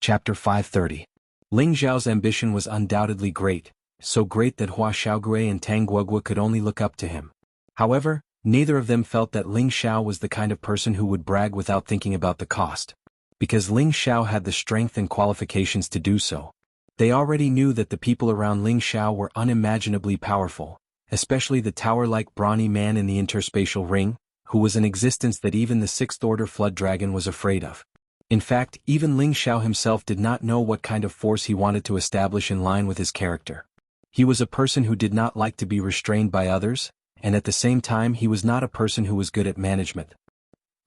Chapter 530. Ling Zhao's ambition was undoubtedly great, so great that Hua Xiaogui and Tang Guogua could only look up to him. However, neither of them felt that Ling Xiao was the kind of person who would brag without thinking about the cost. Because Ling Xiao had the strength and qualifications to do so. They already knew that the people around Ling Xiao were unimaginably powerful, especially the tower-like brawny man in the interspatial ring, who was an existence that even the sixth-order flood dragon was afraid of. In fact, even Ling Xiao himself did not know what kind of force he wanted to establish in line with his character. He was a person who did not like to be restrained by others, and at the same time he was not a person who was good at management.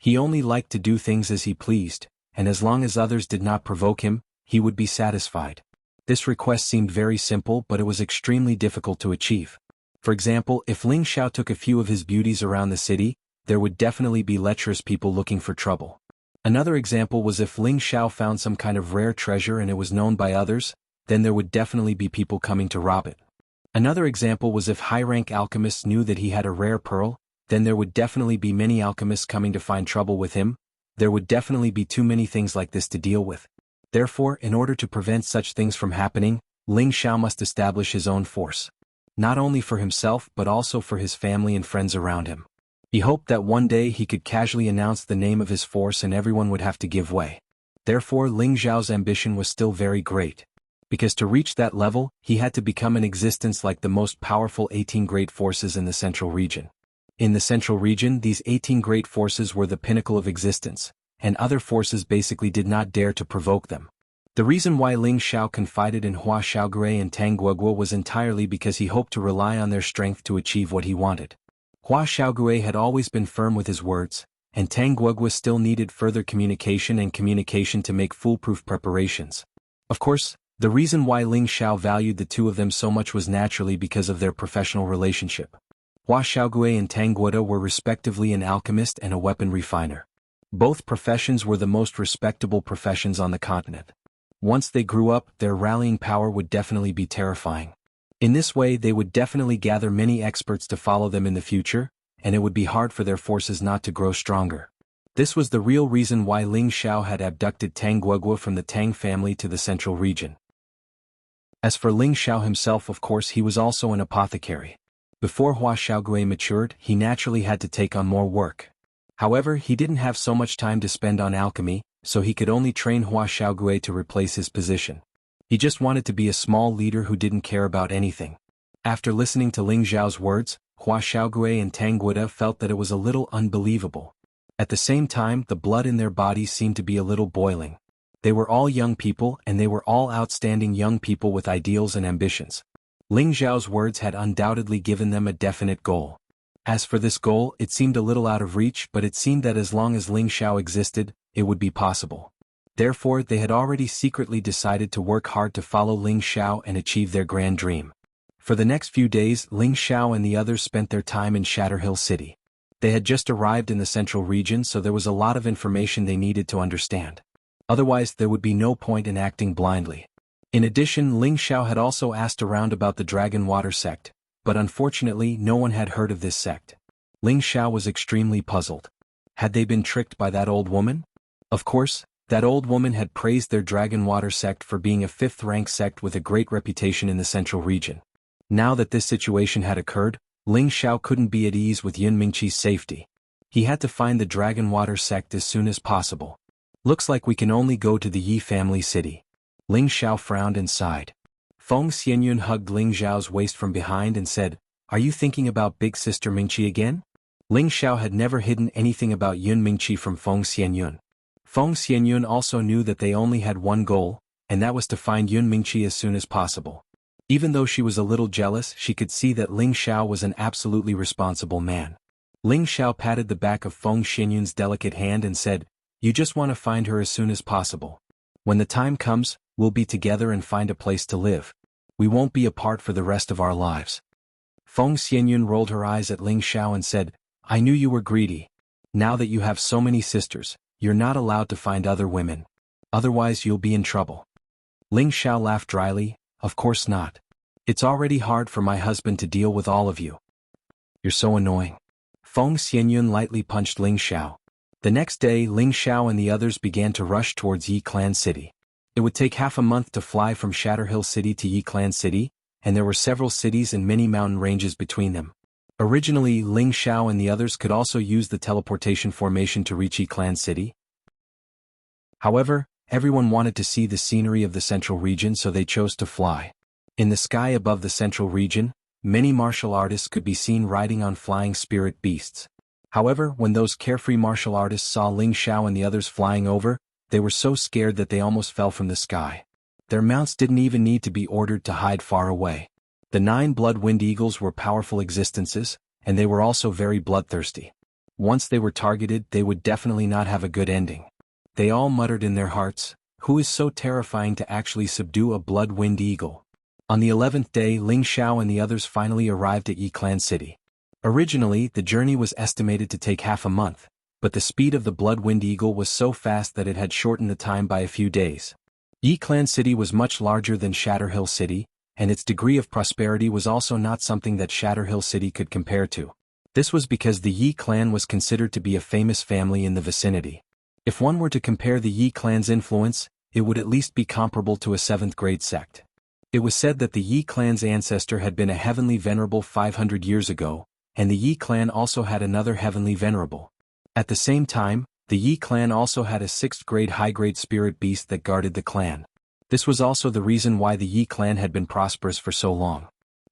He only liked to do things as he pleased, and as long as others did not provoke him, he would be satisfied. This request seemed very simple, but it was extremely difficult to achieve. For example, if Ling Xiao took a few of his beauties around the city, there would definitely be lecherous people looking for trouble. Another example was if Ling Xiao found some kind of rare treasure and it was known by others, then there would definitely be people coming to rob it. Another example was if high-rank alchemists knew that he had a rare pearl, then there would definitely be many alchemists coming to find trouble with him. There would definitely be too many things like this to deal with. Therefore, in order to prevent such things from happening, Ling Xiao must establish his own force. Not only for himself but also for his family and friends around him. He hoped that one day he could casually announce the name of his force and everyone would have to give way. Therefore, Ling Zhao's ambition was still very great. Because to reach that level, he had to become an existence like the most powerful 18 great forces in the central region. In the central region, these 18 great forces were the pinnacle of existence, and other forces basically did not dare to provoke them. The reason why Ling Xiao confided in Hua Xiaogui and Tang Guogua was entirely because he hoped to rely on their strength to achieve what he wanted. Hua Xiaogui had always been firm with his words, and Tang Guogua still needed further communication to make foolproof preparations. Of course, the reason why Ling Xiao valued the two of them so much was naturally because of their professional relationship. Hua Xiaogui and Tang Guogua were respectively an alchemist and a weapon refiner. Both professions were the most respectable professions on the continent. Once they grew up, their rallying power would definitely be terrifying. In this way they would definitely gather many experts to follow them in the future, and it would be hard for their forces not to grow stronger. This was the real reason why Ling Xiao had abducted Tang Guogua from the Tang family to the central region. As for Ling Xiao himself, of course he was also an apothecary. Before Hua Xiaogui matured, he naturally had to take on more work. However, he didn't have so much time to spend on alchemy, so he could only train Hua Xiaogui to replace his position. He just wanted to be a small leader who didn't care about anything. After listening to Ling Zhao's words, Hua Xiaogui and Tang Guogua felt that it was a little unbelievable. At the same time, the blood in their bodies seemed to be a little boiling. They were all young people, and they were all outstanding young people with ideals and ambitions. Ling Zhao's words had undoubtedly given them a definite goal. As for this goal, it seemed a little out of reach, but it seemed that as long as Ling Xiao existed, it would be possible. Therefore, they had already secretly decided to work hard to follow Ling Xiao and achieve their grand dream. For the next few days, Ling Xiao and the others spent their time in Shatterhill City. They had just arrived in the central region, so there was a lot of information they needed to understand. Otherwise, there would be no point in acting blindly. In addition, Ling Xiao had also asked around about the Dragon Water sect, but unfortunately no one had heard of this sect. Ling Xiao was extremely puzzled. Had they been tricked by that old woman? Of course, that old woman had praised their Dragon Water sect for being a fifth-rank sect with a great reputation in the central region. Now that this situation had occurred, Ling Xiao couldn't be at ease with Yun Mingqi's safety. He had to find the Dragon Water sect as soon as possible. Looks like we can only go to the Yi family city. Ling Xiao frowned and sighed. Feng Xianyun hugged Ling Zhao's waist from behind and said, "Are you thinking about big sister Mingqi again?" Ling Xiao had never hidden anything about Yun Mingqi from Feng Xianyun. Feng Xianyun also knew that they only had one goal, and that was to find Yun Mingqi as soon as possible. Even though she was a little jealous, she could see that Ling Xiao was an absolutely responsible man. Ling Xiao patted the back of Feng Xianyun's delicate hand and said, "You just want to find her as soon as possible. When the time comes, we'll be together and find a place to live. We won't be apart for the rest of our lives." Feng Xianyun rolled her eyes at Ling Xiao and said, "I knew you were greedy. Now that you have so many sisters, you're not allowed to find other women. Otherwise you'll be in trouble." Ling Xiao laughed dryly, "Of course not. It's already hard for my husband to deal with all of you. You're so annoying." Feng Xianyun lightly punched Ling Xiao. The next day, Ling Xiao and the others began to rush towards Yi Clan City. It would take half a month to fly from Shatterhill City to Yi Clan City, and there were several cities and many mountain ranges between them. Originally, Ling Xiao and the others could also use the teleportation formation to reach Yi Clan City. However, everyone wanted to see the scenery of the central region, so they chose to fly. In the sky above the central region, many martial artists could be seen riding on flying spirit beasts. However, when those carefree martial artists saw Ling Xiao and the others flying over, they were so scared that they almost fell from the sky. Their mounts didn't even need to be ordered to hide far away. The 9 blood-wind eagles were powerful existences, and they were also very bloodthirsty. Once they were targeted, they would definitely not have a good ending. They all muttered in their hearts, "Who is so terrifying to actually subdue a blood-wind eagle?" On the 11th day, Ling Xiao and the others finally arrived at Yi Clan City. Originally, the journey was estimated to take half a month, but the speed of the blood-wind eagle was so fast that it had shortened the time by a few days. Yi Clan City was much larger than Shatterhill City, and its degree of prosperity was also not something that Shatterhill City could compare to. This was because the Yi clan was considered to be a famous family in the vicinity. If one were to compare the Yi clan's influence, it would at least be comparable to a 7th-grade sect. It was said that the Yi clan's ancestor had been a heavenly venerable 500 years ago, and the Yi clan also had another heavenly venerable. At the same time, the Yi clan also had a 6th-grade high-grade spirit beast that guarded the clan. This was also the reason why the Yi clan had been prosperous for so long.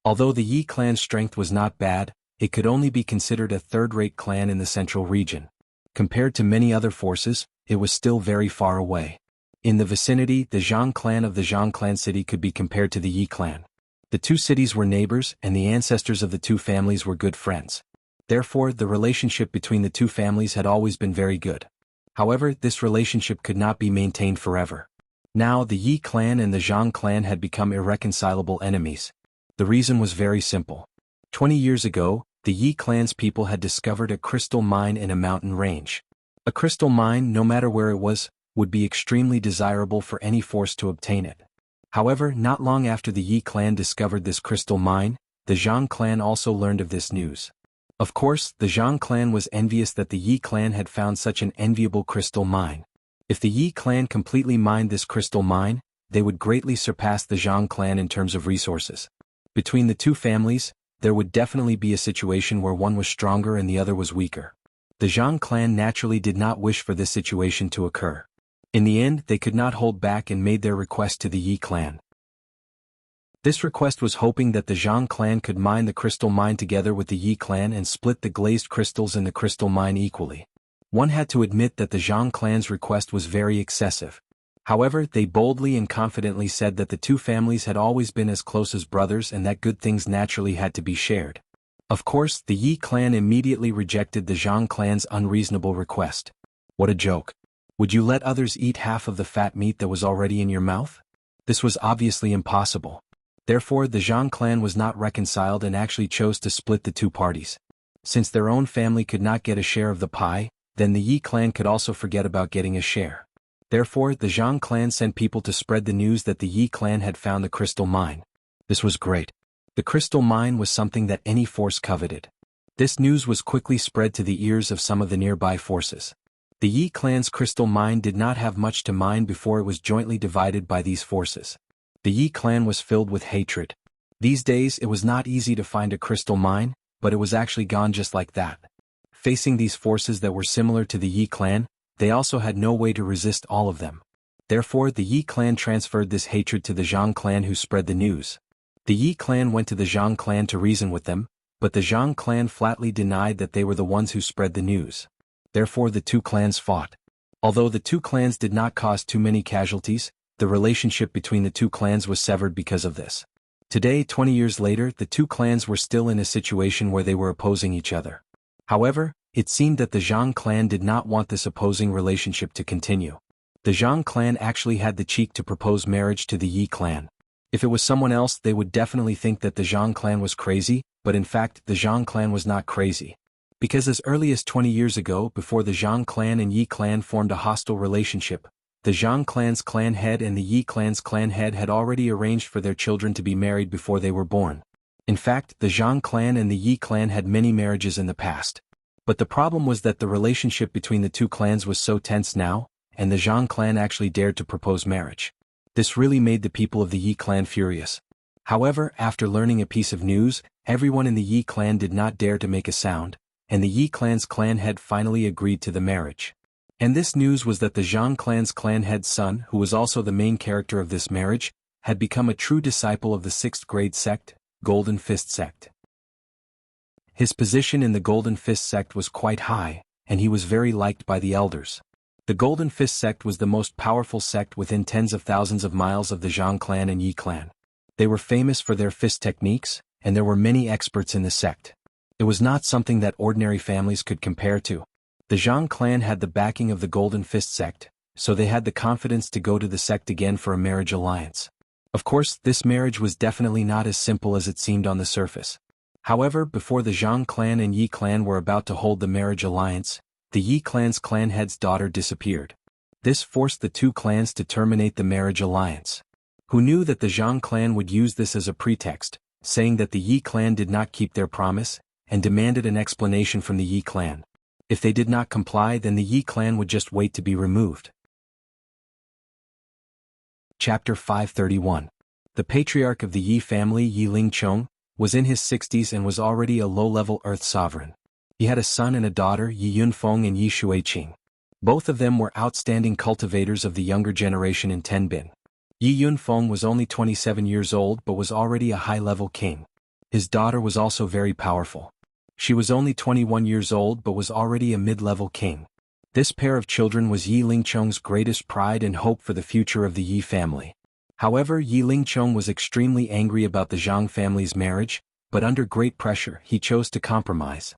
Although the Yi clan's strength was not bad, it could only be considered a 3rd-rate clan in the central region. Compared to many other forces, it was still very far away. In the vicinity, the Zhang clan of the Zhang clan city could be compared to the Yi clan. The two cities were neighbors, and the ancestors of the two families were good friends. Therefore, the relationship between the two families had always been very good. However, this relationship could not be maintained forever. Now, the Yi clan and the Zhang clan had become irreconcilable enemies. The reason was very simple. 20 years ago, the Yi clan's people had discovered a crystal mine in a mountain range. A crystal mine, no matter where it was, would be extremely desirable for any force to obtain it. However, not long after the Yi clan discovered this crystal mine, the Zhang clan also learned of this news. Of course, the Zhang clan was envious that the Yi clan had found such an enviable crystal mine. If the Yi clan completely mined this crystal mine, they would greatly surpass the Zhang clan in terms of resources. Between the two families, there would definitely be a situation where one was stronger and the other was weaker. The Zhang clan naturally did not wish for this situation to occur. In the end, they could not hold back and made their request to the Yi clan. This request was hoping that the Zhang clan could mine the crystal mine together with the Yi clan and split the glazed crystals in the crystal mine equally. One had to admit that the Zhang clan's request was very excessive. However, they boldly and confidently said that the two families had always been as close as brothers and that good things naturally had to be shared. Of course, the Yi clan immediately rejected the Zhang clan's unreasonable request. What a joke. Would you let others eat half of the fat meat that was already in your mouth? This was obviously impossible. Therefore, the Zhang clan was not reconciled and actually chose to split the two parties. Since their own family could not get a share of the pie, then the Yi clan could also forget about getting a share. Therefore, the Zhang clan sent people to spread the news that the Yi clan had found the crystal mine. This was great. The crystal mine was something that any force coveted. This news was quickly spread to the ears of some of the nearby forces. The Yi clan's crystal mine did not have much to mine before it was jointly divided by these forces. The Yi clan was filled with hatred. These days, it was not easy to find a crystal mine, but it was actually gone just like that. Facing these forces that were similar to the Yi clan, they also had no way to resist all of them. Therefore, the Yi clan transferred this hatred to the Zhang clan, who spread the news. The Yi clan went to the Zhang clan to reason with them, but the Zhang clan flatly denied that they were the ones who spread the news. Therefore, the two clans fought. Although the two clans did not cause too many casualties, the relationship between the two clans was severed because of this. Today, 20 years later, the two clans were still in a situation where they were opposing each other. However, it seemed that the Zhang clan did not want this opposing relationship to continue. The Zhang clan actually had the cheek to propose marriage to the Yi clan. If it was someone else, they would definitely think that the Zhang clan was crazy, but in fact, the Zhang clan was not crazy. Because as early as 20 years ago, before the Zhang clan and Yi clan formed a hostile relationship, the Zhang clan's clan head and the Yi clan's clan head had already arranged for their children to be married before they were born. In fact, the Zhang clan and the Yi clan had many marriages in the past. But the problem was that the relationship between the two clans was so tense now, and the Zhang clan actually dared to propose marriage. This really made the people of the Yi clan furious. However, after learning a piece of news, everyone in the Yi clan did not dare to make a sound, and the Yi clan's clan head finally agreed to the marriage. And this news was that the Zhang clan's clan head's son, who was also the main character of this marriage, had become a true disciple of the 6th grade sect, Golden Fist sect. His position in the Golden Fist sect was quite high, and he was very liked by the elders. The Golden Fist sect was the most powerful sect within tens of thousands of miles of the Zhang clan and Yi clan. They were famous for their fist techniques, and there were many experts in the sect. It was not something that ordinary families could compare to. The Zhang clan had the backing of the Golden Fist sect, so they had the confidence to go to the sect again for a marriage alliance. Of course, this marriage was definitely not as simple as it seemed on the surface. However, before the Zhang clan and Yi clan were about to hold the marriage alliance, the Yi clan's clan head's daughter disappeared. This forced the two clans to terminate the marriage alliance. Who knew that the Zhang clan would use this as a pretext, saying that the Yi clan did not keep their promise, and demanded an explanation from the Yi clan. If they did not comply, then the Yi clan would just wait to be removed. Chapter 531. The patriarch of the Yi family, Yi Lingchong, was in his 60s and was already a low-level earth sovereign. He had a son and a daughter, Yi Yunfeng and Yi Shuiqing. Both of them were outstanding cultivators of the younger generation in Tenbin. Yi Yunfeng was only 27 years old but was already a high-level king. His daughter was also very powerful. She was only 21 years old but was already a mid-level king. This pair of children was Yi Lingchong's greatest pride and hope for the future of the Yi family. However, Yi Lingchong was extremely angry about the Zhang family's marriage, but under great pressure he chose to compromise.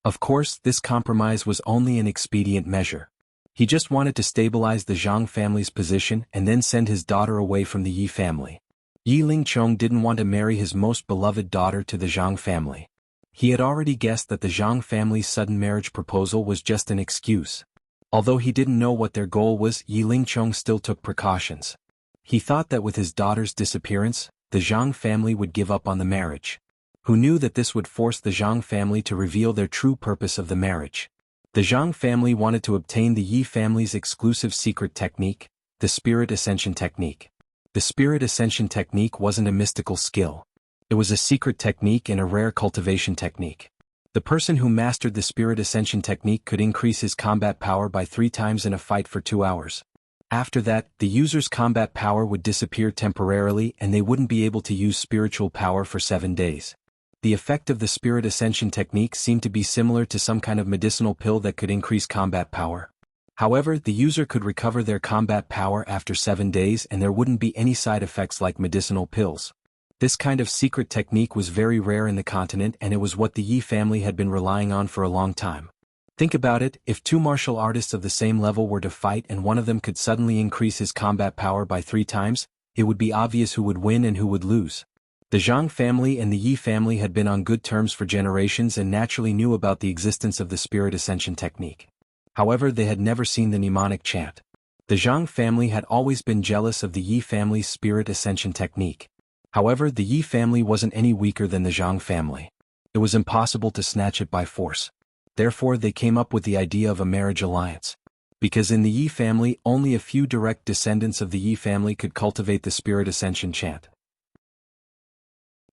Of course, this compromise was only an expedient measure. He just wanted to stabilize the Zhang family's position and then send his daughter away from the Yi family. Yi Lingchong didn't want to marry his most beloved daughter to the Zhang family. He had already guessed that the Zhang family's sudden marriage proposal was just an excuse. Although he didn't know what their goal was, Yi Lingchong still took precautions. He thought that with his daughter's disappearance, the Zhang family would give up on the marriage. Who knew that this would force the Zhang family to reveal their true purpose of the marriage? The Zhang family wanted to obtain the Yi family's exclusive secret technique, the Spirit Ascension technique. The Spirit Ascension technique wasn't a mystical skill. It was a secret technique and a rare cultivation technique. The person who mastered the Spirit Ascension technique could increase his combat power by 3 times in a fight for 2 hours. After that, the user's combat power would disappear temporarily and they wouldn't be able to use spiritual power for 7 days. The effect of the Spirit Ascension technique seemed to be similar to some kind of medicinal pill that could increase combat power. However, the user could recover their combat power after 7 days and there wouldn't be any side effects like medicinal pills. This kind of secret technique was very rare in the continent and it was what the Yi family had been relying on for a long time. Think about it, if 2 martial artists of the same level were to fight and one of them could suddenly increase his combat power by 3 times, it would be obvious who would win and who would lose. The Zhang family and the Yi family had been on good terms for generations and naturally knew about the existence of the Spirit Ascension technique. However, they had never seen the mnemonic chant. The Zhang family had always been jealous of the Yi family's Spirit Ascension technique. However, the Yi family wasn't any weaker than the Zhang family. It was impossible to snatch it by force. Therefore, they came up with the idea of a marriage alliance. Because in the Yi family, only a few direct descendants of the Yi family could cultivate the Spirit Ascension chant.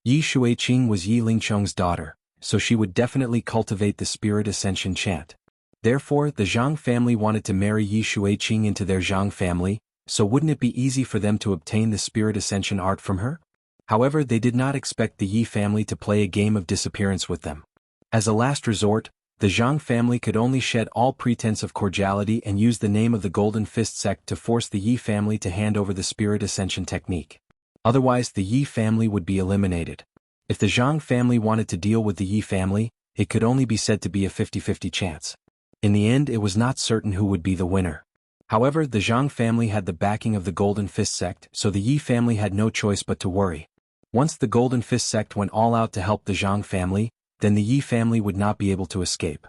Yi Shuiqing was Yi Lingchong's daughter, so she would definitely cultivate the Spirit Ascension chant. Therefore, the Zhang family wanted to marry Yi Shuiqing into their Zhang family, so wouldn't it be easy for them to obtain the Spirit Ascension art from her? However, they did not expect the Yi family to play a game of disappearance with them. As a last resort, the Zhang family could only shed all pretense of cordiality and use the name of the Golden Fist sect to force the Yi family to hand over the Spirit Ascension technique. Otherwise, the Yi family would be eliminated. If the Zhang family wanted to deal with the Yi family, it could only be said to be a 50-50 chance. In the end, it was not certain who would be the winner. However, the Zhang family had the backing of the Golden Fist sect, so the Yi family had no choice but to worry. Once the Golden Fist sect went all out to help the Zhang family, then the Yi family would not be able to escape.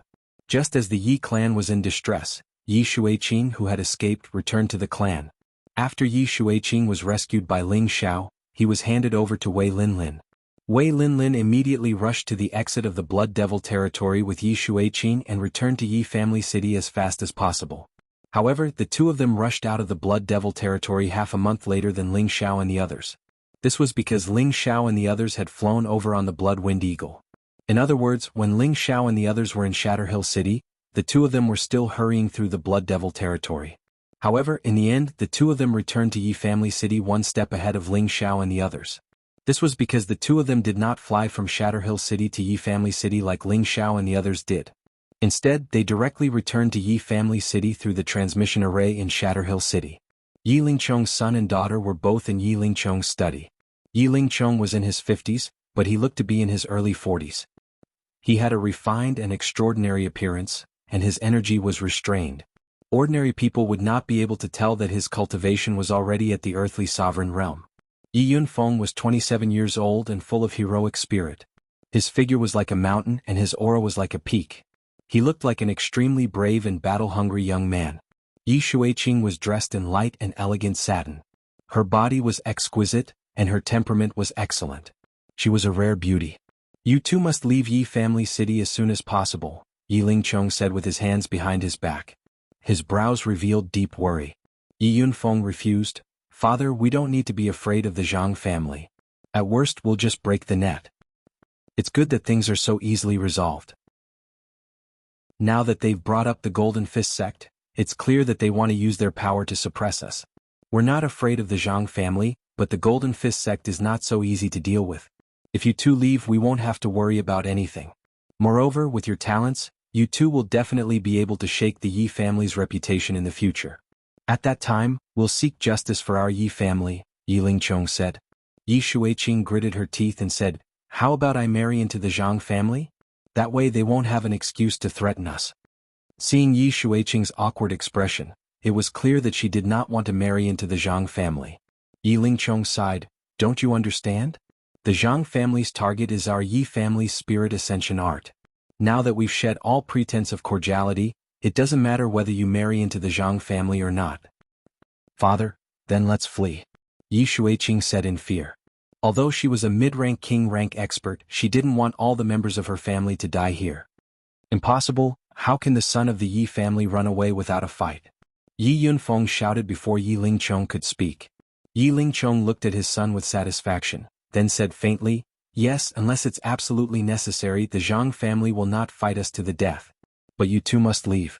Just as the Yi clan was in distress, Yi Shuiqing, who had escaped, returned to the clan. After Yi Shuiqing was rescued by Ling Xiao, he was handed over to Wei Linlin. Wei Linlin immediately rushed to the exit of the Blood Devil territory with Yi Shuiqing and returned to Yi family city as fast as possible. However, the two of them rushed out of the Blood Devil territory half a month later than Ling Xiao and the others. This was because Ling Xiao and the others had flown over on the Blood Wind Eagle. In other words, when Ling Xiao and the others were in Shatterhill City, the two of them were still hurrying through the Blood Devil territory. However, in the end, the two of them returned to Yi Family City one step ahead of Ling Xiao and the others. This was because the two of them did not fly from Shatterhill City to Yi Family City like Ling Xiao and the others did. Instead, they directly returned to Yi Family City through the transmission array in Shatterhill City. Yi Lingchong's son and daughter were both in Yi Lingchong's study. Yi Lingchong was in his 50s, but he looked to be in his early 40s. He had a refined and extraordinary appearance, and his energy was restrained. Ordinary people would not be able to tell that his cultivation was already at the earthly sovereign realm. Yi Yunfeng was 27 years old and full of heroic spirit. His figure was like a mountain and his aura was like a peak. He looked like an extremely brave and battle-hungry young man. Yi Shuiqing was dressed in light and elegant satin. Her body was exquisite, and her temperament was excellent. She was a rare beauty. "You two must leave Yi Family City as soon as possible," Yi Lingchong said with his hands behind his back. His brows revealed deep worry. Yi Yunfeng refused. "Father, we don't need to be afraid of the Zhang family. At worst we'll just break the net. It's good that things are so easily resolved. Now that they've brought up the Golden Fist sect, it's clear that they want to use their power to suppress us. We're not afraid of the Zhang family, but the Golden Fist sect is not so easy to deal with. If you two leave, we won't have to worry about anything. Moreover, with your talents, you two will definitely be able to shake the Yi family's reputation in the future. At that time, we'll seek justice for our Yi family," Yi Lingchong said. Yi Shuiqing gritted her teeth and said, "How about I marry into the Zhang family? That way they won't have an excuse to threaten us." Seeing Yi Shuiqing's awkward expression, it was clear that she did not want to marry into the Zhang family. Yi Lingchong sighed. "Don't you understand? The Zhang family's target is our Yi family's spirit ascension art. Now that we've shed all pretense of cordiality, it doesn't matter whether you marry into the Zhang family or not." "Father, then let's flee," Yi Shuiqing said in fear. Although she was a mid-rank king-rank expert, she didn't want all the members of her family to die here. "Impossible, how can the son of the Yi family run away without a fight?" Yi Yunfeng shouted before Yi Lingchong could speak. Yi Lingchong looked at his son with satisfaction, then said faintly, "Yes, unless it's absolutely necessary, the Zhang family will not fight us to the death. But you two must leave."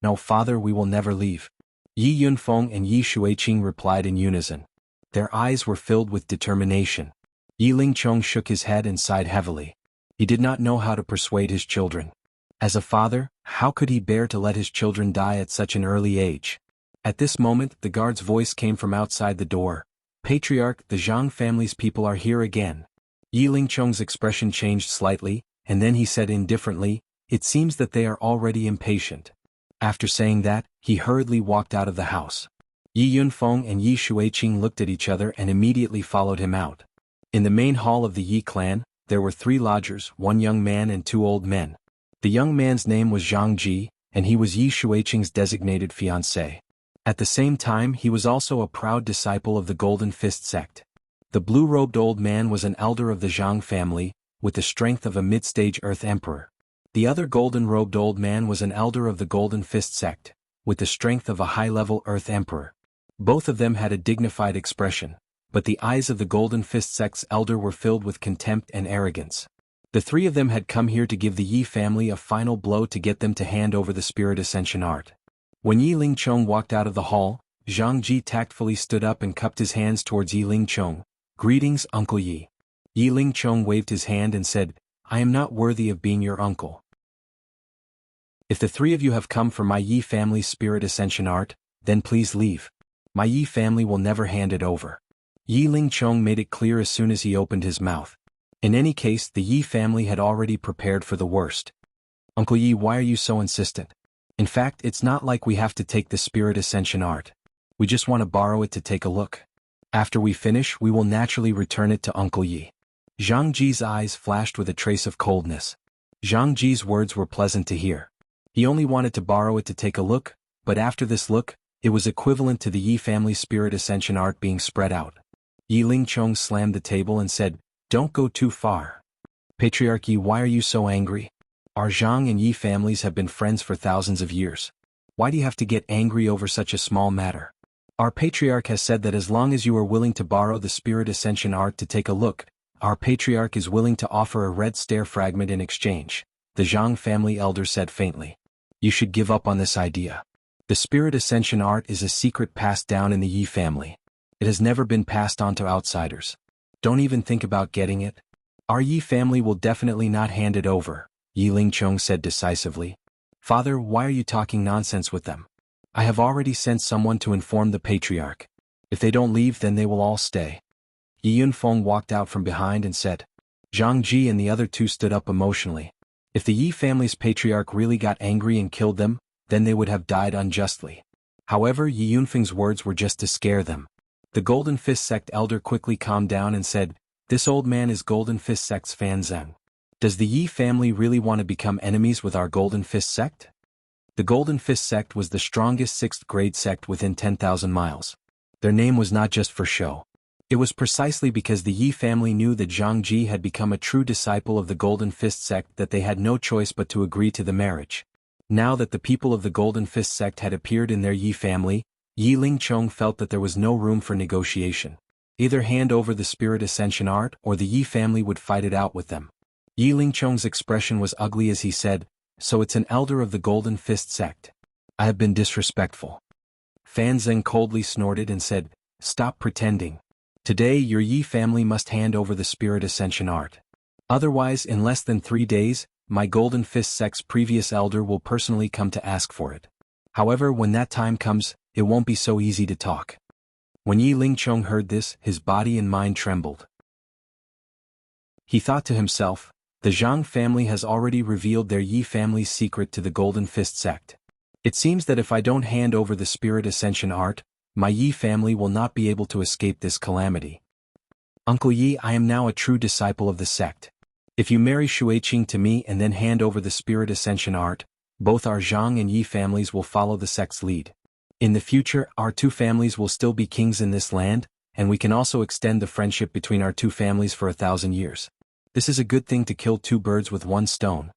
"No, father, we will never leave," Yi Yunfeng and Yi Shuiqing replied in unison. Their eyes were filled with determination. Yi Lingchong shook his head and sighed heavily. He did not know how to persuade his children. As a father, how could he bear to let his children die at such an early age? At this moment, the guard's voice came from outside the door. "Patriarch, the Zhang family's people are here again." Yi Lingchong's expression changed slightly, and then he said indifferently, "It seems that they are already impatient." After saying that, he hurriedly walked out of the house. Yi Yunfeng and Yi Shuiqing looked at each other and immediately followed him out. In the main hall of the Yi clan, there were 3 lodgers, 1 young man and 2 old men. The young man's name was Zhang Ji, and he was Yi Shuiqing's designated fiancé. At the same time, he was also a proud disciple of the Golden Fist sect. The blue-robed old man was an elder of the Zhang family, with the strength of a mid-stage Earth Emperor. The other golden-robed old man was an elder of the Golden Fist sect, with the strength of a high-level Earth Emperor. Both of them had a dignified expression, but the eyes of the Golden Fist sect's elder were filled with contempt and arrogance. The 3 of them had come here to give the Yi family a final blow to get them to hand over the spirit ascension art. When Yi Lingchong walked out of the hall, Zhang Ji tactfully stood up and cupped his hands towards Yi Lingchong. "Greetings, Uncle Yi." Yi Lingchong waved his hand and said, "I am not worthy of being your uncle. If the 3 of you have come for my Yi family's spirit ascension art, then please leave. My Yi family will never hand it over." Yi Lingchong made it clear as soon as he opened his mouth. In any case, the Yi family had already prepared for the worst. "Uncle Yi, why are you so insistent? In fact, it's not like we have to take the spirit ascension art. We just want to borrow it to take a look. After we finish, we will naturally return it to Uncle Yi." Zhang Ji's eyes flashed with a trace of coldness. Zhang Ji's words were pleasant to hear. He only wanted to borrow it to take a look, but after this look, it was equivalent to the Yi family spirit ascension art being spread out. Yi Lingchong slammed the table and said, "Don't go too far. Patriarchy, why are you so angry? Our Zhang and Yi families have been friends for thousands of years. Why do you have to get angry over such a small matter? Our patriarch has said that as long as you are willing to borrow the spirit ascension art to take a look, our patriarch is willing to offer a red stare fragment in exchange, the Zhang family elder said faintly. You should give up on this idea. The spirit ascension art is a secret passed down in the Yi family. It has never been passed on to outsiders. Don't even think about getting it. Our Yi family will definitely not hand it over, Yi Lingchong said decisively. Father, why are you talking nonsense with them? I have already sent someone to inform the patriarch. If they don't leave, then they will all stay. Yi Yunfeng walked out from behind and said. Zhang Ji and the other two stood up emotionally. If the Yi family's patriarch really got angry and killed them, then they would have died unjustly. However, Yi Yunfeng's words were just to scare them. The Golden Fist sect elder quickly calmed down and said, This old man is Golden Fist sect's Fan Zheng. Does the Yi family really want to become enemies with our Golden Fist sect? The Golden Fist sect was the strongest 6th grade sect within 10,000 miles. Their name was not just for show. It was precisely because the Yi family knew that Zhang Ji had become a true disciple of the Golden Fist sect that they had no choice but to agree to the marriage. Now that the people of the Golden Fist sect had appeared in their Yi family, Yi Lingchong felt that there was no room for negotiation. Either hand over the spirit ascension art or the Yi family would fight it out with them. Yi Lingchong's expression was ugly as he said, So it's an elder of the Golden Fist sect. I have been disrespectful. Fan Zheng coldly snorted and said, Stop pretending. Today your Yi family must hand over the spirit ascension art. Otherwise, in less than 3 days, my Golden Fist sect's previous elder will personally come to ask for it. However, when that time comes, it won't be so easy to talk. When Yi Lingchong heard this, his body and mind trembled. He thought to himself, the Zhang family has already revealed their Yi family's secret to the Golden Fist sect. It seems that if I don't hand over the spirit ascension art, my Yi family will not be able to escape this calamity. Uncle Yi, I am now a true disciple of the sect. If you marry Shuiqing to me and then hand over the spirit ascension art, both our Zhang and Yi families will follow the sect's lead. In the future, our two families will still be kings in this land, and we can also extend the friendship between our two families for 1,000 years. This is a good thing to kill 2 birds with 1 stone.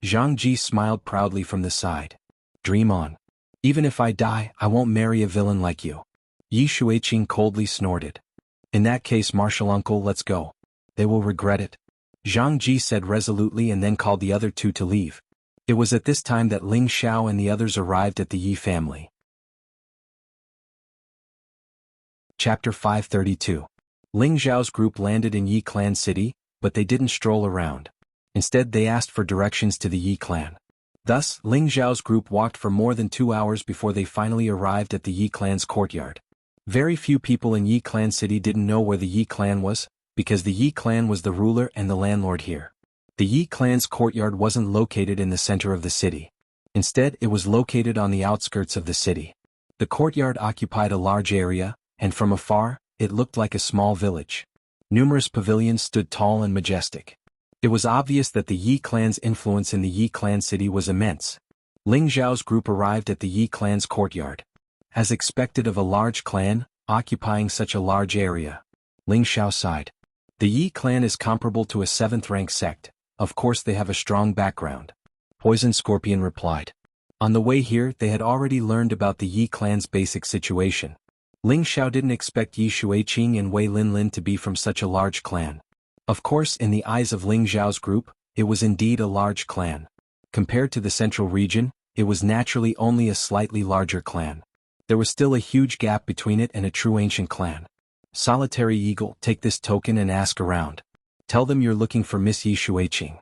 Zhang Ji smiled proudly from the side. Dream on. Even if I die, I won't marry a villain like you. Yi Shuiqing coldly snorted. In that case, martial uncle, let's go. They will regret it. Zhang Ji said resolutely and then called the other two to leave. It was at this time that Ling Xiao and the others arrived at the Yi family. Chapter 532. Ling Xiao's group landed in Yi Clan City, but they didn't stroll around. Instead, they asked for directions to the Yi Clan. Thus, Ling Xiao's group walked for more than 2 hours before they finally arrived at the Yi Clan's courtyard. Very few people in Yi Clan City didn't know where the Yi Clan was, because the Yi Clan was the ruler and the landlord here. The Yi Clan's courtyard wasn't located in the center of the city. Instead, it was located on the outskirts of the city. The courtyard occupied a large area, and from afar, it looked like a small village. Numerous pavilions stood tall and majestic. It was obvious that the Yi Clan's influence in the Yi Clan City was immense. Ling Xiao's group arrived at the Yi Clan's courtyard. As expected of a large clan, occupying such a large area, Ling Xiao sighed. The Yi Clan is comparable to a 7th-rank sect. Of course they have a strong background. Poison Scorpion replied. On the way here, they had already learned about the Yi Clan's basic situation. Ling Xiao didn't expect Yi Shuiqing and Wei Linlin to be from such a large clan. Of course, in the eyes of Ling Xiao's group, it was indeed a large clan. Compared to the central region, it was naturally only a slightly larger clan. There was still a huge gap between it and a true ancient clan. Solitary Eagle, take this token and ask around. Tell them you're looking for Miss Yi Shuiqing.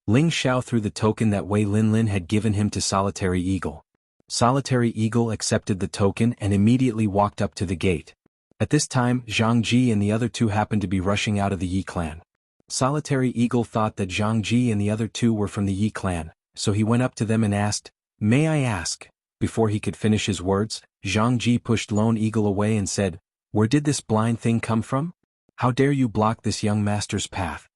Ling Xiao threw the token that Wei Linlin had given him to Solitary Eagle. Solitary Eagle accepted the token and immediately walked up to the gate. At this time, Zhang Ji and the other two happened to be rushing out of the Yi clan. Solitary Eagle thought that Zhang Ji and the other two were from the Yi clan, so he went up to them and asked, "May I ask?" Before he could finish his words, Zhang Ji pushed Lone Eagle away and said, "Where did this blind thing come from? How dare you block this young master's path?"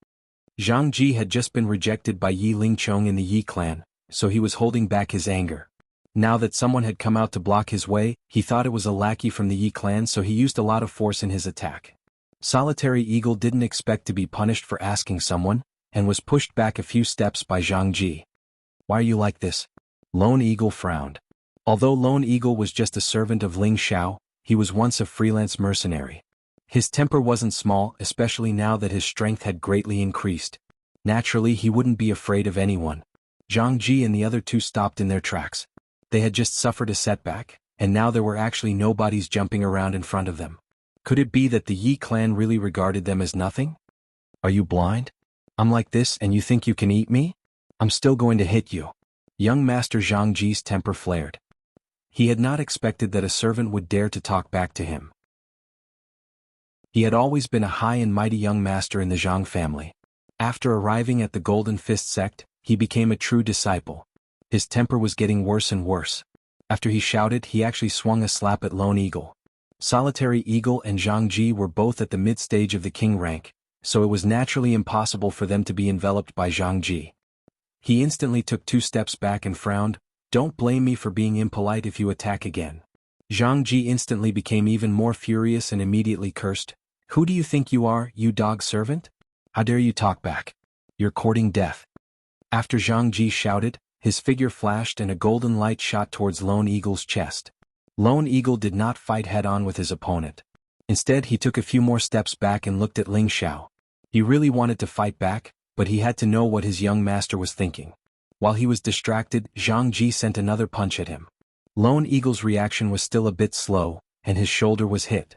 Zhang Ji had just been rejected by Yi Lingchong in the Yi clan, so he was holding back his anger. Now that someone had come out to block his way, he thought it was a lackey from the Yi clan, so he used a lot of force in his attack. Solitary Eagle didn't expect to be punished for asking someone, and was pushed back a few steps by Zhang Ji. "Why are you like this?" Lone Eagle frowned. Although Lone Eagle was just a servant of Ling Xiao, he was once a freelance mercenary. His temper wasn't small, especially now that his strength had greatly increased. Naturally, he wouldn't be afraid of anyone. Zhang Ji and the other two stopped in their tracks. They had just suffered a setback, and now there were actually nobodies jumping around in front of them. Could it be that the Yi clan really regarded them as nothing? Are you blind? I'm like this and you think you can eat me? I'm still going to hit you. Young Master Zhang Ji's temper flared. He had not expected that a servant would dare to talk back to him. He had always been a high and mighty young master in the Zhang family. After arriving at the Golden Fist sect, he became a true disciple. His temper was getting worse and worse. After he shouted, he actually swung a slap at Lone Eagle. Solitary Eagle and Zhang Ji were both at the mid-stage of the king rank, so it was naturally impossible for them to be enveloped by Zhang Ji. He instantly took 2 steps back and frowned. Don't blame me for being impolite if you attack again. Zhang Ji instantly became even more furious and immediately cursed. Who do you think you are, you dog servant? How dare you talk back? You're courting death. After Zhang Ji shouted, his figure flashed and a golden light shot towards Lone Eagle's chest. Lone Eagle did not fight head-on with his opponent. Instead, he took a few more steps back and looked at Ling Xiao. He really wanted to fight back, but he had to know what his young master was thinking. While he was distracted, Zhang Ji sent another punch at him. Lone Eagle's reaction was still a bit slow, and his shoulder was hit.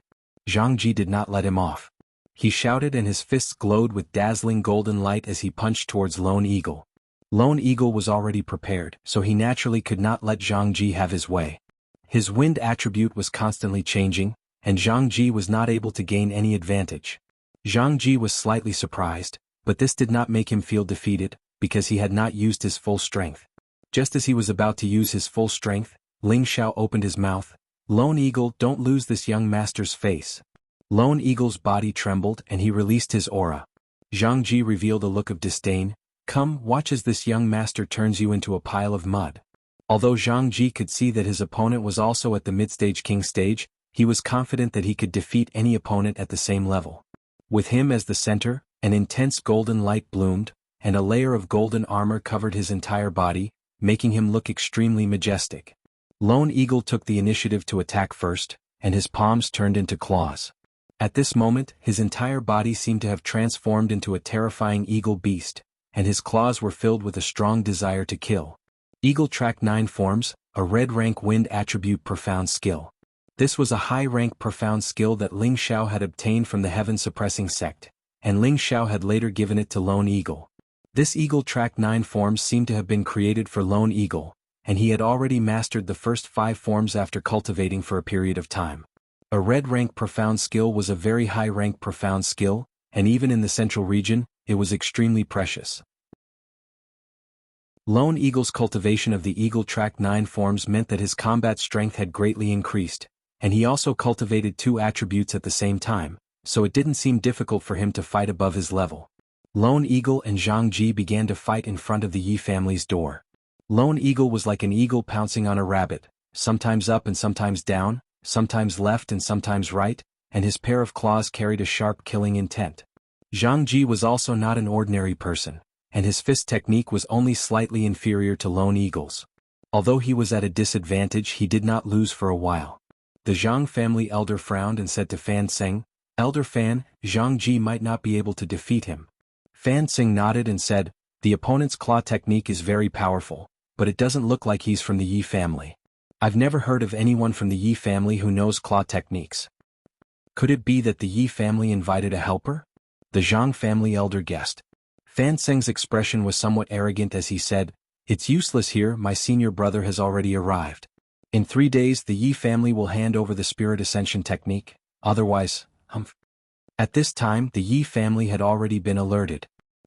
Zhang Ji did not let him off. He shouted and his fists glowed with dazzling golden light as he punched towards Lone Eagle. Lone Eagle was already prepared, so he naturally could not let Zhang Ji have his way. His wind attribute was constantly changing, and Zhang Ji was not able to gain any advantage. Zhang Ji was slightly surprised, but this did not make him feel defeated, because he had not used his full strength. Just as he was about to use his full strength, Ling Xiao opened his mouth. Lone Eagle, don't lose this young master's face. Lone Eagle's body trembled and he released his aura. Zhang Ji revealed a look of disdain. Come, watch as this young master turns you into a pile of mud. Although Zhang Ji could see that his opponent was also at the mid-stage king stage, he was confident that he could defeat any opponent at the same level. With him as the center, an intense golden light bloomed, and a layer of golden armor covered his entire body, making him look extremely majestic. Lone Eagle took the initiative to attack first, and his palms turned into claws. At this moment, his entire body seemed to have transformed into a terrifying eagle beast, and his claws were filled with a strong desire to kill. Eagle Track 9 Forms, a red rank wind attribute profound skill. This was a high rank profound skill that Ling Xiao had obtained from the Heaven Suppressing sect, and Ling Xiao had later given it to Lone Eagle. This Eagle Track 9 forms seemed to have been created for Lone Eagle, and he had already mastered the first 5 forms after cultivating for a period of time. A red rank profound skill was a very high rank profound skill, and even in the central region, it was extremely precious. Lone Eagle's cultivation of the Eagle Track 9 forms meant that his combat strength had greatly increased, and he also cultivated 2 attributes at the same time, so it didn't seem difficult for him to fight above his level. Lone Eagle and Zhang Ji began to fight in front of the Yi family's door. Lone Eagle was like an eagle pouncing on a rabbit, sometimes up and sometimes down, sometimes left and sometimes right, and his pair of claws carried a sharp killing intent. Zhang Ji was also not an ordinary person, and his fist technique was only slightly inferior to Lone Eagle's. Although he was at a disadvantage, he did not lose for a while. The Zhang family elder frowned and said to Fan Seng, Elder Fan, Zhang Ji might not be able to defeat him. Fan Seng nodded and said, the opponent's claw technique is very powerful, but it doesn't look like he's from the Yi family. I've never heard of anyone from the Yi family who knows claw techniques. Could it be that the Yi family invited a helper? The Zhang family elder guessed. Fan Seng's expression was somewhat arrogant as he said, it's useless here, my senior brother has already arrived. In 3 days the Yi family will hand over the spirit ascension technique, otherwise, At this time the Yi family had already been alerted.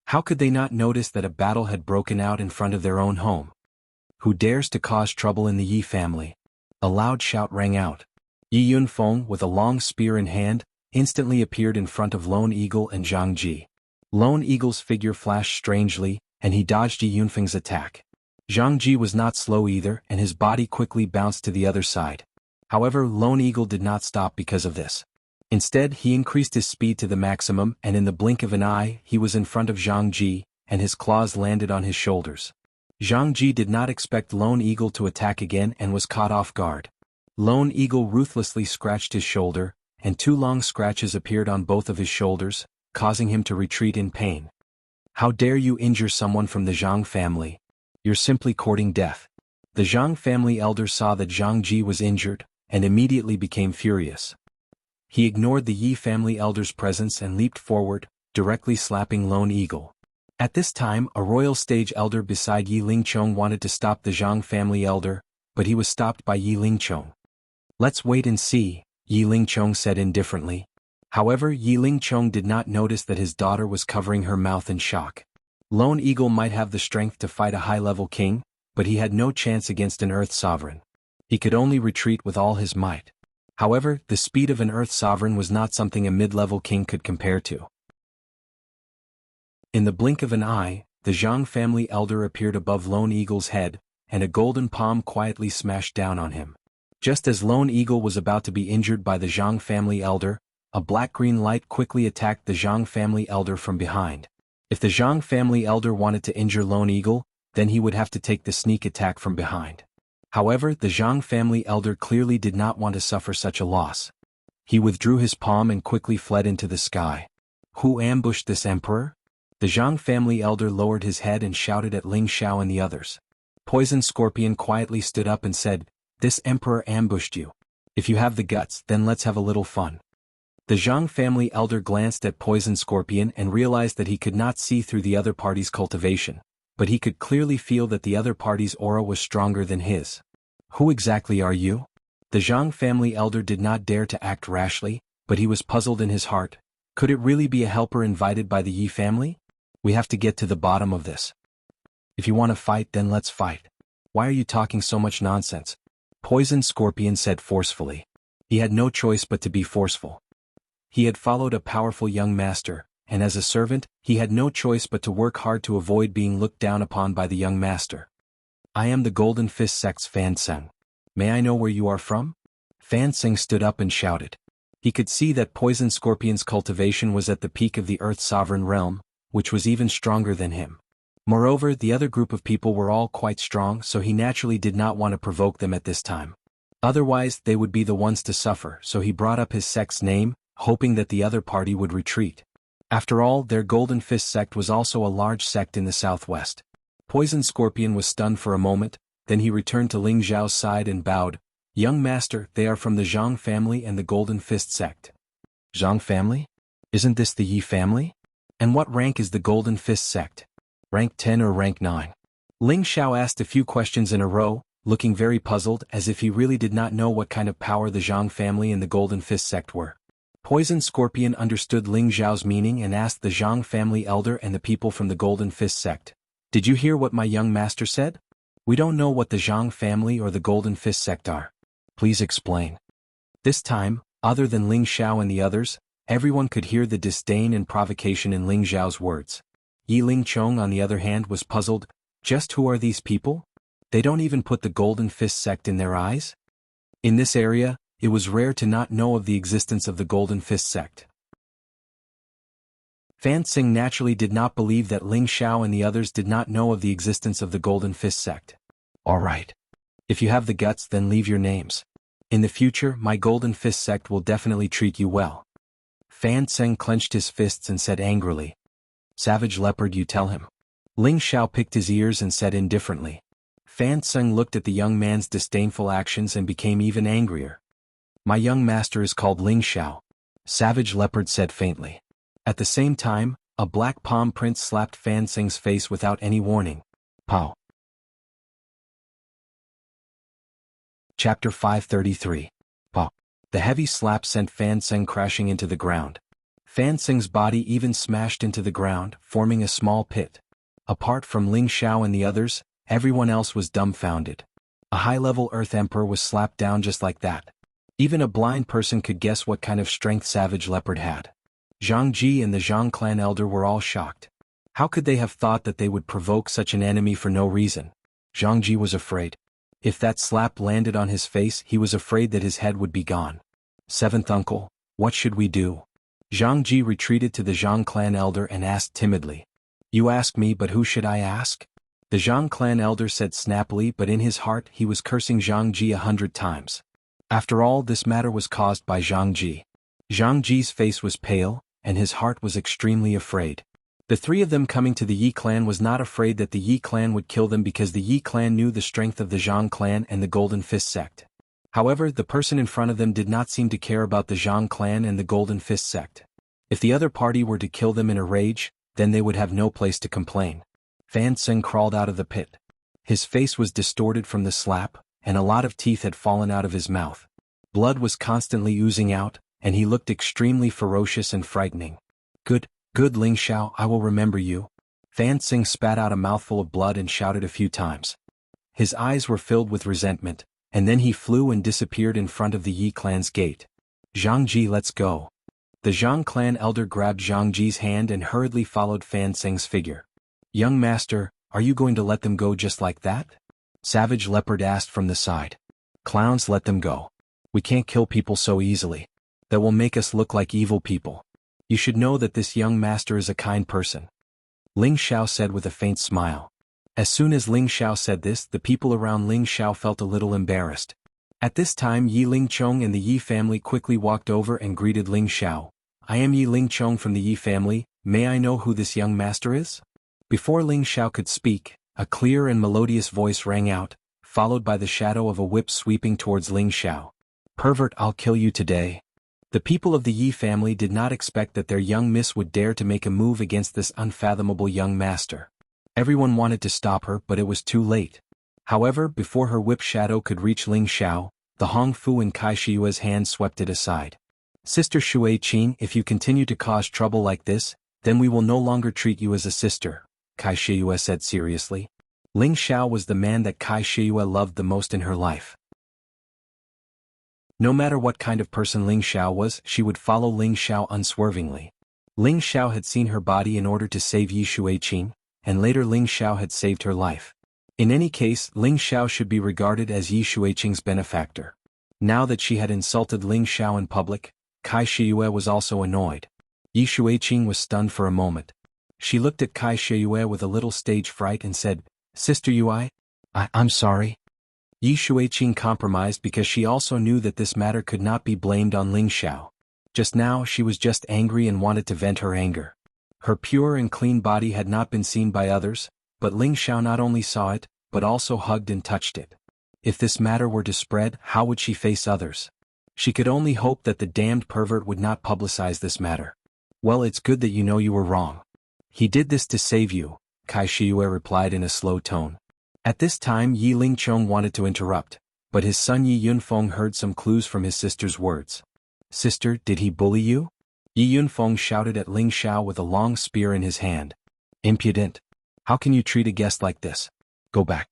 How could they not notice that a battle had broken out in front of their own home? Who dares to cause trouble in the Yi family? A loud shout rang out. Yi Yunfeng, with a long spear in hand, instantly appeared in front of Lone Eagle and Zhang Ji. Lone Eagle's figure flashed strangely, and he dodged Yi Yunfeng's attack. Zhang Ji was not slow either, and his body quickly bounced to the other side. However, Lone Eagle did not stop because of this. Instead, he increased his speed to the maximum, and in the blink of an eye, he was in front of Zhang Ji, and his claws landed on his shoulders. Zhang Ji did not expect Lone Eagle to attack again and was caught off guard. Lone Eagle ruthlessly scratched his shoulder, and 2 long scratches appeared on both of his shoulders, causing him to retreat in pain. How dare you injure someone from the Zhang family? You're simply courting death. The Zhang family elder saw that Zhang Ji was injured, and immediately became furious. He ignored the Yi family elder's presence and leaped forward, directly slapping Lone Eagle. At this time, a royal stage elder beside Yi Lingchong wanted to stop the Zhang family elder, but he was stopped by Yi Lingchong. Let's wait and see, Yi Lingchong said indifferently. However, Yi Lingchong did not notice that his daughter was covering her mouth in shock. Lone Eagle might have the strength to fight a high-level king, but he had no chance against an Earth Sovereign. He could only retreat with all his might. However, the speed of an Earth Sovereign was not something a mid-level king could compare to. In the blink of an eye, the Zhang family elder appeared above Lone Eagle's head, and a golden palm quietly smashed down on him. Just as Lone Eagle was about to be injured by the Zhang family elder, a black-green light quickly attacked the Zhang family elder from behind. If the Zhang family elder wanted to injure Lone Eagle, then he would have to take the sneak attack from behind. However, the Zhang family elder clearly did not want to suffer such a loss. He withdrew his palm and quickly fled into the sky. Who ambushed this emperor? The Zhang family elder lowered his head and shouted at Ling Xiao and the others. Poison Scorpion quietly stood up and said, "This emperor ambushed you. If you have the guts, then let's have a little fun." The Zhang family elder glanced at Poison Scorpion and realized that he could not see through the other party's cultivation, but he could clearly feel that the other party's aura was stronger than his. Who exactly are you? The Zhang family elder did not dare to act rashly, but he was puzzled in his heart. Could it really be a helper invited by the Yi family? We have to get to the bottom of this. If you want to fight, then let's fight. Why are you talking so much nonsense? Poison Scorpion said forcefully. He had no choice but to be forceful. He had followed a powerful young master, and as a servant, he had no choice but to work hard to avoid being looked down upon by the young master. I am the Golden Fist Sect's Fan Tseng. May I know where you are from? Fan Tseng stood up and shouted. He could see that Poison Scorpion's cultivation was at the peak of the Earth Sovereign realm, which was even stronger than him. Moreover, the other group of people were all quite strong, so he naturally did not want to provoke them at this time. Otherwise, they would be the ones to suffer, so he brought up his sect's name, hoping that the other party would retreat. After all, their Golden Fist sect was also a large sect in the southwest. Poison Scorpion was stunned for a moment, then he returned to Ling Zhao's side and bowed. Young master, they are from the Zhang family and the Golden Fist sect. Zhang family? Isn't this the Yi family? And what rank is the Golden Fist sect? Rank 10 or rank 9? Ling Xiao asked a few questions in a row, looking very puzzled as if he really did not know what kind of power the Zhang family and the Golden Fist sect were. Poison Scorpion understood Ling Zhao's meaning and asked the Zhang family elder and the people from the Golden Fist sect. Did you hear what my young master said? We don't know what the Zhang family or the Golden Fist sect are. Please explain. This time, other than Ling Xiao and the others, everyone could hear the disdain and provocation in Ling Zhao's words. Yi Lingchong on the other hand was puzzled. Just who are these people? They don't even put the Golden Fist sect in their eyes? In this area, it was rare to not know of the existence of the Golden Fist sect. Fan Tseng naturally did not believe that Ling Xiao and the others did not know of the existence of the Golden Fist sect. All right. If you have the guts, then leave your names. In the future, my Golden Fist sect will definitely treat you well. Fan Tseng clenched his fists and said angrily. Savage Leopard, you tell him. Ling Xiao picked his ears and said indifferently. Fan Tseng looked at the young man's disdainful actions and became even angrier. My young master is called Ling Xiao. Savage Leopard said faintly. At the same time, a black palm print slapped Fan Tseng's face without any warning. Pow. Chapter 533. Pow. The heavy slap sent Fan Tseng crashing into the ground. Fan Tseng's body even smashed into the ground, forming a small pit. Apart from Ling Xiao and the others, everyone else was dumbfounded. A high-level Earth Emperor was slapped down just like that. Even a blind person could guess what kind of strength Savage Leopard had. Zhang Ji and the Zhang clan elder were all shocked. How could they have thought that they would provoke such an enemy for no reason? Zhang Ji was afraid. If that slap landed on his face, he was afraid that his head would be gone. Seventh uncle, what should we do? Zhang Ji retreated to the Zhang clan elder and asked timidly. You ask me, but who should I ask? The Zhang clan elder said snappily, but in his heart he was cursing Zhang Ji 100 times. After all, this matter was caused by Zhang Ji. Zhang Ji's face was pale, and his heart was extremely afraid. The three of them coming to the Yi clan was not afraid that the Yi clan would kill them because the Yi clan knew the strength of the Zhang clan and the Golden Fist sect. However, the person in front of them did not seem to care about the Zhang clan and the Golden Fist sect. If the other party were to kill them in a rage, then they would have no place to complain. Fan Tseng crawled out of the pit. His face was distorted from the slap, and a lot of teeth had fallen out of his mouth. Blood was constantly oozing out, and he looked extremely ferocious and frightening. Good Ling Xiao, I will remember you. Fan Tseng spat out a mouthful of blood and shouted a few times. His eyes were filled with resentment, and then he flew and disappeared in front of the Yi clan's gate. Zhang Ji, let's go. The Zhang clan elder grabbed Zhang Ji's hand and hurriedly followed Fan Tseng's figure. Young master, are you going to let them go just like that? Savage Leopard asked from the side. Clowns, let them go. We can't kill people so easily. That will make us look like evil people. You should know that this young master is a kind person. Ling Xiao said with a faint smile. As soon as Ling Xiao said this, the people around Ling Xiao felt a little embarrassed. At this time, Yi Lingchong and the Yi family quickly walked over and greeted Ling Xiao. I am Yi Lingchong from the Yi family, may I know who this young master is? Before Ling Xiao could speak, a clear and melodious voice rang out, followed by the shadow of a whip sweeping towards Ling Xiao. Pervert, I'll kill you today. The people of the Yi family did not expect that their young miss would dare to make a move against this unfathomable young master. Everyone wanted to stop her, but it was too late. However, before her whip shadow could reach Ling Xiao, the Hong Fu and Kai Shiyue's hand swept it aside. Sister Shui Qing, if you continue to cause trouble like this, then we will no longer treat you as a sister, Kai Shiyue said seriously. Ling Xiao was the man that Kai Shiyue loved the most in her life. No matter what kind of person Ling Xiao was, she would follow Ling Xiao unswervingly. Ling Xiao had seen her body in order to save Yi Shuiqing, and later Ling Xiao had saved her life. In any case, Ling Xiao should be regarded as Yi Shuiqing's benefactor. Now that she had insulted Ling Xiao in public, Kai Shiyue was also annoyed. Yi Shuiqing was stunned for a moment. She looked at Kai Shiyue with a little stage fright and said, Sister Yui? I'm sorry. Yi Shuiqing compromised because she also knew that this matter could not be blamed on Ling Xiao. Just now she was just angry and wanted to vent her anger. Her pure and clean body had not been seen by others, but Ling Xiao not only saw it, but also hugged and touched it. If this matter were to spread, how would she face others? She could only hope that the damned pervert would not publicize this matter. Well, it's good that you know you were wrong. He did this to save you, Kai Shiyue replied in a slow tone. At this time Yi Lingchong wanted to interrupt, but his son Yi Yunfeng heard some clues from his sister's words. Sister, did he bully you? Yi Yunfeng shouted at Ling Xiao with a long spear in his hand. Impudent! How can you treat a guest like this? Go back.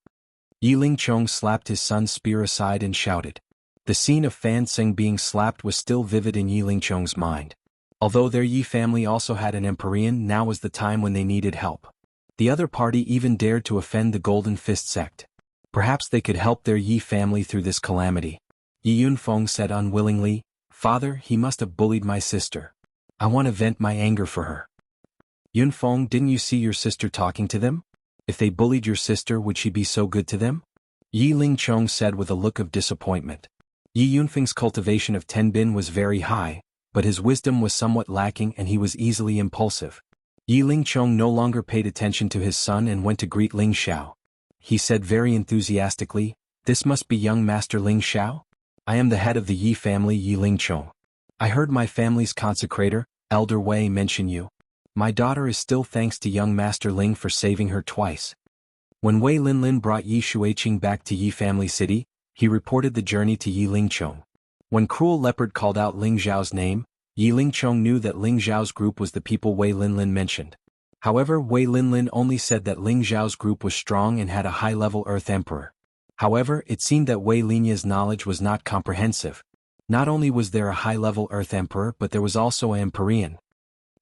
Yi Lingchong slapped his son's spear aside and shouted. The scene of Fan Tseng being slapped was still vivid in Yi Lingchong's mind. Although their Yi family also had an Empyrean, now was the time when they needed help. The other party even dared to offend the Golden Fist sect. Perhaps they could help their Yi family through this calamity. Yi Yunfeng said unwillingly, Father, he must have bullied my sister. I want to vent my anger for her. Yunfeng, didn't you see your sister talking to them? If they bullied your sister, would she be so good to them? Yi Lingchong said with a look of disappointment. Yi Yunfeng's cultivation of Tenbin was very high, but his wisdom was somewhat lacking and he was easily impulsive. Yi Lingchong no longer paid attention to his son and went to greet Ling Xiao. He said very enthusiastically, This must be young Master Ling Xiao? I am the head of the Yi family, Yi Lingchong. I heard my family's consecrator, Elder Wei, mention you. My daughter is still thanks to young Master Ling for saving her twice. When Wei Linlin brought Yi Shuiqing back to Yi family city, he reported the journey to Yi Lingchong. When Cruel Leopard called out Ling Zhao's name, Yi Lingchong knew that Ling Zhao's group was the people Wei Linlin mentioned. However, Wei Linlin only said that Ling Zhao's group was strong and had a high-level Earth Emperor. However, it seemed that Wei Linya's knowledge was not comprehensive. Not only was there a high-level Earth Emperor, but there was also an Empyrean.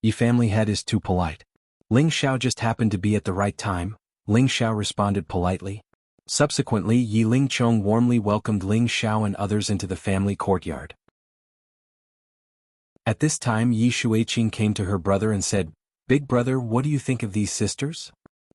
Yi family head is too polite. Ling Xiao just happened to be at the right time, Ling Xiao responded politely. Subsequently, Yi Lingchong warmly welcomed Ling Xiao and others into the family courtyard. At this time Yi Shuiqing came to her brother and said, Big brother, what do you think of these sisters?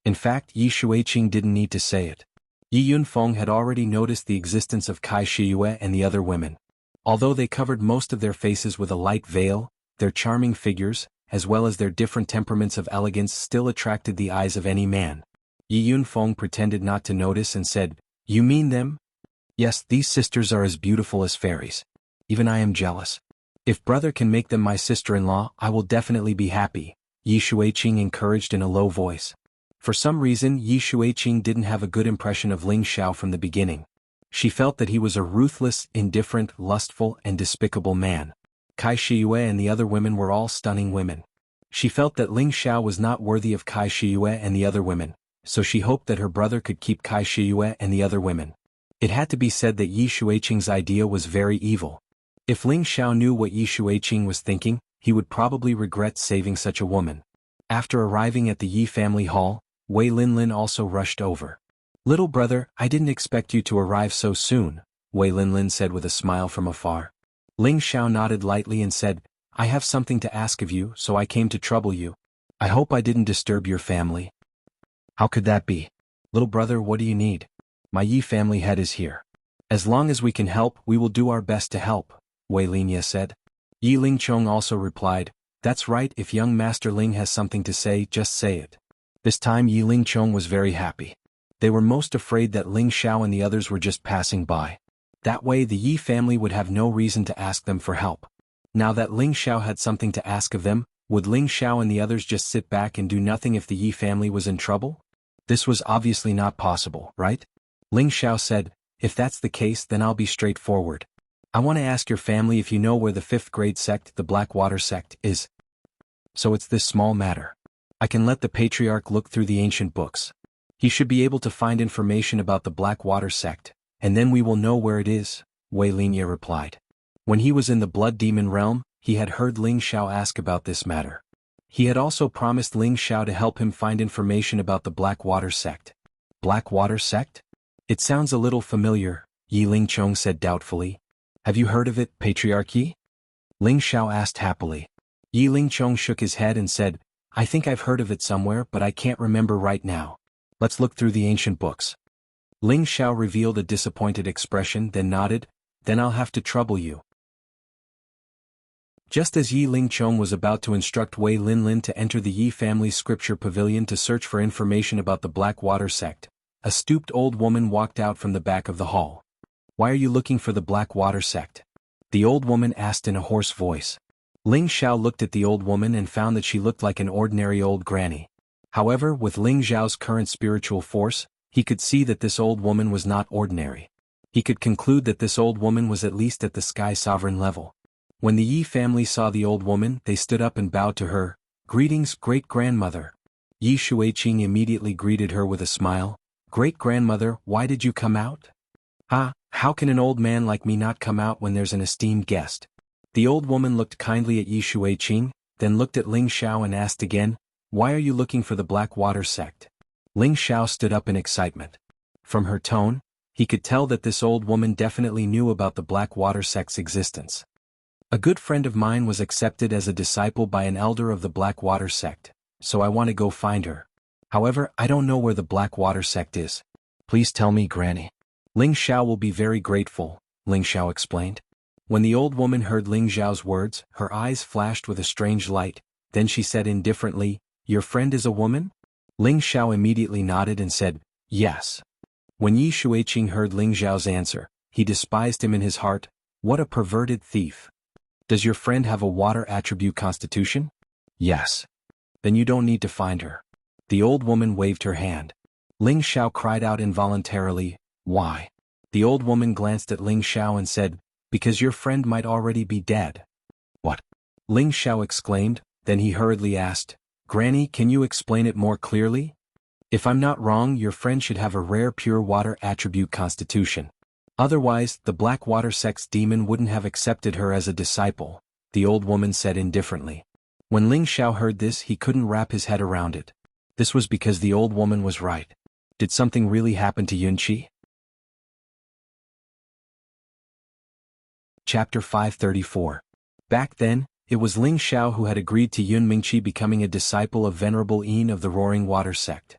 In fact, Yi Shuiqing didn't need to say it. Yi Yunfeng had already noticed the existence of Kai Shiyue and the other women. Although they covered most of their faces with a light veil, their charming figures, as well as their different temperaments of elegance, still attracted the eyes of any man. Yi Yunfeng pretended not to notice and said, "You mean them? Yes, these sisters are as beautiful as fairies. Even I am jealous. If brother can make them my sister-in-law, I will definitely be happy," Yi Shuiqing encouraged in a low voice. For some reason, Yi Shuiqing didn't have a good impression of Ling Xiao from the beginning. She felt that he was a ruthless, indifferent, lustful, and despicable man. Kai Shiyue and the other women were all stunning women. She felt that Ling Xiao was not worthy of Kai Shiyue and the other women, so she hoped that her brother could keep Kai Shiyue and the other women. It had to be said that Yi Shuiqing's idea was very evil. If Ling Xiao knew what Yi Shuiqing was thinking, he would probably regret saving such a woman. After arriving at the Yi family hall, Wei Linlin also rushed over. "Little brother, I didn't expect you to arrive so soon," Wei Linlin said with a smile from afar. Ling Xiao nodded lightly and said, "I have something to ask of you, so I came to trouble you. I hope I didn't disturb your family." "How could that be? Little brother, what do you need? My Yi family head is here. As long as we can help, we will do our best to help," Wei Linya said. Yi Lingchong also replied, "That's right, if young Master Ling has something to say, just say it." This time Yi Lingchong was very happy. They were most afraid that Ling Xiao and the others were just passing by. That way the Yi family would have no reason to ask them for help. Now that Ling Xiao had something to ask of them, would Ling Xiao and the others just sit back and do nothing if the Yi family was in trouble? This was obviously not possible, right? Ling Xiao said, "If that's the case, then I'll be straightforward. I want to ask your family if you know where the 5th grade sect, the Blackwater sect, is. So it's this small matter. I can let the patriarch look through the ancient books. He should be able to find information about the Blackwater sect, and then we will know where it is," Wei Linya replied. When he was in the Blood Demon realm, he had heard Ling Xiao ask about this matter. He had also promised Ling Xiao to help him find information about the Blackwater sect. Blackwater sect? It sounds a little familiar, Yi Lingchong said doubtfully. "Have you heard of it, Patriarch Yi?" Ling Xiao asked happily. Yi Lingchong shook his head and said, "I think I've heard of it somewhere, but I can't remember right now. Let's look through the ancient books." Ling Xiao revealed a disappointed expression, then nodded, "Then I'll have to trouble you." Just as Yi Lingchong was about to instruct Wei Linlin to enter the Yi family scripture pavilion to search for information about the Blackwater sect, a stooped old woman walked out from the back of the hall. "Why are you looking for the Blackwater sect?" the old woman asked in a hoarse voice. Ling Xiao looked at the old woman and found that she looked like an ordinary old granny. However, with Ling Xiao's current spiritual force, he could see that this old woman was not ordinary. He could conclude that this old woman was at least at the Sky Sovereign level. When the Yi family saw the old woman, they stood up and bowed to her. "Greetings, great-grandmother." Yi Shuiqing immediately greeted her with a smile. "Great-grandmother, why did you come out?" "Ah, how can an old man like me not come out when there's an esteemed guest?" The old woman looked kindly at Yi Shuiqing, then looked at Ling Xiao and asked again, "Why are you looking for the Blackwater sect?" Ling Xiao stood up in excitement. From her tone, he could tell that this old woman definitely knew about the Blackwater sect's existence. "A good friend of mine was accepted as a disciple by an elder of the Blackwater sect, so I want to go find her. However, I don't know where the Blackwater sect is. Please tell me, Granny." "Ling Xiao will be very grateful," Ling Xiao explained. When the old woman heard Ling Xiao's words, her eyes flashed with a strange light, then she said indifferently, "Your friend is a woman?" Ling Xiao immediately nodded and said, "Yes." When Yi Shuiqing heard Ling Xiao's answer, he despised him in his heart. What a perverted thief. "Does your friend have a water attribute constitution?" "Yes." "Then you don't need to find her." The old woman waved her hand. Ling Xiao cried out involuntarily, "Why?" The old woman glanced at Ling Xiao and said, "Because your friend might already be dead." "What?" Ling Xiao exclaimed, then he hurriedly asked, "Granny, can you explain it more clearly?" "If I'm not wrong, your friend should have a rare pure water attribute constitution. Otherwise, the Blackwater sect's demon wouldn't have accepted her as a disciple," the old woman said indifferently. When Ling Xiao heard this, he couldn't wrap his head around it. This was because the old woman was right. Did something really happen to Yunqi? Chapter 534. Back then, it was Ling Xiao who had agreed to Yun Mingqi becoming a disciple of Venerable Yin of the Roaring Water sect.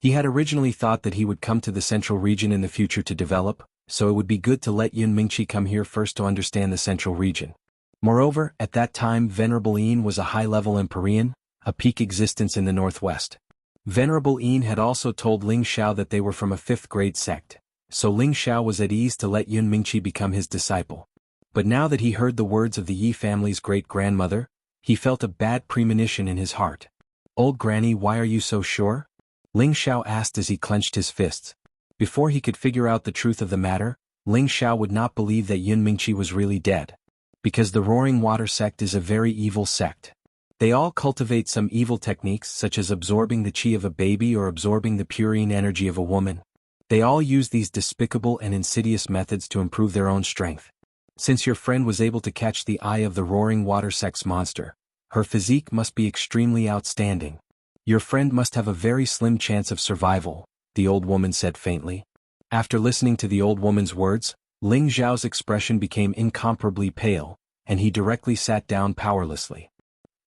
He had originally thought that he would come to the central region in the future to develop, so it would be good to let Yun Mingqi come here first to understand the central region. Moreover, at that time Venerable Yin was a high-level Empyrean, a peak existence in the northwest. Venerable Yin had also told Ling Xiao that they were from a 5th-grade sect, so Ling Xiao was at ease to let Yun Mingqi become his disciple. But now that he heard the words of the Yi family's great-grandmother, he felt a bad premonition in his heart. "Old Granny, why are you so sure?" Ling Xiao asked as he clenched his fists. Before he could figure out the truth of the matter, Ling Xiao would not believe that Yun Mingqi was really dead. Because the Roaring Water sect is a very evil sect. They all cultivate some evil techniques such as absorbing the qi of a baby or absorbing the purine energy of a woman. They all use these despicable and insidious methods to improve their own strength. Since your friend was able to catch the eye of the Roaring Water sect's monster, her physique must be extremely outstanding. Your friend must have a very slim chance of survival, the old woman said faintly. After listening to the old woman's words, Ling Xiao's expression became incomparably pale, and he directly sat down powerlessly.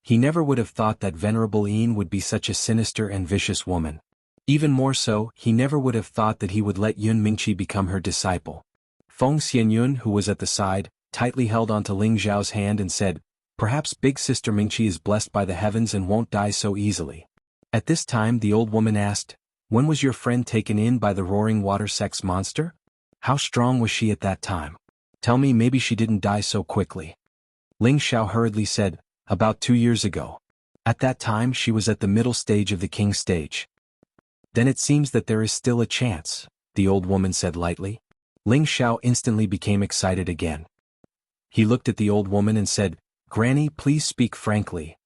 He never would have thought that Venerable Yin would be such a sinister and vicious woman. Even more so, he never would have thought that he would let Yun Mingqi become her disciple. Feng Xianyun, who was at the side, tightly held onto Ling Xiao's hand and said, "Perhaps Big Sister Mingqi is blessed by the heavens and won't die so easily." At this time the old woman asked, "When was your friend taken in by the Roaring Water sect's monster? How strong was she at that time? Tell me, maybe she didn't die so quickly." Ling Xiao hurriedly said, "About 2 years ago. At that time she was at the middle stage of the king stage." "Then it seems that there is still a chance," the old woman said lightly. Ling Xiao instantly became excited again. He looked at the old woman and said, "Granny, please speak frankly.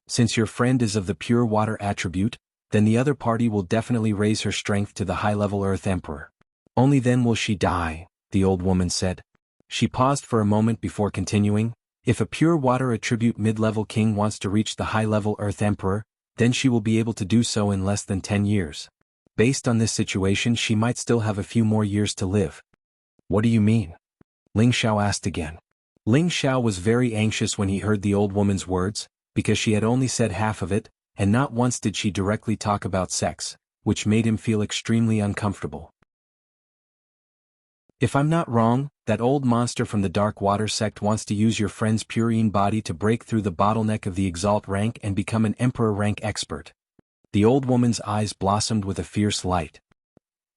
Since your friend is of the pure water attribute, then the other party will definitely raise her strength to the high-level Earth Emperor. Only then will she die," the old woman said. She paused for a moment before continuing, "If a pure water attribute mid-level king wants to reach the high-level Earth Emperor, then she will be able to do so in less than 10 years. Based on this situation, she might still have a few more years to live." "What do you mean?" Ling Xiao asked again. Ling Xiao was very anxious when he heard the old woman's words, because she had only said half of it, and not once did she directly talk about sex, which made him feel extremely uncomfortable. "If I'm not wrong, that old monster from the Dark Water sect wants to use your friend's purine body to break through the bottleneck of the Exalt rank and become an Emperor rank expert." The old woman's eyes blossomed with a fierce light.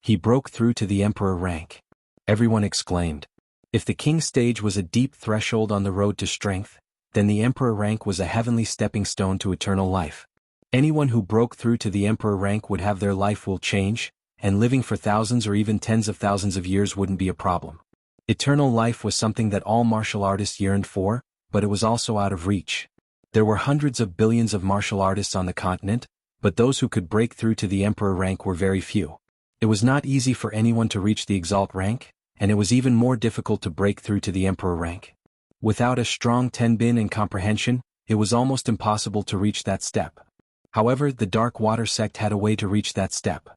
"He broke through to the Emperor rank," everyone exclaimed. If the king stage was a deep threshold on the road to strength, then the Emperor rank was a heavenly stepping stone to eternal life. Anyone who broke through to the Emperor rank would have their life will change, and living for thousands or even tens of thousands of years wouldn't be a problem. Eternal life was something that all martial artists yearned for, but it was also out of reach. There were hundreds of billions of martial artists on the continent, but those who could break through to the Emperor rank were very few. It was not easy for anyone to reach the Exalt rank, and it was even more difficult to break through to the Emperor rank. Without a strong Tenbin and comprehension, it was almost impossible to reach that step. However, the Dark Water sect had a way to reach that step.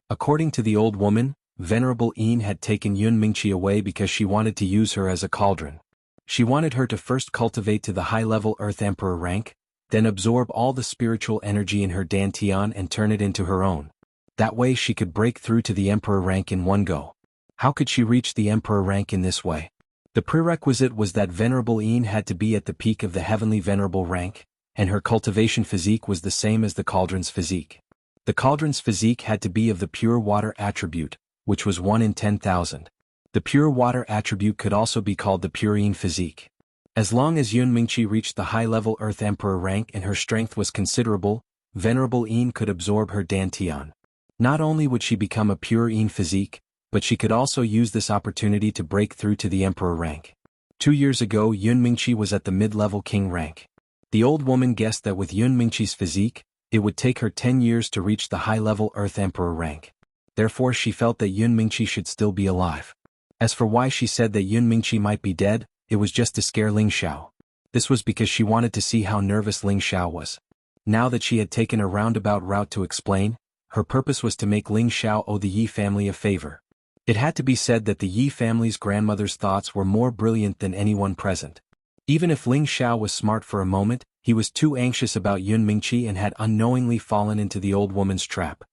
According to the old woman, Venerable Yin had taken Yun Mingqi away because she wanted to use her as a cauldron. She wanted her to first cultivate to the high-level Earth Emperor rank, then absorb all the spiritual energy in her Dantian and turn it into her own. That way she could break through to the Emperor rank in one go. How could she reach the Emperor rank in this way? The prerequisite was that Venerable Yin had to be at the peak of the heavenly venerable rank, and her cultivation physique was the same as the cauldron's physique. The cauldron's physique had to be of the pure water attribute, which was 1 in 10,000. The pure water attribute could also be called the purine physique. As long as Yun Mingqi reached the high-level Earth Emperor rank and her strength was considerable, Venerable Yin could absorb her Dantian. Not only would she become a pure Yin physique, but she could also use this opportunity to break through to the Emperor rank. 2 years ago Yun Mingqi was at the mid-level king rank. The old woman guessed that with Yun Mingqi's physique, it would take her 10 years to reach the high-level Earth Emperor rank. Therefore she felt that Yun Mingqi should still be alive. As for why she said that Yun Mingqi might be dead, it was just to scare Ling Xiao. This was because she wanted to see how nervous Ling Xiao was. Now that she had taken a roundabout route to explain, her purpose was to make Ling Xiao owe the Yi family a favor. It had to be said that the Yi family's grandmother's thoughts were more brilliant than anyone present. Even if Ling Xiao was smart for a moment, he was too anxious about Yun Mingqi and had unknowingly fallen into the old woman's trap.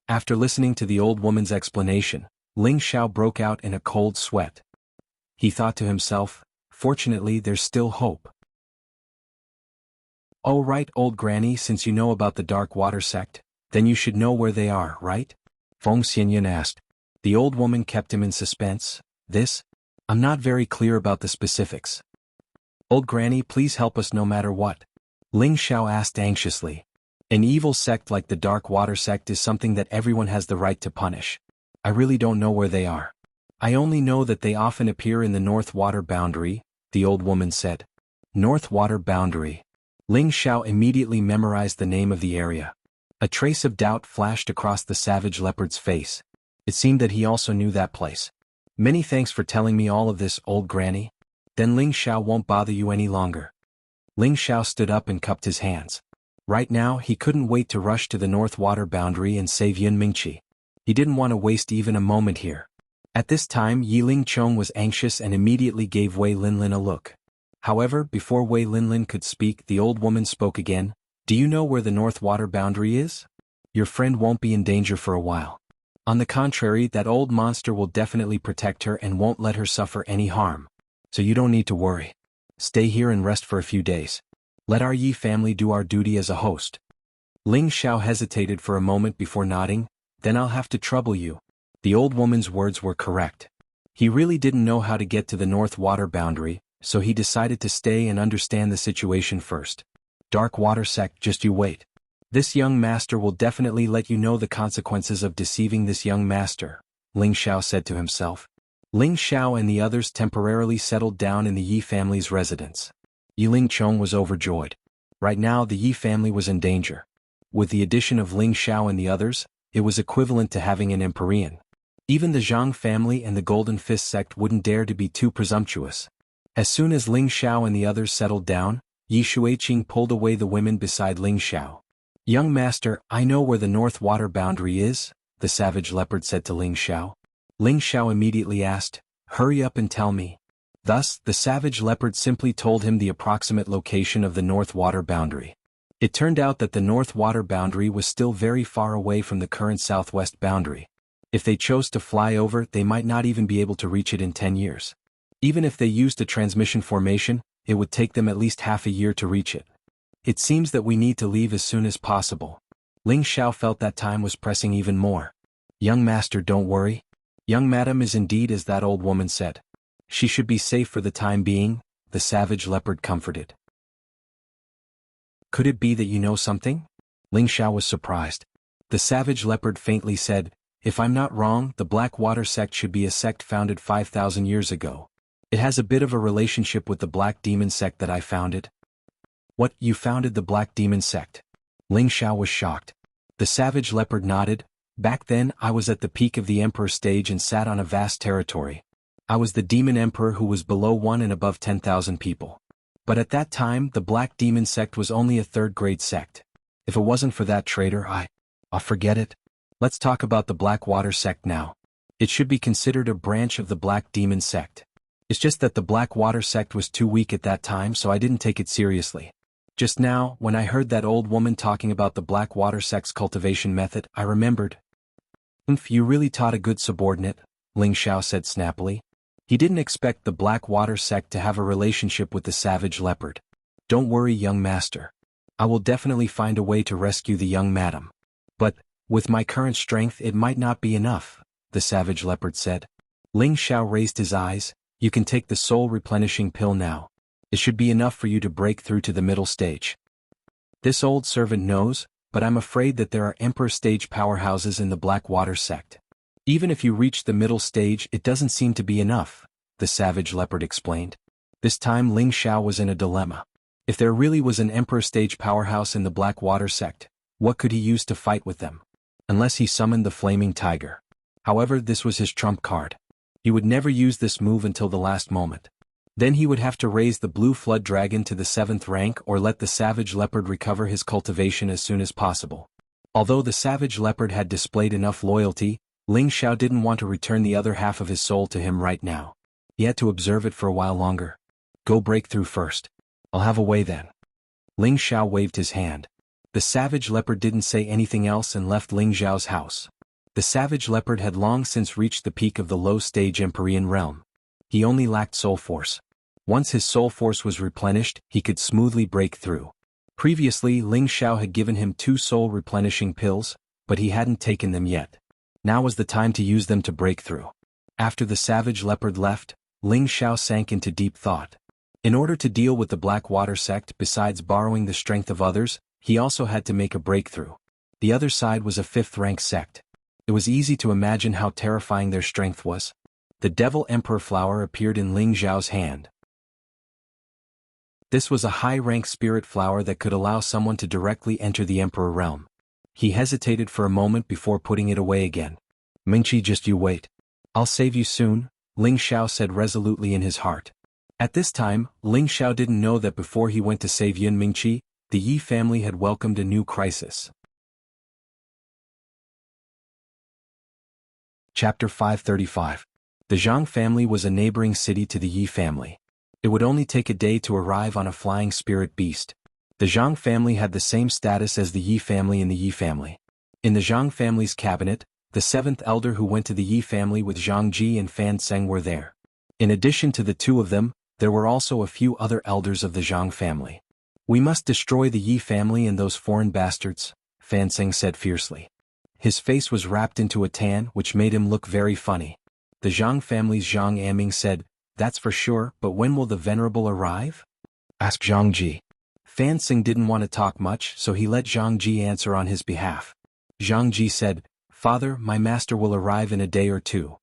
After listening to the old woman's explanation, Ling Xiao broke out in a cold sweat. He thought to himself, fortunately there's still hope. Oh right, old granny, since you know about the Dark Water sect, then you should know where they are, right? Feng Xianyan asked. The old woman kept him in suspense. I'm not very clear about the specifics. Old granny, please help us no matter what. Ling Xiao asked anxiously. An evil sect like the Dark Water sect is something that everyone has the right to punish. I really don't know where they are. I only know that they often appear in the North Water Boundary, the old woman said. North Water Boundary. Ling Xiao immediately memorized the name of the area. A trace of doubt flashed across the savage leopard's face. It seemed that he also knew that place. Many thanks for telling me all of this, old granny. Then Ling Xiao won't bother you any longer. Ling Xiao stood up and cupped his hands. Right now he couldn't wait to rush to the North Water Boundary and save Yun Mingqi. He didn't want to waste even a moment here. At this time Yiling Chong was anxious and immediately gave Wei Linlin a look. However, before Wei Linlin could speak, the old woman spoke again. Do you know where the North Water Boundary is? Your friend won't be in danger for a while. On the contrary, that old monster will definitely protect her and won't let her suffer any harm. So you don't need to worry. Stay here and rest for a few days. Let our Yi family do our duty as a host. Ling Xiao hesitated for a moment before nodding. Then I'll have to trouble you. The old woman's words were correct. He really didn't know how to get to the North Water Boundary, so he decided to stay and understand the situation first. Dark Water sect, just you wait. This young master will definitely let you know the consequences of deceiving this young master, Ling Xiao said to himself. Ling Xiao and the others temporarily settled down in the Yi family's residence. Yiling Chong was overjoyed. Right now the Yi family was in danger. With the addition of Ling Xiao and the others, it was equivalent to having an Empyrean. Even the Zhang family and the Golden Fist sect wouldn't dare to be too presumptuous. As soon as Ling Xiao and the others settled down, Yi Shuiqing pulled away the women beside Ling Xiao. Young master, I know where the North Water Boundary is, the savage leopard said to Ling Xiao. Ling Xiao immediately asked, hurry up and tell me. Thus, the savage leopard simply told him the approximate location of the North Water Boundary. It turned out that the North Water Boundary was still very far away from the current southwest boundary. If they chose to fly over, they might not even be able to reach it in 10 years. Even if they used a transmission formation, it would take them at least half a year to reach it. It seems that we need to leave as soon as possible. Ling Xiao felt that time was pressing even more. Young master, don't worry. Young madam is indeed as that old woman said. She should be safe for the time being, the savage leopard comforted. Could it be that you know something? Ling Xiao was surprised. The savage leopard faintly said, if I'm not wrong, the Black Water sect should be a sect founded 5,000 years ago. It has a bit of a relationship with the Black Demon sect that I founded. What, you founded the Black Demon sect? Ling Xiao was shocked. The savage leopard nodded. Back then, I was at the peak of the emperor stage and sat on a vast territory. I was the demon emperor who was below 1 and above 10,000 people. But at that time, the Black Demon sect was only a third-grade sect. If it wasn't for that traitor, I'll forget it. Let's talk about the Black Water sect now. It should be considered a branch of the Black Demon sect. It's just that the Black Water sect was too weak at that time, so I didn't take it seriously. Just now, when I heard that old woman talking about the Black Water sect's cultivation method, I remembered. You really taught a good subordinate, Ling Xiao said snappily. He didn't expect the Black Water sect to have a relationship with the savage leopard. Don't worry, young master. I will definitely find a way to rescue the young madam. But, with my current strength it might not be enough, the savage leopard said. Ling Xiao raised his eyes. You can take the soul replenishing pill now. It should be enough for you to break through to the middle stage. This old servant knows, but I'm afraid that there are emperor stage powerhouses in the Black Water sect. Even if you reach the middle stage, it doesn't seem to be enough, the savage leopard explained. This time Ling Xiao was in a dilemma. If there really was an emperor stage powerhouse in the Black Water sect, what could he use to fight with them? Unless he summoned the flaming tiger. However, this was his trump card. He would never use this move until the last moment. Then he would have to raise the blue flood dragon to the 7th rank or let the savage leopard recover his cultivation as soon as possible. Although the savage leopard had displayed enough loyalty, Ling Xiao didn't want to return the other half of his soul to him right now. He had to observe it for a while longer. Go break through first. I'll have a way then. Ling Xiao waved his hand. The savage leopard didn't say anything else and left Ling Xiao's house. The savage leopard had long since reached the peak of the low-stage Empyrean realm. He only lacked soul force. Once his soul force was replenished, he could smoothly break through. Previously, Ling Xiao had given him 2 soul-replenishing pills, but he hadn't taken them yet. Now was the time to use them to break through. After the savage leopard left, Ling Xiao sank into deep thought. In order to deal with the Black Water sect, besides borrowing the strength of others, he also had to make a breakthrough. The other side was a 5th-rank sect. It was easy to imagine how terrifying their strength was. The Devil Emperor flower appeared in Ling Xiao's hand. This was a high-rank spirit flower that could allow someone to directly enter the Emperor realm. He hesitated for a moment before putting it away again. Mingqi, just you wait. I'll save you soon, Ling Xiao said resolutely in his heart. At this time, Ling Xiao didn't know that before he went to save Yun Mingqi, the Yi family had welcomed a new crisis. Chapter 535. The Zhang family was a neighboring city to the Yi family. It would only take a day to arrive on a flying spirit beast. The Zhang family had the same status as the Yi family in the Yi family. In the Zhang family's cabinet, the 7th elder who went to the Yi family with Zhang Ji and Fan Seng were there. In addition to the 2 of them, there were also a few other elders of the Zhang family. We must destroy the Yi family and those foreign bastards, Fan Seng said fiercely. His face was wrapped into a tan which made him look very funny. The Zhang family's Zhang Aming said, "That's for sure, but when will the Venerable arrive?" asked Zhang Ji. Fan Seng didn't want to talk much, so he let Zhang Ji answer on his behalf. Zhang Ji said, "Father, my master will arrive in a day or 2.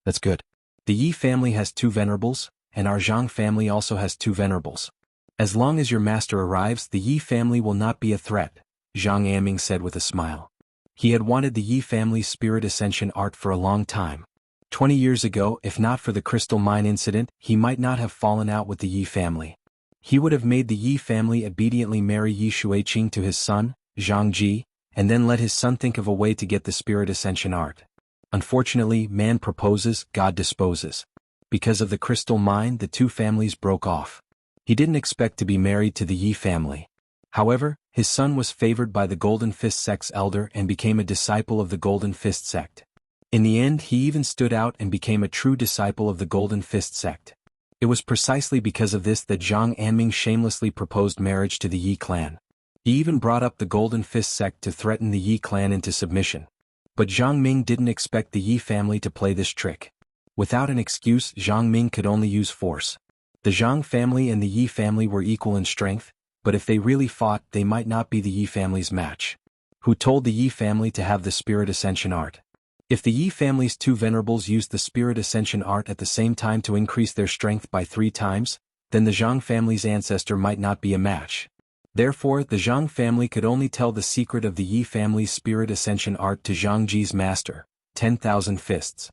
That's good. The Yi family has 2 venerables, and our Zhang family also has 2 venerables. As long as your master arrives, the Yi family will not be a threat," Zhang Aming said with a smile. He had wanted the Yi family's spirit ascension art for a long time. 20 years ago, if not for the crystal mine incident, he might not have fallen out with the Yi family. He would have made the Yi family obediently marry Yi Shuiqing to his son, Zhang Ji, and then let his son think of a way to get the spirit ascension art. Unfortunately, man proposes, God disposes. Because of the crystal mine, the 2 families broke off. He didn't expect to be married to the Yi family. However, his son was favored by the Golden Fist sect's elder and became a disciple of the Golden Fist sect. In the end, he even stood out and became a true disciple of the Golden Fist sect. It was precisely because of this that Zhang Anming shamelessly proposed marriage to the Yi clan. He even brought up the Golden Fist sect to threaten the Yi clan into submission. But Zhang Ming didn't expect the Yi family to play this trick. Without an excuse, Zhang Ming could only use force. The Zhang family and the Yi family were equal in strength, but if they really fought, they might not be the Yi family's match. Who told the Yi family to have the spirit ascension art? If the Yi family's 2 venerables used the spirit ascension art at the same time to increase their strength by 3 times, then the Zhang family's ancestor might not be a match. Therefore, the Zhang family could only tell the secret of the Yi family's spirit ascension art to Zhang Ji's master, 10,000 Fists.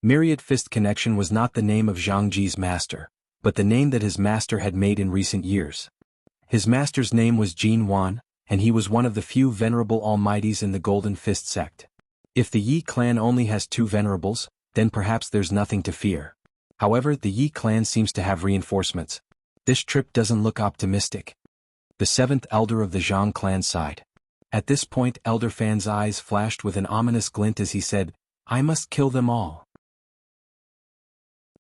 Myriad Fist Connection was not the name of Zhang Ji's master, but the name that his master had made in recent years. His master's name was Jin Wan, and he was one of the few venerable almighties in the Golden Fist sect. If the Yi clan only has 2 venerables, then perhaps there's nothing to fear. However, the Yi clan seems to have reinforcements. This trip doesn't look optimistic. The 7th elder of the Zhang clan sighed. At this point, Elder Fan's eyes flashed with an ominous glint as he said, "I must kill them all."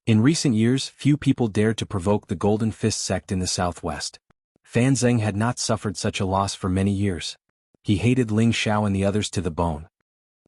In recent years, few people dared to provoke the Golden Fist sect in the southwest. Fan Zeng had not suffered such a loss for many years. He hated Ling Xiao and the others to the bone.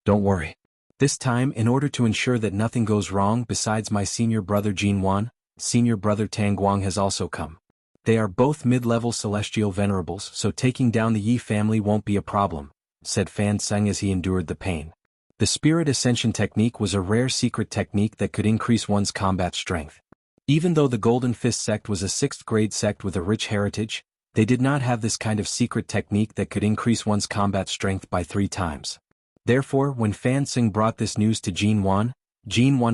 "Don't worry. This time, in order to ensure that nothing goes wrong, besides my senior brother Jin Wan, senior brother Tang Guang has also come. They are both mid-level celestial venerables, so taking down the Yi family won't be a problem," said Fan Zeng as he endured the pain. The spirit ascension technique was a rare secret technique that could increase one's combat strength. Even though the Golden Fist sect was a 6th-grade sect with a rich heritage, they did not have this kind of secret technique that could increase one's combat strength by 3 times. Therefore, when Fan Xing brought this news to Jin Wan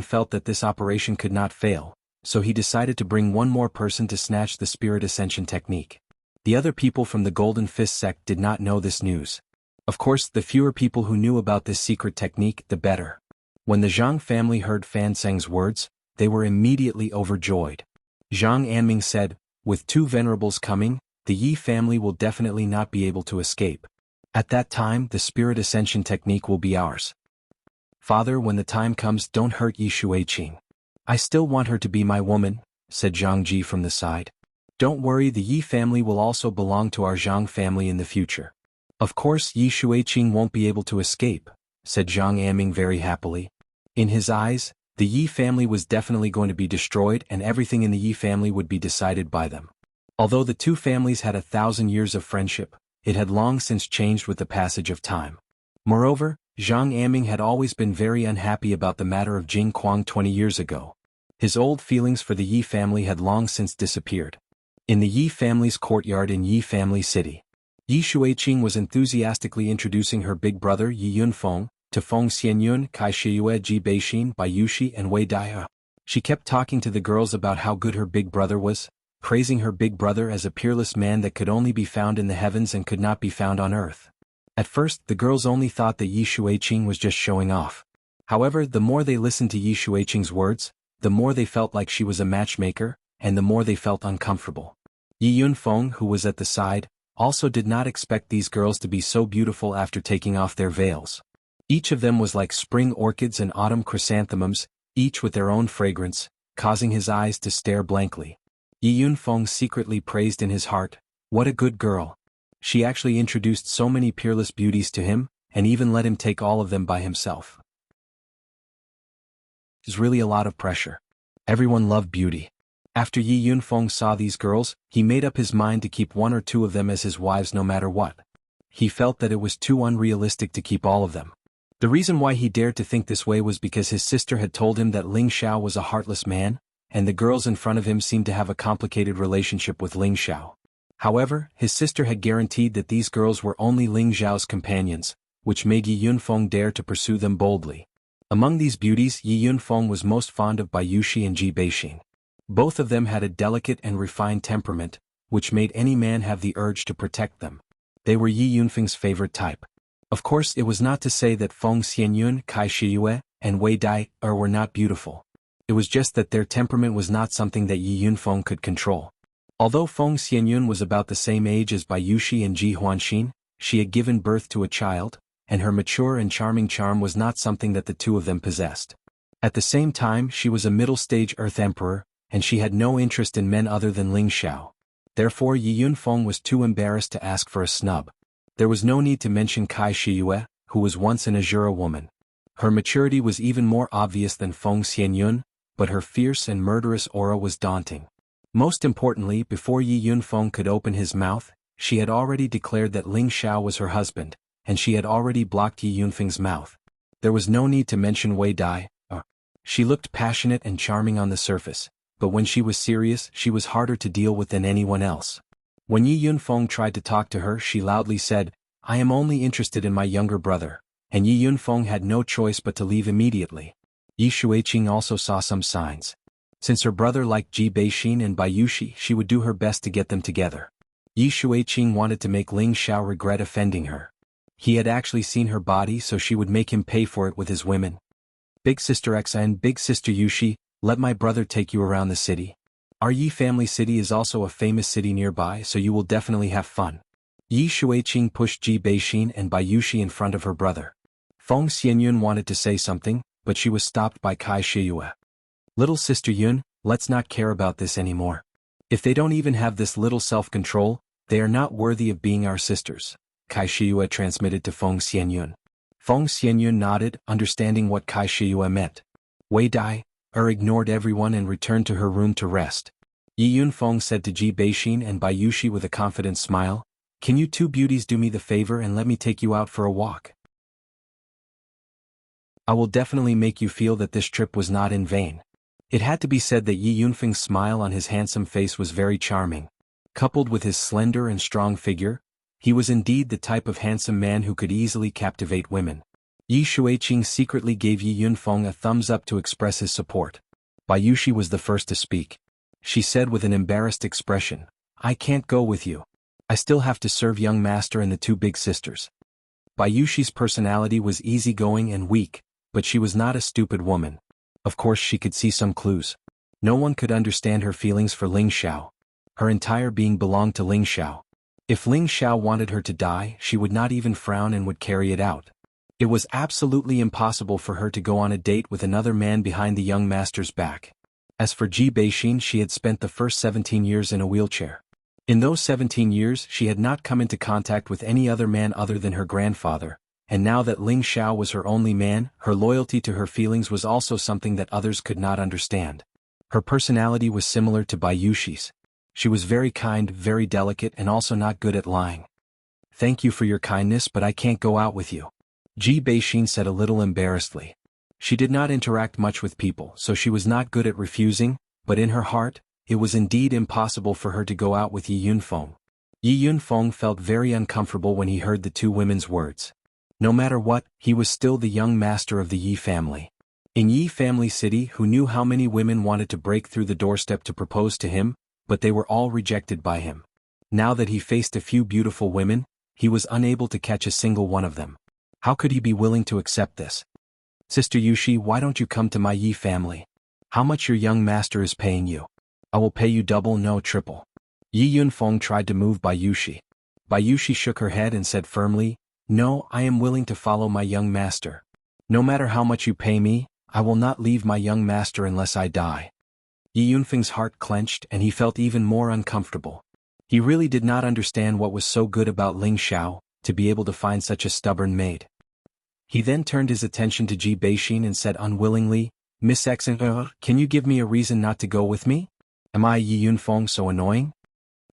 felt that this operation could not fail, so he decided to bring one more person to snatch the spirit ascension technique. The other people from the Golden Fist sect did not know this news. Of course, the fewer people who knew about this secret technique, the better. When the Zhang family heard Fan Xing's words, they were immediately overjoyed. Zhang Anming said, "With 2 venerables coming, the Yi family will definitely not be able to escape. At that time, the spirit ascension technique will be ours." "Father, when the time comes, don't hurt Yi Shuiqing. I still want her to be my woman," said Zhang Ji from the side. "Don't worry, the Yi family will also belong to our Zhang family in the future. Of course Yi Shuiqing won't be able to escape," said Zhang Aming very happily. In his eyes, the Yi family was definitely going to be destroyed and everything in the Yi family would be decided by them. Although the two families had 1,000 years of friendship, it had long since changed with the passage of time. Moreover, Zhang Aming had always been very unhappy about the matter of Jing Kuang 20 years ago. His old feelings for the Yi family had long since disappeared. In the Yi family's courtyard in Yi family city, Yi Shuiqing was enthusiastically introducing her big brother Yi Yunfeng to Feng Xianyun, Kai Shiyue, Ji Beixin, Bayushi and Wei Dai. She kept talking to the girls about how good her big brother was, praising her big brother as a peerless man that could only be found in the heavens and could not be found on earth. At first, the girls only thought that Yi Shuiqing was just showing off. However, the more they listened to Yi Shuiqing's words, the more they felt like she was a matchmaker, and the more they felt uncomfortable. Yi Yunfeng, who was at the side, also did not expect these girls to be so beautiful after taking off their veils. Each of them was like spring orchids and autumn chrysanthemums, each with their own fragrance, causing his eyes to stare blankly. Yi Yunfeng secretly praised in his heart, "What a good girl. She actually introduced so many peerless beauties to him, and even let him take all of them by himself." It's really a lot of pressure. Everyone loved beauty. After Yi Yunfeng saw these girls, he made up his mind to keep one or two of them as his wives no matter what. He felt that it was too unrealistic to keep all of them. The reason why he dared to think this way was because his sister had told him that Ling Xiao was a heartless man, and the girls in front of him seemed to have a complicated relationship with Ling Xiao. However, his sister had guaranteed that these girls were only Ling Xiao's companions, which made Yi Yunfeng dare to pursue them boldly. Among these beauties, Yi Yunfeng was most fond of Bayushi and Ji Beixin. Both of them had a delicate and refined temperament, which made any man have the urge to protect them. They were Yi Yunfeng's favorite type. Of course, it was not to say that Feng Xianyun, Kai Shiyue, and Wei Dai were not beautiful. It was just that their temperament was not something that Yi Yunfeng could control. Although Feng Xianyun was about the same age as Bayushi and Ji Huanxin, she had given birth to a child, and her mature and charming charm was not something that the two of them possessed. At the same time, she was a middle-stage Earth Emperor, and she had no interest in men other than Ling Xiao. Therefore Yi Yunfeng was too embarrassed to ask for a snub. There was no need to mention Kai Shiyue, who was once an Azura woman. Her maturity was even more obvious than Feng Xianyun, but her fierce and murderous aura was daunting. Most importantly, before Yi Yunfeng could open his mouth, she had already declared that Ling Xiao was her husband, and she had already blocked Yi Yunfeng's mouth. There was no need to mention Wei Dai. She looked passionate and charming on the surface, but when she was serious, she was harder to deal with than anyone else. When Yi Yunfeng tried to talk to her, she loudly said, "I am only interested in my younger brother," and Yi Yunfeng had no choice but to leave immediately. Yi Shuiqing also saw some signs. Since her brother liked Ji Beixin and Bayushi, she would do her best to get them together. Yi Shuiqing wanted to make Ling Xiao regret offending her. He had actually seen her body, so she would make him pay for it with his women. "Big Sister X and Big Sister Yushi, let my brother take you around the city. Our Yi family city is also a famous city nearby, so you will definitely have fun." Yi Shuiqing pushed Ji Beixin and Bayushi in front of her brother. Feng Xianyun wanted to say something, but she was stopped by Kai Shiyue. "Little Sister Yun, let's not care about this anymore. If they don't even have this little self-control, they are not worthy of being our sisters," Kai Shiyue transmitted to Feng Xianyun. Feng Xianyun nodded, understanding what Kai Shiyue meant. Wei Dai ignored everyone and returned to her room to rest. Yi Yunfeng said to Ji Beixin and Bayushi with a confident smile, "Can you two beauties do me the favor and let me take you out for a walk? I will definitely make you feel that this trip was not in vain." It had to be said that Yi Yunfeng's smile on his handsome face was very charming. Coupled with his slender and strong figure, he was indeed the type of handsome man who could easily captivate women. Yi Shuiqing secretly gave Yi Yunfeng a thumbs up to express his support. Bayushi was the first to speak. She said with an embarrassed expression, "I can't go with you. I still have to serve young master and the two big sisters." Bayushi's personality was easygoing and weak, but she was not a stupid woman. Of course she could see some clues. No one could understand her feelings for Ling Xiao. Her entire being belonged to Ling Xiao. If Ling Xiao wanted her to die, she would not even frown and would carry it out. It was absolutely impossible for her to go on a date with another man behind the young master's back. As for Ji Beixin, she had spent the first 17 years in a wheelchair. In those 17 years she had not come into contact with any other man other than her grandfather, and now that Ling Xiao was her only man, her loyalty to her feelings was also something that others could not understand. Her personality was similar to Bai Yushi's. She was very kind, very delicate, and also not good at lying. "Thank you for your kindness, but I can't go out with you," Ji Beixin said a little embarrassedly. She did not interact much with people, so she was not good at refusing, but in her heart, it was indeed impossible for her to go out with Yi Yunfeng. Yi Yunfeng felt very uncomfortable when he heard the two women's words. No matter what, he was still the young master of the Yi family. In Yi family city, who knew how many women wanted to break through the doorstep to propose to him, but they were all rejected by him. Now that he faced a few beautiful women, he was unable to catch a single one of them. How could he be willing to accept this? "Sister Yushi, why don't you come to my Yi family? How much your young master is paying you? I will pay you double, no triple." Yi Yunfeng tried to move Bai Yushi. Bai Yushi shook her head and said firmly, "No, I am willing to follow my young master. No matter how much you pay me, I will not leave my young master unless I die." Yi Yunfeng's heart clenched and he felt even more uncomfortable. He really did not understand what was so good about Ling Xiao, to be able to find such a stubborn maid. He then turned his attention to Ji Beixin and said unwillingly, "Miss Xen, can you give me a reason not to go with me? Am I Yi Yunfeng so annoying?"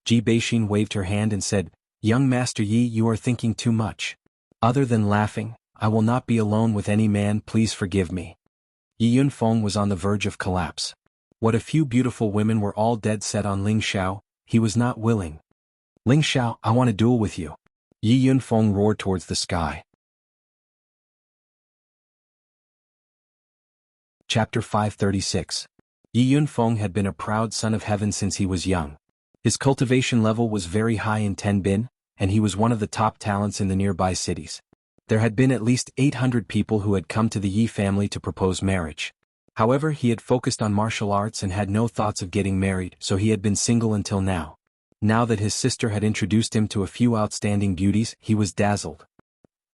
Ji Beixin waved her hand and said, "Young Master Yi, you are thinking too much. Other than laughing, I will not be alone with any man, please forgive me." Yi Yunfeng was on the verge of collapse. What a few beautiful women were all dead set on Ling Xiao, he was not willing. "Ling Xiao, I want to duel with you." Yi Yunfeng roared towards the sky. Chapter 536. Yi Yunfeng had been a proud son of heaven since he was young. His cultivation level was very high in Tenbin, and he was one of the top talents in the nearby cities. There had been at least 800 people who had come to the Yi family to propose marriage. However, he had focused on martial arts and had no thoughts of getting married, so he had been single until now. Now that his sister had introduced him to a few outstanding beauties, he was dazzled.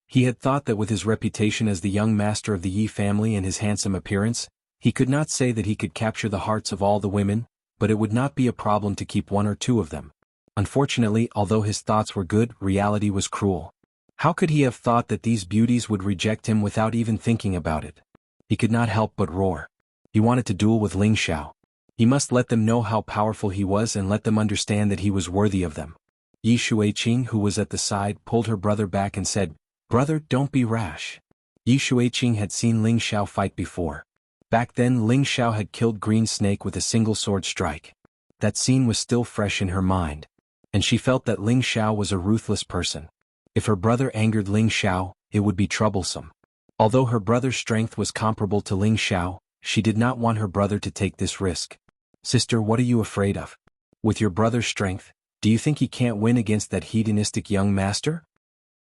He had thought that with his reputation as the young master of the Yi family and his handsome appearance, he could not say that he could capture the hearts of all the women, but it would not be a problem to keep one or two of them. Unfortunately, although his thoughts were good, reality was cruel. How could he have thought that these beauties would reject him without even thinking about it? He could not help but roar. He wanted to duel with Ling Xiao. He must let them know how powerful he was and let them understand that he was worthy of them. Yi Shuiqing, who was at the side, pulled her brother back and said, "Brother, don't be rash." Yi Shuiqing had seen Ling Xiao fight before. Back then Ling Xiao had killed Green Snake with a single sword strike. That scene was still fresh in her mind. And she felt that Ling Xiao was a ruthless person. If her brother angered Ling Xiao, it would be troublesome. Although her brother's strength was comparable to Ling Xiao, she did not want her brother to take this risk. "Sister, what are you afraid of? With your brother's strength, do you think he can't win against that hedonistic young master?"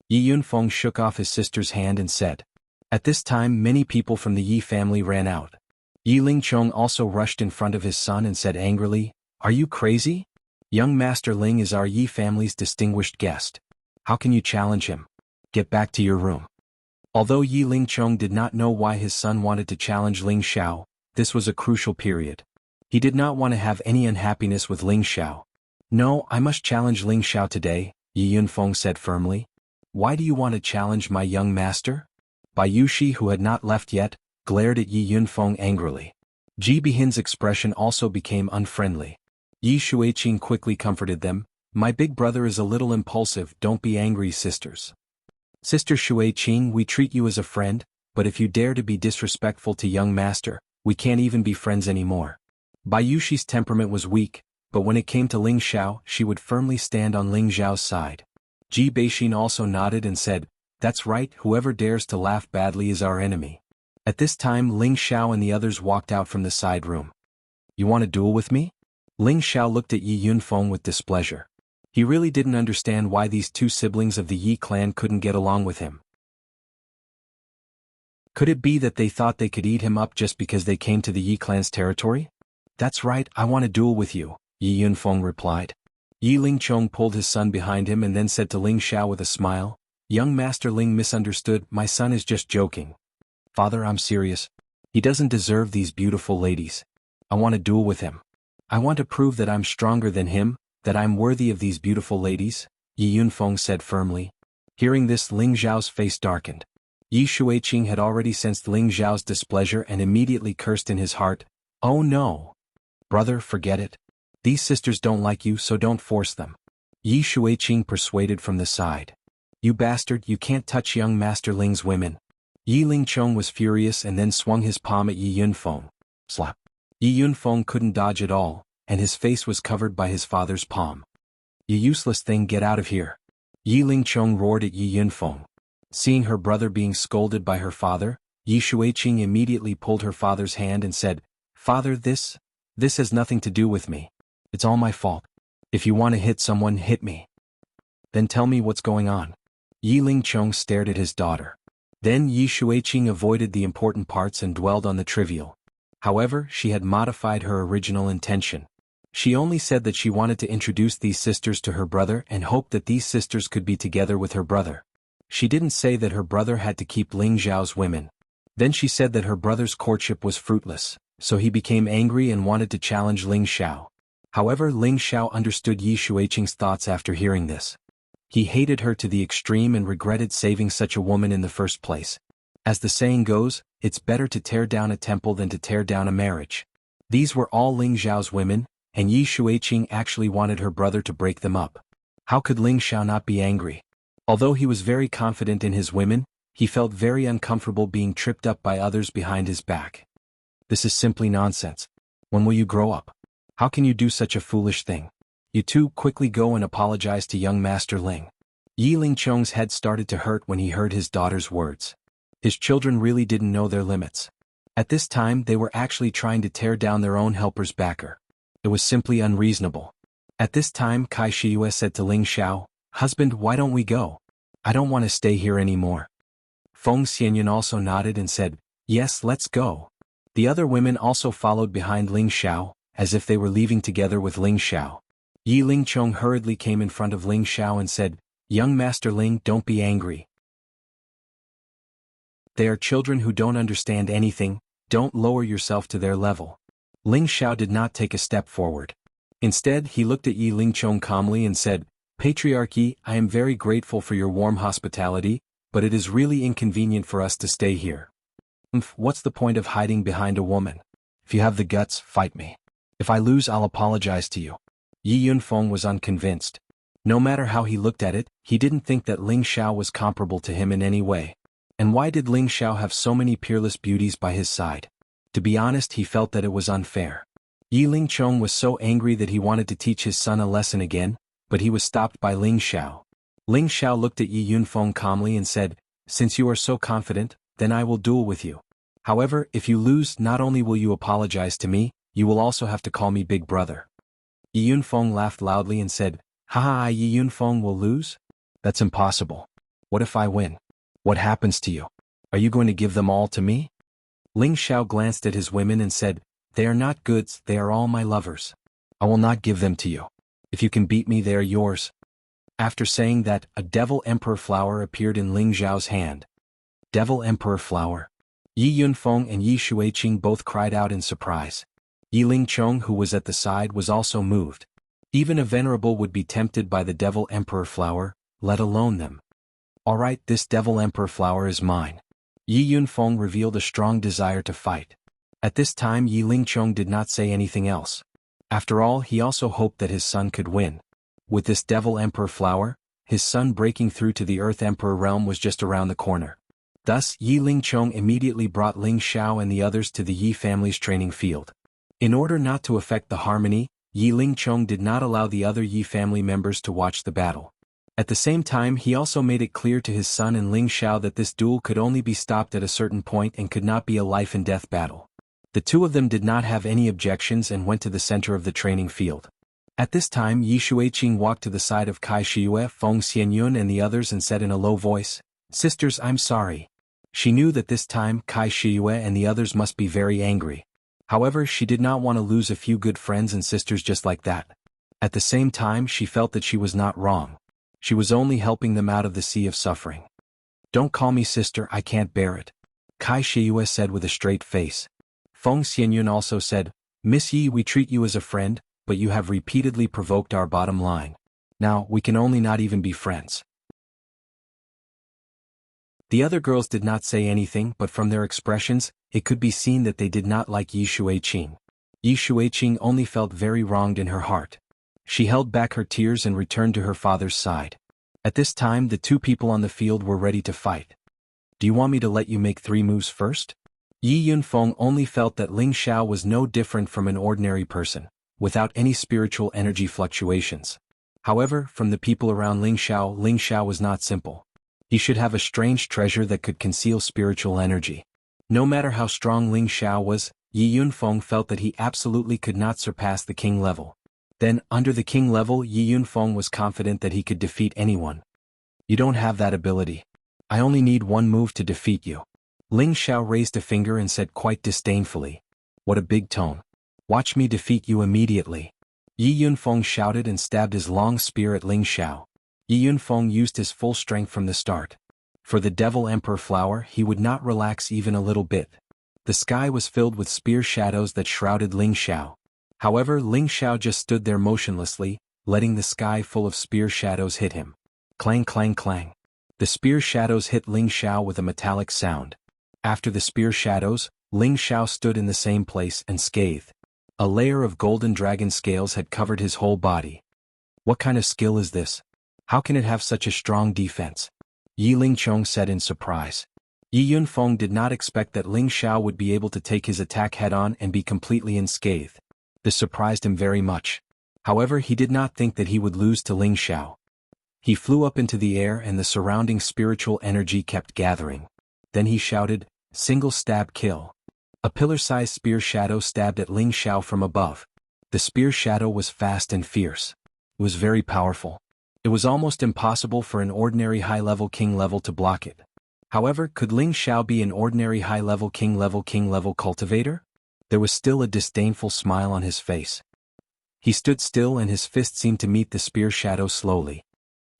Yi Yunfeng shook off his sister's hand and said. At this time many people from the Yi family ran out. Yi Lingchong also rushed in front of his son and said angrily, "Are you crazy? Young Master Ling is our Yi family's distinguished guest. How can you challenge him? Get back to your room." Although Yi Lingchong did not know why his son wanted to challenge Ling Xiao, this was a crucial period. He did not want to have any unhappiness with Ling Xiao. "No, I must challenge Ling Xiao today," Yi Yunfeng said firmly. "Why do you want to challenge my young master?" Bai Yushi, who had not left yet, glared at Yi Yunfeng angrily. Ji Bihin's expression also became unfriendly. Yi Shuiqing quickly comforted them, "My big brother is a little impulsive, don't be angry, sisters." "Sister Shuiqing, we treat you as a friend, but if you dare to be disrespectful to young master, we can't even be friends anymore." Bai Yushi's temperament was weak, but when it came to Ling Xiao, she would firmly stand on Ling Xiao's side. Ji Beixin also nodded and said, "That's right, whoever dares to laugh badly is our enemy." At this time Ling Xiao and the others walked out from the side room. "You want to duel with me?" Ling Xiao looked at Yi Yunfeng with displeasure. He really didn't understand why these two siblings of the Yi clan couldn't get along with him. Could it be that they thought they could eat him up just because they came to the Yi clan's territory? "That's right, I want to duel with you," Yi Yunfeng replied. Yi Lingchong pulled his son behind him and then said to Ling Xiao with a smile, Young Master Ling misunderstood. My son is just joking. Father, I'm serious. He doesn't deserve these beautiful ladies. I want to duel with him. I want to prove that I'm stronger than him, that I'm worthy of these beautiful ladies, Yi Yunfeng said firmly. Hearing this, Ling Zhao's face darkened. Yi Shuiqing had already sensed Ling Zhao's displeasure and immediately cursed in his heart. Oh no! Brother, forget it. These sisters don't like you, so don't force them. Yi Shuiqing persuaded from the side. You bastard, you can't touch young Master Ling's women. Yi Lingchong was furious and then swung his palm at Yi Yunfeng. Slap. Yi Yunfeng couldn't dodge at all, and his face was covered by his father's palm. You useless thing, get out of here. Yi Lingchong roared at Yi Yunfeng. Seeing her brother being scolded by her father, Yi Shuiqing immediately pulled her father's hand and said, Father, this has nothing to do with me. It's all my fault. If you want to hit someone, hit me. Then tell me what's going on. Yi Lingchong stared at his daughter. Then Yi Shuiqing avoided the important parts and dwelled on the trivial. However, she had modified her original intention. She only said that she wanted to introduce these sisters to her brother and hoped that these sisters could be together with her brother. She didn't say that her brother had to keep Ling Zhao's women. Then she said that her brother's courtship was fruitless, so he became angry and wanted to challenge Ling Xiao. However, Ling Xiao understood Yi Shuiqing's thoughts after hearing this. He hated her to the extreme and regretted saving such a woman in the first place. As the saying goes, it's better to tear down a temple than to tear down a marriage. These were all Ling Zhao's women, and Yi Shuiqing actually wanted her brother to break them up. How could Ling Xiao not be angry? Although he was very confident in his women, he felt very uncomfortable being tripped up by others behind his back. This is simply nonsense. When will you grow up? How can you do such a foolish thing? You two quickly go and apologize to young Master Ling. Yi Lingchong's head started to hurt when he heard his daughter's words. His children really didn't know their limits. At this time they were actually trying to tear down their own helper's backer. It was simply unreasonable. At this time Kai Shiyue said to Ling Xiao, Husband, why don't we go? I don't want to stay here anymore. Feng Xianyun also nodded and said, Yes, let's go. The other women also followed behind Ling Xiao, as if they were leaving together with Ling Xiao. Yi Lingchong hurriedly came in front of Ling Xiao and said, Young Master Ling, don't be angry. They are children who don't understand anything, don't lower yourself to their level. Ling Xiao did not take a step forward. Instead, he looked at Yi Lingchong calmly and said, Patriarchy, I am very grateful for your warm hospitality, but it is really inconvenient for us to stay here. What's the point of hiding behind a woman? If you have the guts, fight me. If I lose, I'll apologize to you. Yi Yunfeng was unconvinced. No matter how he looked at it, he didn't think that Ling Xiao was comparable to him in any way. And why did Ling Xiao have so many peerless beauties by his side? To be honest, he felt that it was unfair. Yi Lingchong was so angry that he wanted to teach his son a lesson again, but he was stopped by Ling Xiao. Ling Xiao looked at Yi Yunfeng calmly and said, Since you are so confident, then I will duel with you. However, if you lose, not only will you apologize to me, you will also have to call me Big Brother. Yi Yunfeng laughed loudly and said, Haha, Yi Yunfeng will lose? That's impossible. What if I win? What happens to you? Are you going to give them all to me? Ling Xiao glanced at his women and said, They are not goods, they are all my lovers. I will not give them to you. If you can beat me, they are yours. After saying that, a Devil Emperor flower appeared in Ling Zhao's hand. Devil Emperor flower. Yi Yunfeng and Yi Shuiqing both cried out in surprise. Yi Lingchong, who was at the side, was also moved. Even a venerable would be tempted by the Devil Emperor flower, let alone them. Alright, this Devil Emperor flower is mine. Yi Yunfeng revealed a strong desire to fight. At this time Yi Lingchong did not say anything else. After all, he also hoped that his son could win. With this Devil Emperor flower, his son breaking through to the Earth Emperor realm was just around the corner. Thus, Yi Lingchong immediately brought Ling Xiao and the others to the Yi family's training field. In order not to affect the harmony, Yi Lingchong did not allow the other Yi family members to watch the battle. At the same time, he also made it clear to his son and Ling Xiao that this duel could only be stopped at a certain point and could not be a life-and-death battle. The two of them did not have any objections and went to the center of the training field. At this time, Yi Shuiqing walked to the side of Kai Shiyue, Feng Xianyun and the others and said in a low voice, Sisters, I'm sorry. She knew that this time Kai Shiyue and the others must be very angry. However, she did not want to lose a few good friends and sisters just like that. At the same time, she felt that she was not wrong. She was only helping them out of the sea of suffering. "Don't call me sister, I can't bear it," Kai Shiyue said with a straight face. Feng Xianyun also said, "Miss Yi, we treat you as a friend, but you have repeatedly provoked our bottom line. Now, we can only not even be friends." The other girls did not say anything, but from their expressions, it could be seen that they did not like Yi Shuiqing. Yi Shuiqing only felt very wronged in her heart. She held back her tears and returned to her father's side. At this time the two people on the field were ready to fight. "Do you want me to let you make 3 moves first?" Yi Yunfeng only felt that Ling Xiao was no different from an ordinary person, without any spiritual energy fluctuations. However, from the people around Ling Xiao was not simple. He should have a strange treasure that could conceal spiritual energy. No matter how strong Ling Xiao was, Yi Yunfeng felt that he absolutely could not surpass the king level. Then, under the king level, Yi Yunfeng was confident that he could defeat anyone. "You don't have that ability. I only need 1 move to defeat you." Ling Xiao raised a finger and said quite disdainfully. "What a big tone. Watch me defeat you immediately." Yi Yunfeng shouted and stabbed his long spear at Ling Xiao. Yi Yunfeng used his full strength from the start. For the Devil Emperor flower, he would not relax even a little bit. The sky was filled with spear shadows that shrouded Ling Xiao. However, Ling Xiao just stood there motionlessly, letting the sky full of spear shadows hit him. Clang clang clang. The spear shadows hit Ling Xiao with a metallic sound. After the spear shadows, Ling Xiao stood in the same place and scathed. A layer of golden dragon scales had covered his whole body. "What kind of skill is this? How can it have such a strong defense?" Yi Lingchong said in surprise. Yi Yunfeng did not expect that Ling Xiao would be able to take his attack head-on and be completely unscathed. This surprised him very much. However, he did not think that he would lose to Ling Xiao. He flew up into the air and the surrounding spiritual energy kept gathering. Then he shouted, "Single stab kill." A pillar-sized spear shadow stabbed at Ling Xiao from above. The spear shadow was fast and fierce. It was very powerful. It was almost impossible for an ordinary high-level king level to block it. However, could Ling Xiao be an ordinary high-level king level cultivator? There was still a disdainful smile on his face. He stood still and his fist seemed to meet the spear shadow slowly.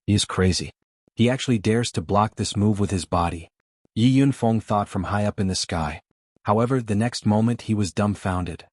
He is crazy. He actually dares to block this move with his body. Yi Yunfeng thought from high up in the sky. However, the next moment he was dumbfounded.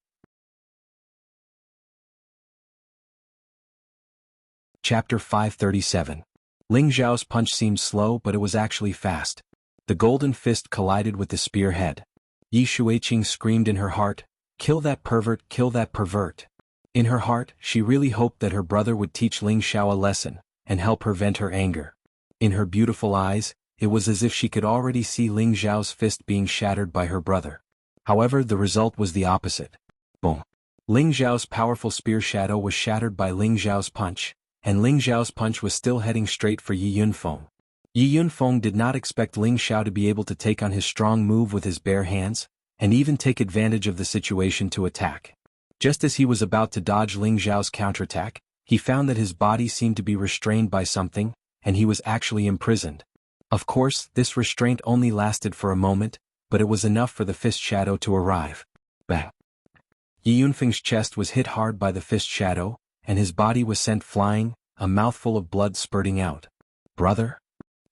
Chapter 537. Ling Xiao's punch seemed slow, but it was actually fast. The golden fist collided with the spear head. Yi Shuiqing screamed in her heart, "Kill that pervert, kill that pervert." In her heart, she really hoped that her brother would teach Ling Xiao a lesson, and help her vent her anger. In her beautiful eyes, it was as if she could already see Ling Xiao's fist being shattered by her brother. However, the result was the opposite. Boom. Ling Xiao's powerful spear shadow was shattered by Ling Xiao's punch, and Ling Xiao's punch was still heading straight for Yi Yunfeng. Yi Yunfeng did not expect Ling Xiao to be able to take on his strong move with his bare hands, and even take advantage of the situation to attack. Just as he was about to dodge Ling Xiao's counterattack, he found that his body seemed to be restrained by something, and he was actually imprisoned. Of course, this restraint only lasted for a moment, but it was enough for the fist shadow to arrive. Bang! Yi Yunfeng's chest was hit hard by the fist shadow, and his body was sent flying, a mouthful of blood spurting out. "Brother?"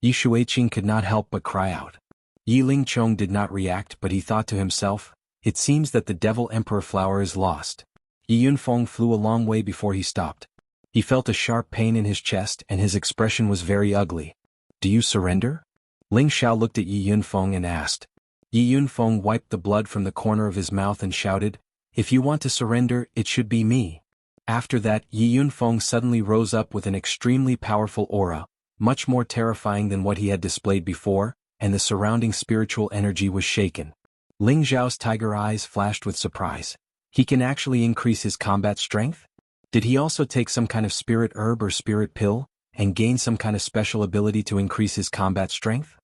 Yi Shuiqing could not help but cry out. Yi Lingchong did not react, but he thought to himself, "It seems that the Devil Emperor flower is lost." Yi Yunfeng flew a long way before he stopped. He felt a sharp pain in his chest and his expression was very ugly. "Do you surrender?" Ling Xiao looked at Yi Yunfeng and asked. Yi Yunfeng wiped the blood from the corner of his mouth and shouted, "If you want to surrender, it should be me." After that, Yi Yunfeng suddenly rose up with an extremely powerful aura, much more terrifying than what he had displayed before, and the surrounding spiritual energy was shaken. Ling Xiao's tiger eyes flashed with surprise. He can actually increase his combat strength? Did he also take some kind of spirit herb or spirit pill, and gain some kind of special ability to increase his combat strength?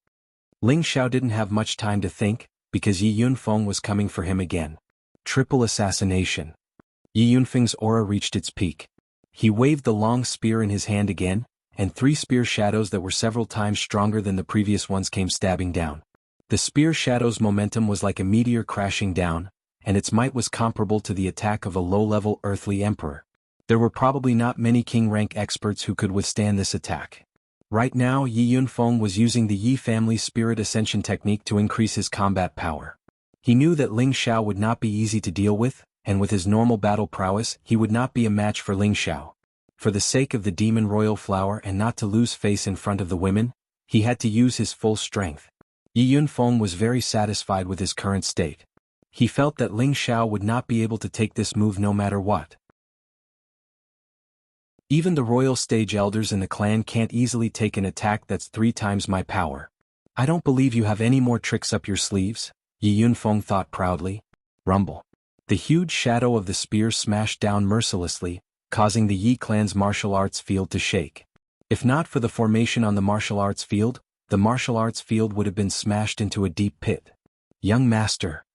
Ling Xiao didn't have much time to think, because Yi Yunfeng was coming for him again. Triple assassination. Yi Yunfeng's aura reached its peak. He waved the long spear in his hand again, and 3 spear shadows that were several times stronger than the previous ones came stabbing down. The spear shadow's momentum was like a meteor crashing down, and its might was comparable to the attack of a low-level earthly emperor. There were probably not many king-rank experts who could withstand this attack. Right now Yi Yunfeng was using the Yi family's spirit ascension technique to increase his combat power. He knew that Ling Xiao would not be easy to deal with, and with his normal battle prowess he would not be a match for Ling Xiao. For the sake of the demon royal flower and not to lose face in front of the women, he had to use his full strength. Yi Yunfeng was very satisfied with his current state. He felt that Ling Xiao would not be able to take this move no matter what. Even the royal stage elders in the clan can't easily take an attack that's 3 times my power. I don't believe you have any more tricks up your sleeves, Yi Yunfeng thought proudly. Rumble. The huge shadow of the spear smashed down mercilessly, causing the Yi clan's martial arts field to shake. If not for the formation on the martial arts field would have been smashed into a deep pit. Young master.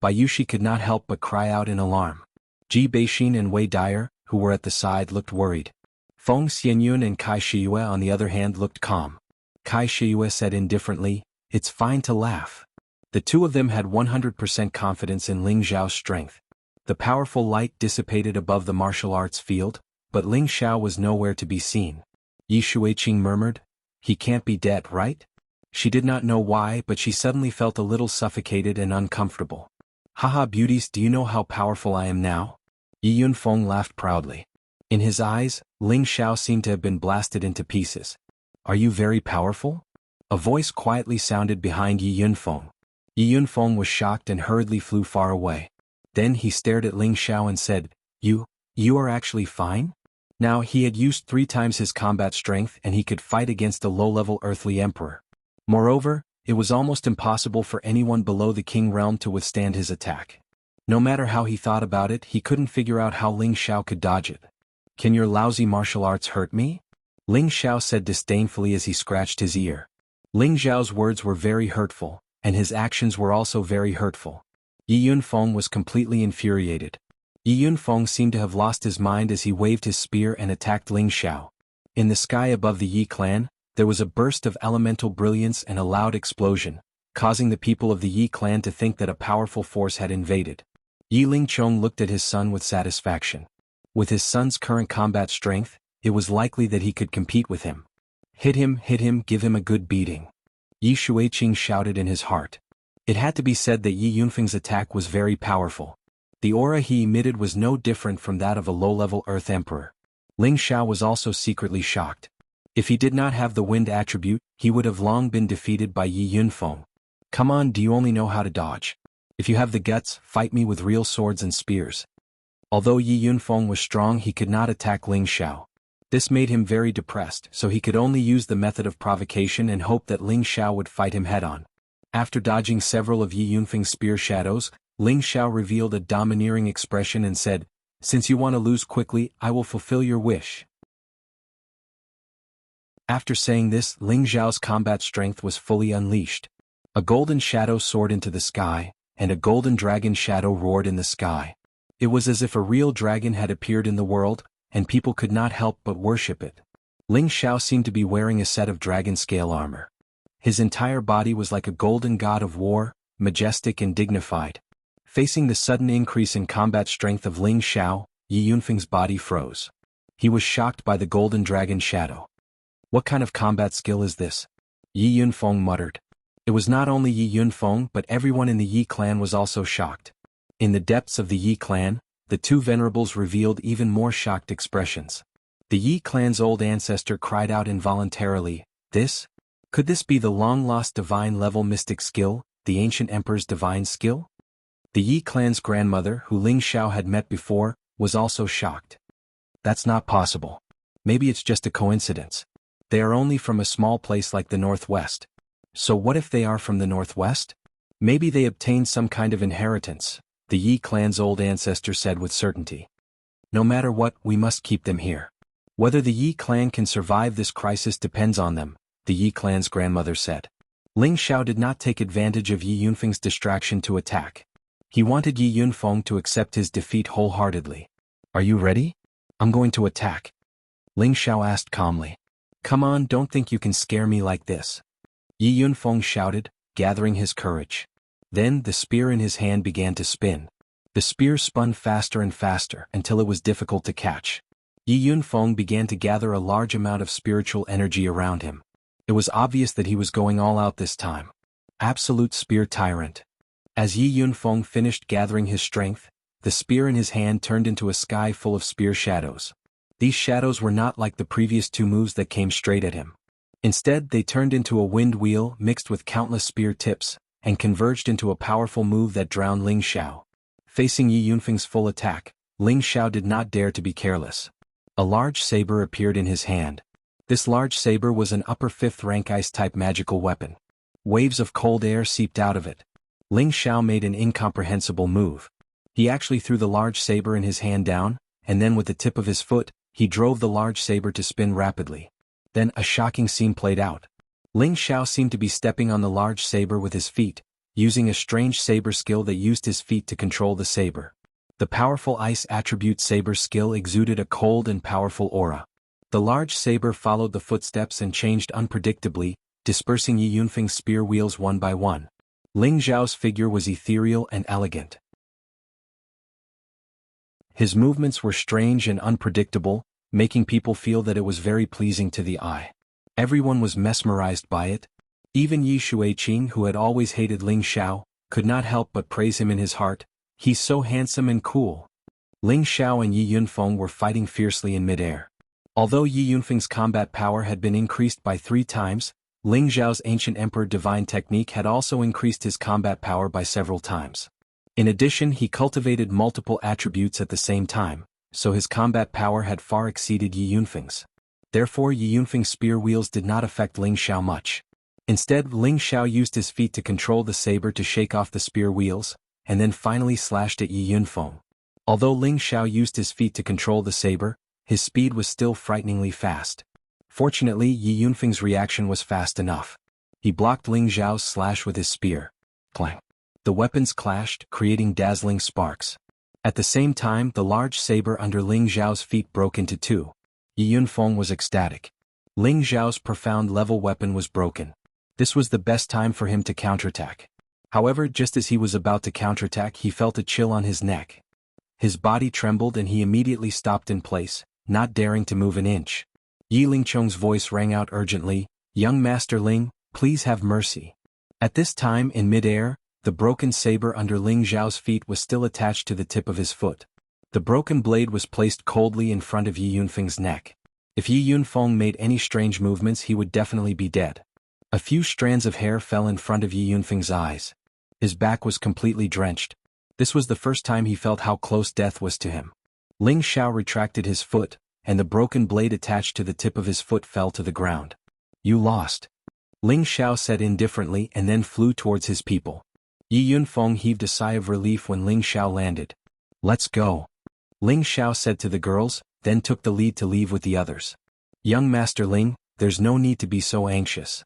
Bayushi could not help but cry out in alarm. Ji Beixin and Wei Dyer, who were at the side, looked worried. Feng Xianyun and Kai Shiyue on the other hand looked calm. Kai Shiyue said indifferently, "It's fine to laugh." The two of them had 100% confidence in Ling Xiao's strength. The powerful light dissipated above the martial arts field, but Ling Xiao was nowhere to be seen. Yi Shuiqing murmured, "He can't be dead, right?" She did not know why, but she suddenly felt a little suffocated and uncomfortable. "Haha beauties, do you know how powerful I am now?" Yi Yunfeng laughed proudly. In his eyes, Ling Xiao seemed to have been blasted into pieces. "Are you very powerful?" A voice quietly sounded behind Yi Yunfeng. Yi Yunfeng was shocked and hurriedly flew far away. Then he stared at Ling Xiao and said, You are actually fine?" Now he had used 3 times his combat strength and he could fight against a low-level earthly emperor. Moreover, it was almost impossible for anyone below the king realm to withstand his attack. No matter how he thought about it, he couldn't figure out how Ling Xiao could dodge it. "Can your lousy martial arts hurt me?" Ling Xiao said disdainfully as he scratched his ear. Ling Xiao's words were very hurtful, and his actions were also very hurtful. Yi Yunfeng was completely infuriated. Yi Yunfeng seemed to have lost his mind as he waved his spear and attacked Ling Xiao. In the sky above the Yi clan, there was a burst of elemental brilliance and a loud explosion, causing the people of the Yi clan to think that a powerful force had invaded. Yi Lingchong looked at his son with satisfaction. With his son's current combat strength, it was likely that he could compete with him. Hit him, give him a good beating." Yi Shuiqing shouted in his heart. It had to be said that Yi Yunfeng's attack was very powerful. The aura he emitted was no different from that of a low-level Earth Emperor. Ling Xiao was also secretly shocked. If he did not have the wind attribute, he would have long been defeated by Yi Yunfeng. "Come on, do you only know how to dodge? If you have the guts, fight me with real swords and spears." Although Yi Yunfeng was strong, he could not attack Ling Xiao. This made him very depressed, so he could only use the method of provocation and hope that Ling Xiao would fight him head-on. After dodging several of Yi Yunfeng's spear shadows, Ling Xiao revealed a domineering expression and said, "Since you want to lose quickly, I will fulfill your wish." After saying this, Ling Xiao's combat strength was fully unleashed. A golden shadow soared into the sky, and a golden dragon shadow roared in the sky. It was as if a real dragon had appeared in the world, and people could not help but worship it. Ling Xiao seemed to be wearing a set of dragon-scale armor. His entire body was like a golden god of war, majestic and dignified. Facing the sudden increase in combat strength of Ling Xiao, Yi Yunfeng's body froze. He was shocked by the golden dragon shadow. "What kind of combat skill is this?" Yi Yunfeng muttered. It was not only Yi Yunfeng but everyone in the Yi clan was also shocked. In the depths of the Yi clan, the two venerables revealed even more shocked expressions. The Yi clan's old ancestor cried out involuntarily, Could this be the long-lost divine-level mystic skill, the ancient emperor's divine skill?" The Yi clan's grandmother, who Ling Xiao had met before, was also shocked. "That's not possible. Maybe it's just a coincidence. They are only from a small place like the Northwest. So what if they are from the Northwest? Maybe they obtained some kind of inheritance," the Yi clan's old ancestor said with certainty. "No matter what, we must keep them here. Whether the Yi clan can survive this crisis depends on them," the Yi clan's grandmother said. Ling Xiao did not take advantage of Yi Yunfeng's distraction to attack. He wanted Yi Yunfeng to accept his defeat wholeheartedly. "Are you ready?" "I'm going to attack," Ling Xiao asked calmly. "Come on, don't think you can scare me like this," Yi Yunfeng shouted, gathering his courage. Then the spear in his hand began to spin. The spear spun faster and faster until it was difficult to catch. Yi Yunfeng began to gather a large amount of spiritual energy around him. It was obvious that he was going all out this time. Absolute spear tyrant. As Yi Yunfeng finished gathering his strength, the spear in his hand turned into a sky full of spear shadows. These shadows were not like the previous two moves that came straight at him. Instead, they turned into a wind wheel mixed with countless spear tips, and converged into a powerful move that drowned Ling Xiao. Facing Yi Yunfeng's full attack, Ling Xiao did not dare to be careless. A large saber appeared in his hand. This large saber was an upper 5th rank ice-type magical weapon. Waves of cold air seeped out of it. Ling Xiao made an incomprehensible move. He actually threw the large saber in his hand down, and then with the tip of his foot, he drove the large saber to spin rapidly. Then a shocking scene played out. Ling Xiao seemed to be stepping on the large saber with his feet, using a strange saber skill that used his feet to control the saber. The powerful ice attribute saber skill exuded a cold and powerful aura. The large saber followed the footsteps and changed unpredictably, dispersing Yi Yunfeng's spear wheels one by one. Ling Xiao's figure was ethereal and elegant. His movements were strange and unpredictable, making people feel that it was very pleasing to the eye. Everyone was mesmerized by it. Even Yi Xueqing, who had always hated Ling Xiao, could not help but praise him in his heart. He's so handsome and cool. Ling Xiao and Yi Yunfeng were fighting fiercely in midair. Although Yi Yunfeng's combat power had been increased by 3 times, Ling Xiao's ancient emperor divine technique had also increased his combat power by several times. In addition, he cultivated multiple attributes at the same time, so his combat power had far exceeded Yi Yunfeng's. Therefore, Yi Yunfeng's spear wheels did not affect Ling Xiao much. Instead, Ling Xiao used his feet to control the saber to shake off the spear wheels, and then finally slashed at Yi Yunfeng. Although Ling Xiao used his feet to control the saber, his speed was still frighteningly fast. Fortunately, Yi Yunfeng's reaction was fast enough. He blocked Ling Xiao's slash with his spear. Clang. The weapons clashed, creating dazzling sparks. At the same time, the large saber under Ling Xiao's feet broke into 2. Yi Yunfeng was ecstatic. Ling Xiao's profound level weapon was broken. This was the best time for him to counterattack. However, just as he was about to counterattack, he felt a chill on his neck. His body trembled and he immediately stopped in place, not daring to move an inch. Yi Lingchong's voice rang out urgently, "Young Master Ling, please have mercy." At this time, in midair, the broken saber under Ling Xiao's feet was still attached to the tip of his foot. The broken blade was placed coldly in front of Yi Yunfeng's neck. If Yi Yunfeng made any strange movements, he would definitely be dead. A few strands of hair fell in front of Yi Yunfeng's eyes. His back was completely drenched. This was the first time he felt how close death was to him. Ling Xiao retracted his foot, and the broken blade attached to the tip of his foot fell to the ground. "You lost," Ling Xiao said indifferently and then flew towards his people. Yi Yunfeng heaved a sigh of relief when Ling Xiao landed. "Let's go," Ling Xiao said to the girls, then took the lead to leave with the others. "Young Master Ling, there's no need to be so anxious."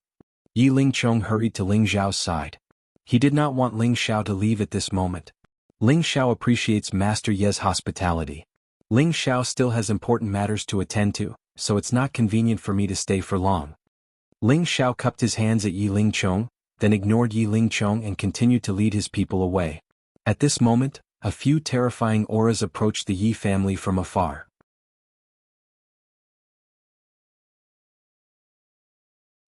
Yi Lingchong hurried to Ling Xiao's side. He did not want Ling Xiao to leave at this moment. Ling Xiao appreciates Master Ye's hospitality. Ling Xiao still has important matters to attend to, so it's not convenient for me to stay for long. Ling Xiao cupped his hands at Yi Lingchong, then ignored Yi Lingchong and continued to lead his people away. At this moment, a few terrifying auras approached the Yi family from afar.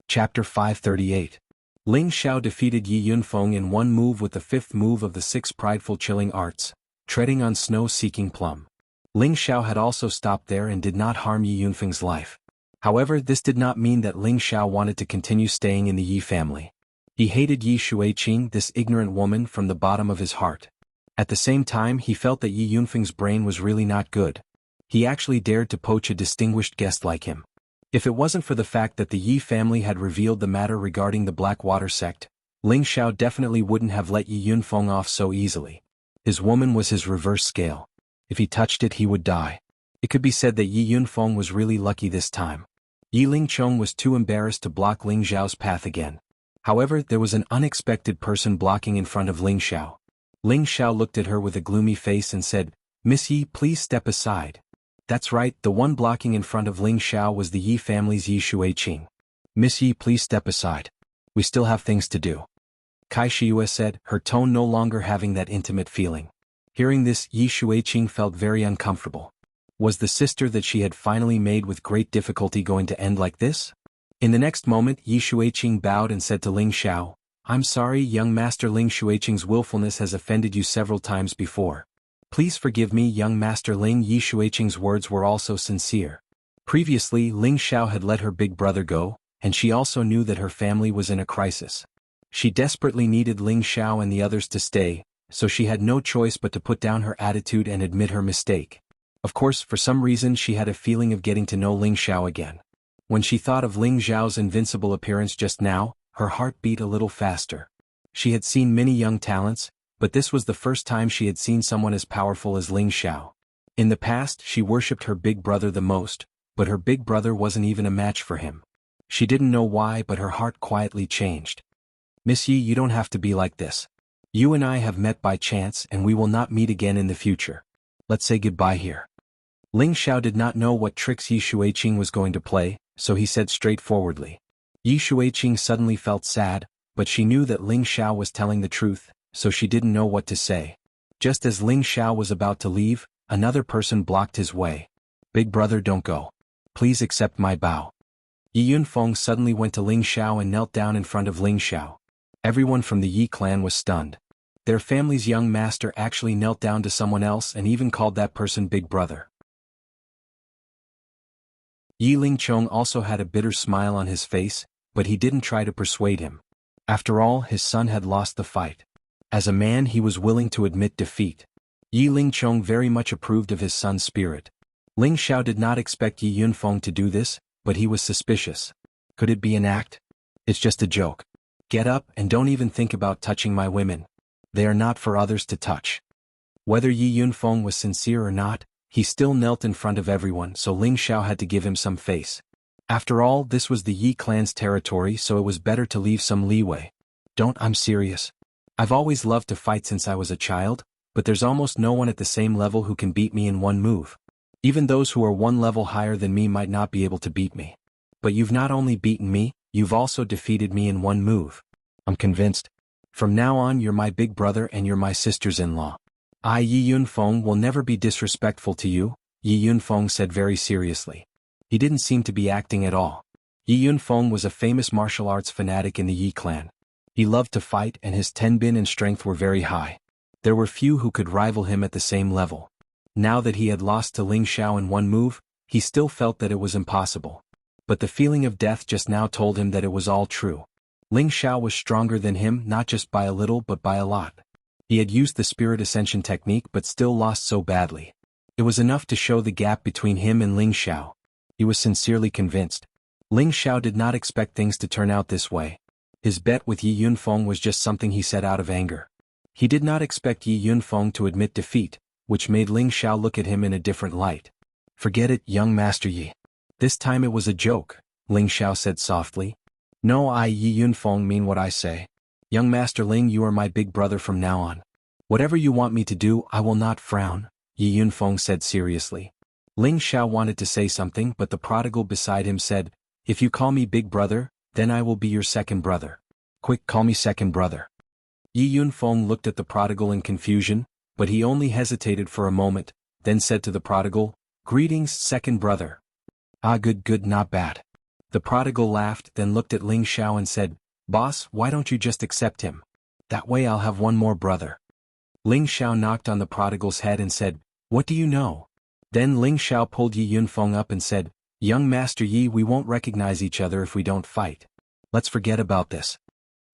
Chapter 538. Ling Xiao defeated Yi Yunfeng in one move with the 5th move of the 6 prideful chilling arts, treading on snow-seeking plum. Ling Xiao had also stopped there and did not harm Yi Yunfeng's life. However, this did not mean that Ling Xiao wanted to continue staying in the Yi family. He hated Yi Xueqing, this ignorant woman, from the bottom of his heart. At the same time, he felt that Yi Yunfeng's brain was really not good. He actually dared to poach a distinguished guest like him. If it wasn't for the fact that the Yi family had revealed the matter regarding the Blackwater sect, Ling Xiao definitely wouldn't have let Yi Yunfeng off so easily. His woman was his reverse scale. If he touched it, he would die. It could be said that Yi Yunfeng was really lucky this time. Yi Lingchong was too embarrassed to block Ling Xiao's path again. However, there was an unexpected person blocking in front of Ling Xiao. Ling Xiao looked at her with a gloomy face and said, "Miss Yi, please step aside." That's right, the one blocking in front of Ling Xiao was the Yi family's Yi Xueqing. "Miss Yi, please step aside. We still have things to do," Kai Shiyue said, her tone no longer having that intimate feeling. Hearing this, Yi Xueqing felt very uncomfortable. Was the sister that she had finally made with great difficulty going to end like this? In the next moment Yi Shuiqing bowed and said to Ling Xiao, "I'm sorry, young master. Ling Shuiqing's willfulness has offended you several times before. Please forgive me, young master Ling." Yi Shuiqing's words were also sincere. Previously Ling Xiao had let her big brother go, and she also knew that her family was in a crisis. She desperately needed Ling Xiao and the others to stay, so she had no choice but to put down her attitude and admit her mistake. Of course, for some reason she had a feeling of getting to know Ling Xiao again. When she thought of Ling Xiao's invincible appearance just now, her heart beat a little faster. She had seen many young talents, but this was the first time she had seen someone as powerful as Ling Xiao. In the past she worshipped her big brother the most, but her big brother wasn't even a match for him. She didn't know why, but her heart quietly changed. "Miss Yi, you don't have to be like this. You and I have met by chance and we will not meet again in the future. Let's say goodbye here." Ling Xiao did not know what tricks Yi Shuiqing was going to play, so he said straightforwardly. Yi Shuiqing suddenly felt sad, but she knew that Ling Xiao was telling the truth, so she didn't know what to say. Just as Ling Xiao was about to leave, another person blocked his way. "Big brother, don't go. Please accept my bow." Yi Yunfeng suddenly went to Ling Xiao and knelt down in front of Ling Xiao. Everyone from the Yi clan was stunned. Their family's young master actually knelt down to someone else and even called that person big brother. Yi Lingchong also had a bitter smile on his face, but he didn't try to persuade him. After all, his son had lost the fight. As a man he was willing to admit defeat. Yi Lingchong very much approved of his son's spirit. Ling Xiao did not expect Yi Yunfeng to do this, but he was suspicious. Could it be an act? "It's just a joke. Get up and don't even think about touching my women. They are not for others to touch." Whether Yi Yunfeng was sincere or not, he still knelt in front of everyone, so Ling Xiao had to give him some face. After all, this was the Yi clan's territory, so it was better to leave some leeway. I'm serious. I've always loved to fight since I was a child, but there's almost no one at the same level who can beat me in one move. Even those who are one level higher than me might not be able to beat me. But you've not only beaten me, you've also defeated me in one move. I'm convinced. From now on you're my big brother and you're my sisters-in-law. I, Yi Yunfeng, will never be disrespectful to you, Yi Yunfeng said very seriously. He didn't seem to be acting at all. Yi Yunfeng was a famous martial arts fanatic in the Yi clan. He loved to fight and his tenbin and strength were very high. There were few who could rival him at the same level. Now that he had lost to Ling Xiao in one move, he still felt that it was impossible. But the feeling of death just now told him that it was all true. Ling Xiao was stronger than him, not just by a little but by a lot. He had used the spirit ascension technique but still lost so badly. It was enough to show the gap between him and Ling Xiao. He was sincerely convinced. Ling Xiao did not expect things to turn out this way. His bet with Yi Yunfeng was just something he said out of anger. He did not expect Yi Yunfeng to admit defeat, which made Ling Xiao look at him in a different light. "Forget it, young Master Yi. This time it was a joke," Ling Xiao said softly. "No, I, Yi Yunfeng, mean what I say. Young Master Ling, you are my big brother from now on. Whatever you want me to do, I will not frown," Yi Yunfeng said seriously. Ling Xiao wanted to say something, but the prodigal beside him said, "If you call me big brother, then I will be your second brother. Quick, call me second brother." Yi Yunfeng looked at the prodigal in confusion, but he only hesitated for a moment, then said to the prodigal, "Greetings, second brother." "Ah, good, not bad." The prodigal laughed, then looked at Ling Xiao and said, "Boss, why don't you just accept him? That way I'll have one more brother." Ling Xiao knocked on the prodigal's head and said, "What do you know?" Then Ling Xiao pulled Yi Yunfeng up and said, "Young Master Yi, we won't recognize each other if we don't fight. Let's forget about this."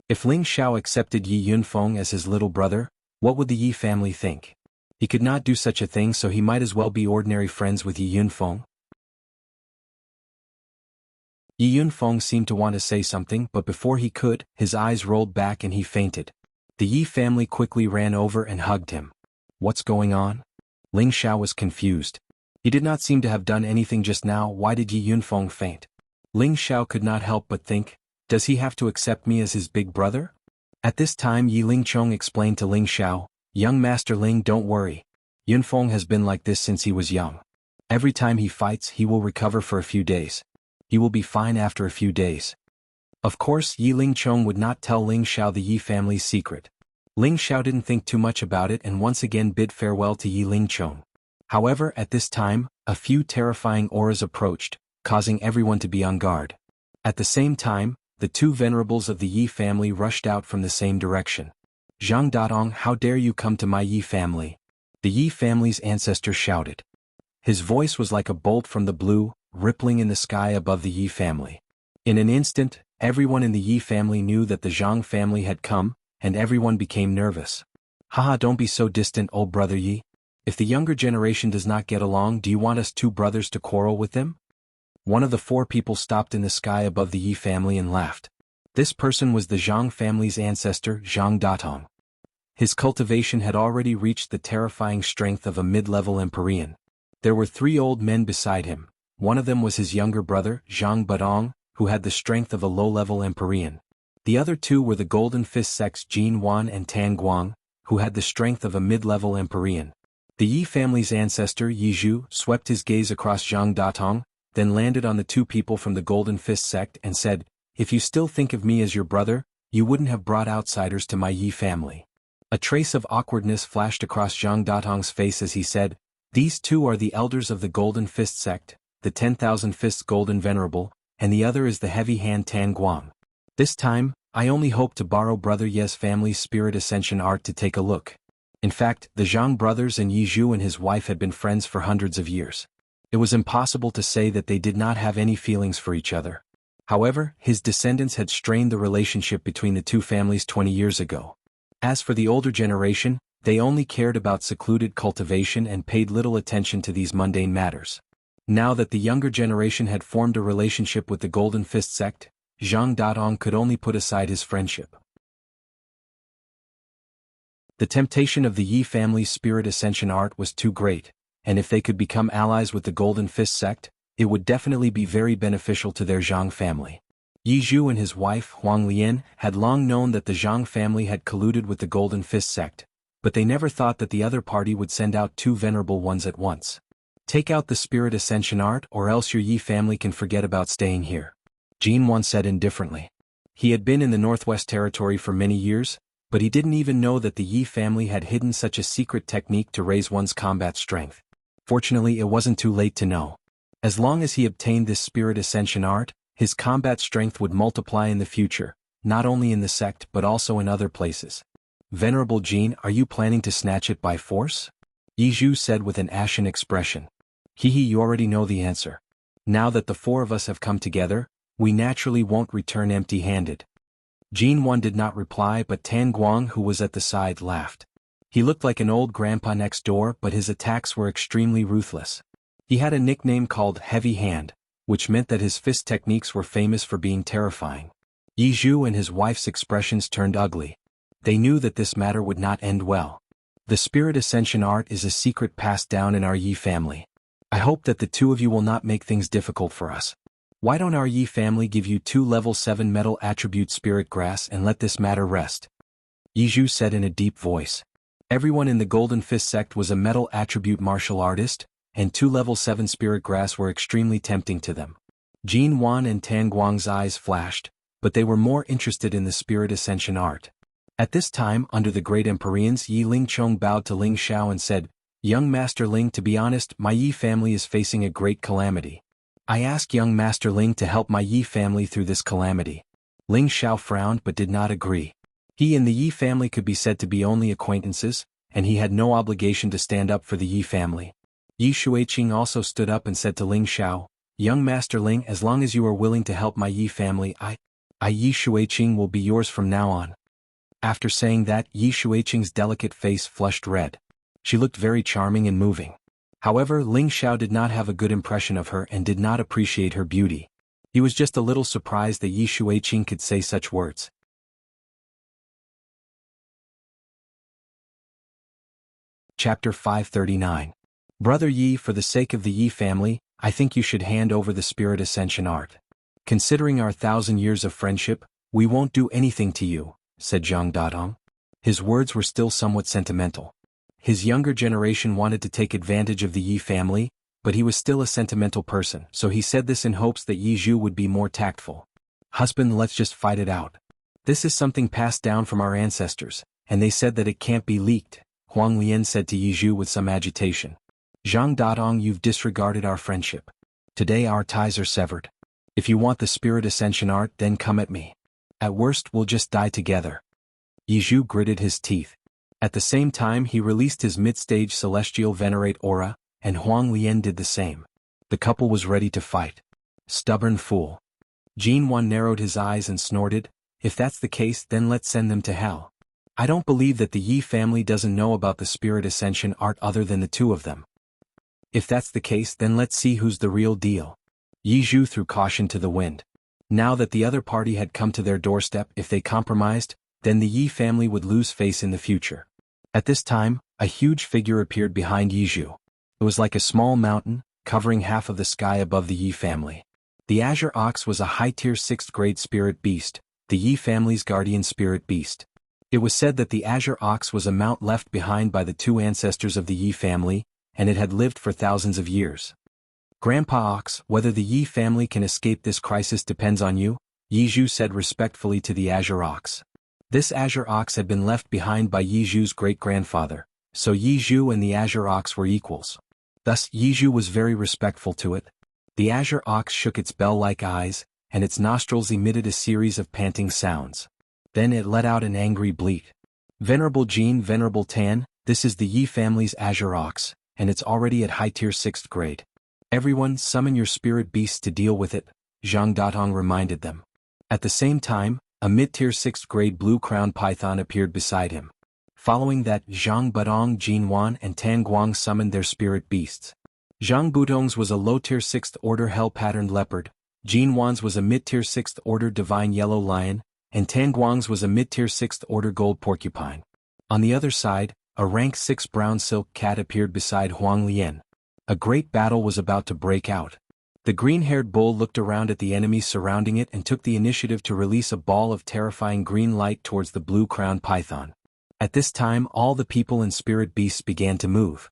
If Ling Xiao accepted Yi Yunfeng as his little brother, what would the Yi family think? He could not do such a thing, so he might as well be ordinary friends with Yi Yunfeng. Yi Yunfeng seemed to want to say something, but before he could, his eyes rolled back and he fainted. The Yi family quickly ran over and hugged him. What's going on? Ling Xiao was confused. He did not seem to have done anything just now. Why did Yi Yunfeng faint? Ling Xiao could not help but think, does he have to accept me as his big brother? At this time Yi Lingchong explained to Ling Xiao, "Young Master Ling, don't worry. Yunfeng has been like this since he was young. Every time he fights he will recover for a few days. He will be fine after a few days." Of course, Yi Lingchong would not tell Ling Xiao the Yi family's secret. Ling Xiao didn't think too much about it and once again bid farewell to Yi Lingchong. However, at this time, A few terrifying auras approached, causing everyone to be on guard. At the same time, the two venerables of the Yi family rushed out from the same direction. Zhang Datong, how dare you come to my Yi family? The Yi family's ancestor shouted. His voice was like a bolt from the blue, rippling in the sky above the Yi family. In an instant, everyone in the Yi family knew that the Zhang family had come, and everyone became nervous. Haha, don't be so distant, old brother Yi. If the younger generation does not get along, do you want us two brothers to quarrel with them? One of the four people stopped in the sky above the Yi family and laughed. This person was the Zhang family's ancestor, Zhang Datong. His cultivation had already reached the terrifying strength of a mid-level Empyrean. There were 3 old men beside him. One of them was his younger brother, Zhang Badong, who had the strength of a low-level Empyrean. The other 2 were the Golden Fist sects Jin Wan and Tan Guang, who had the strength of a mid-level Empyrean. The Yi family's ancestor, Yi Zhu, swept his gaze across Zhang Datong, then landed on the 2 people from the Golden Fist sect and said, "If you still think of me as your brother, you wouldn't have brought outsiders to my Yi family." A trace of awkwardness flashed across Zhang Datong's face as he said, "These 2 are the elders of the Golden Fist sect, the 10,000 Fists Golden Venerable, and the other is the Heavy Hand Tan Guang. This time, I only hope to borrow Brother Ye's family's spirit ascension art to take a look." In fact, the Zhang brothers and Yi Zhu and his wife had been friends for hundreds of years. It was impossible to say that they did not have any feelings for each other. However, his descendants had strained the relationship between the 2 families 20 years ago. As for the older generation, they only cared about secluded cultivation and paid little attention to these mundane matters. Now that the younger generation had formed a relationship with the Golden Fist sect, Zhang Datong could only put aside his friendship. The temptation of the Yi family's spirit ascension art was too great, and if they could become allies with the Golden Fist sect, it would definitely be very beneficial to their Zhang family. Yi Zhu and his wife, Huang Lian, had long known that the Zhang family had colluded with the Golden Fist sect, but they never thought that the other party would send out 2 venerable ones at once. "Take out the spirit ascension art or else your Yi family can forget about staying here," Jin Wan said indifferently. He had been in the Northwest Territory for many years, but he didn't even know that the Yi family had hidden such a secret technique to raise one's combat strength. Fortunately, it wasn't too late to know. As long as he obtained this spirit ascension art, his combat strength would multiply in the future, not only in the sect but also in other places. "Venerable Jin, are you planning to snatch it by force?" Yi Zhu said with an ashen expression. "Hehe, you already know the answer. Now that the 4 of us have come together, we naturally won't return empty-handed." Jin Wan did not reply, but Tan Guang, who was at the side, laughed. He looked like an old grandpa next door, but his attacks were extremely ruthless. He had a nickname called Heavy Hand, which meant that his fist techniques were famous for being terrifying. Yi Zhu and his wife's expressions turned ugly. They knew that this matter would not end well. "The spirit ascension art is a secret passed down in our Yi family. I hope that the 2 of you will not make things difficult for us. Why don't our Yi family give you 2 level 7 metal attribute spirit grass and let this matter rest?" Yi Zhu said in a deep voice. Everyone in the Golden Fist sect was a metal attribute martial artist, and 2 level 7 spirit grass were extremely tempting to them. Jin Wan and Tan Guang's eyes flashed, but they were more interested in the spirit ascension art. At this time, under the great Empyreans, Yi Lingchong bowed to Ling Xiao and said, "Young Master Ling, to be honest, my Yi family is facing a great calamity. I ask young Master Ling to help my Yi family through this calamity." Ling Xiao frowned but did not agree. He and the Yi family could be said to be only acquaintances, and he had no obligation to stand up for the Yi family. Yi Shuiqing also stood up and said to Ling Xiao, "Young Master Ling, as long as you are willing to help my Yi family, I Yi Shuiqing will be yours from now on." After saying that, Yi Shuiqing's delicate face flushed red. She looked very charming and moving. However, Ling Xiao did not have a good impression of her and did not appreciate her beauty. He was just a little surprised that Yi Shuiqing could say such words. Chapter 539. Brother Yi, for the sake of the Yi family, I think you should hand over the spirit ascension art. Considering our 1,000 years of friendship, we won't do anything to you, said Zhang Datong. His words were still somewhat sentimental. His younger generation wanted to take advantage of the Yi family, but he was still a sentimental person, so he said this in hopes that Yi Zhu would be more tactful. "Husband, let's just fight it out. This is something passed down from our ancestors, and they said that it can't be leaked," Huang Lian said to Yi Zhu with some agitation. Zhang Datong, you've disregarded our friendship. Today our ties are severed. If you want the spirit ascension art, then come at me. At worst we'll just die together. Yizhu gritted his teeth. At the same time he released his mid-stage celestial venerate aura, and Huang Lian did the same. The couple was ready to fight. Stubborn fool. Jin Wan narrowed his eyes and snorted, if that's the case then let's send them to hell. I don't believe that the Yi family doesn't know about the spirit ascension art other than the two of them. If that's the case then let's see who's the real deal. Yizhu threw caution to the wind. Now that the other party had come to their doorstep, if they compromised, then the Yi family would lose face in the future. At this time, a huge figure appeared behind Yizhu. It was like a small mountain, covering half of the sky above the Yi family. The Azure Ox was a high-tier 6th grade spirit beast, the Yi family's guardian spirit beast. It was said that the Azure Ox was a mount left behind by the two ancestors of the Yi family, and it had lived for thousands of years. Grandpa Ox, whether the Yi family can escape this crisis depends on you, Yizhu said respectfully to the Azure Ox. This Azure Ox had been left behind by Yizhu's great-grandfather, so Yizhu and the Azure Ox were equals. Thus Yizhu was very respectful to it. The Azure Ox shook its bell-like eyes, and its nostrils emitted a series of panting sounds. Then it let out an angry bleat. Venerable Jin, Venerable Tan, this is the Yi family's Azure Ox, and it's already at high-tier 6th grade. Everyone summon your spirit beasts to deal with it, Zhang Datong reminded them. At the same time, a mid-tier 6th grade blue-crowned python appeared beside him. Following that, Zhang Budong, Jin Wan and Tan Guang summoned their spirit beasts. Zhang Budong's was a low-tier 6th order hell-patterned leopard, Jin Wan's was a mid-tier 6th order divine yellow lion, and Tan Guang's was a mid-tier 6th order gold porcupine. On the other side, a rank 6 brown silk cat appeared beside Huang Lian. A great battle was about to break out. The green-haired bull looked around at the enemies surrounding it and took the initiative to release a ball of terrifying green light towards the blue-crowned python. At this time all the people and spirit beasts began to move.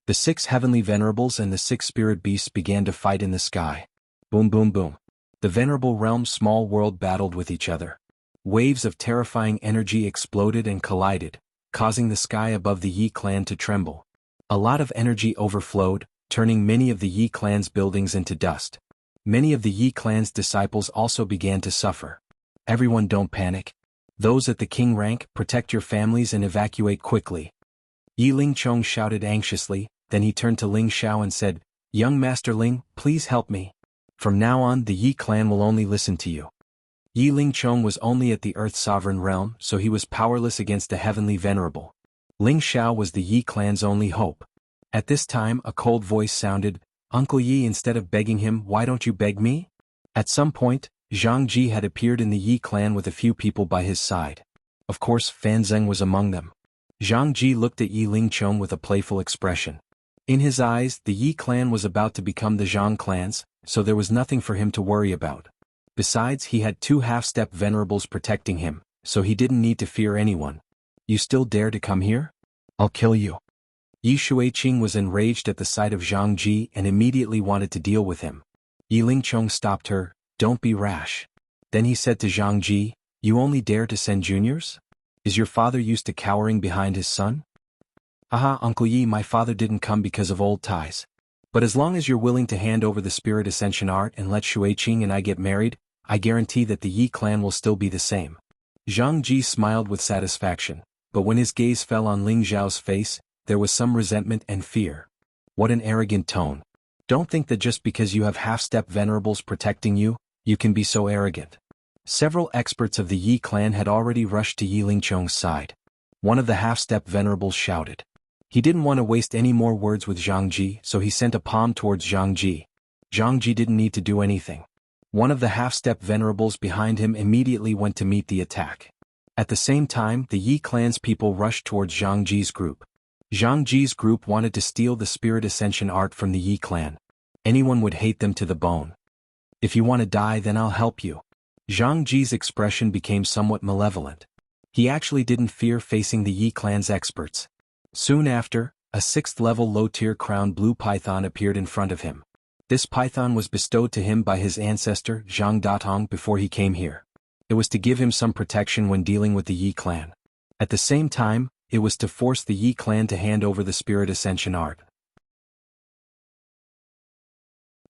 The 6 heavenly venerables and the 6 spirit beasts began to fight in the sky. Boom boom boom. The venerable realm's small world battled with each other. Waves of terrifying energy exploded and collided, causing the sky above the Yi clan to tremble. A lot of energy overflowed, turning many of the Yi clan's buildings into dust. Many of the Yi clan's disciples also began to suffer. Everyone don't panic. Those at the king rank, protect your families and evacuate quickly. Yi Lingchong shouted anxiously, then he turned to Ling Xiao and said, Young Master Ling, please help me. From now on the Yi clan will only listen to you. Yi Lingchong was only at the Earth's sovereign realm, so he was powerless against the heavenly venerable. Ling Xiao was the Yi clan's only hope. At this time a cold voice sounded, Uncle Yi, instead of begging him, why don't you beg me? At some point, Zhang Ji had appeared in the Yi clan with a few people by his side. Of course, Fan Zheng was among them. Zhang Ji looked at Yi Lingchong with a playful expression. In his eyes, the Yi clan was about to become the Zhang clans, so there was nothing for him to worry about. Besides, he had 2 half-step venerables protecting him, so he didn't need to fear anyone. You still dare to come here? I'll kill you. Yi Shuiqing was enraged at the sight of Zhang Ji and immediately wanted to deal with him. Yi Lingchong stopped her, don't be rash. Then he said to Zhang Ji, you only dare to send juniors? Is your father used to cowering behind his son? Aha, Uncle Yi, my father didn't come because of old ties. But as long as you're willing to hand over the spirit ascension art and let Shuiqing and I get married, I guarantee that the Yi clan will still be the same. Zhang Ji smiled with satisfaction, but when his gaze fell on Ling Zhao's face, there was some resentment and fear. What an arrogant tone. Don't think that just because you have half-step venerables protecting you, you can be so arrogant. Several experts of the Yi clan had already rushed to Yi Lingchong's side. One of the half-step venerables shouted. He didn't want to waste any more words with Zhang Ji, so he sent a palm towards Zhang Ji. Zhang Ji didn't need to do anything. One of the half-step venerables behind him immediately went to meet the attack. At the same time, the Yi clan's people rushed towards Zhang Ji's group. Zhang Ji's group wanted to steal the spirit ascension art from the Yi clan. Anyone would hate them to the bone. If you want to die, then I'll help you. Zhang Ji's expression became somewhat malevolent. He actually didn't fear facing the Yi clan's experts. Soon after, a 6th-level low-tier crowned blue python appeared in front of him. This python was bestowed to him by his ancestor, Zhang Datong, before he came here. It was to give him some protection when dealing with the Yi clan. At the same time, It was to force the Yi clan to hand over the spirit ascension art.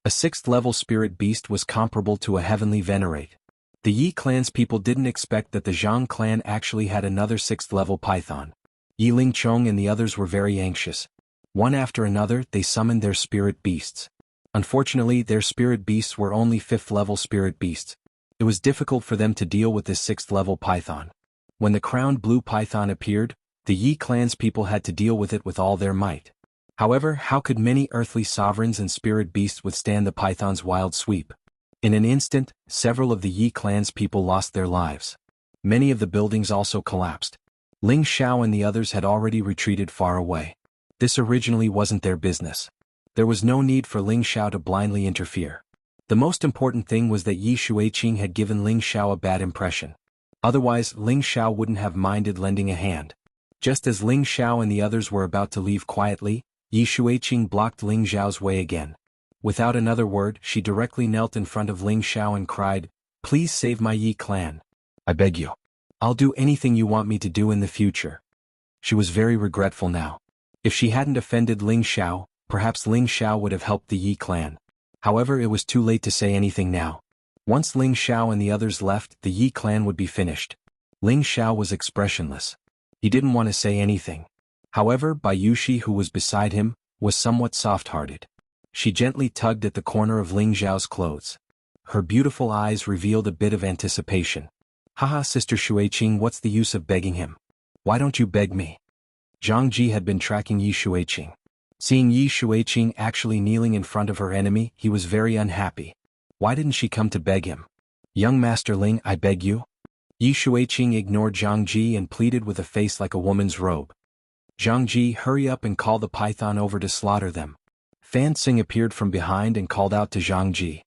A 6th-level spirit beast was comparable to a heavenly venerate. The Yi clan's people didn't expect that the Zhang clan actually had another 6th-level python. Yi Lingchong and the others were very anxious. One after another, they summoned their spirit beasts. Unfortunately, their spirit beasts were only 5th-level spirit beasts. It was difficult for them to deal with this 6th-level python. When the crowned blue python appeared, the Yi clan's people had to deal with it with all their might. However, how could many earthly sovereigns and spirit beasts withstand the python's wild sweep? In an instant, several of the Yi clan's people lost their lives. Many of the buildings also collapsed. Ling Xiao and the others had already retreated far away. This originally wasn't their business. There was no need for Ling Xiao to blindly interfere. The most important thing was that Yi Xueqing had given Ling Xiao a bad impression. Otherwise, Ling Xiao wouldn't have minded lending a hand. Just as Ling Xiao and the others were about to leave quietly, Yi Xueqing blocked Ling Xiao's way again. Without another word, she directly knelt in front of Ling Xiao and cried, "Please save my Yi clan. I beg you. I'll do anything you want me to do in the future." She was very regretful now. If she hadn't offended Ling Xiao, perhaps Ling Xiao would have helped the Yi clan. However, it was too late to say anything now. Once Ling Xiao and the others left, the Yi clan would be finished. Ling Xiao was expressionless. He didn't want to say anything. However, Bai Yushi, who was beside him, was somewhat soft-hearted. She gently tugged at the corner of Ling Xiao's clothes. Her beautiful eyes revealed a bit of anticipation. "Haha, Sister Xueqing, what's the use of begging him? Why don't you beg me?" Zhang Ji had been tracking Yi Xueqing. Seeing Yi Xueqing actually kneeling in front of her enemy, he was very unhappy. Why didn't she come to beg him? "Young Master Ling, I beg you." Yi Xueqing ignored Zhang Ji and pleaded with a face like a woman's robe. "Zhang Ji, hurry up and call the python over to slaughter them." Fan Xing appeared from behind and called out to Zhang Ji.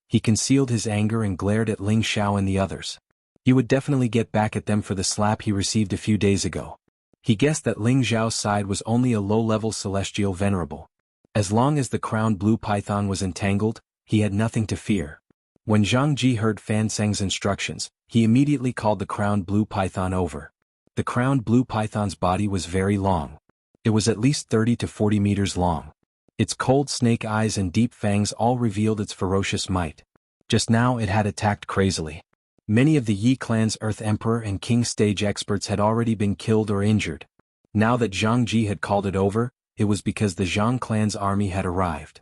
He concealed his anger and glared at Ling Xiao and the others. He would definitely get back at them for the slap he received a few days ago. He guessed that Ling Xiao's side was only a low-level celestial venerable. As long as the crowned blue python was entangled, he had nothing to fear. When Zhang Ji heard Fan Xing's instructions, he immediately called the crowned blue python over. The crowned blue python's body was very long. It was at least 30 to 40 meters long. Its cold snake eyes and deep fangs all revealed its ferocious might. Just now it had attacked crazily. Many of the Yi clan's Earth Emperor and King stage experts had already been killed or injured. Now that Zhang Ji had called it over, it was because the Zhang clan's army had arrived.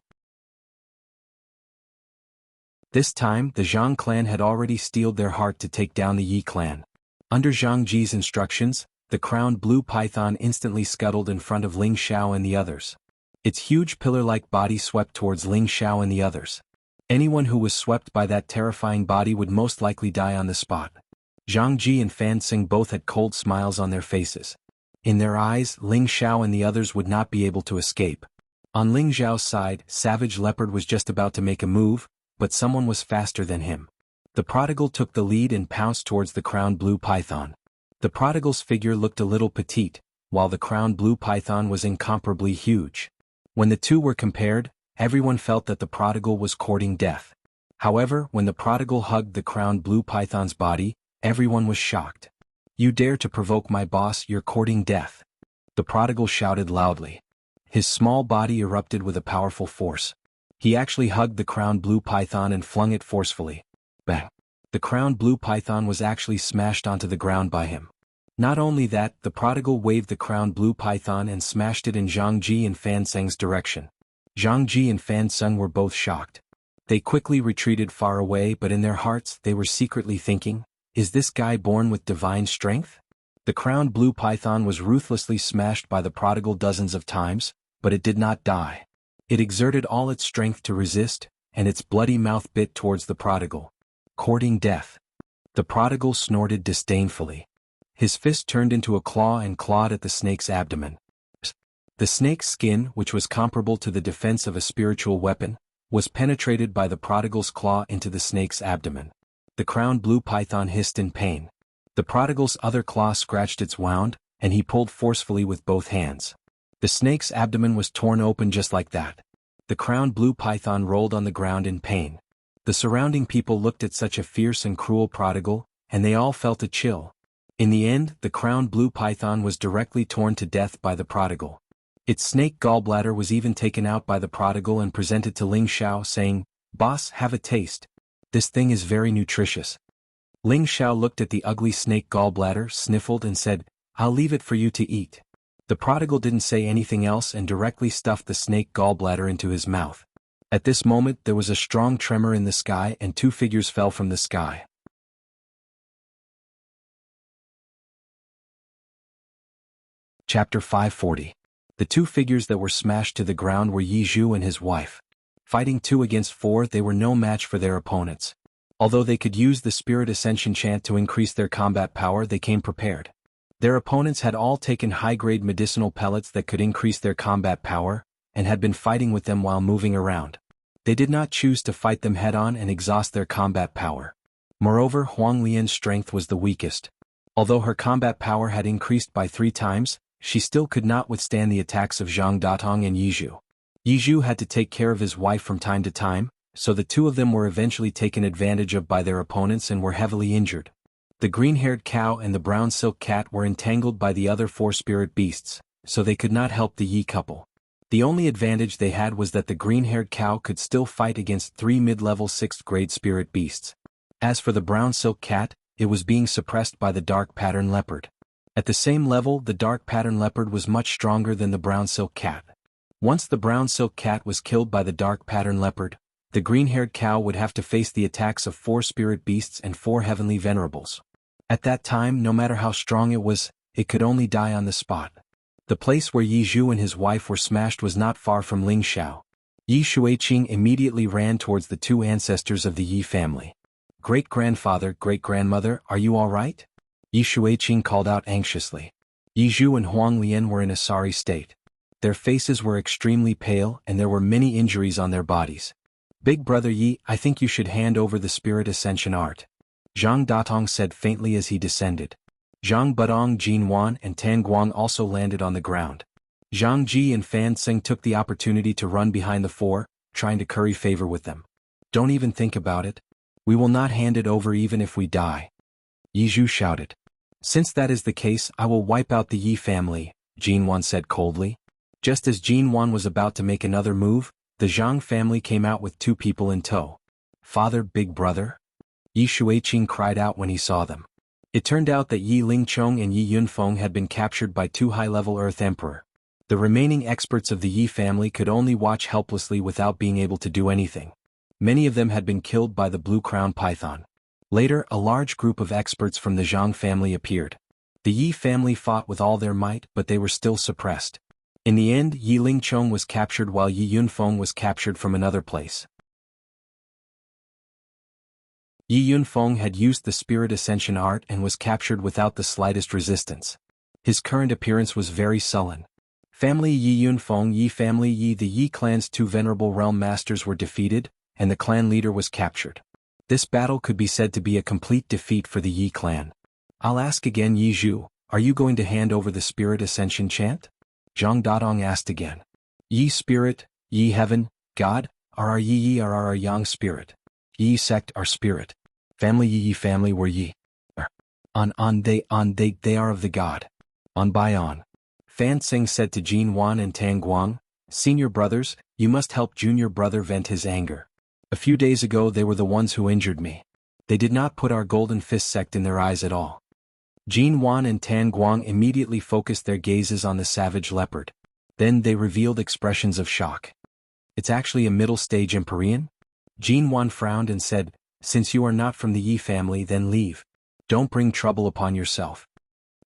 This time, the Zhang clan had already steeled their heart to take down the Yi clan. Under Zhang Ji's instructions, the crowned blue python instantly scuttled in front of Ling Xiao and the others. Its huge pillar-like body swept towards Ling Xiao and the others. Anyone who was swept by that terrifying body would most likely die on the spot. Zhang Ji and Fan Xing both had cold smiles on their faces. In their eyes, Ling Xiao and the others would not be able to escape. On Ling Xiao's side, Savage Leopard was just about to make a move, but someone was faster than him. The prodigal took the lead and pounced towards the crowned blue python. The prodigal's figure looked a little petite, while the crowned blue python was incomparably huge. When the two were compared, everyone felt that the prodigal was courting death. However, when the prodigal hugged the crowned blue python's body, everyone was shocked. "You dare to provoke my boss, you're courting death." The prodigal shouted loudly. His small body erupted with a powerful force. He actually hugged the crowned blue python and flung it forcefully. Bang! The crowned blue python was actually smashed onto the ground by him. Not only that, the prodigal waved the crowned blue python and smashed it in Zhang Ji and Fan Xing's direction. Zhang Ji and Fan Xing were both shocked. They quickly retreated far away, but in their hearts they were secretly thinking, "Is this guy born with divine strength?" The crowned blue python was ruthlessly smashed by the prodigal dozens of times, but it did not die. It exerted all its strength to resist, and its bloody mouth bit towards the prodigal. Courting death. The prodigal snorted disdainfully. His fist turned into a claw and clawed at the snake's abdomen. The snake's skin, which was comparable to the defense of a spiritual weapon, was penetrated by the prodigal's claw into the snake's abdomen. The crowned blue python hissed in pain. The prodigal's other claw scratched its wound, and he pulled forcefully with both hands. The snake's abdomen was torn open just like that. The crowned blue python rolled on the ground in pain. The surrounding people looked at such a fierce and cruel prodigal, and they all felt a chill. In the end, the crowned blue python was directly torn to death by the prodigal. Its snake gallbladder was even taken out by the prodigal and presented to Ling Xiao, saying, "Boss, have a taste. This thing is very nutritious." Ling Xiao looked at the ugly snake gallbladder, sniffled and said, "I'll leave it for you to eat." The prodigal didn't say anything else and directly stuffed the snake gallbladder into his mouth. At this moment there was a strong tremor in the sky and two figures fell from the sky. Chapter 540. The two figures that were smashed to the ground were Yi Zhu and his wife. Fighting 2 against 4, they were no match for their opponents. Although they could use the Spirit Ascension chant to increase their combat power, they came prepared. Their opponents had all taken high-grade medicinal pellets that could increase their combat power, and had been fighting with them while moving around. They did not choose to fight them head-on and exhaust their combat power. Moreover, Huang Lian's strength was the weakest. Although her combat power had increased by 3 times, she still could not withstand the attacks of Zhang Datong and Yi Zhu. Yi Zhu had to take care of his wife from time to time, so the two of them were eventually taken advantage of by their opponents and were heavily injured. The green-haired cow and the brown silk cat were entangled by the other 4 spirit beasts, so they could not help the Yi couple. The only advantage they had was that the green-haired cow could still fight against 3 mid-level 6th-grade spirit beasts. As for the brown silk cat, it was being suppressed by the dark pattern leopard. At the same level, the dark pattern leopard was much stronger than the brown silk cat. Once the brown silk cat was killed by the dark pattern leopard, the green-haired cow would have to face the attacks of 4 spirit beasts and 4 heavenly venerables. At that time, no matter how strong it was, it could only die on the spot. The place where Yi Zhu and his wife were smashed was not far from Ling Xiao. Yi Shuiqing immediately ran towards the 2 ancestors of the Yi family. "Great-grandfather, great-grandmother, are you all right?" Yi Shuiqing called out anxiously. Yi Zhu and Huang Lian were in a sorry state. Their faces were extremely pale and there were many injuries on their bodies. "Big brother Yi, I think you should hand over the Spirit Ascension art," Zhang Datong said faintly as he descended. Zhang Budong, Jin Wan and Tan Guang also landed on the ground. Zhang Ji and Fan Xing took the opportunity to run behind the 4, trying to curry favor with them. "Don't even think about it. We will not hand it over even if we die," Yi Zhu shouted. "Since that is the case, I will wipe out the Yi family," Jin Wan said coldly. Just as Jin Wan was about to make another move, the Zhang family came out with 2 people in tow. "Father, big brother?" Yi Shuiqing cried out when he saw them. It turned out that Yi Lingchong and Yi Yunfeng had been captured by 2 high-level Earth Emperor. The remaining experts of the Yi family could only watch helplessly without being able to do anything. Many of them had been killed by the blue crown python. Later, a large group of experts from the Zhang family appeared. The Yi family fought with all their might, but they were still suppressed. In the end, Yi Lingchong was captured while Yi Yunfeng was captured from another place. Yi Yunfeng had used the Spirit Ascension art and was captured without the slightest resistance. His current appearance was very sullen. Family Yi Yunfeng, Yi family Yi, the Yi clan's 2 venerable realm masters were defeated, and the clan leader was captured. This battle could be said to be a complete defeat for the Yi clan. "I'll ask again, Yi Zhu, are you going to hand over the Spirit Ascension chant?" Zhang Datong asked again. "Yi Spirit, Yi Heaven, God, are our Yi are our Yang Spirit. Yi Sect our Spirit. Family Yi family were Yi. They are of the God. On by on." Fan Xing said to Jin Wan and Tan Guang, "Senior brothers, you must help junior brother vent his anger. A few days ago they were the ones who injured me. They did not put our Golden Fist sect in their eyes at all." Jin Wan and Tan Guang immediately focused their gazes on the savage leopard. Then they revealed expressions of shock. "It's actually a middle-stage Empyrean?" Jin Wan frowned and said, "Since you are not from the Yi family, then leave. Don't bring trouble upon yourself."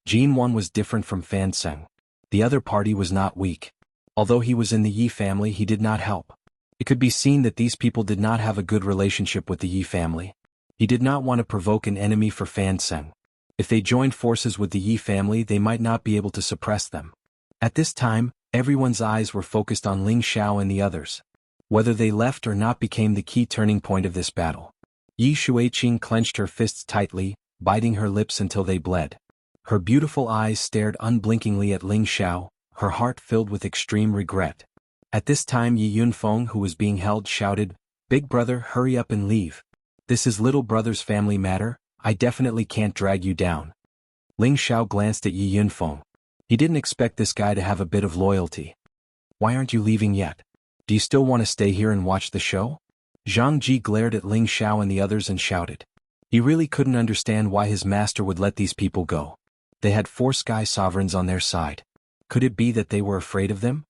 Jin Wan was different from Fan Xing. The other party was not weak. Although he was in the Yi family, he did not help. It could be seen that these people did not have a good relationship with the Yi family. He did not want to provoke an enemy for Fan Xing. If they joined forces with the Yi family, they might not be able to suppress them. At this time, everyone's eyes were focused on Ling Xiao and the others. Whether they left or not became the key turning point of this battle. Yi Shuiqing clenched her fists tightly, biting her lips until they bled. Her beautiful eyes stared unblinkingly at Ling Xiao, her heart filled with extreme regret. At this time Yi Yunfeng, who was being held, shouted, "Big brother, hurry up and leave. This is little brother's family matter, I definitely can't drag you down." Ling Xiao glanced at Yi Yunfeng. He didn't expect this guy to have a bit of loyalty. Why aren't you leaving yet? Do you still want to stay here and watch the show? Zhang Ji glared at Ling Xiao and the others and shouted. He really couldn't understand why his master would let these people go. They had 4 sky sovereigns on their side. Could it be that they were afraid of them?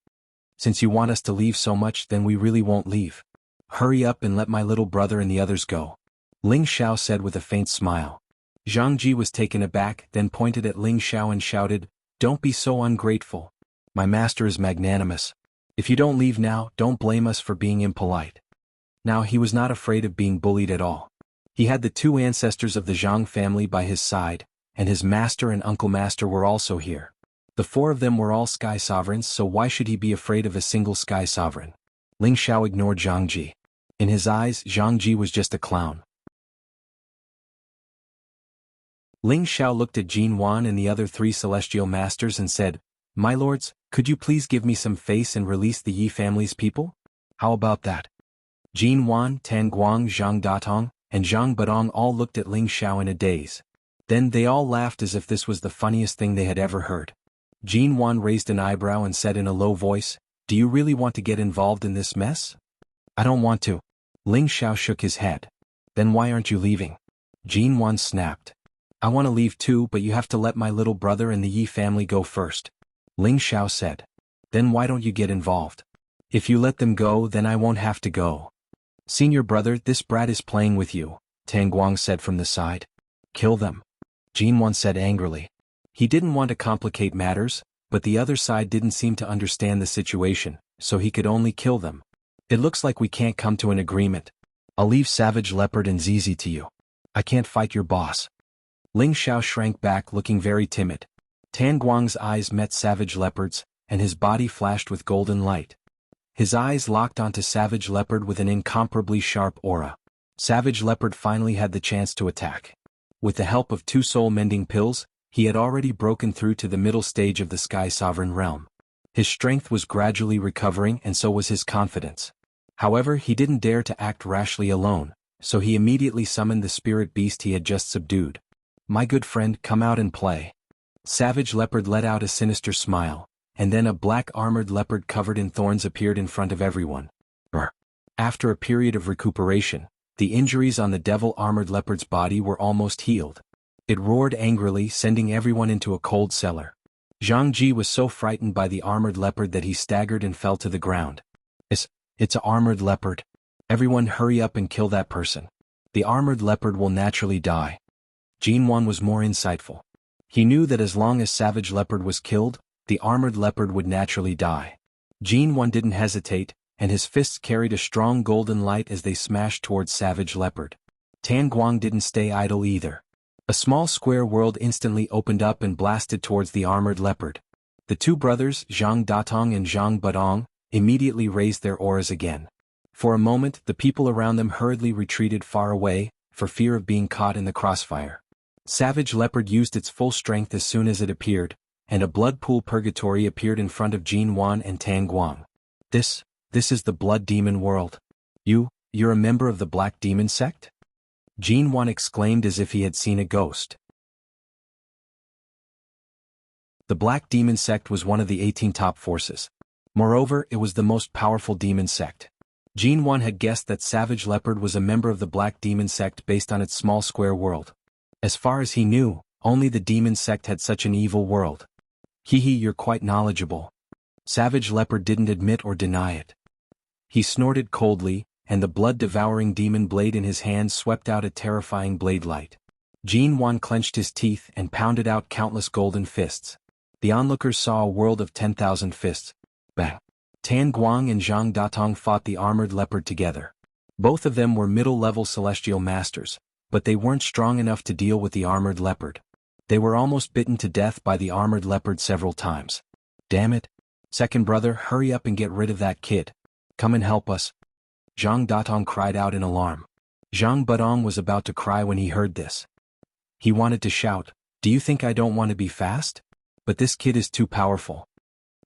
Since you want us to leave so much, then we really won't leave. Hurry up and let my little brother and the others go. Ling Xiao said with a faint smile. Zhang Ji was taken aback, then pointed at Ling Xiao and shouted, "Don't be so ungrateful. My master is magnanimous. If you don't leave now, don't blame us for being impolite." Now he was not afraid of being bullied at all. He had the 2 ancestors of the Zhang family by his side, and his master and uncle master were also here. The 4 of them were all sky sovereigns, so why should he be afraid of a single sky sovereign? Ling Xiao ignored Zhang Ji. In his eyes, Zhang Ji was just a clown. Ling Xiao looked at Jin Wan and the other 3 celestial masters and said, "My lords, could you please give me some face and release the Yi family's people? How about that?" Jin Wan, Tan Guang, Zhang Datong, and Zhang Badong all looked at Ling Xiao in a daze. Then they all laughed as if this was the funniest thing they had ever heard. Jin Wan raised an eyebrow and said in a low voice, "Do you really want to get involved in this mess?" "I don't want to." Ling Xiao shook his head. "Then why aren't you leaving?" Jin Wan snapped. "I want to leave too, but you have to let my little brother and the Yi family go first." Ling Xiao said. "Then why don't you get involved? If you let them go, then I won't have to go." "Senior brother, this brat is playing with you," Tan Guang said from the side. "Kill them," Jin Wan said angrily. He didn't want to complicate matters, but the other side didn't seem to understand the situation, so he could only kill them. "It looks like we can't come to an agreement. I'll leave Savage Leopard and Zizi to you. I can't fight your boss." Ling Xiao shrank back looking very timid. Tan Guang's eyes met Savage Leopard's, and his body flashed with golden light. His eyes locked onto Savage Leopard with an incomparably sharp aura. Savage Leopard finally had the chance to attack. With the help of 2 soul-mending pills, he had already broken through to the middle stage of the Sky Sovereign realm. His strength was gradually recovering and so was his confidence. However, he didn't dare to act rashly alone, so he immediately summoned the spirit beast he had just subdued. "My good friend, come out and play." Savage Leopard let out a sinister smile, and then a black armored leopard covered in thorns appeared in front of everyone. After a period of recuperation, the injuries on the devil-armored leopard's body were almost healed. It roared angrily, sending everyone into a cold cellar. Zhang Ji was so frightened by the armored leopard that he staggered and fell to the ground. It's a armored leopard. Everyone hurry up and kill that person. The armored leopard will naturally die." Jin Wan was more insightful. He knew that as long as Savage Leopard was killed, the armored leopard would naturally die. Jin Wan didn't hesitate, and his fists carried a strong golden light as they smashed towards Savage Leopard. Tan Guang didn't stay idle either. A small square world instantly opened up and blasted towards the armored leopard. The 2 brothers, Zhang Datong and Zhang Badong, immediately raised their auras again. For a moment, the people around them hurriedly retreated far away, for fear of being caught in the crossfire. Savage Leopard used its full strength as soon as it appeared, and a blood pool purgatory appeared in front of Jin Wan and Tan Guang. This is the Blood Demon world. You're a member of the Black Demon sect?" Jin Wan exclaimed as if he had seen a ghost. The Black Demon sect was one of the 18 top forces. Moreover, it was the most powerful demon sect. Jin Wan had guessed that Savage Leopard was a member of the Black Demon sect based on its small square world. As far as he knew, only the demon sect had such an evil world. You're quite knowledgeable." Savage Leopard didn't admit or deny it. He snorted coldly, and the blood-devouring demon blade in his hand swept out a terrifying blade light. Jin Wan clenched his teeth and pounded out countless golden fists. The onlookers saw a world of 10,000 fists. Bang! Tan Guang and Zhang Datong fought the armored leopard together. Both of them were middle-level celestial masters, but they weren't strong enough to deal with the armored leopard. They were almost bitten to death by the armored leopard several times. "Damn it! Second brother, hurry up and get rid of that kid. Come and help us." Zhang Datong cried out in alarm. Zhang Badong was about to cry when he heard this. He wanted to shout, "Do you think I don't want to be fast? But this kid is too powerful."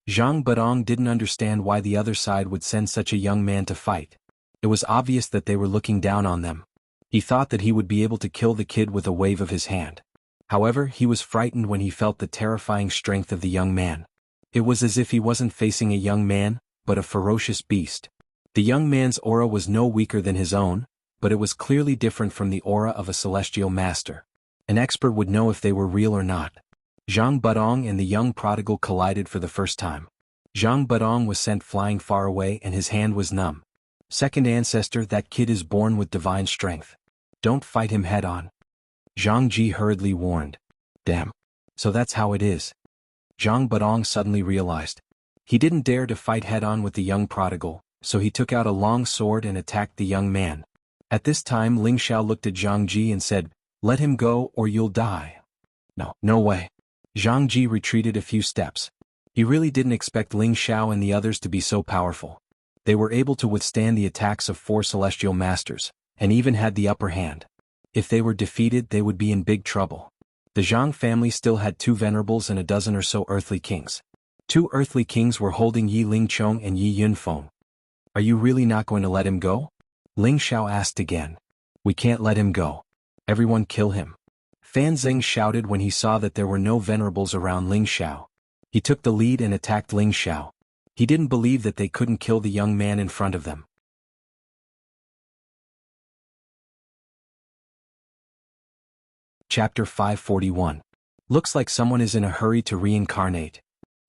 Zhang Badong didn't understand why the other side would send such a young man to fight. It was obvious that they were looking down on them. He thought that he would be able to kill the kid with a wave of his hand. However, he was frightened when he felt the terrifying strength of the young man. It was as if he wasn't facing a young man, but a ferocious beast. The young man's aura was no weaker than his own, but it was clearly different from the aura of a celestial master. An expert would know if they were real or not. Zhang Budong and the young prodigal collided for the first time. Zhang Budong was sent flying far away and his hand was numb. Second ancestor, that kid is born with divine strength. Don't fight him head-on. Zhang Ji hurriedly warned. Damn. So that's how it is. Zhang Budong suddenly realized. He didn't dare to fight head-on with the young prodigal, so he took out a long sword and attacked the young man. At this time Ling Xiao looked at Zhang Ji and said, "Let him go or you'll die." No way. Zhang Ji retreated a few steps. He really didn't expect Ling Xiao and the others to be so powerful. They were able to withstand the attacks of 4 celestial masters, and even had the upper hand. If they were defeated, they would be in big trouble. The Zhang family still had 2 venerables and a dozen or so earthly kings. 2 earthly kings were holding Yi Lingchong and Yi Yunfeng. Are you really not going to let him go? Ling Xiao asked again. We can't let him go. Everyone kill him. Fan Zeng shouted when he saw that there were no venerables around Ling Xiao. He took the lead and attacked Ling Xiao. He didn't believe that they couldn't kill the young man in front of them. Chapter 541. Looks like someone is in a hurry to reincarnate.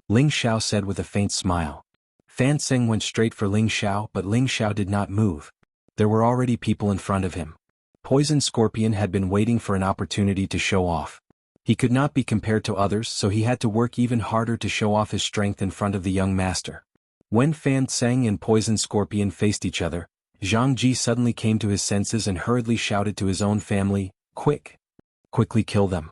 Ling Xiao said with a faint smile. Fan Zeng went straight for Ling Xiao, but Ling Xiao did not move. There were already people in front of him. Poison Scorpion had been waiting for an opportunity to show off. He could not be compared to others, so he had to work even harder to show off his strength in front of the young master. When Fan Zeng and Poison Scorpion faced each other, Zhang Ji suddenly came to his senses and hurriedly shouted to his own family, "Quick! Quickly kill them."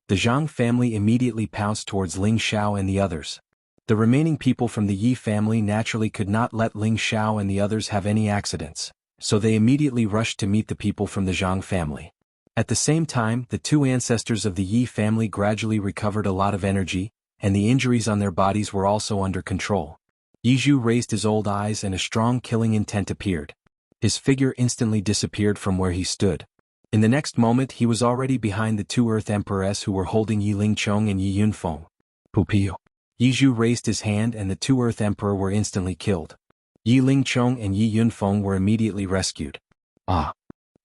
The Zhang family immediately pounced towards Ling Xiao and the others. The remaining people from the Yi family naturally could not let Ling Xiao and the others have any accidents, so they immediately rushed to meet the people from the Zhang family. At the same time, the 2 ancestors of the Yi family gradually recovered a lot of energy, and the injuries on their bodies were also under control. Yizhu raised his old eyes and a strong killing intent appeared. His figure instantly disappeared from where he stood. In the next moment he was already behind the 2 Earth Emperors who were holding Yi Lingchong and Yi Yunfeng. Pupio. Yizhu raised his hand and the 2 Earth Emperor were instantly killed. Yi Lingchong and Yi Yunfeng were immediately rescued.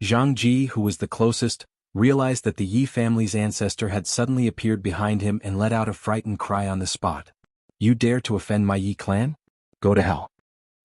Zhang Ji, who was the closest, realized that the Yi family's ancestor had suddenly appeared behind him and let out a frightened cry on the spot. You dare to offend my Yi clan? Go to hell.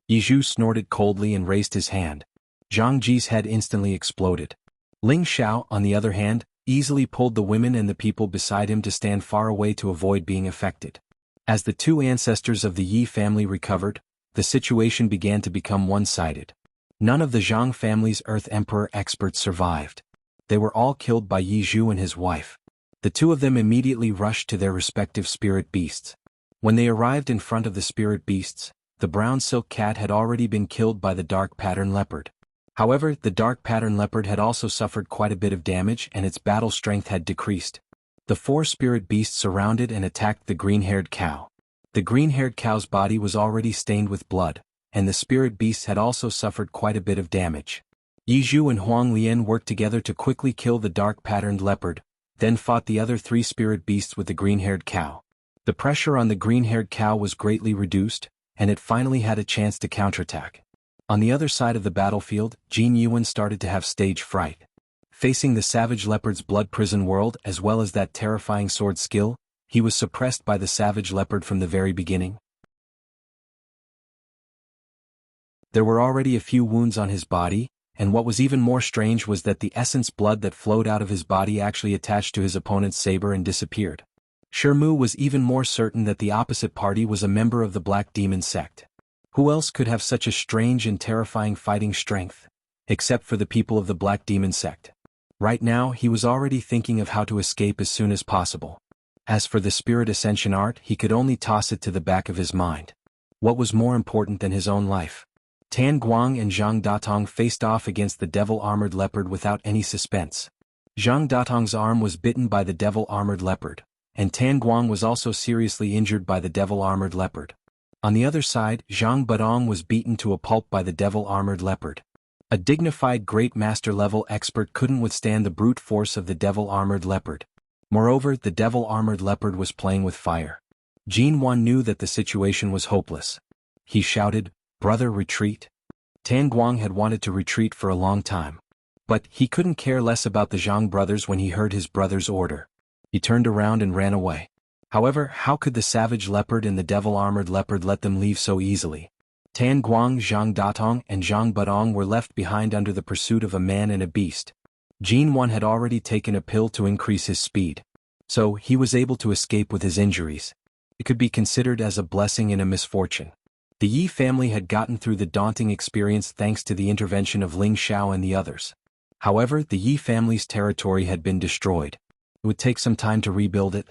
Yizhu snorted coldly and raised his hand. Zhang Ji's head instantly exploded. Ling Xiao, on the other hand, easily pulled the women and the people beside him to stand far away to avoid being affected. As the 2 ancestors of the Yi family recovered, the situation began to become one-sided. None of the Zhang family's Earth Emperor experts survived. They were all killed by Yi Zhu and his wife. The 2 of them immediately rushed to their respective spirit beasts. When they arrived in front of the spirit beasts, the brown silk cat had already been killed by the dark pattern leopard. However, the dark pattern leopard had also suffered quite a bit of damage and its battle strength had decreased. The 4 spirit beasts surrounded and attacked the green-haired cow. The green-haired cow's body was already stained with blood, and the spirit beasts had also suffered quite a bit of damage. Yizhu and Huang Lian worked together to quickly kill the dark-patterned leopard, then fought the other 3 spirit beasts with the green-haired cow. The pressure on the green-haired cow was greatly reduced, and it finally had a chance to counterattack. On the other side of the battlefield, Jin Yuan started to have stage fright. Facing the savage leopard's blood prison world as well as that terrifying sword skill, he was suppressed by the savage leopard from the very beginning. There were already a few wounds on his body, and what was even more strange was that the essence blood that flowed out of his body actually attached to his opponent's saber and disappeared. Shermu was even more certain that the opposite party was a member of the Black Demon sect. Who else could have such a strange and terrifying fighting strength, except for the people of the Black Demon sect? Right now he was already thinking of how to escape as soon as possible. As for the spirit ascension art, he could only toss it to the back of his mind. What was more important than his own life? Tan Guang and Zhang Datong faced off against the devil-armored leopard without any suspense. Zhang Datong's arm was bitten by the devil-armored leopard, and Tan Guang was also seriously injured by the devil-armored leopard. On the other side, Zhang Budong was beaten to a pulp by the devil-armored leopard. A dignified great master-level expert couldn't withstand the brute force of the devil-armored leopard. Moreover, the devil-armored leopard was playing with fire. Jin Wan knew that the situation was hopeless. He shouted, "Brother, retreat." Tan Guang had wanted to retreat for a long time. But he couldn't care less about the Zhang brothers when he heard his brother's order. He turned around and ran away. However, how could the savage leopard and the devil-armored leopard let them leave so easily? Tan Guang, Zhang Datong, and Zhang Budong were left behind under the pursuit of a man and a beast. Jin Wan had already taken a pill to increase his speed. So, he was able to escape with his injuries. It could be considered as a blessing and a misfortune. The Yi family had gotten through the daunting experience thanks to the intervention of Ling Xiao and the others. However, the Yi family's territory had been destroyed. It would take some time to rebuild it.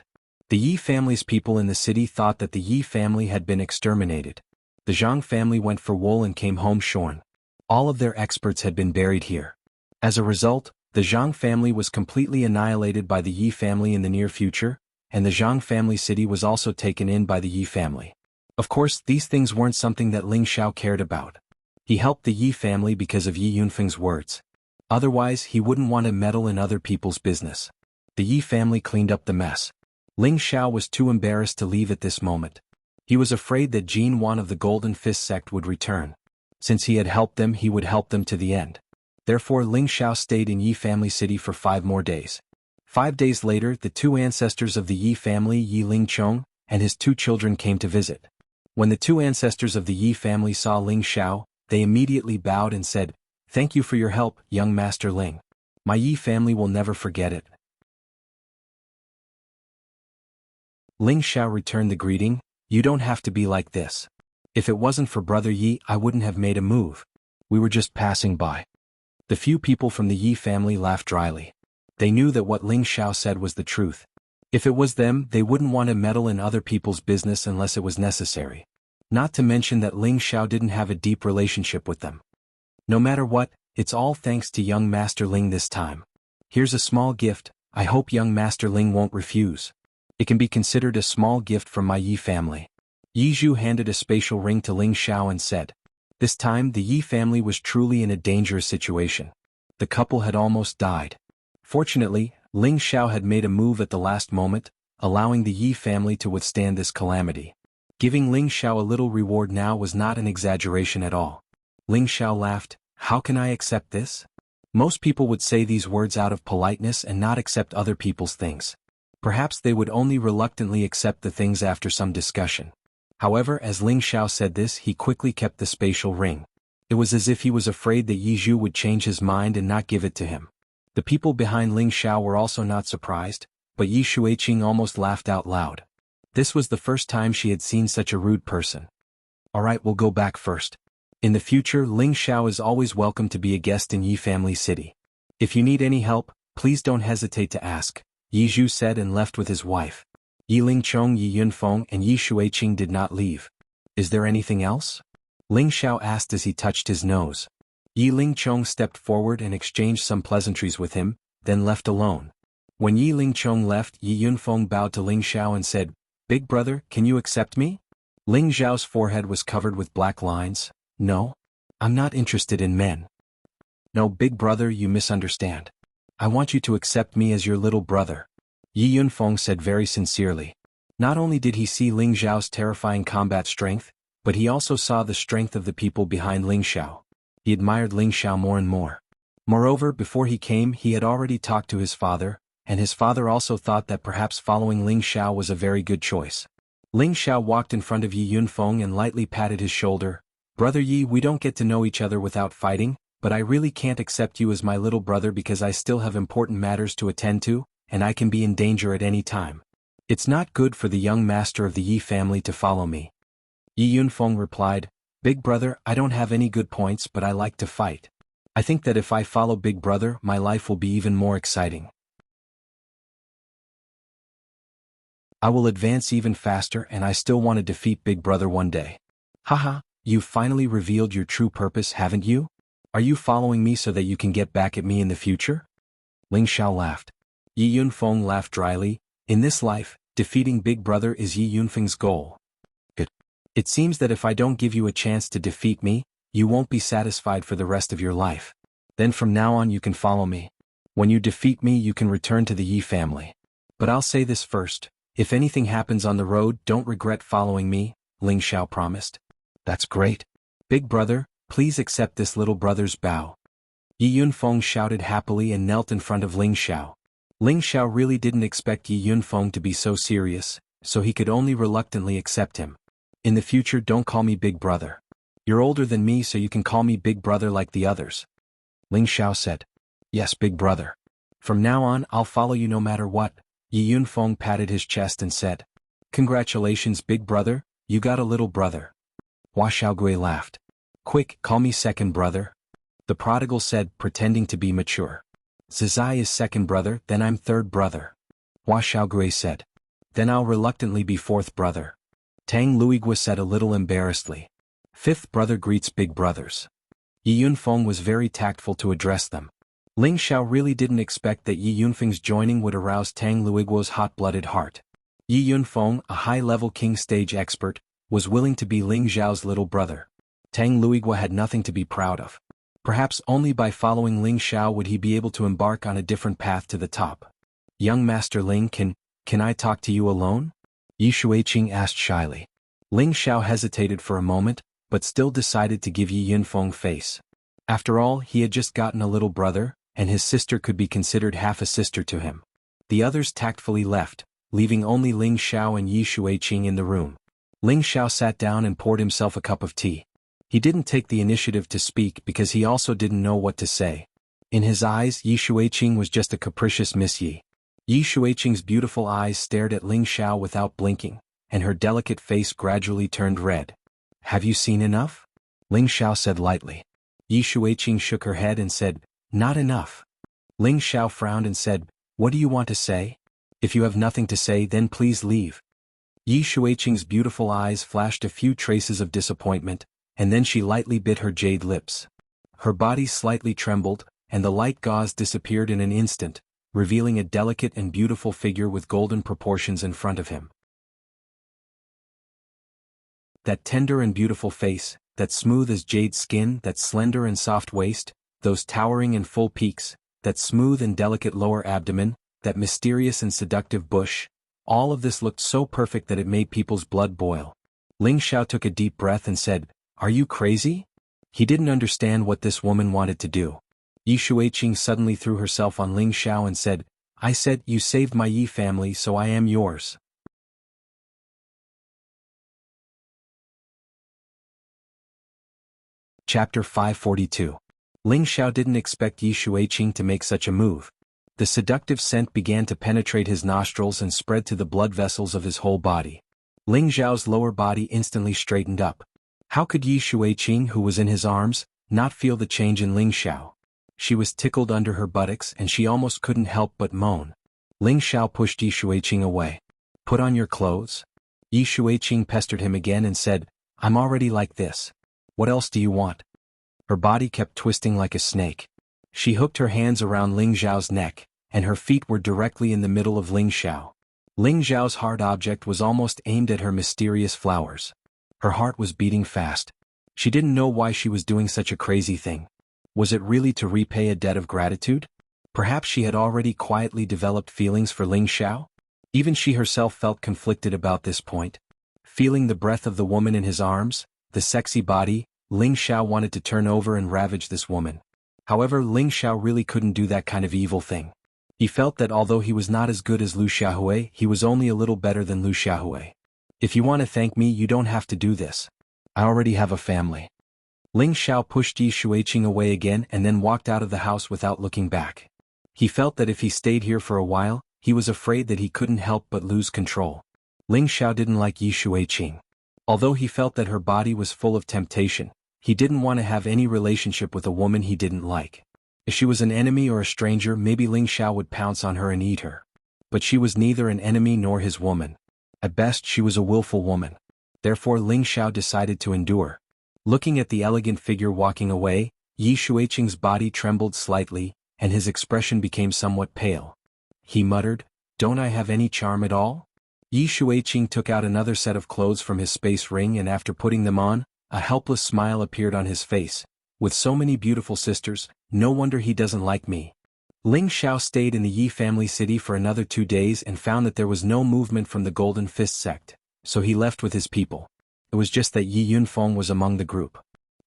The Yi family's people in the city thought that the Yi family had been exterminated. The Zhang family went for wool and came home shorn. All of their experts had been buried here. As a result, the Zhang family was completely annihilated by the Yi family in the near future, and the Zhang family city was also taken in by the Yi family. Of course, these things weren't something that Ling Xiao cared about. He helped the Yi family because of Yi Yunfeng's words. Otherwise, he wouldn't want to meddle in other people's business. The Yi family cleaned up the mess. Ling Xiao was too embarrassed to leave at this moment. He was afraid that Jin Wan of the Golden Fist sect would return. Since he had helped them, he would help them to the end. Therefore, Ling Xiao stayed in Yi family city for 5 more days. 5 days later, the 2 ancestors of the Yi family, Yi Lingchong, and his 2 children came to visit. When the 2 ancestors of the Yi family saw Ling Xiao, they immediately bowed and said, "Thank you for your help, young Master Ling. My Yi family will never forget it." Ling Xiao returned the greeting, "You don't have to be like this. If it wasn't for Brother Yi, I wouldn't have made a move. We were just passing by." The few people from the Yi family laughed dryly. They knew that what Ling Xiao said was the truth. If it was them, they wouldn't want to meddle in other people's business unless it was necessary. Not to mention that Ling Xiao didn't have a deep relationship with them. No matter what, it's all thanks to young Master Ling this time. Here's a small gift, I hope young Master Ling won't refuse. It can be considered a small gift from my Yi family. Yi Zhu handed a spatial ring to Ling Xiao and said. This time the Yi family was truly in a dangerous situation. The couple had almost died. Fortunately, Ling Xiao had made a move at the last moment, allowing the Yi family to withstand this calamity. Giving Ling Xiao a little reward now was not an exaggeration at all. Ling Xiao laughed, "How can I accept this?" Most people would say these words out of politeness and not accept other people's things. Perhaps they would only reluctantly accept the things after some discussion. However, as Ling Xiao said this, he quickly kept the spatial ring. It was as if he was afraid that Yi Zhu would change his mind and not give it to him. The people behind Ling Xiao were also not surprised, but Yi Shuiqing almost laughed out loud. This was the first time she had seen such a rude person. Alright, we'll go back first. In the future, Ling Xiao is always welcome to be a guest in Yi Family City. If you need any help, please don't hesitate to ask, Yi Zhu said and left with his wife. Yi Lingchong, Yi Yunfeng, and Yi Shuiqing did not leave. Is there anything else? Ling Xiao asked as he touched his nose. Yi Lingchong stepped forward and exchanged some pleasantries with him, then left alone. When Yi Lingchong left, Yi Yunfeng bowed to Ling Xiao and said, "Big brother, can you accept me?" Ling Xiao's forehead was covered with black lines. "No. I'm not interested in men." "No, big brother, you misunderstand. I want you to accept me as your little brother," Yi Yunfeng said very sincerely. Not only did he see Ling Xiao's terrifying combat strength, but he also saw the strength of the people behind Ling Xiao. He admired Ling Xiao more and more. Moreover, before he came, he had already talked to his father, and his father also thought that perhaps following Ling Xiao was a very good choice. Ling Xiao walked in front of Yi Yunfeng and lightly patted his shoulder. "Brother Yi, we don't get to know each other without fighting, but I really can't accept you as my little brother because I still have important matters to attend to, and I can be in danger at any time. It's not good for the young master of the Yi family to follow me." Yi Yunfeng replied, "Big brother, I don't have any good points, but I like to fight. I think that if I follow Big brother, my life will be even more exciting. I will advance even faster and I still want to defeat Big brother one day." "Haha, you've finally revealed your true purpose, haven't you? Are you following me so that you can get back at me in the future?" Ling Xiao laughed. Yi Yunfeng laughed dryly. "In this life, defeating Big brother is Yi Yunfeng's goal. Good. It seems that if I don't give you a chance to defeat me, you won't be satisfied for the rest of your life. Then from now on you can follow me. When you defeat me you can return to the Yi family. But I'll say this first, if anything happens on the road don't regret following me, Ling Xiao promised. That's great. Big brother, please accept this little brother's bow. Yi Yunfeng shouted happily and knelt in front of Ling Xiao. Ling Xiao really didn't expect Yi Yunfeng to be so serious, so he could only reluctantly accept him. In the future don't call me big brother. You're older than me so you can call me big brother like the others. Ling Xiao said. Yes, big brother. From now on I'll follow you no matter what. Yi Yunfeng patted his chest and said. Congratulations big brother, you got a little brother. Hua Xiaogui laughed. Quick, call me second brother. The prodigal said, pretending to be mature. Zizai is second brother, then I'm third brother. Hua Xiaogui said. Then I'll reluctantly be fourth brother. Tang Luigua said a little embarrassedly. Fifth brother greets big brothers. Yi Yunfeng was very tactful to address them. Ling Xiao really didn't expect that Yi Yunfeng's joining would arouse Tang Luigua's hot-blooded heart. Yi Yunfeng, a high-level king stage expert, was willing to be Ling Xiao's little brother. Tang Luigua had nothing to be proud of. Perhaps only by following Ling Xiao would he be able to embark on a different path to the top. Young Master Ling, can I talk to you alone? Yi Shuiqing asked shyly. Ling Xiao hesitated for a moment, but still decided to give Yi Yunfeng face. After all, he had just gotten a little brother, and his sister could be considered half a sister to him. The others tactfully left, leaving only Ling Xiao and Yi Shuiqing in the room. Ling Xiao sat down and poured himself a cup of tea. He didn't take the initiative to speak because he also didn't know what to say. In his eyes, Yi Shuiqing was just a capricious Miss Yi. Yi Shuiqing's beautiful eyes stared at Ling Xiao without blinking, and her delicate face gradually turned red. Have you seen enough? Ling Xiao said lightly. Yi Shuiqing shook her head and said, not enough. Ling Xiao frowned and said, what do you want to say? If you have nothing to say then please leave. Yi Shuiqing's beautiful eyes flashed a few traces of disappointment, and then she lightly bit her jade lips. Her body slightly trembled, and the light gauze disappeared in an instant, revealing a delicate and beautiful figure with golden proportions in front of him. That tender and beautiful face, that smooth as jade skin, that slender and soft waist, those towering and full peaks, that smooth and delicate lower abdomen, that mysterious and seductive bush, all of this looked so perfect that it made people's blood boil. Ling Xiao took a deep breath and said, are you crazy? He didn't understand what this woman wanted to do. Yi Shuiqing suddenly threw herself on Ling Xiao and said, I said you saved my Yi family so I am yours. Chapter 542. Ling Xiao didn't expect Yi Shuiqing to make such a move. The seductive scent began to penetrate his nostrils and spread to the blood vessels of his whole body. Ling Xiao's lower body instantly straightened up. How could Yi Shuiqing, who was in his arms, not feel the change in Ling Xiao? She was tickled under her buttocks and she almost couldn't help but moan. Ling Xiao pushed Yi Shuiqing away. Put on your clothes. Yi Shuiqing pestered him again and said, I'm already like this. What else do you want? Her body kept twisting like a snake. She hooked her hands around Ling Xiao's neck, and her feet were directly in the middle of Ling Xiao. Ling Xiao's hard object was almost aimed at her mysterious flowers. Her heart was beating fast. She didn't know why she was doing such a crazy thing. Was it really to repay a debt of gratitude? Perhaps she had already quietly developed feelings for Ling Xiao? Even she herself felt conflicted about this point. Feeling the breath of the woman in his arms, the sexy body, Ling Xiao wanted to turn over and ravage this woman. However, Ling Xiao really couldn't do that kind of evil thing. He felt that although he was not as good as Lu Xiaohui, he was only a little better than Lu Xiaohui. If you want to thank me you don't have to do this. I already have a family. Ling Xiao pushed Yi Shuiqing away again and then walked out of the house without looking back. He felt that if he stayed here for a while, he was afraid that he couldn't help but lose control. Ling Xiao didn't like Yi Shuiqing. Although he felt that her body was full of temptation, he didn't want to have any relationship with a woman he didn't like. If she was an enemy or a stranger, maybe Ling Xiao would pounce on her and eat her. But she was neither an enemy nor his woman. At best she was a willful woman. Therefore Ling Xiao decided to endure. Looking at the elegant figure walking away, Yi Shuiqing's body trembled slightly, and his expression became somewhat pale. He muttered, don't I have any charm at all? Yi Shuiqing took out another set of clothes from his space ring and after putting them on, a helpless smile appeared on his face. With so many beautiful sisters, no wonder he doesn't like me. Ling Xiao stayed in the Yi family city for another 2 days and found that there was no movement from the Golden Fist sect, so he left with his people. It was just that Yi Yunfeng was among the group.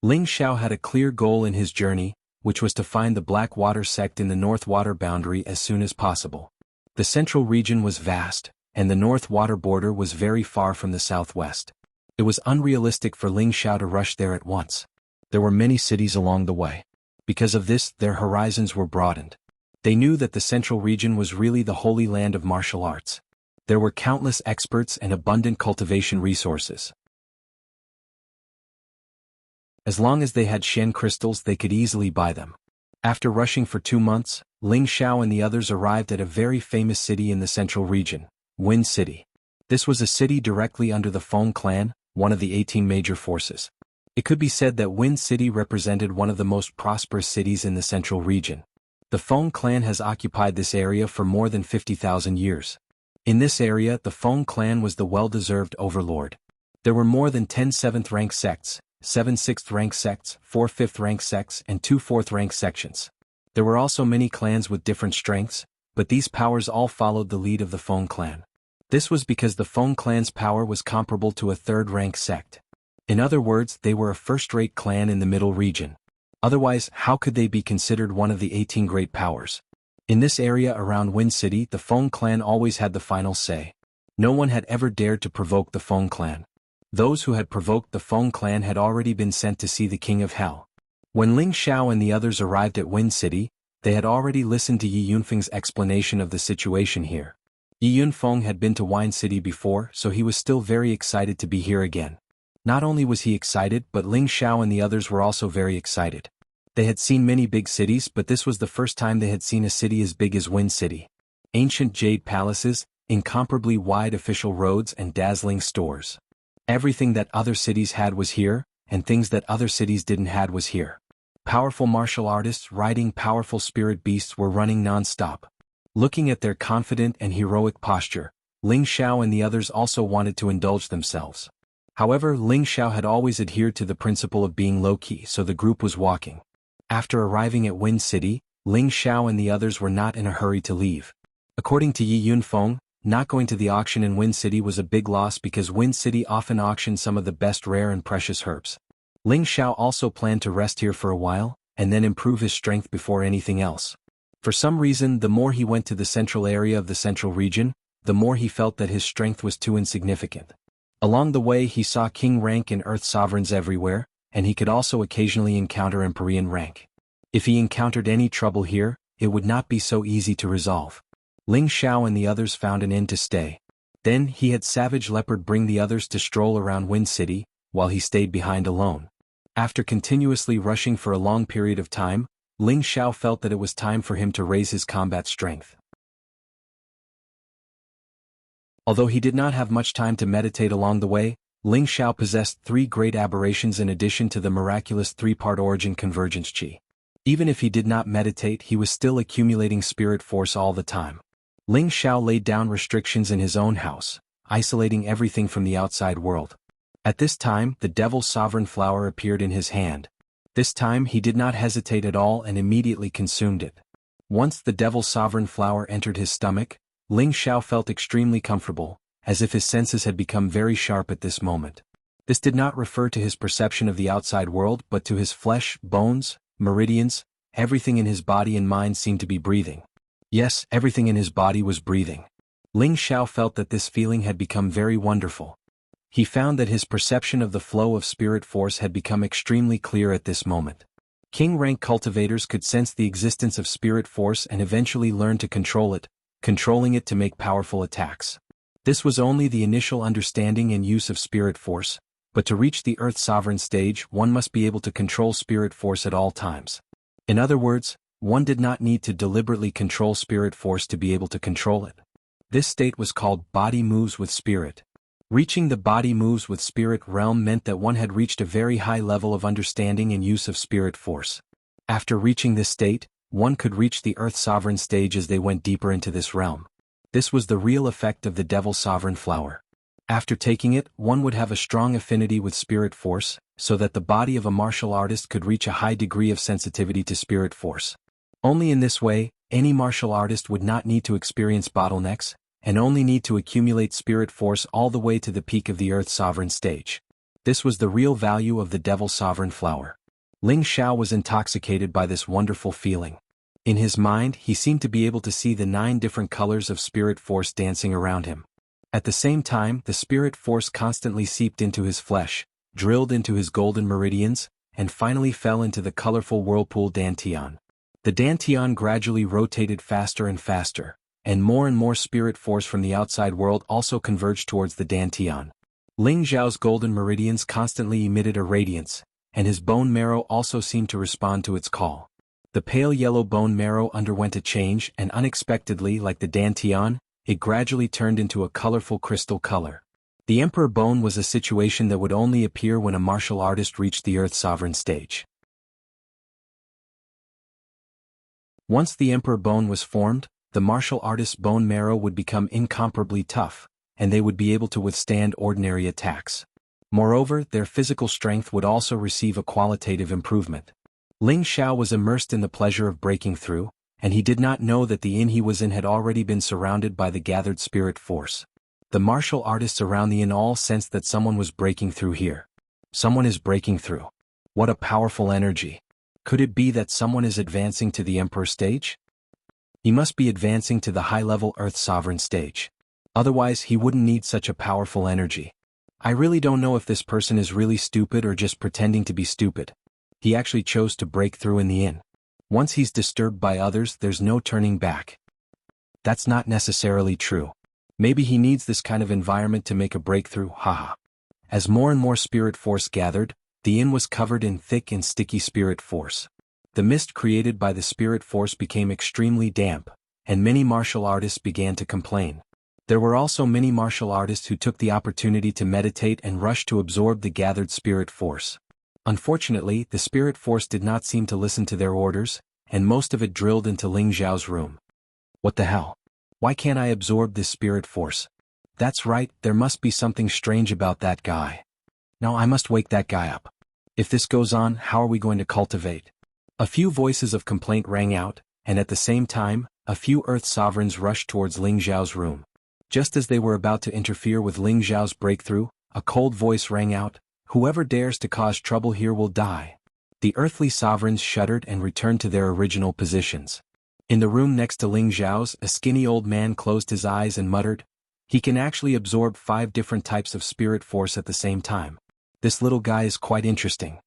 Ling Xiao had a clear goal in his journey, which was to find the Black Water sect in the North Water boundary as soon as possible. The central region was vast, and the North Water border was very far from the southwest. It was unrealistic for Ling Xiao to rush there at once. There were many cities along the way. Because of this, their horizons were broadened. They knew that the central region was really the holy land of martial arts. There were countless experts and abundant cultivation resources. As long as they had Shen crystals, they could easily buy them. After rushing for 2 months, Ling Xiao and the others arrived at a very famous city in the central region, Wind City. This was a city directly under the Feng clan, one of the 18 major forces. It could be said that Wind City represented one of the most prosperous cities in the central region. The Feng clan has occupied this area for more than 50,000 years. In this area, the Feng clan was the well-deserved overlord. There were more than 10 7th-rank sects, 7 6th-rank sects, 4 5th-rank sects, and 2 4th-rank sections. There were also many clans with different strengths, but these powers all followed the lead of the Feng clan. This was because the Feng clan's power was comparable to a 3rd-rank sect. In other words, they were a first-rate clan in the middle region. Otherwise, how could they be considered one of the 18 great powers? In this area around Wind City, the Feng clan always had the final say. No one had ever dared to provoke the Feng clan. Those who had provoked the Feng clan had already been sent to see the King of Hell. When Ling Xiao and the others arrived at Wind City, they had already listened to Yi Yunfeng's explanation of the situation here. Yi Yunfeng had been to Wind City before, so he was still very excited to be here again. Not only was he excited, but Ling Xiao and the others were also very excited. They had seen many big cities, but this was the first time they had seen a city as big as Wind City. Ancient jade palaces, incomparably wide official roads, and dazzling stores. Everything that other cities had was here, and things that other cities didn't had was here. Powerful martial artists riding powerful spirit beasts were running non-stop. Looking at their confident and heroic posture, Ling Xiao and the others also wanted to indulge themselves. However, Ling Xiao had always adhered to the principle of being low-key, so the group was walking. After arriving at Wind City, Ling Xiao and the others were not in a hurry to leave. According to Yi Yunfeng, not going to the auction in Wind City was a big loss because Wind City often auctioned some of the best rare and precious herbs. Ling Xiao also planned to rest here for a while, and then improve his strength before anything else. For some reason, the more he went to the central area of the central region, the more he felt that his strength was too insignificant. Along the way he saw king rank and earth sovereigns everywhere, and he could also occasionally encounter Empyrean rank. If he encountered any trouble here, it would not be so easy to resolve. Ling Xiao and the others found an inn to stay. Then he had Savage Leopard bring the others to stroll around Wind City, while he stayed behind alone. After continuously rushing for a long period of time, Ling Xiao felt that it was time for him to raise his combat strength. Although he did not have much time to meditate along the way, Ling Xiao possessed 3 great aberrations in addition to the miraculous 3-part origin convergence chi. Even if he did not meditate, he was still accumulating spirit force all the time. Ling Xiao laid down restrictions in his own house, isolating everything from the outside world. At this time, the Devil's Sovereign Flower appeared in his hand. This time he did not hesitate at all and immediately consumed it. Once the Devil's Sovereign Flower entered his stomach, Ling Xiao felt extremely comfortable, as if his senses had become very sharp at this moment. This did not refer to his perception of the outside world but to his flesh, bones, meridians. Everything in his body and mind seemed to be breathing. Yes, everything in his body was breathing. Ling Xiao felt that this feeling had become very wonderful. He found that his perception of the flow of spirit force had become extremely clear at this moment. King rank cultivators could sense the existence of spirit force and eventually learn to control it, controlling it to make powerful attacks. This was only the initial understanding and use of spirit force, but to reach the Earth Sovereign stage one must be able to control spirit force at all times. In other words, one did not need to deliberately control spirit force to be able to control it. This state was called body moves with spirit. Reaching the body moves with spirit realm meant that one had reached a very high level of understanding and use of spirit force. After reaching this state, one could reach the Earth Sovereign stage as they went deeper into this realm. This was the real effect of the Devil's Sovereign Flower. After taking it, one would have a strong affinity with spirit force, so that the body of a martial artist could reach a high degree of sensitivity to spirit force. Only in this way, any martial artist would not need to experience bottlenecks, and only need to accumulate spirit force all the way to the peak of the Earth Sovereign stage. This was the real value of the Devil Sovereign Flower. Ling Xiao was intoxicated by this wonderful feeling. In his mind, he seemed to be able to see the 9 different colors of spirit force dancing around him. At the same time, the spirit force constantly seeped into his flesh, drilled into his golden meridians, and finally fell into the colorful whirlpool Dantian. The Dantian gradually rotated faster and faster, and more spirit force from the outside world also converged towards the Dantian. Ling Xiao's golden meridians constantly emitted a radiance, and his bone marrow also seemed to respond to its call. The pale yellow bone marrow underwent a change, and unexpectedly, like the Dantian, it gradually turned into a colorful crystal color. The Emperor Bone was a situation that would only appear when a martial artist reached the Earth Sovereign stage. Once the Emperor Bone was formed, the martial artist's bone marrow would become incomparably tough, and they would be able to withstand ordinary attacks. Moreover, their physical strength would also receive a qualitative improvement. Ling Xiao was immersed in the pleasure of breaking through, and he did not know that the inn he was in had already been surrounded by the gathered spirit force. The martial artists around the inn all sensed that someone was breaking through here. Someone is breaking through. What a powerful energy. Could it be that someone is advancing to the Emperor stage? He must be advancing to the high-level Earth Sovereign stage. Otherwise, he wouldn't need such a powerful energy. I really don't know if this person is really stupid or just pretending to be stupid. He actually chose to break through in the inn. Once he's disturbed by others, there's no turning back. That's not necessarily true. Maybe he needs this kind of environment to make a breakthrough, haha. As more and more spirit force gathered, the inn was covered in thick and sticky spirit force. The mist created by the spirit force became extremely damp, and many martial artists began to complain. There were also many martial artists who took the opportunity to meditate and rush to absorb the gathered spirit force. Unfortunately, the spirit force did not seem to listen to their orders, and most of it drilled into Ling Xiao's room. What the hell? Why can't I absorb this spirit force? That's right, there must be something strange about that guy. Now I must wake that guy up. If this goes on, how are we going to cultivate? A few voices of complaint rang out, and at the same time, a few Earth sovereigns rushed towards Ling Xiao's room. Just as they were about to interfere with Ling Xiao's breakthrough, a cold voice rang out, "Whoever dares to cause trouble here will die." The earthly sovereigns shuddered and returned to their original positions. In the room next to Ling Xiao's, a skinny old man closed his eyes and muttered, "He can actually absorb 5 different types of spirit force at the same time. This little guy is quite interesting."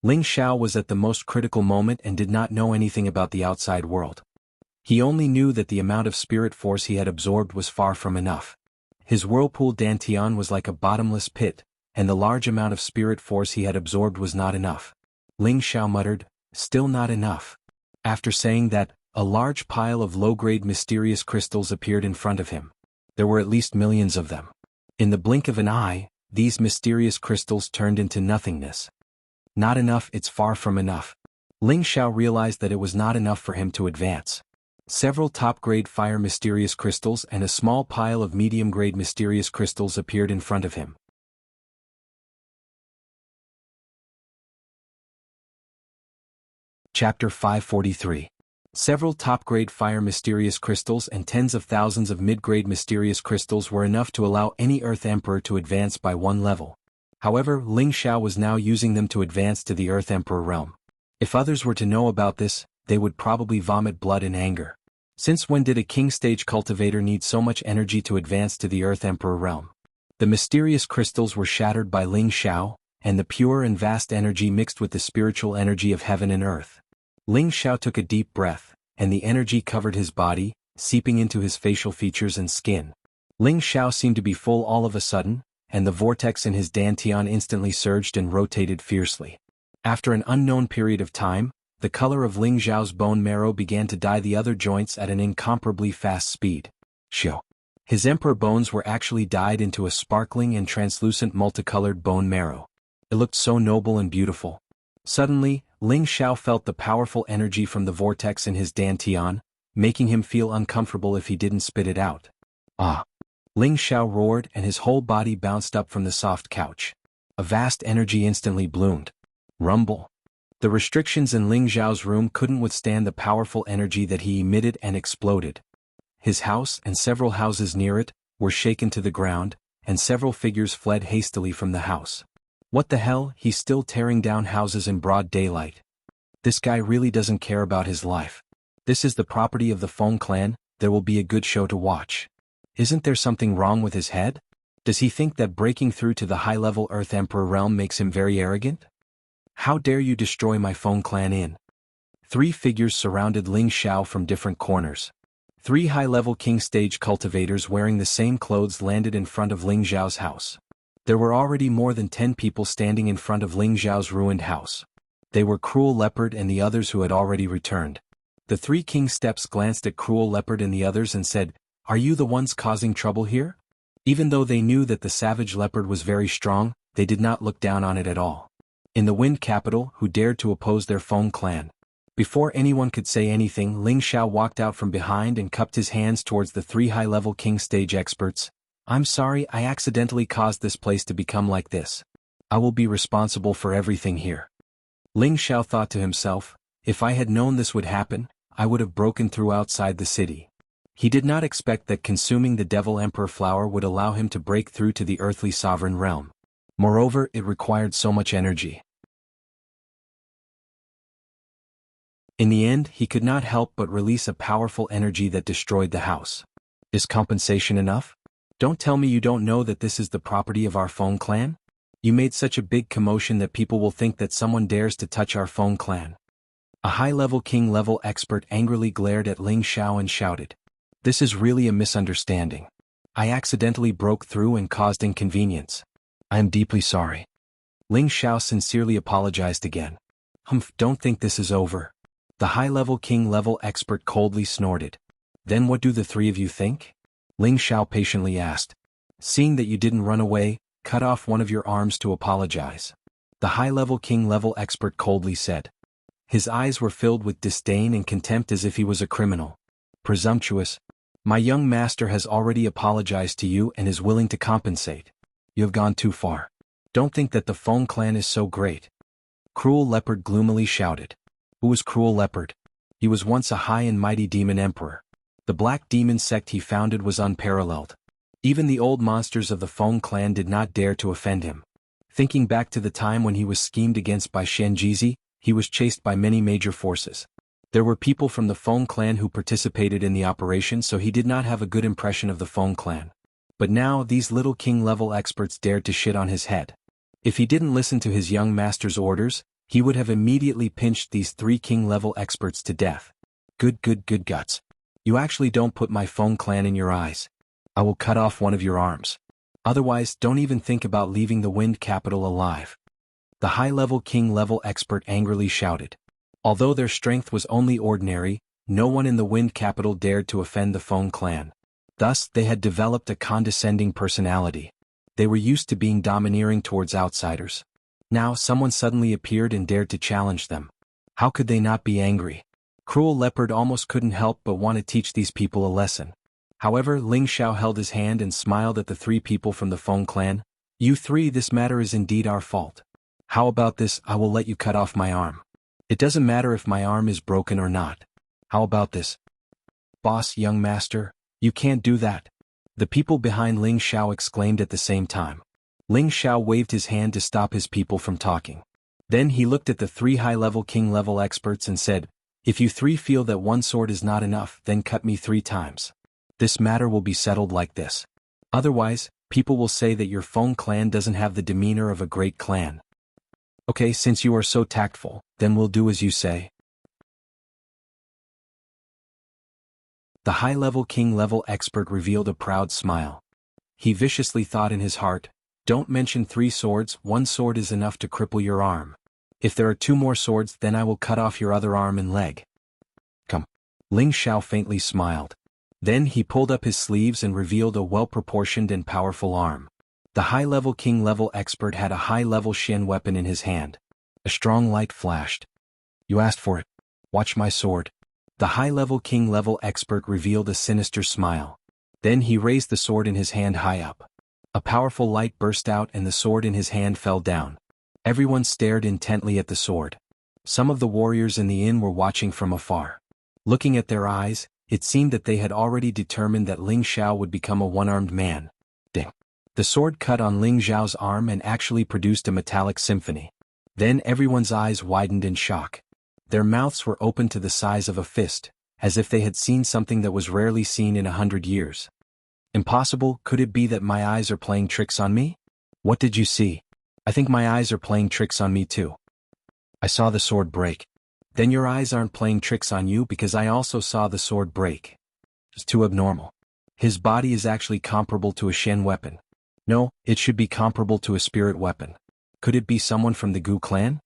Ling Xiao was at the most critical moment and did not know anything about the outside world. He only knew that the amount of spirit force he had absorbed was far from enough. His whirlpool Dantian was like a bottomless pit, and the large amount of spirit force he had absorbed was not enough. Ling Xiao muttered, "Still not enough." After saying that, a large pile of low-grade mysterious crystals appeared in front of him. There were at least millions of them. In the blink of an eye, these mysterious crystals turned into nothingness. Not enough, it's far from enough. Ling Xiao realized that it was not enough for him to advance. Several top-grade fire mysterious crystals and a small pile of medium-grade mysterious crystals appeared in front of him. Chapter 543. Several top-grade fire mysterious crystals and tens of thousands of mid-grade mysterious crystals were enough to allow any Earth Emperor to advance by 1 level. However, Ling Xiao was now using them to advance to the Earth Emperor realm. If others were to know about this, they would probably vomit blood in anger. Since when did a king-stage cultivator need so much energy to advance to the Earth Emperor realm? The mysterious crystals were shattered by Ling Xiao, and the pure and vast energy mixed with the spiritual energy of heaven and earth. Ling Xiao took a deep breath, and the energy covered his body, seeping into his facial features and skin. Ling Xiao seemed to be full all of a sudden, and the vortex in his Dantian instantly surged and rotated fiercely. After an unknown period of time, the color of Ling Xiao's bone marrow began to dye the other joints at an incomparably fast speed. Shio. His emperor bones were actually dyed into a sparkling and translucent multicolored bone marrow. It looked so noble and beautiful. Suddenly, Ling Xiao felt the powerful energy from the vortex in his Dantian, making him feel uncomfortable if he didn't spit it out. Ah! Ling Xiao roared and his whole body bounced up from the soft couch. A vast energy instantly bloomed. Rumble. The restrictions in Ling Xiao's room couldn't withstand the powerful energy that he emitted and exploded. His house and several houses near it were shaken to the ground, and several figures fled hastily from the house. What the hell, he's still tearing down houses in broad daylight. This guy really doesn't care about his life. This is the property of the Feng clan, there will be a good show to watch. Isn't there something wrong with his head? Does he think that breaking through to the high-level Earth Emperor realm makes him very arrogant? How dare you destroy my Feng clan inn? 3 figures surrounded Ling Xiao from different corners. 3 high-level king stage cultivators wearing the same clothes landed in front of Ling Xiao's house. There were already more than 10 people standing in front of Ling Xiao's ruined house. They were Cruel Leopard and the others who had already returned. The 3 king steps glanced at Cruel Leopard and the others and said, "Are you the ones causing trouble here?" Even though they knew that the savage leopard was very strong, they did not look down on it at all. In the Wind Capital, who dared to oppose their Feng clan? Before anyone could say anything, Ling Xiao walked out from behind and cupped his hands towards the 3 high-level king stage experts. "I'm sorry, I accidentally caused this place to become like this. I will be responsible for everything here." Ling Xiao thought to himself, if I had known this would happen, I would have broken through outside the city. He did not expect that consuming the Devil Emperor flower would allow him to break through to the earthly sovereign realm. Moreover, it required so much energy. In the end, he could not help but release a powerful energy that destroyed the house. Is compensation enough? Don't tell me you don't know that this is the property of our Feng clan? You made such a big commotion that people will think that someone dares to touch our Feng clan. A high-level king-level expert angrily glared at Ling Xiao and shouted, "This is really a misunderstanding. I accidentally broke through and caused inconvenience. I am deeply sorry." Ling Xiao sincerely apologized again. "Humph, don't think this is over." The high-level king-level expert coldly snorted. "Then what do the 3 of you think?" Ling Xiao patiently asked. "Seeing that you didn't run away, cut off one of your arms to apologize." The high-level king-level expert coldly said. His eyes were filled with disdain and contempt as if he was a criminal. "Presumptuous. My young master has already apologized to you and is willing to compensate. You have gone too far. Don't think that the Feng clan is so great." Cruel Leopard gloomily shouted. Who was Cruel Leopard? He was once a high and mighty demon emperor. The black demon sect he founded was unparalleled. Even the old monsters of the Feng clan did not dare to offend him. Thinking back to the time when he was schemed against by Shenjizi, he was chased by many major forces. There were people from the Feng clan who participated in the operation, so he did not have a good impression of the Feng clan. But now these little king-level experts dared to shit on his head. If he didn't listen to his young master's orders, he would have immediately pinched these 3 king-level experts to death. Good guts. You actually don't put my Feng clan in your eyes. I will cut off one of your arms. Otherwise, don't even think about leaving the Wind Capital alive. The high-level king-level expert angrily shouted. Although their strength was only ordinary, no one in the Wind Capital dared to offend the Feng clan. Thus, they had developed a condescending personality. They were used to being domineering towards outsiders. Now someone suddenly appeared and dared to challenge them. How could they not be angry? Cruel Leopard almost couldn't help but want to teach these people a lesson. However, Ling Xiao held his hand and smiled at the 3 people from the Feng clan. "You 3, this matter is indeed our fault. How about this, I will let you cut off my arm. It doesn't matter if my arm is broken or not. How about this?" "Boss, young master, you can't do that." The people behind Ling Xiao exclaimed at the same time. Ling Xiao waved his hand to stop his people from talking. Then he looked at the 3 high-level king-level experts and said, "If you 3 feel that one sword is not enough, then cut me 3 times. This matter will be settled like this. Otherwise, people will say that your Feng clan doesn't have the demeanor of a great clan." "Okay, since you are so tactful, then we'll do as you say." The high-level king-level expert revealed a proud smile. He viciously thought in his heart, "Don't mention 3 swords, 1 sword is enough to cripple your arm. If there are 2 more swords, then I will cut off your other arm and leg." "Come." Ling Xiao faintly smiled. Then he pulled up his sleeves and revealed a well-proportioned and powerful arm. The high-level king-level expert had a high-level Shen weapon in his hand. A strong light flashed. "You asked for it. Watch my sword." The high-level king-level expert revealed a sinister smile. Then he raised the sword in his hand high up. A powerful light burst out and the sword in his hand fell down. Everyone stared intently at the sword. Some of the warriors in the inn were watching from afar. Looking at their eyes, it seemed that they had already determined that Ling Xiao would become a one-armed man. Ding! The sword cut on Ling Xiao's arm and actually produced a metallic symphony. Then everyone's eyes widened in shock. Their mouths were open to the size of a fist, as if they had seen something that was rarely seen in 100 years. Impossible, could it be that my eyes are playing tricks on me? What did you see? I think my eyes are playing tricks on me too. I saw the sword break. Then your eyes aren't playing tricks on you because I also saw the sword break. It's too abnormal. His body is actually comparable to a Shen weapon. No, it should be comparable to a spirit weapon. Could it be someone from the Gu clan?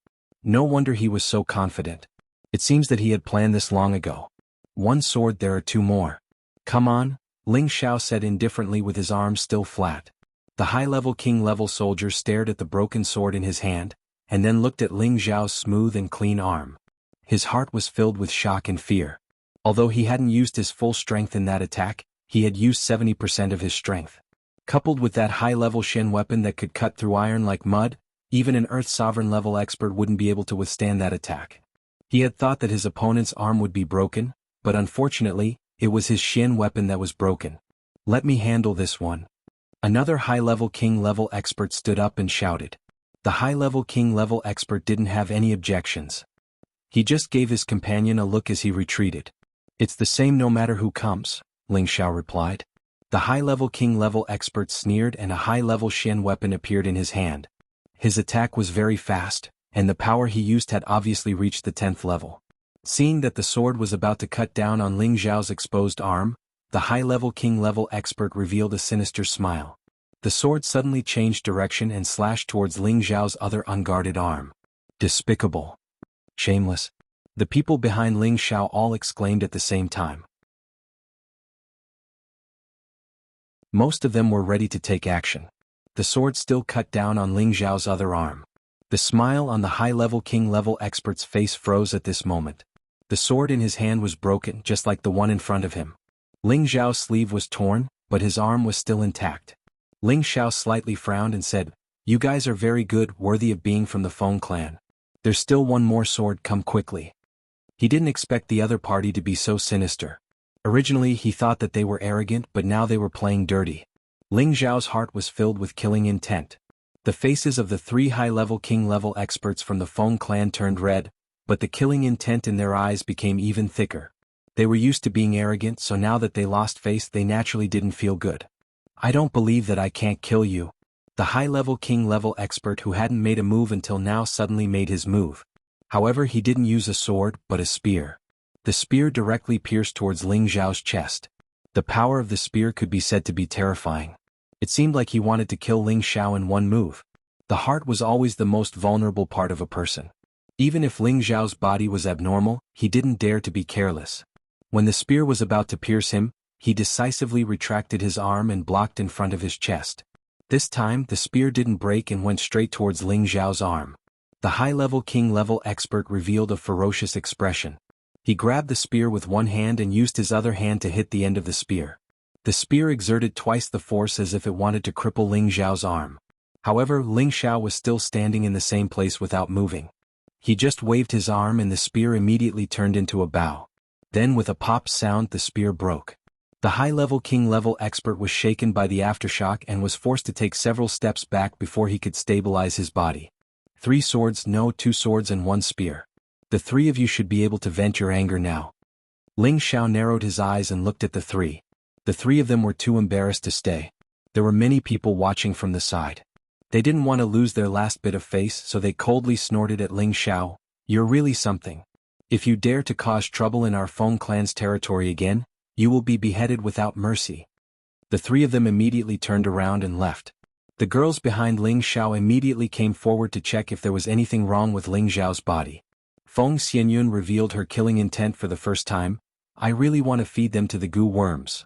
No wonder he was so confident. It seems that he had planned this long ago. One sword, there are two more. Come on, Ling Xiao said indifferently with his arms still flat. The high-level king-level soldier stared at the broken sword in his hand, and then looked at Ling Xiao's smooth and clean arm. His heart was filled with shock and fear. Although he hadn't used his full strength in that attack, he had used 70% of his strength. Coupled with that high-level Shen weapon that could cut through iron like mud, even an Earth Sovereign level expert wouldn't be able to withstand that attack. He had thought that his opponent's arm would be broken, but unfortunately, it was his Shen weapon that was broken. Let me handle this one. Another high-level king-level expert stood up and shouted. The high-level king-level expert didn't have any objections. He just gave his companion a look as he retreated. It's the same no matter who comes, Ling Xiao replied. The high-level king-level expert sneered and a high-level Shen weapon appeared in his hand. His attack was very fast, and the power he used had obviously reached the 10th level. Seeing that the sword was about to cut down on Ling Xiao's exposed arm, the high-level king-level expert revealed a sinister smile. The sword suddenly changed direction and slashed towards Ling Xiao's other unguarded arm. Despicable. Shameless. The people behind Ling Xiao all exclaimed at the same time. Most of them were ready to take action. The sword still cut down on Ling Xiao's other arm. The smile on the high-level king-level expert's face froze at this moment. The sword in his hand was broken just like the one in front of him. Ling Xiao's sleeve was torn, but his arm was still intact. Ling Xiao slightly frowned and said, "You guys are very good, worthy of being from the Feng clan. There's still one more sword, come quickly." He didn't expect the other party to be so sinister. Originally he thought that they were arrogant, but now they were playing dirty. Ling Xiao's heart was filled with killing intent. The faces of the three high-level king-level experts from the Feng clan turned red, but the killing intent in their eyes became even thicker. They were used to being arrogant, so now that they lost face they naturally didn't feel good. "I don't believe that I can't kill you." The high-level king-level expert who hadn't made a move until now suddenly made his move. However, he didn't use a sword, but a spear. The spear directly pierced towards Ling Xiao's chest. The power of the spear could be said to be terrifying. It seemed like he wanted to kill Ling Xiao in one move. The heart was always the most vulnerable part of a person. Even if Ling Xiao's body was abnormal, he didn't dare to be careless. When the spear was about to pierce him, he decisively retracted his arm and blocked in front of his chest. This time, the spear didn't break and went straight towards Ling Xiao's arm. The high-level king-level expert revealed a ferocious expression. He grabbed the spear with one hand and used his other hand to hit the end of the spear. The spear exerted twice the force as if it wanted to cripple Ling Xiao's arm. However, Ling Xiao was still standing in the same place without moving. He just waved his arm and the spear immediately turned into a bow. Then with a pop sound the spear broke. The high-level king-level expert was shaken by the aftershock and was forced to take several steps back before he could stabilize his body. 3 swords, no, 2 swords and 1 spear. The 3 of you should be able to vent your anger now. Ling Xiao narrowed his eyes and looked at the 3. The 3 of them were too embarrassed to stay. There were many people watching from the side. They didn't want to lose their last bit of face, so they coldly snorted at Ling Xiao. "You're really something. If you dare to cause trouble in our Feng clan's territory again, you will be beheaded without mercy." The 3 of them immediately turned around and left. The girls behind Ling Xiao immediately came forward to check if there was anything wrong with Ling Xiao's body. Feng Xianyun revealed her killing intent for the first time. "I really want to feed them to the goo worms."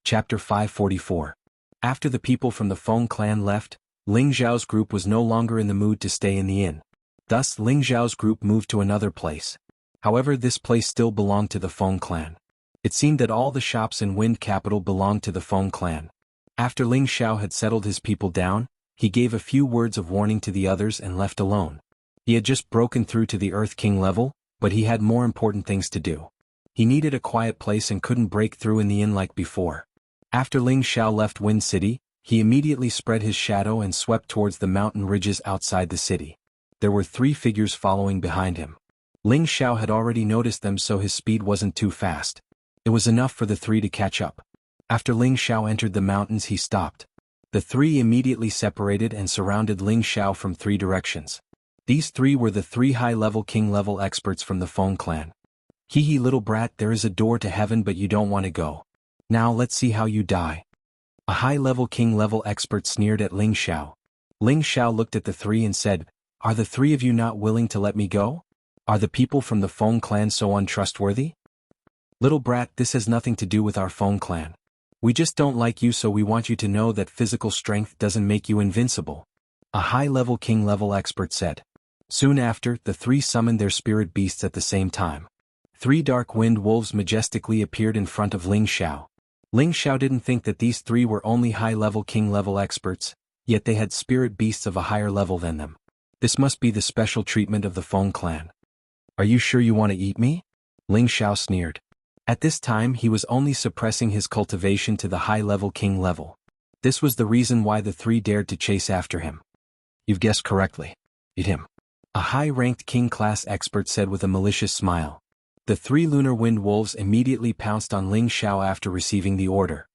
Chapter 544. After the people from the Feng clan left, Ling Xiao's group was no longer in the mood to stay in the inn. Thus Ling Xiao's group moved to another place. However, this place still belonged to the Feng clan. It seemed that all the shops in Wind Capital belonged to the Feng clan. After Ling Xiao had settled his people down, he gave a few words of warning to the others and left alone. He had just broken through to the Earth King level, but he had more important things to do. He needed a quiet place and couldn't break through in the inn like before. After Ling Xiao left Wind City, he immediately spread his shadow and swept towards the mountain ridges outside the city. There were 3 figures following behind him. Ling Xiao had already noticed them, so his speed wasn't too fast. It was enough for the 3 to catch up. After Ling Xiao entered the mountains, he stopped. The 3 immediately separated and surrounded Ling Xiao from 3 directions. These 3 were the 3 high-level king-level experts from the Feng clan. Hee little brat, there is a door to heaven but you don't want to go. Now let's see how you die. A high-level king-level expert sneered at Ling Xiao. Ling Xiao looked at the 3 and said, "Are the 3 of you not willing to let me go? Are the people from the Feng clan so untrustworthy? Little brat, this has nothing to do with our Feng clan. We just don't like you, so we want you to know that physical strength doesn't make you invincible," a high-level king-level expert said. Soon after, the 3 summoned their spirit beasts at the same time. 3 dark wind wolves majestically appeared in front of Ling Xiao. Ling Xiao didn't think that these 3 were only high-level king-level experts, yet they had spirit beasts of a higher level than them. This must be the special treatment of the Feng clan. "Are you sure you want to eat me?" Ling Xiao sneered. At this time he was only suppressing his cultivation to the high-level king level. This was the reason why the 3 dared to chase after him. "You've guessed correctly. Eat him," a high-ranked king-class expert said with a malicious smile. The 3 lunar wind wolves immediately pounced on Ling Xiao after receiving the order.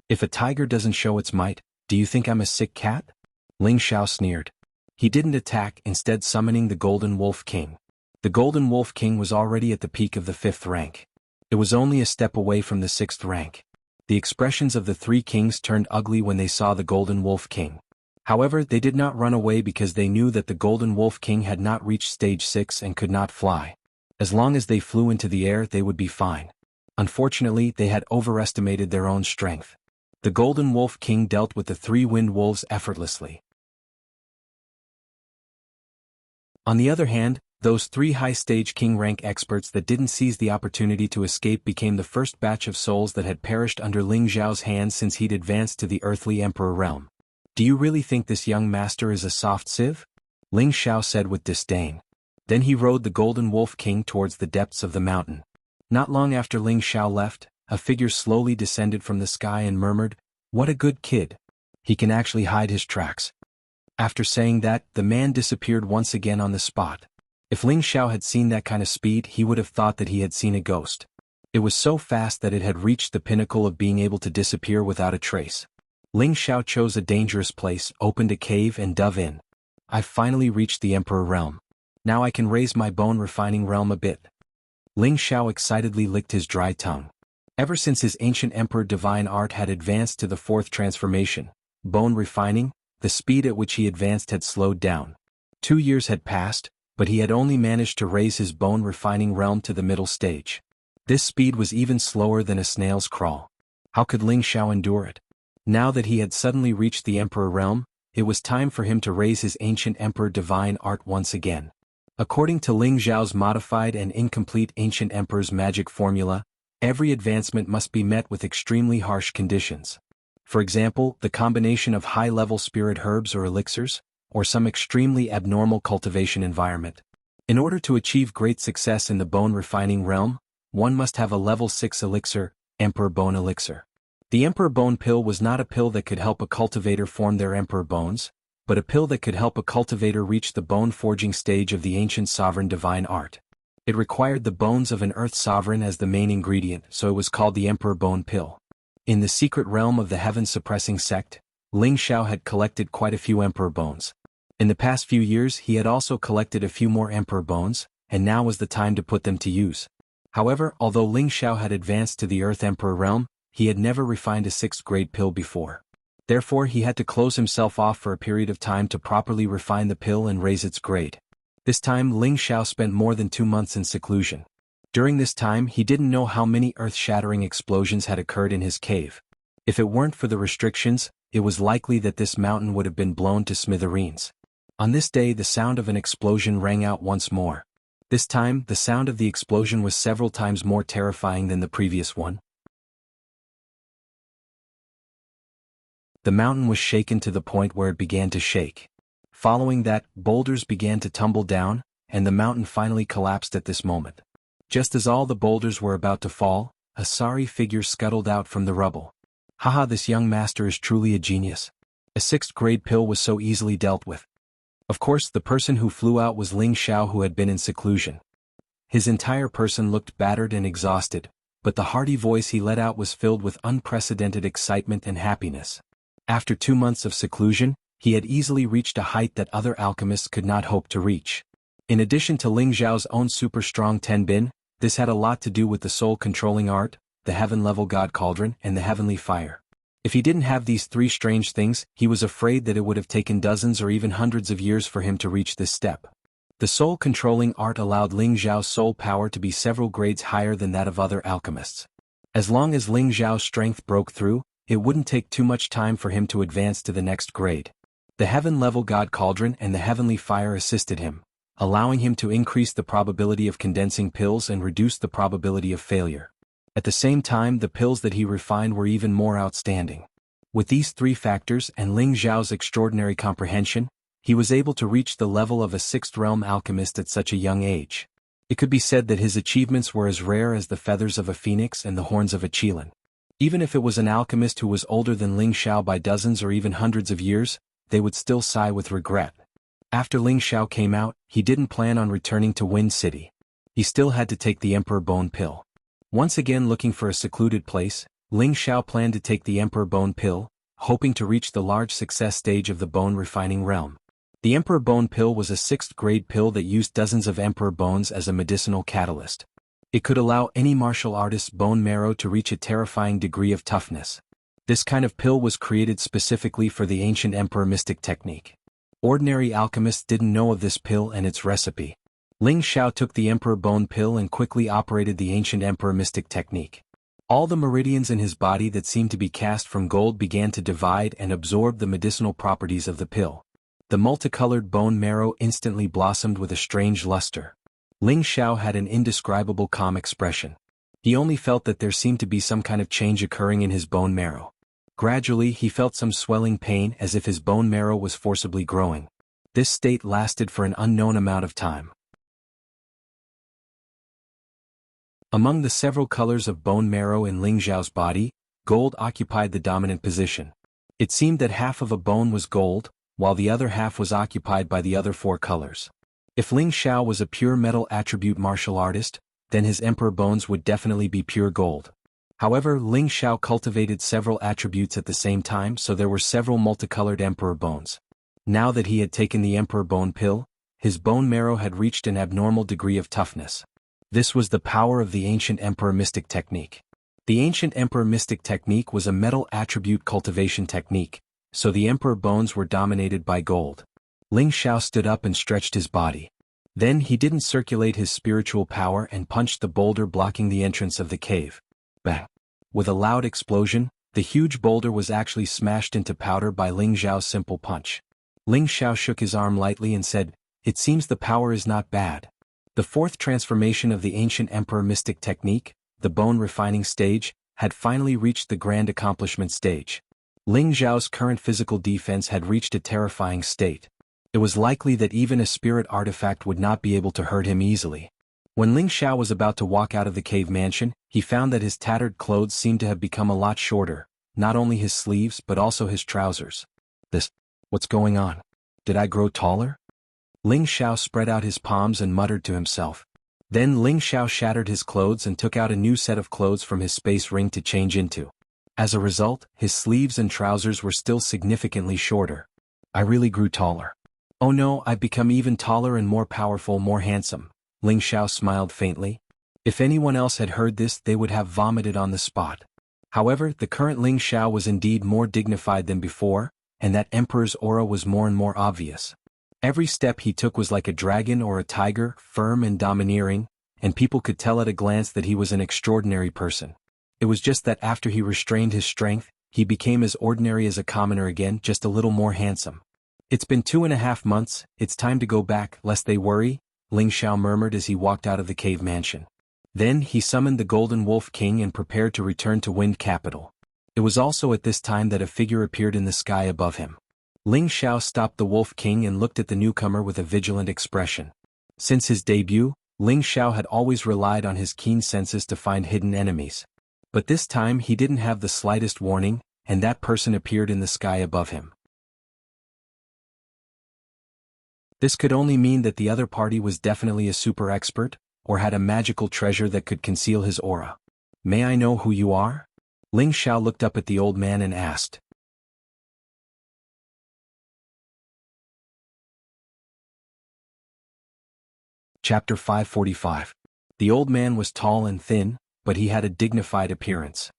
"If a tiger doesn't show its might, do you think I'm a sick cat?" Ling Xiao sneered. He didn't attack, instead summoning the Golden Wolf King. The Golden Wolf King was already at the peak of the 5th rank. It was only a step away from the 6th rank. The expressions of the 3 kings turned ugly when they saw the Golden Wolf King. However, they did not run away because they knew that the Golden Wolf King had not reached stage 6 and could not fly. As long as they flew into the air, they would be fine. Unfortunately, they had overestimated their own strength. The Golden Wolf King dealt with the 3 wind wolves effortlessly. On the other hand, those 3 high-stage king rank experts that didn't seize the opportunity to escape became the first batch of souls that had perished under Ling Xiao's hands since he'd advanced to the earthly emperor realm. "Do you really think this young master is a soft sieve?" Ling Xiao said with disdain. Then he rode the Golden Wolf King towards the depths of the mountain. Not long after Ling Xiao left, a figure slowly descended from the sky and murmured, "What a good kid. He can actually hide his tracks." After saying that, the man disappeared once again on the spot. If Ling Xiao had seen that kind of speed, he would have thought that he had seen a ghost. It was so fast that it had reached the pinnacle of being able to disappear without a trace. Ling Xiao chose a dangerous place, opened a cave and dove in. "I've finally reached the Emperor realm. Now I can raise my bone refining realm a bit." Ling Xiao excitedly licked his dry tongue. Ever since his ancient emperor divine art had advanced to the 4th transformation, bone refining, the speed at which he advanced had slowed down. 2 years had passed, but he had only managed to raise his bone refining realm to the middle stage. This speed was even slower than a snail's crawl. How could Ling Xiao endure it? Now that he had suddenly reached the emperor realm, it was time for him to raise his ancient emperor divine art once again. According to Ling Xiao's modified and incomplete ancient emperor's magic formula, every advancement must be met with extremely harsh conditions. For example, the combination of high-level spirit herbs or elixirs, or some extremely abnormal cultivation environment. In order to achieve great success in the bone refining realm, one must have a level 6 elixir, Emperor Bone Elixir. The Emperor Bone Pill was not a pill that could help a cultivator form their emperor bones, but a pill that could help a cultivator reach the bone forging stage of the ancient sovereign divine art. It required the bones of an earth sovereign as the main ingredient, so it was called the Emperor Bone Pill. In the secret realm of the heaven-suppressing sect, Ling Xiao had collected quite a few emperor bones. In the past few years he had also collected a few more emperor bones, and now was the time to put them to use. However, although Ling Xiao had advanced to the Earth Emperor realm, he had never refined a 6th grade pill before. Therefore he had to close himself off for a period of time to properly refine the pill and raise its grade. This time Ling Xiao spent more than 2 months in seclusion. During this time he didn't know how many earth-shattering explosions had occurred in his cave. If it weren't for the restrictions, it was likely that this mountain would have been blown to smithereens. On this day the sound of an explosion rang out once more. This time, the sound of the explosion was several times more terrifying than the previous one. The mountain was shaken to the point where it began to shake. Following that, boulders began to tumble down, and the mountain finally collapsed at this moment. Just as all the boulders were about to fall, a sorry figure scuttled out from the rubble. Haha, this young master is truly a genius. A 6th grade pill was so easily dealt with. Of course, the person who flew out was Ling Xiao, who had been in seclusion. His entire person looked battered and exhausted, but the hearty voice he let out was filled with unprecedented excitement and happiness. After 2 months of seclusion, he had easily reached a height that other alchemists could not hope to reach. In addition to Ling Xiao's own super-strong Tenbin, this had a lot to do with the soul-controlling art, the heaven-level god cauldron, and the heavenly fire. If he didn't have these 3 strange things, he was afraid that it would have taken dozens or even hundreds of years for him to reach this step. The soul-controlling art allowed Ling Xiao's soul power to be several grades higher than that of other alchemists. As long as Ling Xiao's strength broke through, it wouldn't take too much time for him to advance to the next grade. The heaven-level god cauldron and the heavenly fire assisted him, allowing him to increase the probability of condensing pills and reduce the probability of failure. At the same time, the pills that he refined were even more outstanding. With these 3 factors and Ling Xiao's extraordinary comprehension, he was able to reach the level of a 6th realm alchemist at such a young age. It could be said that his achievements were as rare as the feathers of a phoenix and the horns of a qilin. Even if it was an alchemist who was older than Ling Xiao by dozens or even hundreds of years, they would still sigh with regret. After Ling Xiao came out, he didn't plan on returning to Wind City. He still had to take the Emperor Bone Pill. Once again looking for a secluded place, Ling Xiao planned to take the Emperor Bone Pill, hoping to reach the large success stage of the bone refining realm. The Emperor Bone Pill was a 6th grade pill that used dozens of emperor bones as a medicinal catalyst. It could allow any martial artist's bone marrow to reach a terrifying degree of toughness. This kind of pill was created specifically for the ancient emperor mystic technique. Ordinary alchemists didn't know of this pill and its recipe. Ling Xiao took the Emperor Bone Pill and quickly operated the ancient emperor mystic technique. All the meridians in his body that seemed to be cast from gold began to divide and absorb the medicinal properties of the pill. The multicolored bone marrow instantly blossomed with a strange luster. Ling Xiao had an indescribable calm expression. He only felt that there seemed to be some kind of change occurring in his bone marrow. Gradually he felt some swelling pain as if his bone marrow was forcibly growing. This state lasted for an unknown amount of time. Among the several colors of bone marrow in Ling Xiao's body, gold occupied the dominant position. It seemed that half of a bone was gold, while the other half was occupied by the other 4 colors. If Ling Xiao was a pure metal attribute martial artist, then his emperor bones would definitely be pure gold. However, Ling Xiao cultivated several attributes at the same time, so there were several multicolored emperor bones. Now that he had taken the Emperor Bone Pill, his bone marrow had reached an abnormal degree of toughness. This was the power of the ancient emperor mystic technique. The ancient emperor mystic technique was a metal attribute cultivation technique, so the emperor bones were dominated by gold. Ling Xiao stood up and stretched his body. Then he didn't circulate his spiritual power and punched the boulder blocking the entrance of the cave. Bang! With a loud explosion, the huge boulder was actually smashed into powder by Ling Xiao's simple punch. Ling Xiao shook his arm lightly and said, "It seems the power is not bad." The 4th transformation of the ancient emperor mystic technique, the bone refining stage, had finally reached the grand accomplishment stage. Ling Xiao's current physical defense had reached a terrifying state. It was likely that even a spirit artifact would not be able to hurt him easily. When Ling Xiao was about to walk out of the cave mansion, he found that his tattered clothes seemed to have become a lot shorter, not only his sleeves but also his trousers. What's going on? Did I grow taller? Ling Xiao spread out his palms and muttered to himself. Then Ling Xiao shattered his clothes and took out a new set of clothes from his space ring to change into. As a result, his sleeves and trousers were still significantly shorter. I really grew taller. Oh no, I've become even taller and more powerful, more handsome. Ling Xiao smiled faintly. If anyone else had heard this, they would have vomited on the spot. However, the current Ling Xiao was indeed more dignified than before, and that emperor's aura was more and more obvious. Every step he took was like a dragon or a tiger, firm and domineering, and people could tell at a glance that he was an extraordinary person. It was just that after he restrained his strength, he became as ordinary as a commoner again, just a little more handsome. It's been 2.5 months, it's time to go back, lest they worry, Ling Xiao murmured as he walked out of the cave mansion. Then he summoned the Golden Wolf King and prepared to return to Wind Capital. It was also at this time that a figure appeared in the sky above him. Ling Xiao stopped the Wolf King and looked at the newcomer with a vigilant expression. Since his debut, Ling Xiao had always relied on his keen senses to find hidden enemies. But this time he didn't have the slightest warning, and that person appeared in the sky above him. This could only mean that the other party was definitely a super expert, or had a magical treasure that could conceal his aura. May I know who you are? Ling Xiao looked up at the old man and asked. Chapter 545. The old man was tall and thin, but he had a dignified appearance.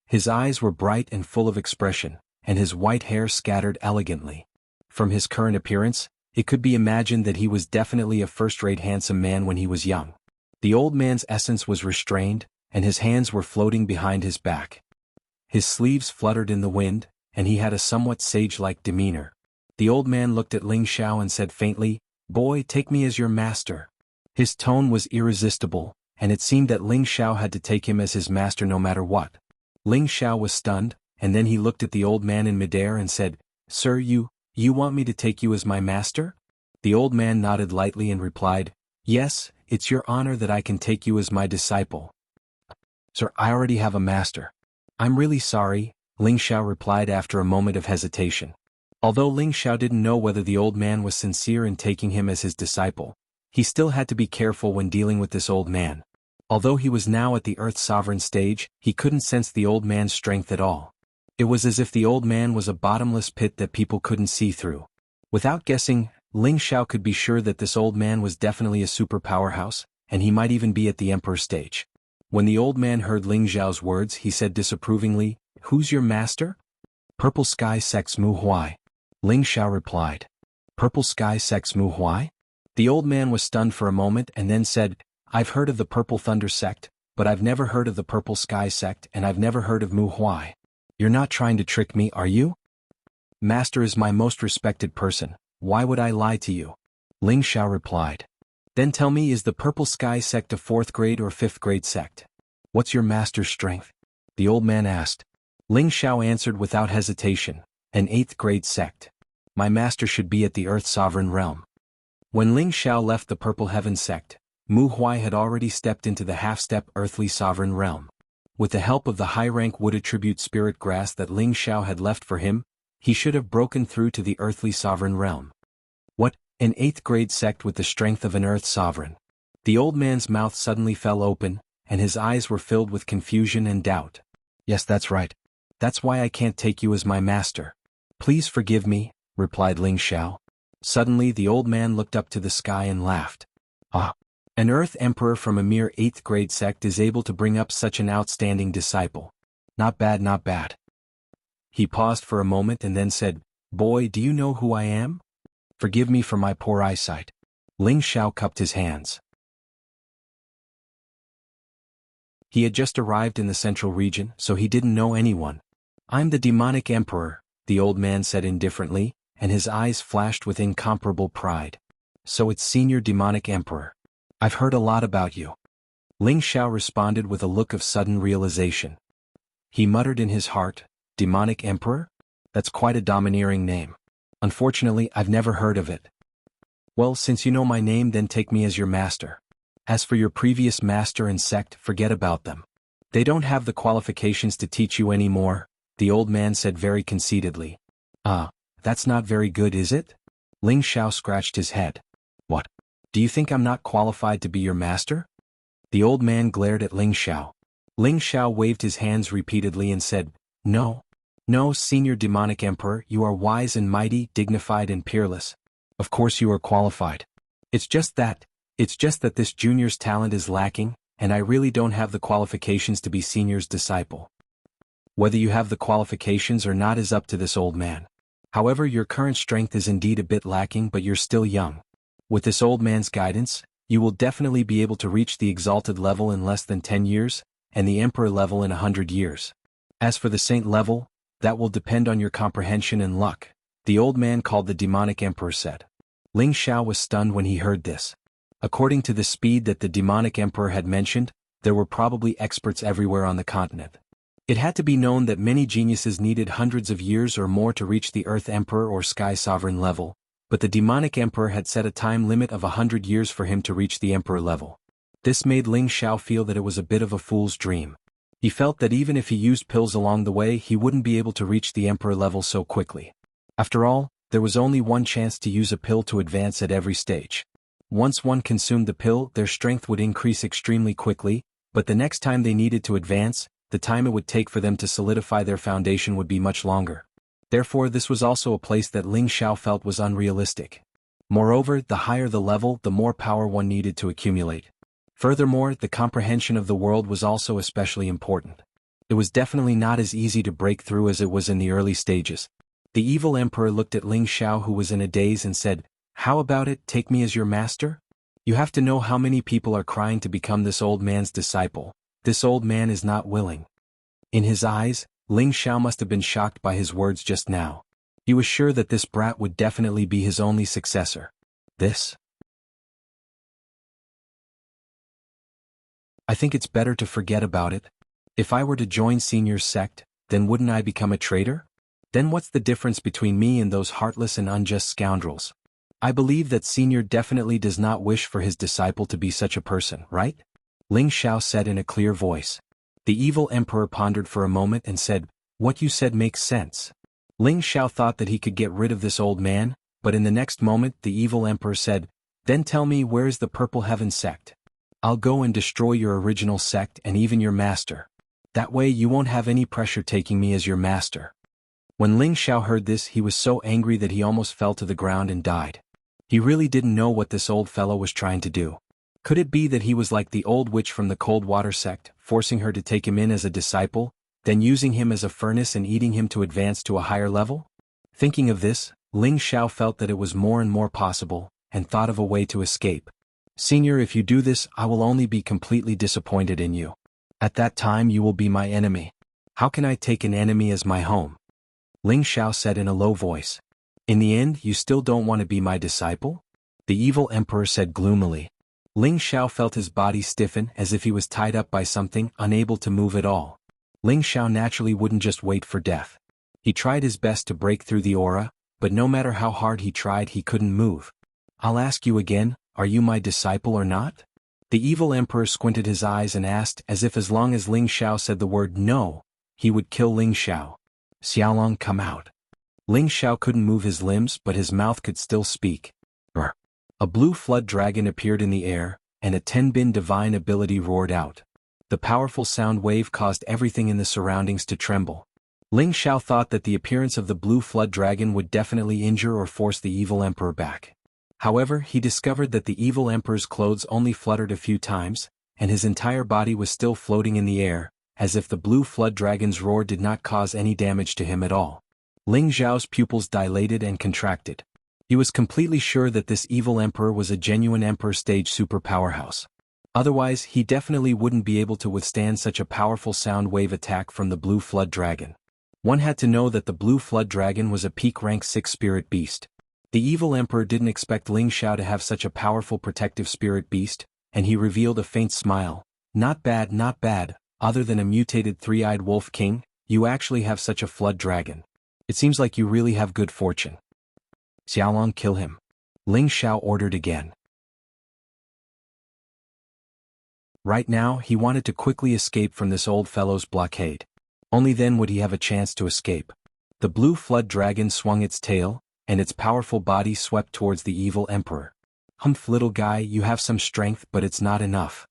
His eyes were bright and full of expression, and his white hair scattered elegantly. From his current appearance, it could be imagined that he was definitely a first-rate handsome man when he was young. The old man's essence was restrained, and his hands were floating behind his back. His sleeves fluttered in the wind, and he had a somewhat sage-like demeanor. The old man looked at Ling Xiao and said faintly, "Boy, take me as your master." His tone was irresistible, and it seemed that Ling Xiao had to take him as his master no matter what. Ling Xiao was stunned, and then he looked at the old man in midair and said, "Sir, you want me to take you as my master?" The old man nodded lightly and replied, "Yes, it's your honor that I can take you as my disciple." "Sir, I already have a master." "I'm really sorry," Ling Xiao replied after a moment of hesitation. Although Ling Xiao didn't know whether the old man was sincere in taking him as his disciple, he still had to be careful when dealing with this old man. Although he was now at the Earth Sovereign stage, he couldn't sense the old man's strength at all. It was as if the old man was a bottomless pit that people couldn't see through. Without guessing, Ling Xiao could be sure that this old man was definitely a super powerhouse, and he might even be at the Emperor stage. When the old man heard Ling Xiao's words, he said disapprovingly, "Who's your master?" "Purple Sky Sect's Mu Huai," Ling Xiao replied. "Purple Sky Sect's Mu Huai?" The old man was stunned for a moment and then said, "I've heard of the Purple Thunder sect, but I've never heard of the Purple Sky sect and I've never heard of Mu Huai. You're not trying to trick me, are you?" "Master is my most respected person, why would I lie to you?" Ling Xiao replied. "Then tell me, is the Purple Sky sect a 4th grade or 5th grade sect? What's your master's strength?" the old man asked. Ling Xiao answered without hesitation, "An 8th grade sect. My master should be at the Earth Sovereign realm." When Ling Xiao left the Purple Heaven sect, Mu Huai had already stepped into the half-step Earthly Sovereign realm. With the help of the high-rank wood attribute spirit grass that Ling Xiao had left for him, he should have broken through to the Earthly Sovereign realm. What, an 8th grade sect with the strength of an Earth Sovereign? The old man's mouth suddenly fell open, and his eyes were filled with confusion and doubt. "Yes, that's right. That's why I can't take you as my master." "Please forgive me," replied Ling Xiao. Suddenly the old man looked up to the sky and laughed. "Ah, an Earth Emperor from a mere 8th grade sect is able to bring up such an outstanding disciple. Not bad, not bad." He paused for a moment and then said, "Boy, do you know who I am?" "Forgive me for my poor eyesight." Ling Xiao cupped his hands. He had just arrived in the central region, so he didn't know anyone. "I'm the demonic emperor," the old man said indifferently, and his eyes flashed with incomparable pride. "So it's Senior Demonic Emperor. I've heard a lot about you." Ling Xiao responded with a look of sudden realization. He muttered in his heart, "Demonic Emperor? That's quite a domineering name. Unfortunately, I've never heard of it." "Well, since you know my name, then take me as your master. As for your previous master and sect, forget about them. They don't have the qualifications to teach you anymore," the old man said very conceitedly. "Ah, that's not very good, is it?" Ling Xiao scratched his head. "What? Do you think I'm not qualified to be your master?" The old man glared at Ling Xiao. Ling Xiao waved his hands repeatedly and said, "No. No, Senior Demonic Emperor, you are wise and mighty, dignified and peerless. Of course you are qualified. It's just that this junior's talent is lacking, and I really don't have the qualifications to be Senior's disciple. Whether you have the qualifications or not is up to this old man. However, your current strength is indeed a bit lacking, but you're still young. With this old man's guidance, you will definitely be able to reach the exalted level in less than 10 years, and the emperor level in 100 years. As for the saint level, that will depend on your comprehension and luck," the old man called the demonic emperor said. Ling Xiao was stunned when he heard this. According to the speed that the demonic emperor had mentioned, there were probably experts everywhere on the continent. It had to be known that many geniuses needed hundreds of years or more to reach the Earth Emperor or Sky Sovereign level, but the demonic emperor had set a time limit of 100 years for him to reach the emperor level. This made Ling Xiao feel that it was a bit of a fool's dream. He felt that even if he used pills along the way he wouldn't be able to reach the emperor level so quickly. After all, there was only one chance to use a pill to advance at every stage. Once one consumed the pill, their strength would increase extremely quickly, but the next time they needed to advance, the time it would take for them to solidify their foundation would be much longer. Therefore, this was also a place that Ling Xiao felt was unrealistic. Moreover, the higher the level, the more power one needed to accumulate. Furthermore, the comprehension of the world was also especially important. It was definitely not as easy to break through as it was in the early stages. The evil emperor looked at Ling Xiao, who was in a daze, and said, "How about it, take me as your master? You have to know how many people are crying to become this old man's disciple. This old man is not willing." In his eyes, Ling Xiao must have been shocked by his words just now. He was sure that this brat would definitely be his only successor. I think it's better to forget about it. If I were to join Senior's sect, then wouldn't I become a traitor? Then what's the difference between me and those heartless and unjust scoundrels? I believe that Senior definitely does not wish for his disciple to be such a person, right? Ling Xiao said in a clear voice. The evil emperor pondered for a moment and said, "What you said makes sense." Ling Xiao thought that he could get rid of this old man, but in the next moment the evil emperor said, "Then tell me, where is the Purple Heaven sect? I'll go and destroy your original sect and even your master. That way you won't have any pressure taking me as your master." When Ling Xiao heard this, he was so angry that he almost fell to the ground and died. He really didn't know what this old fellow was trying to do. Could it be that he was like the old witch from the Cold Water sect, forcing her to take him in as a disciple, then using him as a furnace and eating him to advance to a higher level? Thinking of this, Ling Xiao felt that it was more and more possible, and thought of a way to escape. "Senior, if you do this, I will only be completely disappointed in you. At that time you will be my enemy. How can I take an enemy as my home?" Ling Xiao said in a low voice. "In the end, you still don't want to be my disciple?" The evil emperor said gloomily. Ling Xiao felt his body stiffen as if he was tied up by something, unable to move at all. Ling Xiao naturally wouldn't just wait for death. He tried his best to break through the aura, but no matter how hard he tried he couldn't move. "I'll ask you again, are you my disciple or not?" The evil emperor squinted his eyes and asked, as if as long as Ling Xiao said the word no, he would kill Ling Xiao. "Xiaolong, come out." Ling Xiao couldn't move his limbs, but his mouth could still speak. Brr. A blue flood dragon appeared in the air, and a Tenbin divine ability roared out. The powerful sound wave caused everything in the surroundings to tremble. Ling Xiao thought that the appearance of the blue flood dragon would definitely injure or force the evil emperor back. However, he discovered that the evil emperor's clothes only fluttered a few times, and his entire body was still floating in the air, as if the blue flood dragon's roar did not cause any damage to him at all. Ling Xiao's pupils dilated and contracted. He was completely sure that this evil emperor was a genuine emperor stage super powerhouse. Otherwise, he definitely wouldn't be able to withstand such a powerful sound wave attack from the blue flood dragon. One had to know that the blue flood dragon was a peak rank 6 spirit beast. The evil emperor didn't expect Ling Xiao to have such a powerful protective spirit beast, and he revealed a faint smile. Not bad, not bad. Other than a mutated three-eyed wolf king, you actually have such a flood dragon. It seems like you really have good fortune." "Xiaolong, kill him." Ling Xiao ordered again. Right now, he wanted to quickly escape from this old fellow's blockade. Only then would he have a chance to escape. The blue flood dragon swung its tail, and its powerful body swept towards the evil emperor. "Humph, little guy, you have some strength, but it's not enough."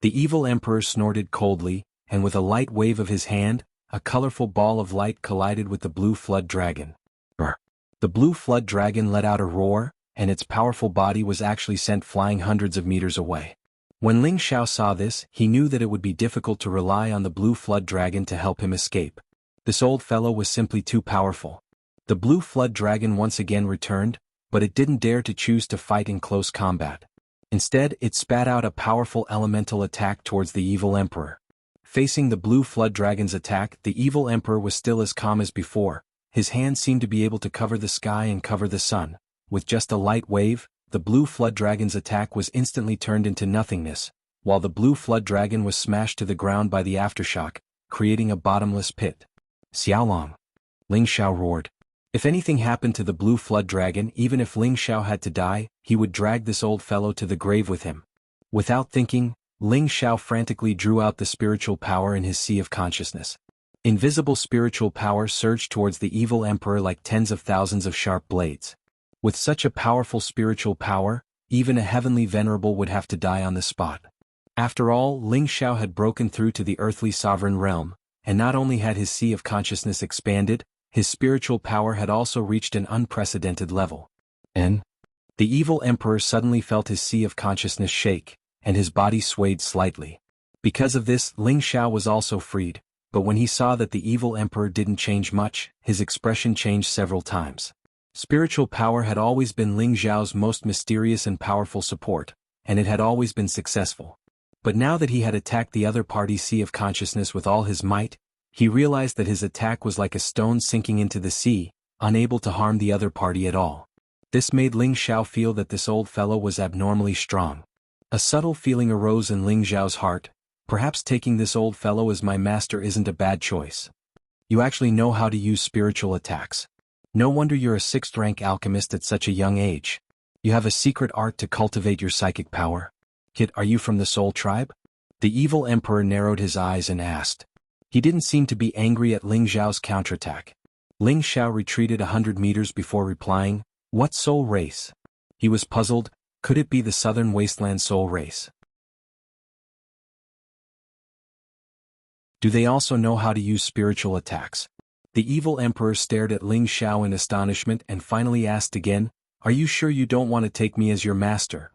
The evil emperor snorted coldly, and with a light wave of his hand, a colorful ball of light collided with the blue flood dragon. Brr. The blue flood dragon let out a roar, and its powerful body was actually sent flying hundreds of meters away. When Ling Xiao saw this, he knew that it would be difficult to rely on the blue flood dragon to help him escape. This old fellow was simply too powerful. The blue flood dragon once again returned, but it didn't dare to choose to fight in close combat. Instead, it spat out a powerful elemental attack towards the evil emperor. Facing the blue flood dragon's attack, the evil emperor was still as calm as before. His hand seemed to be able to cover the sky and cover the sun. With just a light wave, the blue flood dragon's attack was instantly turned into nothingness, while the blue flood dragon was smashed to the ground by the aftershock, creating a bottomless pit. Xiaolong. Ling Xiao roared. If anything happened to the blue flood dragon, even if Ling Xiao had to die, he would drag this old fellow to the grave with him. Without thinking, Ling Xiao frantically drew out the spiritual power in his sea of consciousness. Invisible spiritual power surged towards the evil emperor like tens of thousands of sharp blades. With such a powerful spiritual power, even a heavenly venerable would have to die on the spot. After all, Ling Xiao had broken through to the earthly sovereign realm, and not only had his sea of consciousness expanded, his spiritual power had also reached an unprecedented level. And the evil emperor suddenly felt his sea of consciousness shake, and his body swayed slightly. Because of this, Ling Xiao was also freed, but when he saw that the evil emperor didn't change much, his expression changed several times. Spiritual power had always been Ling Xiao's most mysterious and powerful support, and it had always been successful. But now that he had attacked the other party's sea of consciousness with all his might, he realized that his attack was like a stone sinking into the sea, unable to harm the other party at all. This made Ling Xiao feel that this old fellow was abnormally strong. A subtle feeling arose in Ling Xiao's heart. Perhaps taking this old fellow as my master isn't a bad choice. You actually know how to use spiritual attacks. No wonder you're a 6th-rank alchemist at such a young age. You have a secret art to cultivate your psychic power. Kid, are you from the Soul Tribe? The evil emperor narrowed his eyes and asked. He didn't seem to be angry at Ling Xiao's counterattack. Ling Xiao retreated 100 meters before replying, "What soul race?" He was puzzled. Could it be the Southern Wasteland soul race? Do they also know how to use spiritual attacks? The evil emperor stared at Ling Xiao in astonishment and finally asked again, "Are you sure you don't want to take me as your master?"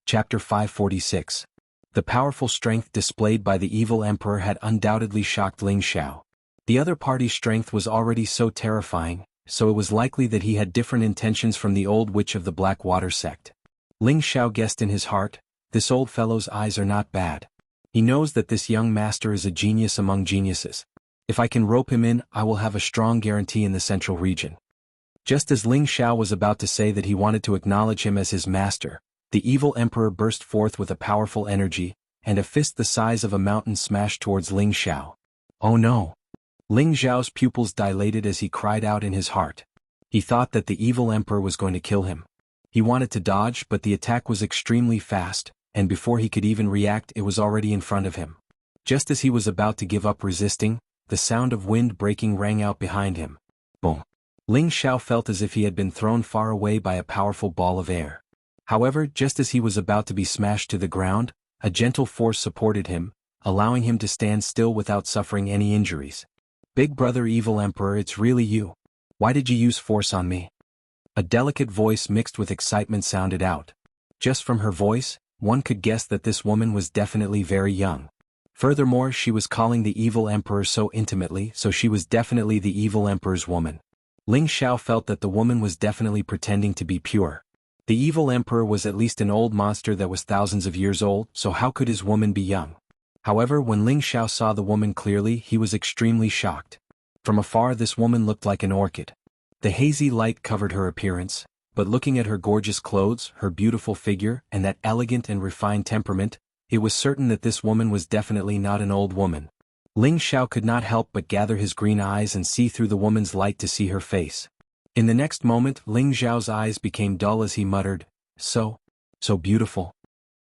Chapter 546. The powerful strength displayed by the evil emperor had undoubtedly shocked Ling Xiao. The other party's strength was already so terrifying, so it was likely that he had different intentions from the old witch of the Black Water sect. Ling Xiao guessed in his heart, this old fellow's eyes are not bad. He knows that this young master is a genius among geniuses. If I can rope him in, I will have a strong guarantee in the central region. Just as Ling Xiao was about to say that he wanted to acknowledge him as his master, the evil emperor burst forth with a powerful energy, and a fist the size of a mountain smashed towards Ling Xiao. Oh no! Ling Xiao's pupils dilated as he cried out in his heart. He thought that the evil emperor was going to kill him. He wanted to dodge, but the attack was extremely fast, and before he could even react, it was already in front of him. Just as he was about to give up resisting, the sound of wind breaking rang out behind him. Boom! Ling Xiao felt as if he had been thrown far away by a powerful ball of air. However, just as he was about to be smashed to the ground, a gentle force supported him, allowing him to stand still without suffering any injuries. Big brother evil emperor, it's really you. Why did you use force on me? A delicate voice mixed with excitement sounded out. Just from her voice, one could guess that this woman was definitely very young. Furthermore, she was calling the evil emperor so intimately, so she was definitely the evil emperor's woman. Ling Xiao felt that the woman was definitely pretending to be pure. The evil emperor was at least an old monster that was thousands of years old, so how could his woman be young? However, when Ling Xiao saw the woman clearly, he was extremely shocked. From afar, this woman looked like an orchid. The hazy light covered her appearance, but looking at her gorgeous clothes, her beautiful figure, and that elegant and refined temperament, it was certain that this woman was definitely not an old woman. Ling Xiao could not help but gather his green eyes and see through the woman's light to see her face. In the next moment, Ling Xiao's eyes became dull as he muttered, so beautiful.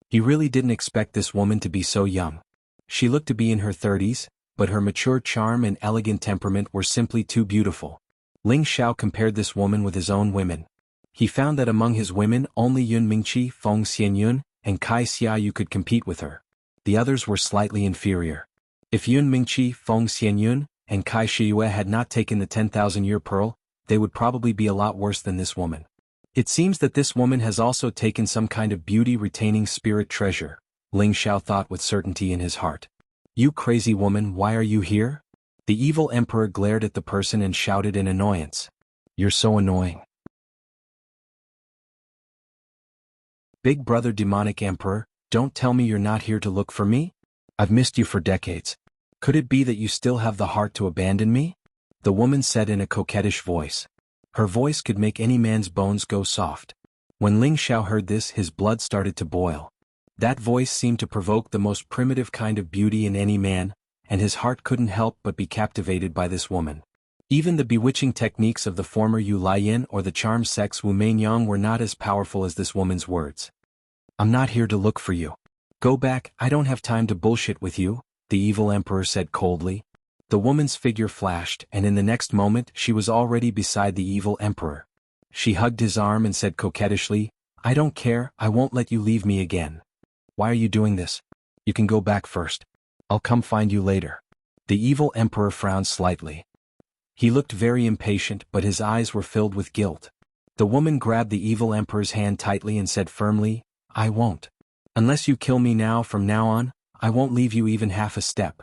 He really didn't expect this woman to be so young. She looked to be in her 30s, but her mature charm and elegant temperament were simply too beautiful. Ling Xiao compared this woman with his own women. He found that among his women only Yun Mingqi, Feng Xianyun, and Kai Xiaoyu could compete with her. The others were slightly inferior. If Yun Mingqi, Feng Xianyun, and Kai Xiaoyu had not taken the 10,000-year pearl, they would probably be a lot worse than this woman. It seems that this woman has also taken some kind of beauty-retaining spirit treasure, Ling Xiao thought with certainty in his heart. You crazy woman, why are you here? The evil emperor glared at the person and shouted in annoyance. You're so annoying. Big brother demonic emperor, don't tell me you're not here to look for me? I've missed you for decades. Could it be that you still have the heart to abandon me? The woman said in a coquettish voice. Her voice could make any man's bones go soft. When Ling Xiao heard this, his blood started to boil. That voice seemed to provoke the most primitive kind of beauty in any man, and his heart couldn't help but be captivated by this woman. Even the bewitching techniques of the former Yu Laiyan or the charm sex Wu Mainyang were not as powerful as this woman's words. "I'm not here to look for you. Go back, I don't have time to bullshit with you," the evil emperor said coldly. The woman's figure flashed, and in the next moment she was already beside the evil emperor. She hugged his arm and said coquettishly, "I don't care, I won't let you leave me again. Why are you doing this? You can go back first. I'll come find you later." The evil emperor frowned slightly. He looked very impatient, but his eyes were filled with guilt. The woman grabbed the evil emperor's hand tightly and said firmly, "I won't. Unless you kill me now, from now on, I won't leave you even half a step."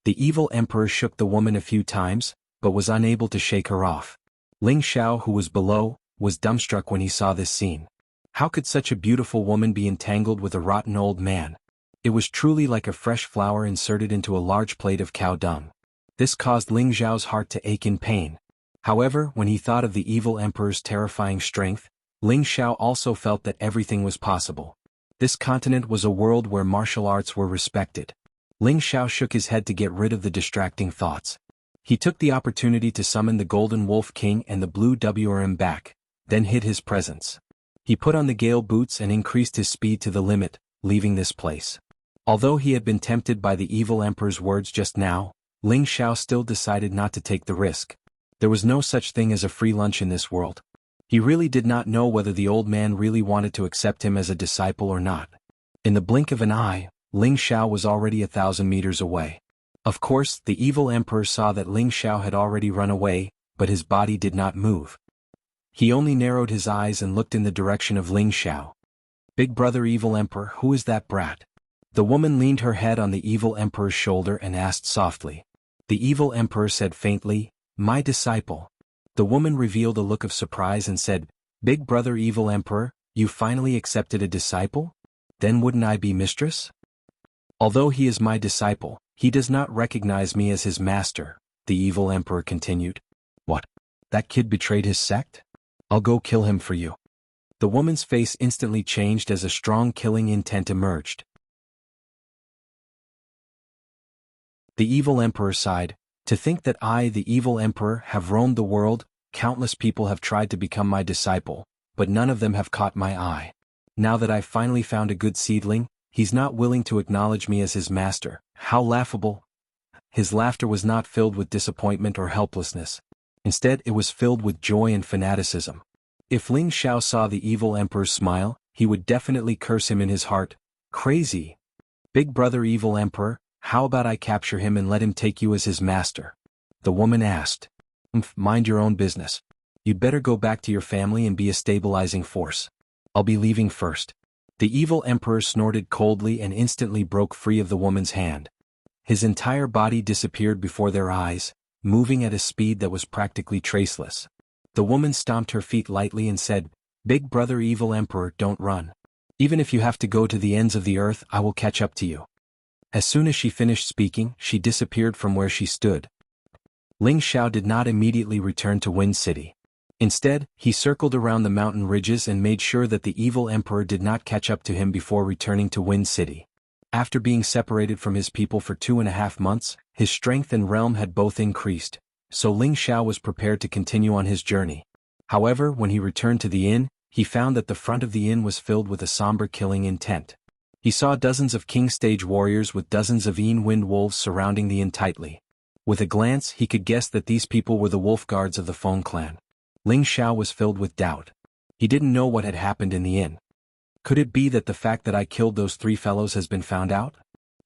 The evil emperor shook the woman a few times, but was unable to shake her off. Ling Xiao, who was below, was dumbstruck when he saw this scene. How could such a beautiful woman be entangled with a rotten old man? It was truly like a fresh flower inserted into a large plate of cow dung. This caused Ling Xiao's heart to ache in pain. However, when he thought of the evil emperor's terrifying strength, Ling Xiao also felt that everything was possible. This continent was a world where martial arts were respected. Ling Xiao shook his head to get rid of the distracting thoughts. He took the opportunity to summon the Golden Wolf King and the Blue WRM back, then hid his presence. He put on the gale boots and increased his speed to the limit, leaving this place. Although he had been tempted by the evil emperor's words just now, Ling Xiao still decided not to take the risk. There was no such thing as a free lunch in this world. He really did not know whether the old man really wanted to accept him as a disciple or not. In the blink of an eye, Ling Xiao was already 1,000 meters away. Of course, the evil emperor saw that Ling Xiao had already run away, but his body did not move. He only narrowed his eyes and looked in the direction of Ling Xiao. "Big brother evil emperor, who is that brat?" The woman leaned her head on the evil emperor's shoulder and asked softly. The evil emperor said faintly, "My disciple." The woman revealed a look of surprise and said, "Big brother evil emperor, you finally accepted a disciple? Then wouldn't I be mistress?" "Although he is my disciple, he does not recognize me as his master," the evil emperor continued. "What? That kid betrayed his sect? I'll go kill him for you." The woman's face instantly changed as a strong killing intent emerged. The evil emperor sighed. "To think that I, the evil emperor, have roamed the world, countless people have tried to become my disciple, but none of them have caught my eye. Now that I've finally found a good seedling, he's not willing to acknowledge me as his master. How laughable!" His laughter was not filled with disappointment or helplessness. Instead, it was filled with joy and fanaticism. If Ling Xiao saw the evil emperor's smile, he would definitely curse him in his heart. "Crazy! Big brother evil emperor, how about I capture him and let him take you as his master?" The woman asked. Mind your own business. You'd better go back to your family and be a stabilizing force. I'll be leaving first." The evil emperor snorted coldly and instantly broke free of the woman's hand. His entire body disappeared before their eyes, moving at a speed that was practically traceless. The woman stomped her feet lightly and said, "Big brother evil emperor, don't run. Even if you have to go to the ends of the earth, I will catch up to you." As soon as she finished speaking, she disappeared from where she stood. Ling Xiao did not immediately return to Wind City. Instead, he circled around the mountain ridges and made sure that the evil emperor did not catch up to him before returning to Wind City. After being separated from his people for 2.5 months, his strength and realm had both increased, so Ling Xiao was prepared to continue on his journey. However, when he returned to the inn, he found that the front of the inn was filled with a somber killing intent. He saw dozens of king stage warriors with dozens of wind wolves surrounding the inn tightly. With a glance, he could guess that these people were the wolf guards of the Feng clan. Ling Xiao was filled with doubt. He didn't know what had happened in the inn. Could it be that the fact that I killed those 3 fellows has been found out?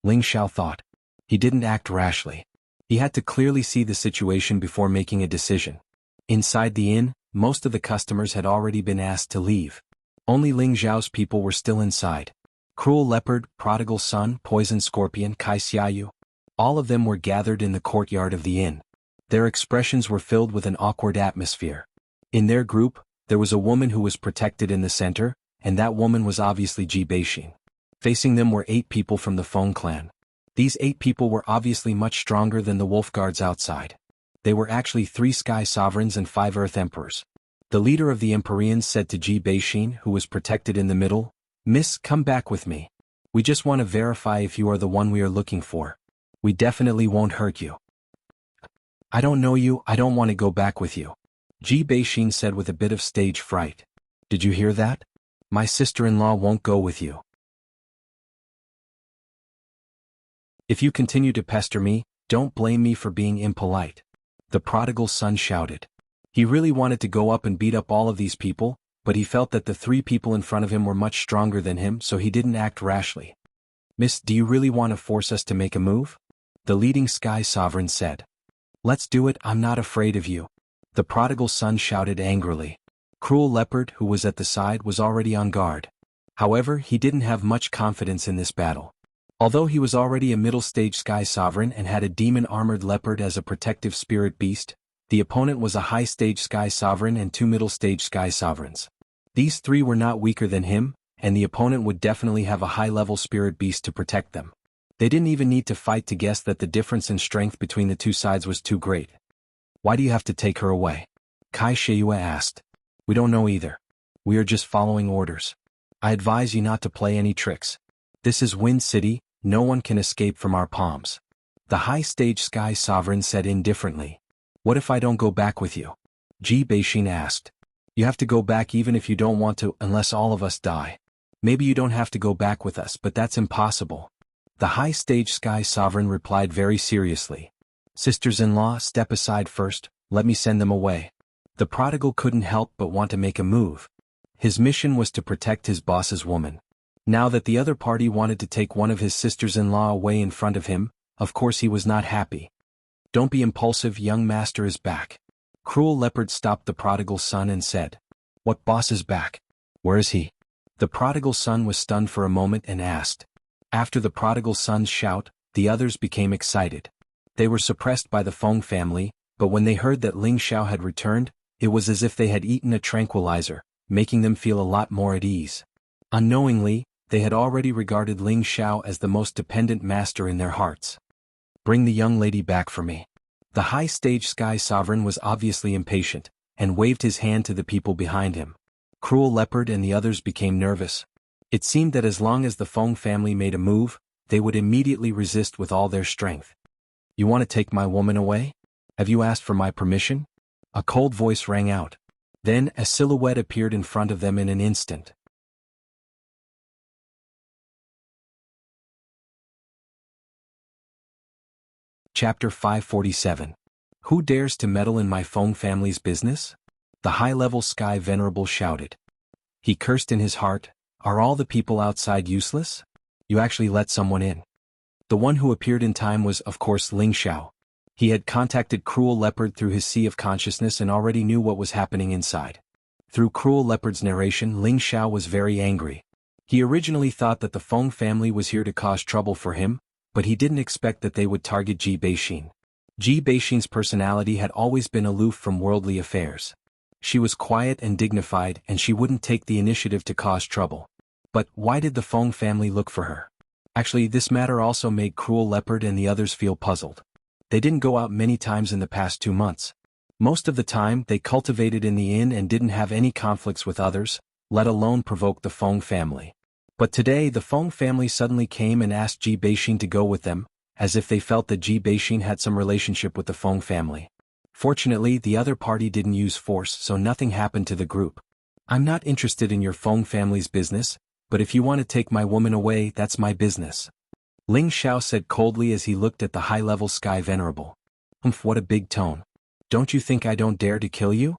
Ling Xiao thought. He didn't act rashly. He had to clearly see the situation before making a decision. Inside the inn, most of the customers had already been asked to leave. Only Ling Xiao's people were still inside. Cruel Leopard, Prodigal Son, Poison Scorpion, Kai Xiaoyu. All of them were gathered in the courtyard of the inn. Their expressions were filled with an awkward atmosphere. In their group, there was a woman who was protected in the center, and that woman was obviously Ji Beixin. Facing them were 8 people from the Feng clan. These 8 people were obviously much stronger than the wolf guards outside. They were actually 3 sky sovereigns and 5 earth emperors. The leader of the Empyreans said to Ji Beixin, who was protected in the middle, "Miss, come back with me. We just want to verify if you are the one we are looking for. We definitely won't hurt you." "I don't know you, I don't want to go back with you," Ji Beixin said with a bit of stage fright. "Did you hear that? My sister-in-law won't go with you. If you continue to pester me, don't blame me for being impolite," the prodigal son shouted. He really wanted to go up and beat up all of these people, but he felt that the 3 people in front of him were much stronger than him, so he didn't act rashly. "Miss, do you really want to force us to make a move?" the leading sky sovereign said. "Let's do it, I'm not afraid of you," the prodigal son shouted angrily. Cruel Leopard, who was at the side, was already on guard. However, he didn't have much confidence in this battle. Although he was already a middle-stage sky sovereign and had a demon-armored leopard as a protective spirit beast, the opponent was a high-stage sky sovereign and 2 middle-stage sky sovereigns. These 3 were not weaker than him, and the opponent would definitely have a high-level spirit beast to protect them. They didn't even need to fight to guess that the difference in strength between the 2 sides was too great. "Why do you have to take her away?" Kai Shiyue asked. "We don't know either. We are just following orders. I advise you not to play any tricks. This is Wind City, no one can escape from our palms," the high-stage sky sovereign said indifferently. "What if I don't go back with you?" Ji Beixin asked. "You have to go back even if you don't want to, unless all of us die. Maybe you don't have to go back with us, but that's impossible," the high-stage sky sovereign replied very seriously. "Sisters-in-law, step aside first, let me send them away." The prodigal couldn't help but want to make a move. His mission was to protect his boss's woman. Now that the other party wanted to take one of his sisters-in-law away in front of him, of course he was not happy. "Don't be impulsive, young master is back." Cruel Leopard stopped the prodigal son and said, "What boss is back? Where is he?" The prodigal son was stunned for a moment and asked. After the prodigal son's shout, the others became excited. They were suppressed by the Feng family, but when they heard that Ling Xiao had returned, it was as if they had eaten a tranquilizer, making them feel a lot more at ease. Unknowingly, they had already regarded Ling Xiao as the most dependent master in their hearts. "Bring the young lady back for me." The high-stage sky sovereign was obviously impatient, and waved his hand to the people behind him. Cruel Leopard and the others became nervous. It seemed that as long as the Feng family made a move, they would immediately resist with all their strength. "You want to take my woman away? Have you asked for my permission?" A cold voice rang out. Then a silhouette appeared in front of them in an instant. Chapter 547. Who dares to meddle in my Feng family's business? The high-level sky venerable shouted. He cursed in his heart, "Are all the people outside useless? You actually let someone in." The one who appeared in time was, of course, Ling Xiao. He had contacted Cruel Leopard through his sea of consciousness and already knew what was happening inside. Through Cruel Leopard's narration, Ling Xiao was very angry. He originally thought that the Feng family was here to cause trouble for him, but he didn't expect that they would target Ji Beixin. Ji Beixin's personality had always been aloof from worldly affairs. She was quiet and dignified, and she wouldn't take the initiative to cause trouble. But why did the Feng family look for her? Actually, this matter also made Cruel Leopard and the others feel puzzled. They didn't go out many times in the past 2 months. Most of the time, they cultivated in the inn and didn't have any conflicts with others, let alone provoke the Feng family. But today the Feng family suddenly came and asked Ji Beixin to go with them, as if they felt that Ji Beixin had some relationship with the Feng family. Fortunately, the other party didn't use force, so nothing happened to the group. "I'm not interested in your Feng family's business, but if you want to take my woman away, that's my business," Ling Xiao said coldly as he looked at the high-level sky venerable. What a big tone. "Don't you think I don't dare to kill you?"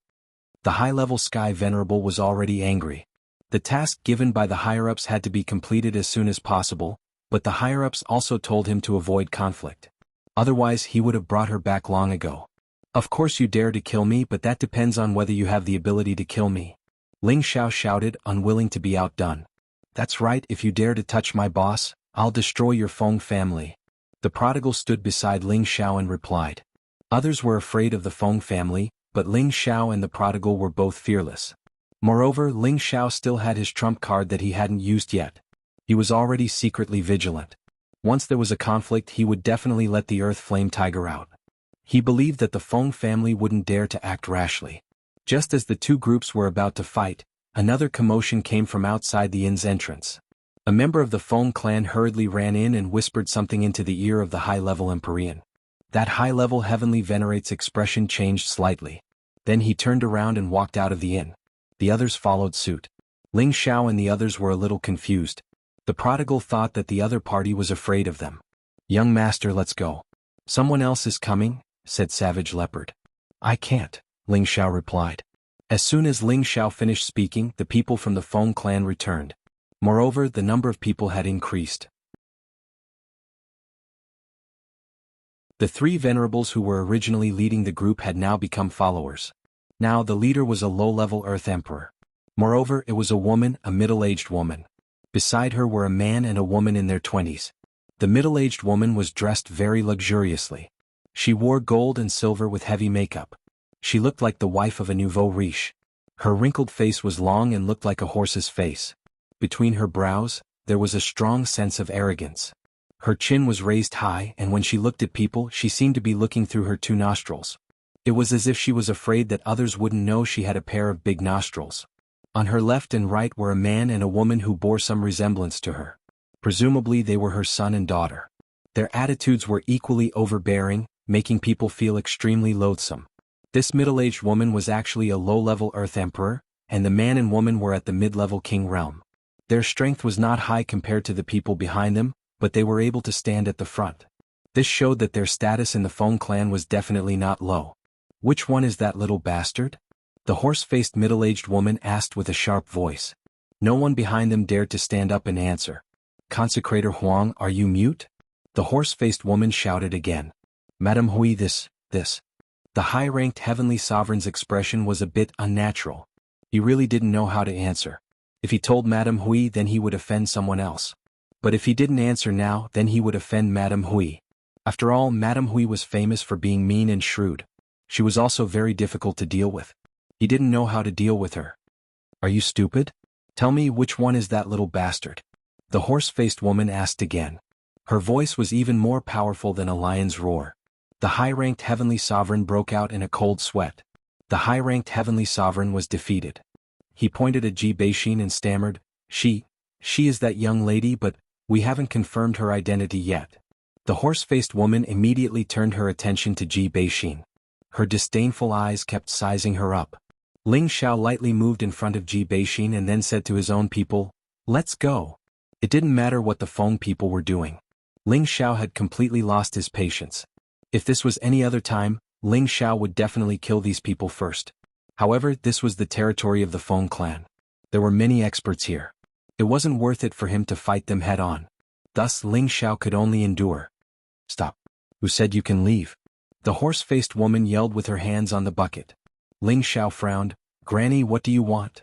The high-level sky venerable was already angry. The task given by the higher-ups had to be completed as soon as possible, but the higher-ups also told him to avoid conflict. Otherwise he would have brought her back long ago. "Of course you dare to kill me, but that depends on whether you have the ability to kill me," Ling Xiao shouted, unwilling to be outdone. "That's right, if you dare to touch my boss, I'll destroy your Feng family." The prodigal stood beside Ling Xiao and replied. Others were afraid of the Feng family, but Ling Xiao and the prodigal were both fearless. Moreover, Ling Xiao still had his trump card that he hadn't used yet. He was already secretly vigilant. Once there was a conflict, he would definitely let the Earth Flame Tiger out. He believed that the Feng family wouldn't dare to act rashly. Just as the two groups were about to fight, another commotion came from outside the inn's entrance. A member of the Feng clan hurriedly ran in and whispered something into the ear of the high-level Empyrean. That high-level heavenly venerate's expression changed slightly. Then he turned around and walked out of the inn. The others followed suit. Ling Xiao and the others were a little confused. The prodigal thought that the other party was afraid of them. "Young master, let's go." "Someone else is coming," said Savage Leopard. "I can't," Ling Xiao replied. As soon as Ling Xiao finished speaking, the people from the Feng clan returned. Moreover, the number of people had increased. The three venerables who were originally leading the group had now become followers. Now the leader was a low-level Earth Emperor. Moreover, it was a woman, a middle-aged woman. Beside her were a man and a woman in their 20s. The middle-aged woman was dressed very luxuriously. She wore gold and silver with heavy makeup. She looked like the wife of a nouveau riche. Her wrinkled face was long and looked like a horse's face. Between her brows, there was a strong sense of arrogance. Her chin was raised high, and when she looked at people, she seemed to be looking through her two nostrils. It was as if she was afraid that others wouldn't know she had a pair of big nostrils. On her left and right were a man and a woman who bore some resemblance to her. Presumably they were her son and daughter. Their attitudes were equally overbearing, making people feel extremely loathsome. This middle-aged woman was actually a low-level Earth Emperor, and the man and woman were at the mid-level King realm. Their strength was not high compared to the people behind them, but they were able to stand at the front. This showed that their status in the Feng clan was definitely not low. "Which one is that little bastard?" the horse-faced middle-aged woman asked with a sharp voice. No one behind them dared to stand up and answer. "Consecrator Huang, are you mute?" the horse-faced woman shouted again. "Madame Hui, this. The high-ranked heavenly sovereign's expression was a bit unnatural. He really didn't know how to answer. If he told Madame Hui, then he would offend someone else. But if he didn't answer now, then he would offend Madame Hui. After all, Madame Hui was famous for being mean and shrewd. She was also very difficult to deal with. He didn't know how to deal with her. "Are you stupid? Tell me, which one is that little bastard?" the horse-faced woman asked again. Her voice was even more powerful than a lion's roar. The high-ranked heavenly sovereign broke out in a cold sweat. The high-ranked heavenly sovereign was defeated. He pointed at Ji Beixin and stammered, She is that young lady, but we haven't confirmed her identity yet." The horse-faced woman immediately turned her attention to Ji Beixin. Her disdainful eyes kept sizing her up. Ling Xiao lightly moved in front of Ji Beixin and then said to his own people, "Let's go." It didn't matter what the Feng people were doing. Ling Xiao had completely lost his patience. If this was any other time, Ling Xiao would definitely kill these people first. However, this was the territory of the Feng clan. There were many experts here. It wasn't worth it for him to fight them head-on. Thus Ling Xiao could only endure. "Stop. Who said you can leave?" the horse-faced woman yelled with her hands on the bucket. Ling Xiao frowned. "Granny, what do you want?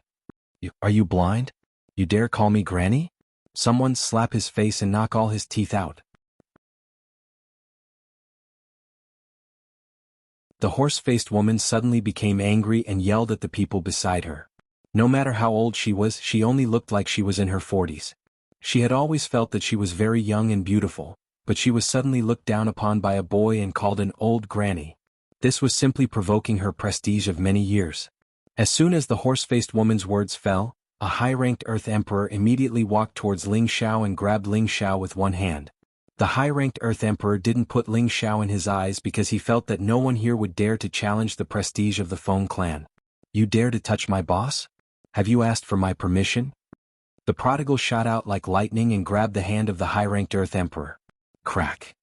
Are you blind? You dare call me Granny? Someone slap his face and knock all his teeth out." The horse-faced woman suddenly became angry and yelled at the people beside her. No matter how old she was, she only looked like she was in her 40s. She had always felt that she was very young and beautiful, but she was suddenly looked down upon by a boy and called an old granny. This was simply provoking her prestige of many years. As soon as the horse-faced woman's words fell, a high-ranked Earth Emperor immediately walked towards Ling Xiao and grabbed Ling Xiao with one hand. The high-ranked Earth Emperor didn't put Ling Xiao in his eyes because he felt that no one here would dare to challenge the prestige of the Feng clan. "You dare to touch my boss? Have you asked for my permission?" The prodigal shot out like lightning and grabbed the hand of the high-ranked Earth Emperor. Crack.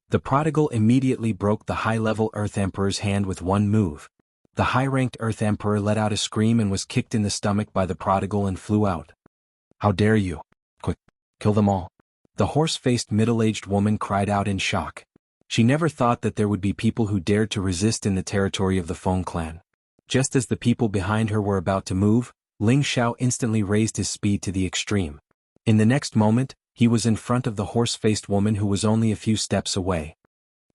The prodigal immediately broke the high-level Earth Emperor's hand with one move. The high-ranked Earth Emperor let out a scream and was kicked in the stomach by the prodigal and flew out. "How dare you? Quick, kill them all." The horse-faced middle-aged woman cried out in shock. She never thought that there would be people who dared to resist in the territory of the Feng clan. Just as the people behind her were about to move, Ling Xiao instantly raised his speed to the extreme. In the next moment, he was in front of the horse-faced woman who was only a few steps away.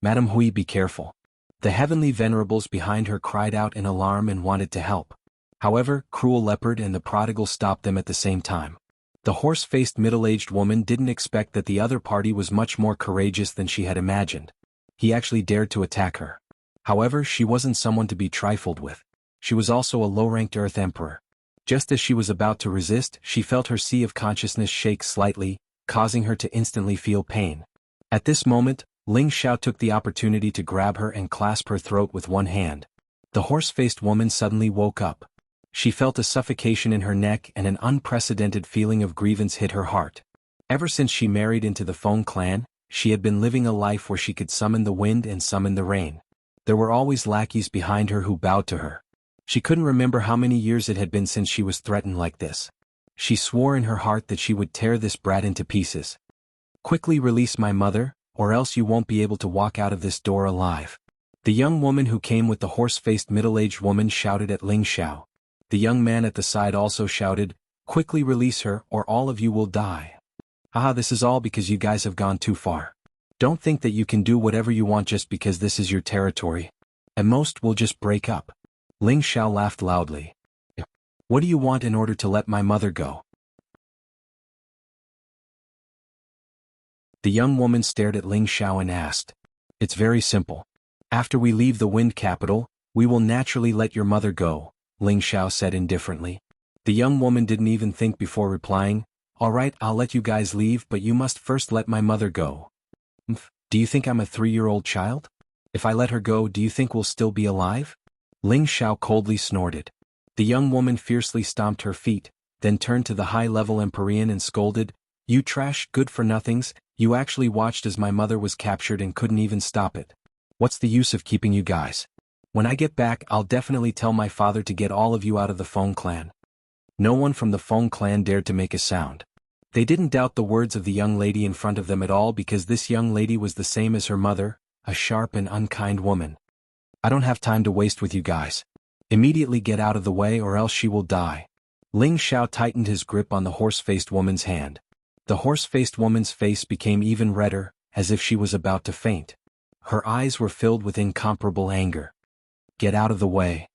"Madame Hui, be careful." The heavenly venerables behind her cried out in alarm and wanted to help. However, Cruel Leopard and the prodigal stopped them at the same time. The horse-faced middle-aged woman didn't expect that the other party was much more courageous than she had imagined. He actually dared to attack her. However, she wasn't someone to be trifled with. She was also a low-ranked Earth Emperor. Just as she was about to resist, she felt her sea of consciousness shake slightly, causing her to instantly feel pain. At this moment, Ling Xiao took the opportunity to grab her and clasp her throat with one hand. The horse-faced woman suddenly woke up. She felt a suffocation in her neck and an unprecedented feeling of grievance hit her heart. Ever since she married into the Feng clan, she had been living a life where she could summon the wind and summon the rain. There were always lackeys behind her who bowed to her. She couldn't remember how many years it had been since she was threatened like this. She swore in her heart that she would tear this brat into pieces. Quickly release my mother, or else you won't be able to walk out of this door alive. The young woman who came with the horse-faced middle-aged woman shouted at Ling Xiao. The young man at the side also shouted, quickly release her or all of you will die. This is all because you guys have gone too far. Don't think that you can do whatever you want just because this is your territory. At most we'll just break up. Ling Xiao laughed loudly. What do you want in order to let my mother go? The young woman stared at Ling Xiao and asked. It's very simple. After we leave the wind capital, we will naturally let your mother go, Ling Xiao said indifferently. The young woman didn't even think before replying, alright, I'll let you guys leave, but you must first let my mother go. Do you think I'm a 3-year-old child? If I let her go, do you think we'll still be alive? Ling Xiao coldly snorted. The young woman fiercely stomped her feet, then turned to the high-level Empyrean and scolded, you trash good-for-nothings, you actually watched as my mother was captured and couldn't even stop it. What's the use of keeping you guys? When I get back, I'll definitely tell my father to get all of you out of the Feng clan. No one from the Feng clan dared to make a sound. They didn't doubt the words of the young lady in front of them at all because this young lady was the same as her mother, a sharp and unkind woman. I don't have time to waste with you guys. Immediately get out of the way or else she will die. Ling Xiao tightened his grip on the horse-faced woman's hand. The horse-faced woman's face became even redder, as if she was about to faint. Her eyes were filled with incomparable anger. Get out of the way.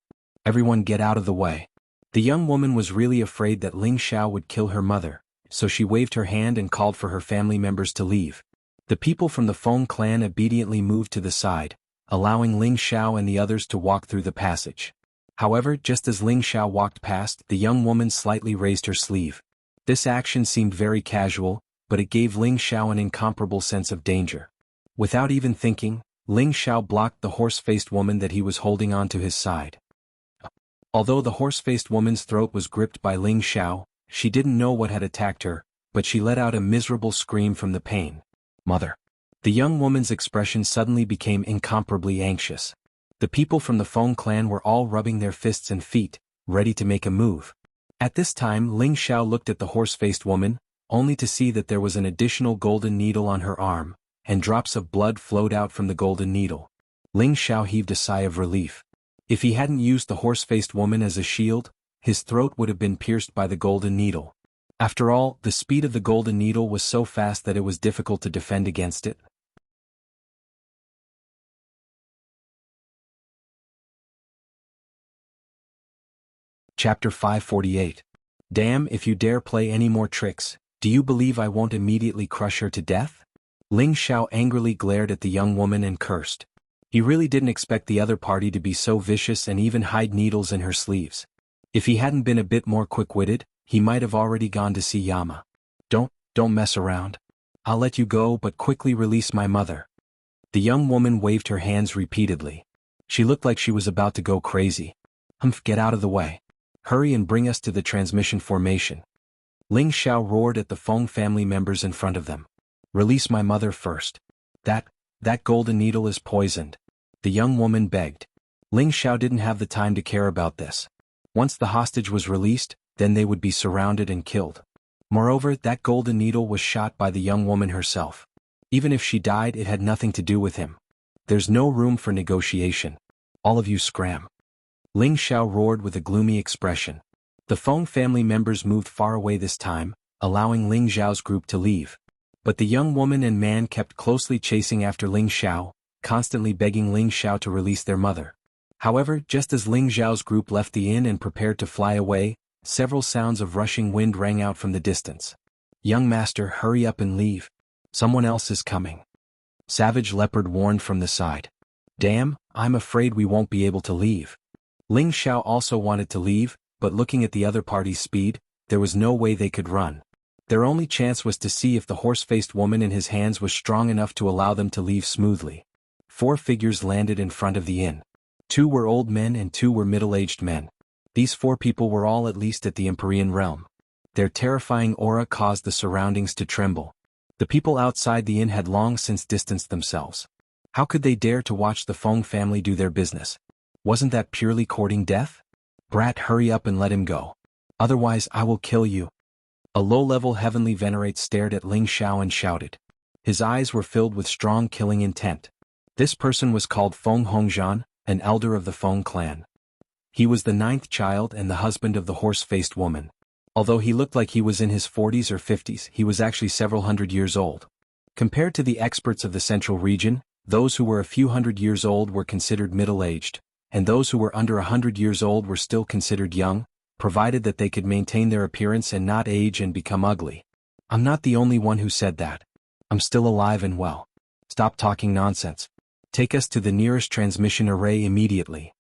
Everyone get out of the way. The young woman was really afraid that Ling Xiao would kill her mother, so she waved her hand and called for her family members to leave. The people from the Feng clan obediently moved to the side, allowing Ling Xiao and the others to walk through the passage. However, just as Ling Xiao walked past, the young woman slightly raised her sleeve. This action seemed very casual, but it gave Ling Xiao an incomparable sense of danger. Without even thinking, Ling Xiao blocked the horse-faced woman that he was holding onto his side. Although the horse-faced woman's throat was gripped by Ling Xiao, she didn't know what had attacked her, but she let out a miserable scream from the pain. Mother. The young woman's expression suddenly became incomparably anxious. The people from the Feng clan were all rubbing their fists and feet, ready to make a move. At this time Ling Xiao looked at the horse-faced woman, only to see that there was an additional golden needle on her arm, and drops of blood flowed out from the golden needle. Ling Xiao heaved a sigh of relief. If he hadn't used the horse-faced woman as a shield, his throat would have been pierced by the golden needle. After all, the speed of the golden needle was so fast that it was difficult to defend against it. Chapter 548. Damn, if you dare play any more tricks, do you believe I won't immediately crush her to death? Ling Xiao angrily glared at the young woman and cursed. He really didn't expect the other party to be so vicious and even hide needles in her sleeves. If he hadn't been a bit more quick-witted, he might have already gone to see Yama. Don't mess around. I'll let you go, but quickly release my mother. The young woman waved her hands repeatedly. She looked like she was about to go crazy. Get out of the way. Hurry and bring us to the transmission formation. Ling Xiao roared at the Feng family members in front of them. Release my mother first. That golden needle is poisoned. The young woman begged. Ling Xiao didn't have the time to care about this. Once the hostage was released, then they would be surrounded and killed. Moreover, that golden needle was shot by the young woman herself. Even if she died, it had nothing to do with him. There's no room for negotiation. All of you scram. Ling Xiao roared with a gloomy expression. The Feng family members moved far away this time, allowing Ling Xiao's group to leave. But the young woman and man kept closely chasing after Ling Xiao, constantly begging Ling Xiao to release their mother. However, just as Ling Xiao's group left the inn and prepared to fly away, several sounds of rushing wind rang out from the distance. Young master, hurry up and leave. Someone else is coming. Savage Leopard warned from the side. Damn, I'm afraid we won't be able to leave. Ling Xiao also wanted to leave, but looking at the other party's speed, there was no way they could run. Their only chance was to see if the horse-faced woman in his hands was strong enough to allow them to leave smoothly. 4 figures landed in front of the inn. 2 were old men and 2 were middle-aged men. These 4 people were all at least at the Empyrean realm. Their terrifying aura caused the surroundings to tremble. The people outside the inn had long since distanced themselves. How could they dare to watch the Feng family do their business? Wasn't that purely courting death? Brat, hurry up and let him go. Otherwise I will kill you. A low-level heavenly venerate stared at Ling Xiao and shouted. His eyes were filled with strong killing intent. This person was called Feng Hongzhan, an elder of the Feng clan. He was the 9th child and the husband of the horse-faced woman. Although he looked like he was in his 40s or 50s, he was actually several hundred years old. Compared to the experts of the central region, those who were a few hundred years old were considered middle-aged, and those who were under 100 years old were still considered young, provided that they could maintain their appearance and not age and become ugly. I'm not the only one who said that. I'm still alive and well. Stop talking nonsense. Take us to the nearest transmission array immediately.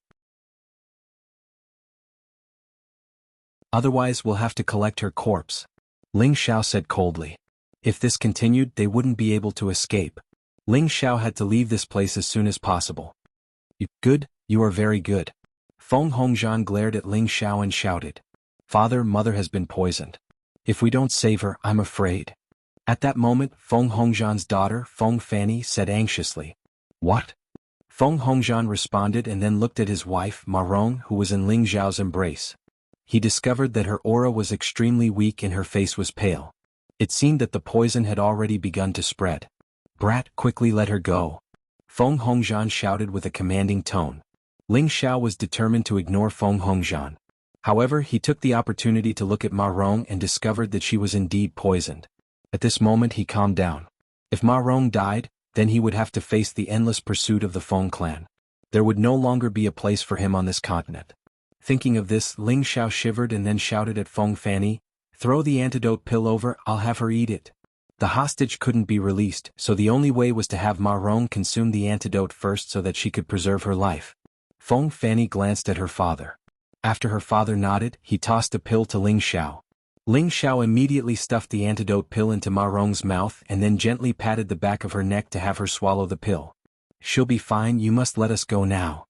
Otherwise we'll have to collect her corpse. Ling Xiao said coldly. If this continued, they wouldn't be able to escape. Ling Xiao had to leave this place as soon as possible. Good, you are very good. Feng Hongzhan glared at Ling Xiao and shouted. Father, mother has been poisoned. If we don't save her, I'm afraid. At that moment, Feng Hongzhan's daughter, Feng Fanny, said anxiously. What? Feng Hongzhan responded and then looked at his wife, Ma Rong, who was in Ling Xiao's embrace. He discovered that her aura was extremely weak and her face was pale. It seemed that the poison had already begun to spread. Brat, quickly let her go. Feng Hongzhan shouted with a commanding tone. Ling Xiao was determined to ignore Feng Hongzhan. However, he took the opportunity to look at Ma Rong and discovered that she was indeed poisoned. At this moment he calmed down. If Ma Rong died, then he would have to face the endless pursuit of the Feng clan. There would no longer be a place for him on this continent. Thinking of this, Ling Xiao shivered and then shouted at Feng Fanny, throw the antidote pill over, I'll have her eat it. The hostage couldn't be released, so the only way was to have Ma Rong consume the antidote first so that she could preserve her life. Feng Fanny glanced at her father. After her father nodded, he tossed a pill to Ling Xiao. Ling Xiao immediately stuffed the antidote pill into Ma Rong's mouth and then gently patted the back of her neck to have her swallow the pill. She'll be fine, you must let us go now.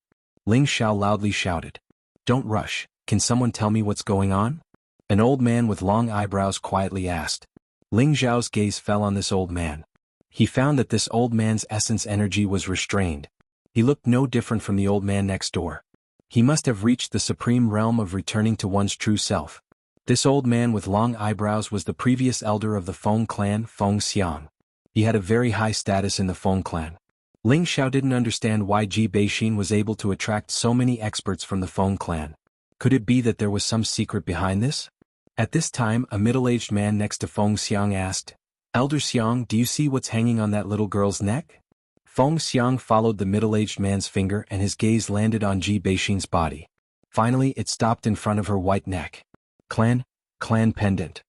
Ling Xiao loudly shouted. Don't rush, can someone tell me what's going on? An old man with long eyebrows quietly asked. Ling Xiao's gaze fell on this old man. He found that this old man's essence energy was restrained. He looked no different from the old man next door. He must have reached the supreme realm of returning to one's true self. This old man with long eyebrows was the previous elder of the Feng clan, Feng Xiang. He had a very high status in the Feng clan. Ling Xiao didn't understand why Ji Beixin was able to attract so many experts from the Feng clan. Could it be that there was some secret behind this? At this time, a middle-aged man next to Feng Xiang asked, Elder Xiang, do you see what's hanging on that little girl's neck? Feng Xiang followed the middle-aged man's finger and his gaze landed on Ji Beixin's body. Finally, it stopped in front of her white neck. Clan pendant.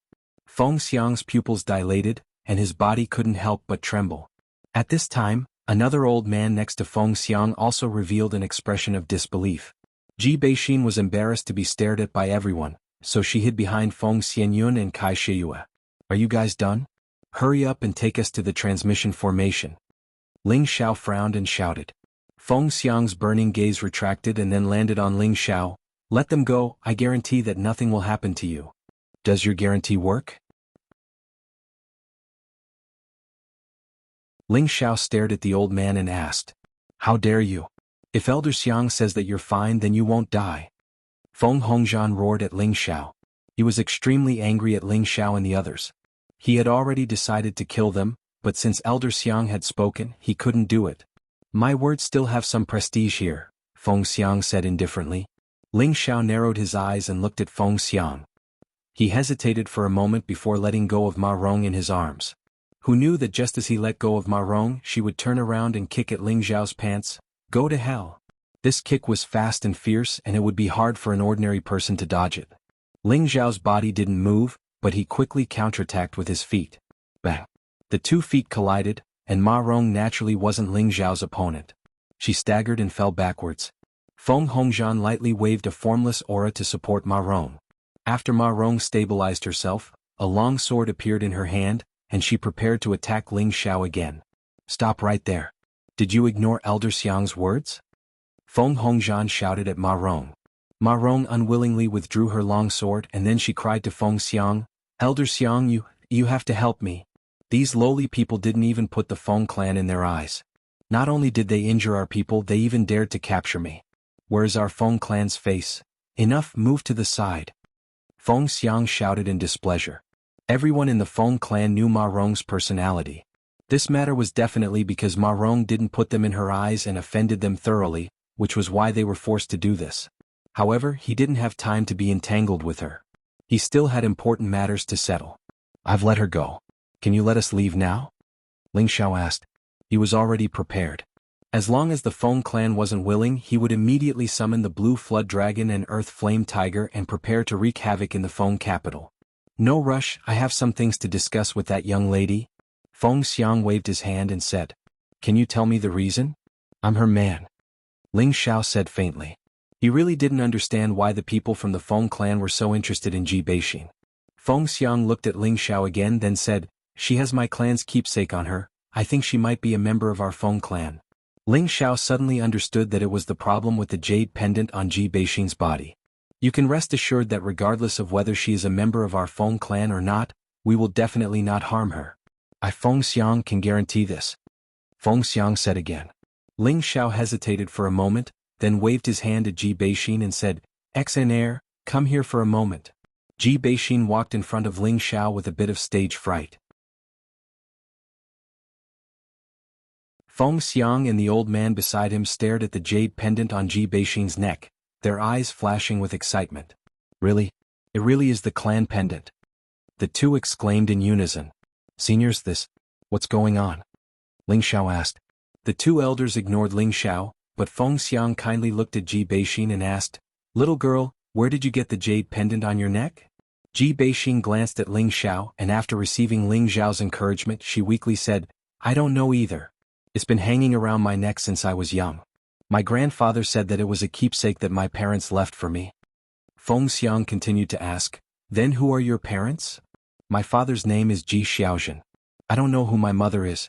Feng Xiang's pupils dilated, and his body couldn't help but tremble. At this time, another old man next to Feng Xiang also revealed an expression of disbelief. Ji Beixin was embarrassed to be stared at by everyone, so she hid behind Feng Xianyun and Kai Shiyue. Are you guys done? Hurry up and take us to the transmission formation. Ling Xiao frowned and shouted. Feng Xiang's burning gaze retracted and then landed on Ling Xiao. Let them go, I guarantee that nothing will happen to you. Does your guarantee work? Ling Xiao stared at the old man and asked. How dare you? If Elder Xiang says that you're fine, then you won't die. Feng Hongzhan roared at Ling Xiao. He was extremely angry at Ling Xiao and the others. He had already decided to kill them, but since Elder Xiang had spoken, he couldn't do it. My words still have some prestige here, Feng Xiang said indifferently. Ling Xiao narrowed his eyes and looked at Feng Xiang. He hesitated for a moment before letting go of Ma Rong in his arms. Who knew that just as he let go of Ma Rong, she would turn around and kick at Ling Xiao's pants? Go to hell. This kick was fast and fierce and it would be hard for an ordinary person to dodge it. Ling Xiao's body didn't move, but he quickly counterattacked with his feet. Bang! The 2 feet collided, and Ma Rong naturally wasn't Ling Xiao's opponent. She staggered and fell backwards. Feng Hongjian lightly waved a formless aura to support Ma Rong. After Ma Rong stabilized herself, a long sword appeared in her hand, and she prepared to attack Ling Xiao again. Stop right there. Did you ignore Elder Xiang's words? Feng Hongjian shouted at Ma Rong. Ma Rong unwillingly withdrew her long sword and then she cried to Feng Xiang, Elder Xiang, you have to help me. These lowly people didn't even put the Feng clan in their eyes. Not only did they injure our people, they even dared to capture me. Where is our Feng clan's face? Enough, move to the side. Feng Xiang shouted in displeasure. Everyone in the Feng clan knew Ma Rong's personality. This matter was definitely because Ma Rong didn't put them in her eyes and offended them thoroughly, which was why they were forced to do this. However, he didn't have time to be entangled with her. He still had important matters to settle. I've let her go. Can you let us leave now? Ling Xiao asked. He was already prepared. As long as the Feng clan wasn't willing, he would immediately summon the Blue Flood Dragon and Earth Flame Tiger and prepare to wreak havoc in the Feng capital. No rush, I have some things to discuss with that young lady. Feng Xiang waved his hand and said, Can you tell me the reason? I'm her man. Ling Xiao said faintly. He really didn't understand why the people from the Feng clan were so interested in Ji Beixin. Feng Xiang looked at Ling Xiao again then said, She has my clan's keepsake on her, I think she might be a member of our Feng clan. Ling Xiao suddenly understood that it was the problem with the jade pendant on Ji Beixin's body. You can rest assured that regardless of whether she is a member of our Feng clan or not, we will definitely not harm her. I Feng Xiang can guarantee this. Feng Xiang said again. Ling Xiao hesitated for a moment, then waved his hand at Ji Beixin and said, XNR, come here for a moment. Ji Beixin walked in front of Ling Xiao with a bit of stage fright. Feng Xiang and the old man beside him stared at the jade pendant on Ji Beixin's neck, their eyes flashing with excitement. Really? It really is the clan pendant. The two exclaimed in unison. Seniors, what's going on? Ling Xiao asked. The two elders ignored Ling Xiao, but Feng Xiang kindly looked at Ji Beixin and asked, Little girl, where did you get the jade pendant on your neck? Ji Beixin glanced at Ling Xiao and after receiving Ling Xiao's encouragement she weakly said, I don't know either. It's been hanging around my neck since I was young. My grandfather said that it was a keepsake that my parents left for me. Feng Xiang continued to ask, Then who are your parents? My father's name is Ji Xiaozhen. I don't know who my mother is.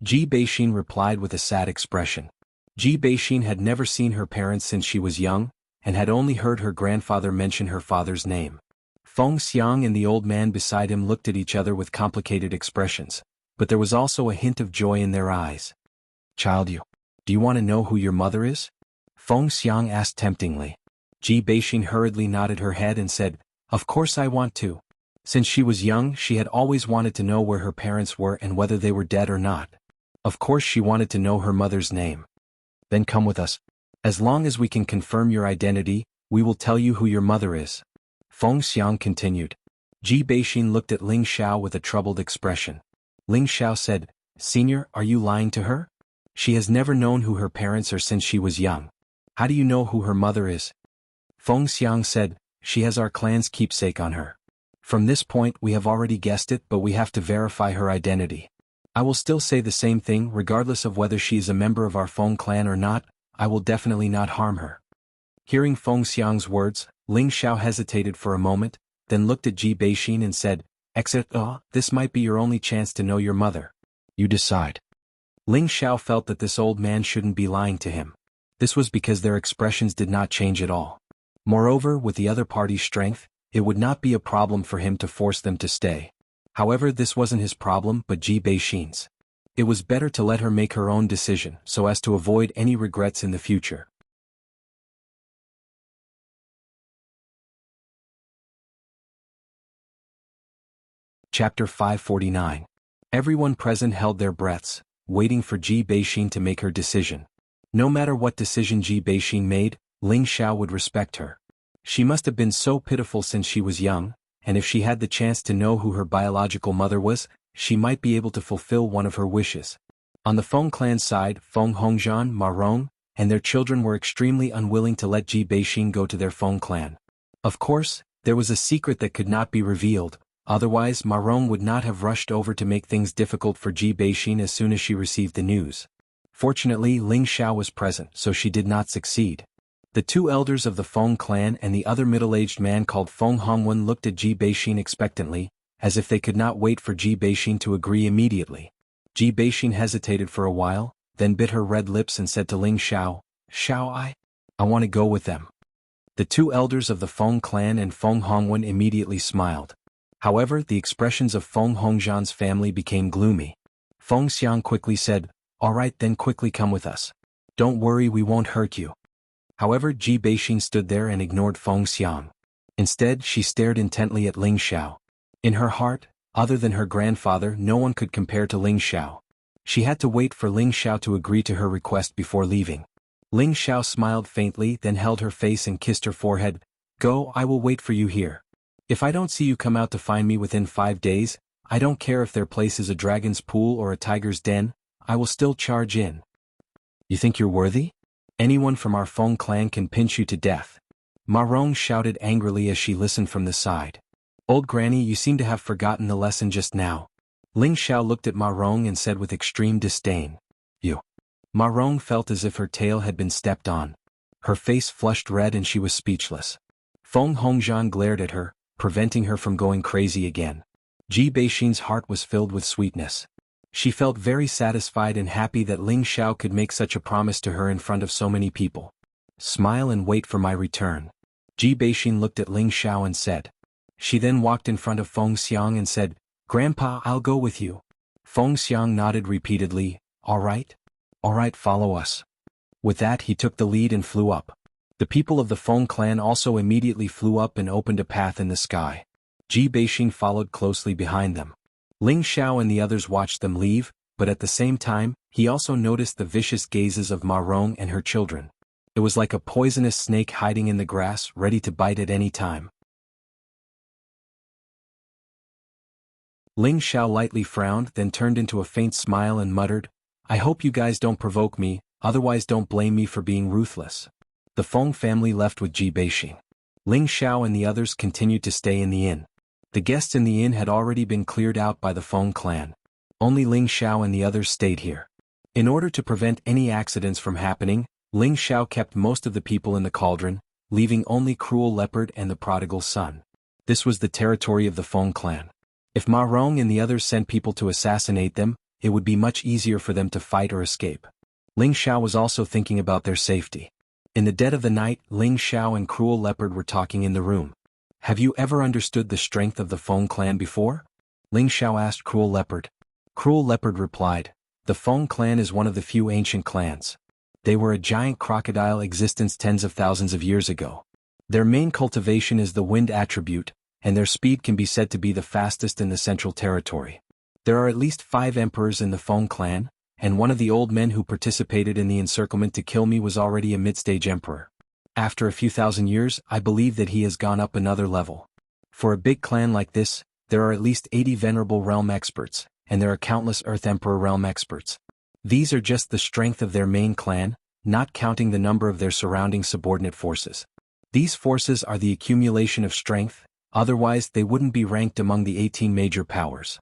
Ji Beixin replied with a sad expression. Ji Beixin had never seen her parents since she was young, and had only heard her grandfather mention her father's name. Feng Xiang and the old man beside him looked at each other with complicated expressions, but there was also a hint of joy in their eyes. Child, do you want to know who your mother is? Feng Xiang asked temptingly. Ji Beixin hurriedly nodded her head and said, Of course I want to. Since she was young, she had always wanted to know where her parents were and whether they were dead or not. Of course she wanted to know her mother's name. Then come with us. As long as we can confirm your identity, we will tell you who your mother is. Feng Xiang continued. Ji Beixin looked at Ling Xiao with a troubled expression. Ling Xiao said, Senior, are you lying to her? She has never known who her parents are since she was young. How do you know who her mother is? Feng Xiang said, She has our clan's keepsake on her. From this point we have already guessed it, but we have to verify her identity. I will still say the same thing regardless of whether she is a member of our Feng clan or not, I will definitely not harm her. Hearing Feng Xiang's words, Ling Xiao hesitated for a moment, then looked at Ji Beixin and said, This might be your only chance to know your mother. You decide. Ling Xiao felt that this old man shouldn't be lying to him. This was because their expressions did not change at all. Moreover, with the other party's strength, it would not be a problem for him to force them to stay. However, this wasn't his problem but Ji Beixin's. It was better to let her make her own decision so as to avoid any regrets in the future. Chapter 549. Everyone present held their breaths, waiting for Ji Beixin to make her decision. No matter what decision Ji Beixin made, Ling Xiao would respect her. She must have been so pitiful since she was young, and if she had the chance to know who her biological mother was, she might be able to fulfill one of her wishes. On the Feng clan side, Feng Hongjian, Ma Rong, and their children were extremely unwilling to let Ji Beixin go to their Feng clan. Of course, there was a secret that could not be revealed, otherwise Ma Rong would not have rushed over to make things difficult for Ji Beixin as soon as she received the news. Fortunately, Ling Xiao was present, so she did not succeed. The two elders of the Feng clan and the other middle-aged man called Feng Hongwen looked at Ji Beixin expectantly, as if they could not wait for Ji Beixin to agree immediately. Ji Beixin hesitated for a while, then bit her red lips and said to Ling Xiao, "Xiao, I want to go with them." The two elders of the Feng clan and Feng Hongwen immediately smiled. However, the expressions of Feng Hongzhan's family became gloomy. Feng Xiang quickly said, "All right then, quickly come with us. Don't worry, we won't hurt you." However, Ji Beixin stood there and ignored Feng Xiang. Instead, she stared intently at Ling Xiao. In her heart, other than her grandfather, no one could compare to Ling Xiao. She had to wait for Ling Xiao to agree to her request before leaving. Ling Xiao smiled faintly, then held her face and kissed her forehead. "Go, I will wait for you here. If I don't see you come out to find me within 5 days, I don't care if their place is a dragon's pool or a tiger's den, I will still charge in." "You think you're worthy? Anyone from our Feng clan can pinch you to death." Ma Rong shouted angrily as she listened from the side. "Old Granny, you seem to have forgotten the lesson just now." Ling Xiao looked at Ma Rong and said with extreme disdain, "You." Ma Rong felt as if her tail had been stepped on. Her face flushed red and she was speechless. Feng Hongzhan glared at her, preventing her from going crazy again. Ji Beixin's heart was filled with sweetness. She felt very satisfied and happy that Ling Xiao could make such a promise to her in front of so many people. "Smile and wait for my return." Ji Beixin looked at Ling Xiao and said. She then walked in front of Feng Xiang and said, "Grandpa, I'll go with you." Feng Xiang nodded repeatedly, "All right. All right, follow us." With that he took the lead and flew up. The people of the Feng clan also immediately flew up and opened a path in the sky. Ji Beixin followed closely behind them. Ling Xiao and the others watched them leave, but at the same time, he also noticed the vicious gazes of Ma Rong and her children. It was like a poisonous snake hiding in the grass, ready to bite at any time. Ling Xiao lightly frowned, then turned into a faint smile and muttered, "I hope you guys don't provoke me, otherwise don't blame me for being ruthless." The Feng family left with Ji Beixin. Ling Xiao and the others continued to stay in the inn. The guests in the inn had already been cleared out by the Feng clan. Only Ling Xiao and the others stayed here. In order to prevent any accidents from happening, Ling Xiao kept most of the people in the cauldron, leaving only Cruel Leopard and the prodigal son. This was the territory of the Feng clan. If Ma Rong and the others sent people to assassinate them, it would be much easier for them to fight or escape. Ling Xiao was also thinking about their safety. In the dead of the night, Ling Xiao and Cruel Leopard were talking in the room. "Have you ever understood the strength of the Feng clan before?" Ling Xiao asked Cruel Leopard. Cruel Leopard replied, "The Feng clan is one of the few ancient clans. They were a giant crocodile existence tens of thousands of years ago. Their main cultivation is the wind attribute, and their speed can be said to be the fastest in the central territory. There are at least 5 emperors in the Feng clan, and one of the old men who participated in the encirclement to kill me was already a mid-stage emperor. After a few thousand years, I believe that he has gone up another level. For a big clan like this, there are at least 80 venerable realm experts, and there are countless Earth Emperor realm experts. These are just the strength of their main clan, not counting the number of their surrounding subordinate forces. These forces are the accumulation of strength, otherwise they wouldn't be ranked among the 18 major powers."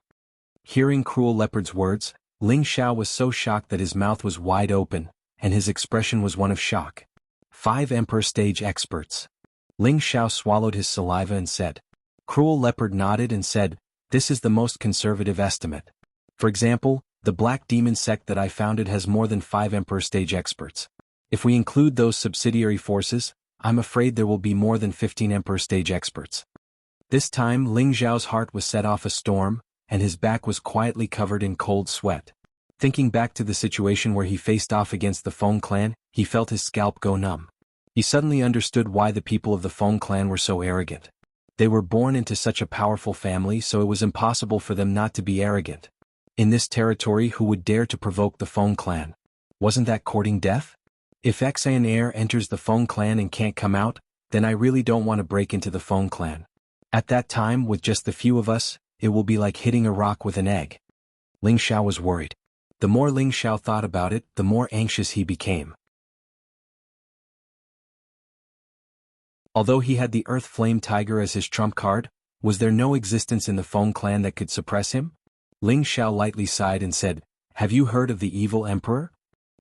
Hearing Cruel Leopard's words, Ling Xiao was so shocked that his mouth was wide open, and his expression was one of shock. 5 Emperor stage experts. Ling Xiao swallowed his saliva and said. Cruel Leopard nodded and said, "This is the most conservative estimate. For example, the Black Demon sect that I founded has more than 5 Emperor stage experts. If we include those subsidiary forces, I'm afraid there will be more than 15 Emperor stage experts." This time Ling Xiao's heart was set off a storm, and his back was quietly covered in cold sweat. Thinking back to the situation where he faced off against the Feng clan, he felt his scalp go numb. He suddenly understood why the people of the Feng clan were so arrogant. They were born into such a powerful family, so it was impossible for them not to be arrogant. In this territory, who would dare to provoke the Feng clan? Wasn't that courting death? If Xian heir enters the Feng clan and can't come out, then I really don't want to break into the Feng clan. At that time, with just the few of us, it will be like hitting a rock with an egg. Ling Xiao was worried. The more Ling Xiao thought about it, the more anxious he became. Although he had the Earth Flame Tiger as his trump card, was there no existence in the Feng clan that could suppress him? Ling Xiao lightly sighed and said, "Have you heard of the evil emperor?"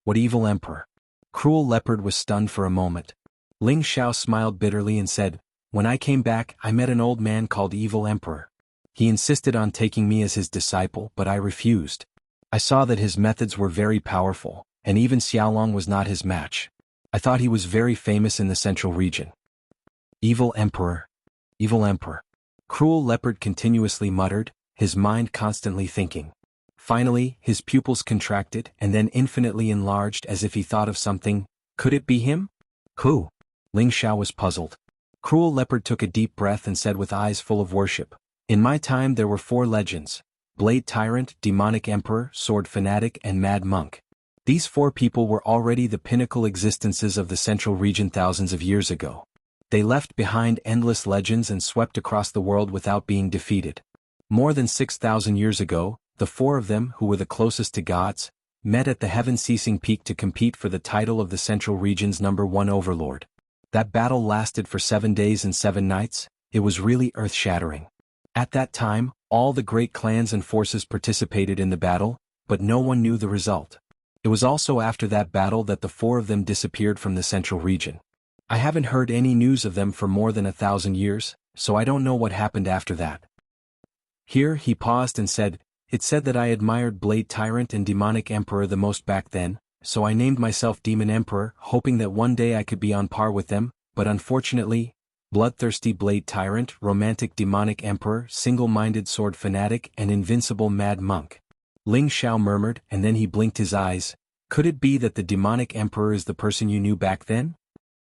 "What evil emperor?" Cruel Leopard was stunned for a moment. Ling Xiao smiled bitterly and said, "When I came back, I met an old man called Evil Emperor. He insisted on taking me as his disciple, but I refused. I saw that his methods were very powerful, and even Xiaolong was not his match. I thought he was very famous in the central region." Evil Emperor. Evil Emperor. Cruel Leopard continuously muttered, his mind constantly thinking. Finally, his pupils contracted and then infinitely enlarged as if he thought of something. Could it be him? Who? Ling Xiao was puzzled. Cruel Leopard took a deep breath and said with eyes full of worship, "In my time there were 4 legends: Blade Tyrant, Demonic Emperor, Sword Fanatic, and Mad Monk. These 4 people were already the pinnacle existences of the central region thousands of years ago. They left behind endless legends and swept across the world without being defeated. More than 6,000 years ago, the 4 of them, who were the closest to gods, met at the heaven-ceasing peak to compete for the title of the central region's #1 overlord. That battle lasted for 7 days and 7 nights. It was really earth-shattering. At that time, all the great clans and forces participated in the battle, but no one knew the result. It was also after that battle that the 4 of them disappeared from the central region. I haven't heard any news of them for more than 1,000 years, so I don't know what happened after that." Here he paused and said, "It said that I admired Blade Tyrant and Demonic Emperor the most back then, so I named myself Demon Emperor, hoping that one day I could be on par with them, but unfortunately, Bloodthirsty Blade Tyrant, Romantic Demonic Emperor, Single-Minded Sword Fanatic, and Invincible Mad Monk." Ling Xiao murmured, and then he blinked his eyes. "Could it be that the Demonic Emperor is the person you knew back then?"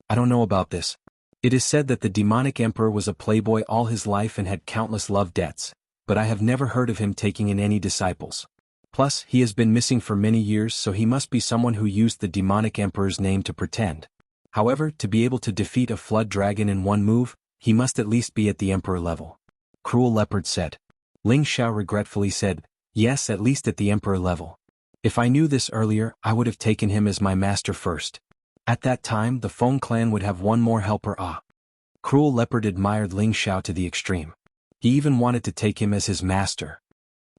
"I don't know about this. It is said that the Demonic Emperor was a playboy all his life and had countless love debts, but I have never heard of him taking in any disciples. Plus, he has been missing for many years, so he must be someone who used the Demonic Emperor's name to pretend. However, to be able to defeat a flood dragon in one move, he must at least be at the Emperor level." Cruel Leopard said. Ling Xiao regretfully said, "Yes, at least at the Emperor level. If I knew this earlier, I would have taken him as my master first. At that time, the Feng clan would have one more helper." Cruel Leopard admired Ling Xiao to the extreme. He even wanted to take him as his master.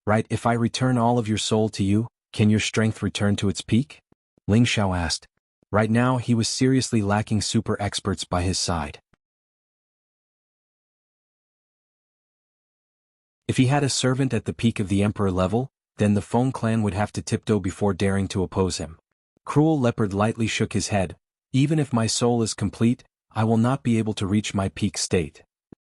"Right, if I return all of your soul to you, can your strength return to its peak?" Ling Xiao asked. Right now he was seriously lacking super experts by his side. If he had a servant at the peak of the Emperor level, then the Feng clan would have to tiptoe before daring to oppose him. Cruel Leopard lightly shook his head. "Even if my soul is complete, I will not be able to reach my peak state."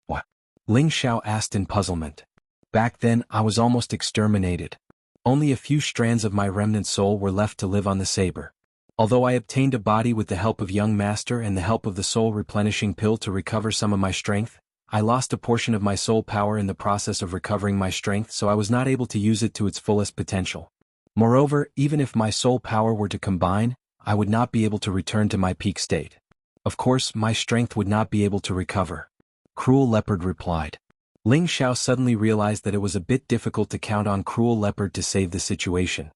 "What?" Ling Xiao asked in puzzlement. "Back then, I was almost exterminated. Only a few strands of my remnant soul were left to live on the saber. Although I obtained a body with the help of young master and the help of the soul replenishing pill to recover some of my strength, I lost a portion of my soul power in the process of recovering my strength, so I was not able to use it to its fullest potential. Moreover, even if my soul power were to combine, I would not be able to return to my peak state. Of course, my strength would not be able to recover." Cruel Leopard replied. Ling Xiao suddenly realized that it was a bit difficult to count on Cruel Leopard to save the situation.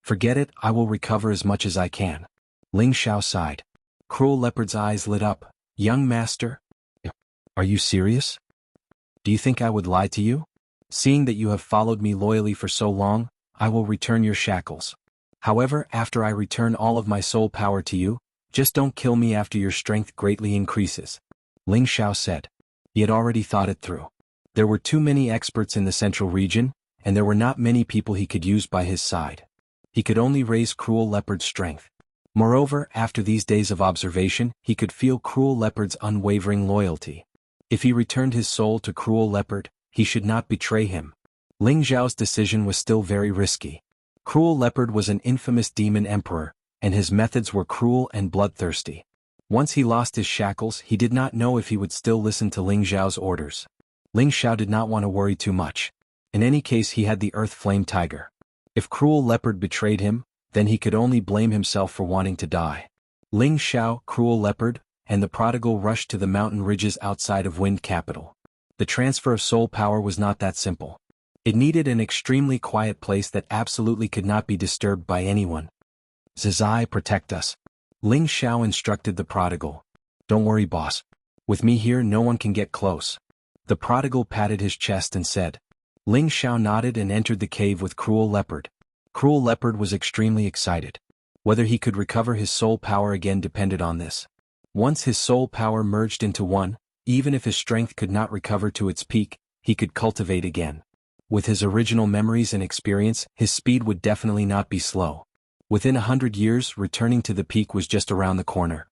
"Forget it, I will recover as much as I can." Ling Xiao sighed. Cruel Leopard's eyes lit up. "Young master? Are you serious? Do you think I would lie to you? Seeing that you have followed me loyally for so long, I will return your shackles. However, after I return all of my soul power to you, just don't kill me after your strength greatly increases." Ling Xiao said. He had already thought it through. There were too many experts in the central region, and there were not many people he could use by his side. He could only raise Cruel Leopard's strength. Moreover, after these days of observation, he could feel Cruel Leopard's unwavering loyalty. If he returned his soul to Cruel Leopard, he should not betray him. Ling Xiao's decision was still very risky. Cruel Leopard was an infamous demon emperor, and his methods were cruel and bloodthirsty. Once he lost his shackles, he did not know if he would still listen to Ling Xiao's orders. Ling Xiao did not want to worry too much. In any case, he had the Earth Flame Tiger. If Cruel Leopard betrayed him, then he could only blame himself for wanting to die. Ling Xiao, Cruel Leopard, and the prodigal rushed to the mountain ridges outside of Wind Capital. The transfer of soul power was not that simple. It needed an extremely quiet place that absolutely could not be disturbed by anyone. "Zizai, protect us," Ling Xiao instructed the prodigal. "Don't worry, boss. With me here, no one can get close." The prodigal patted his chest and said. Ling Xiao nodded and entered the cave with Cruel Leopard. Cruel Leopard was extremely excited. Whether he could recover his soul power again depended on this. Once his soul power merged into one, even if his strength could not recover to its peak, he could cultivate again. With his original memories and experience, his speed would definitely not be slow. Within 100 years, returning to the peak was just around the corner.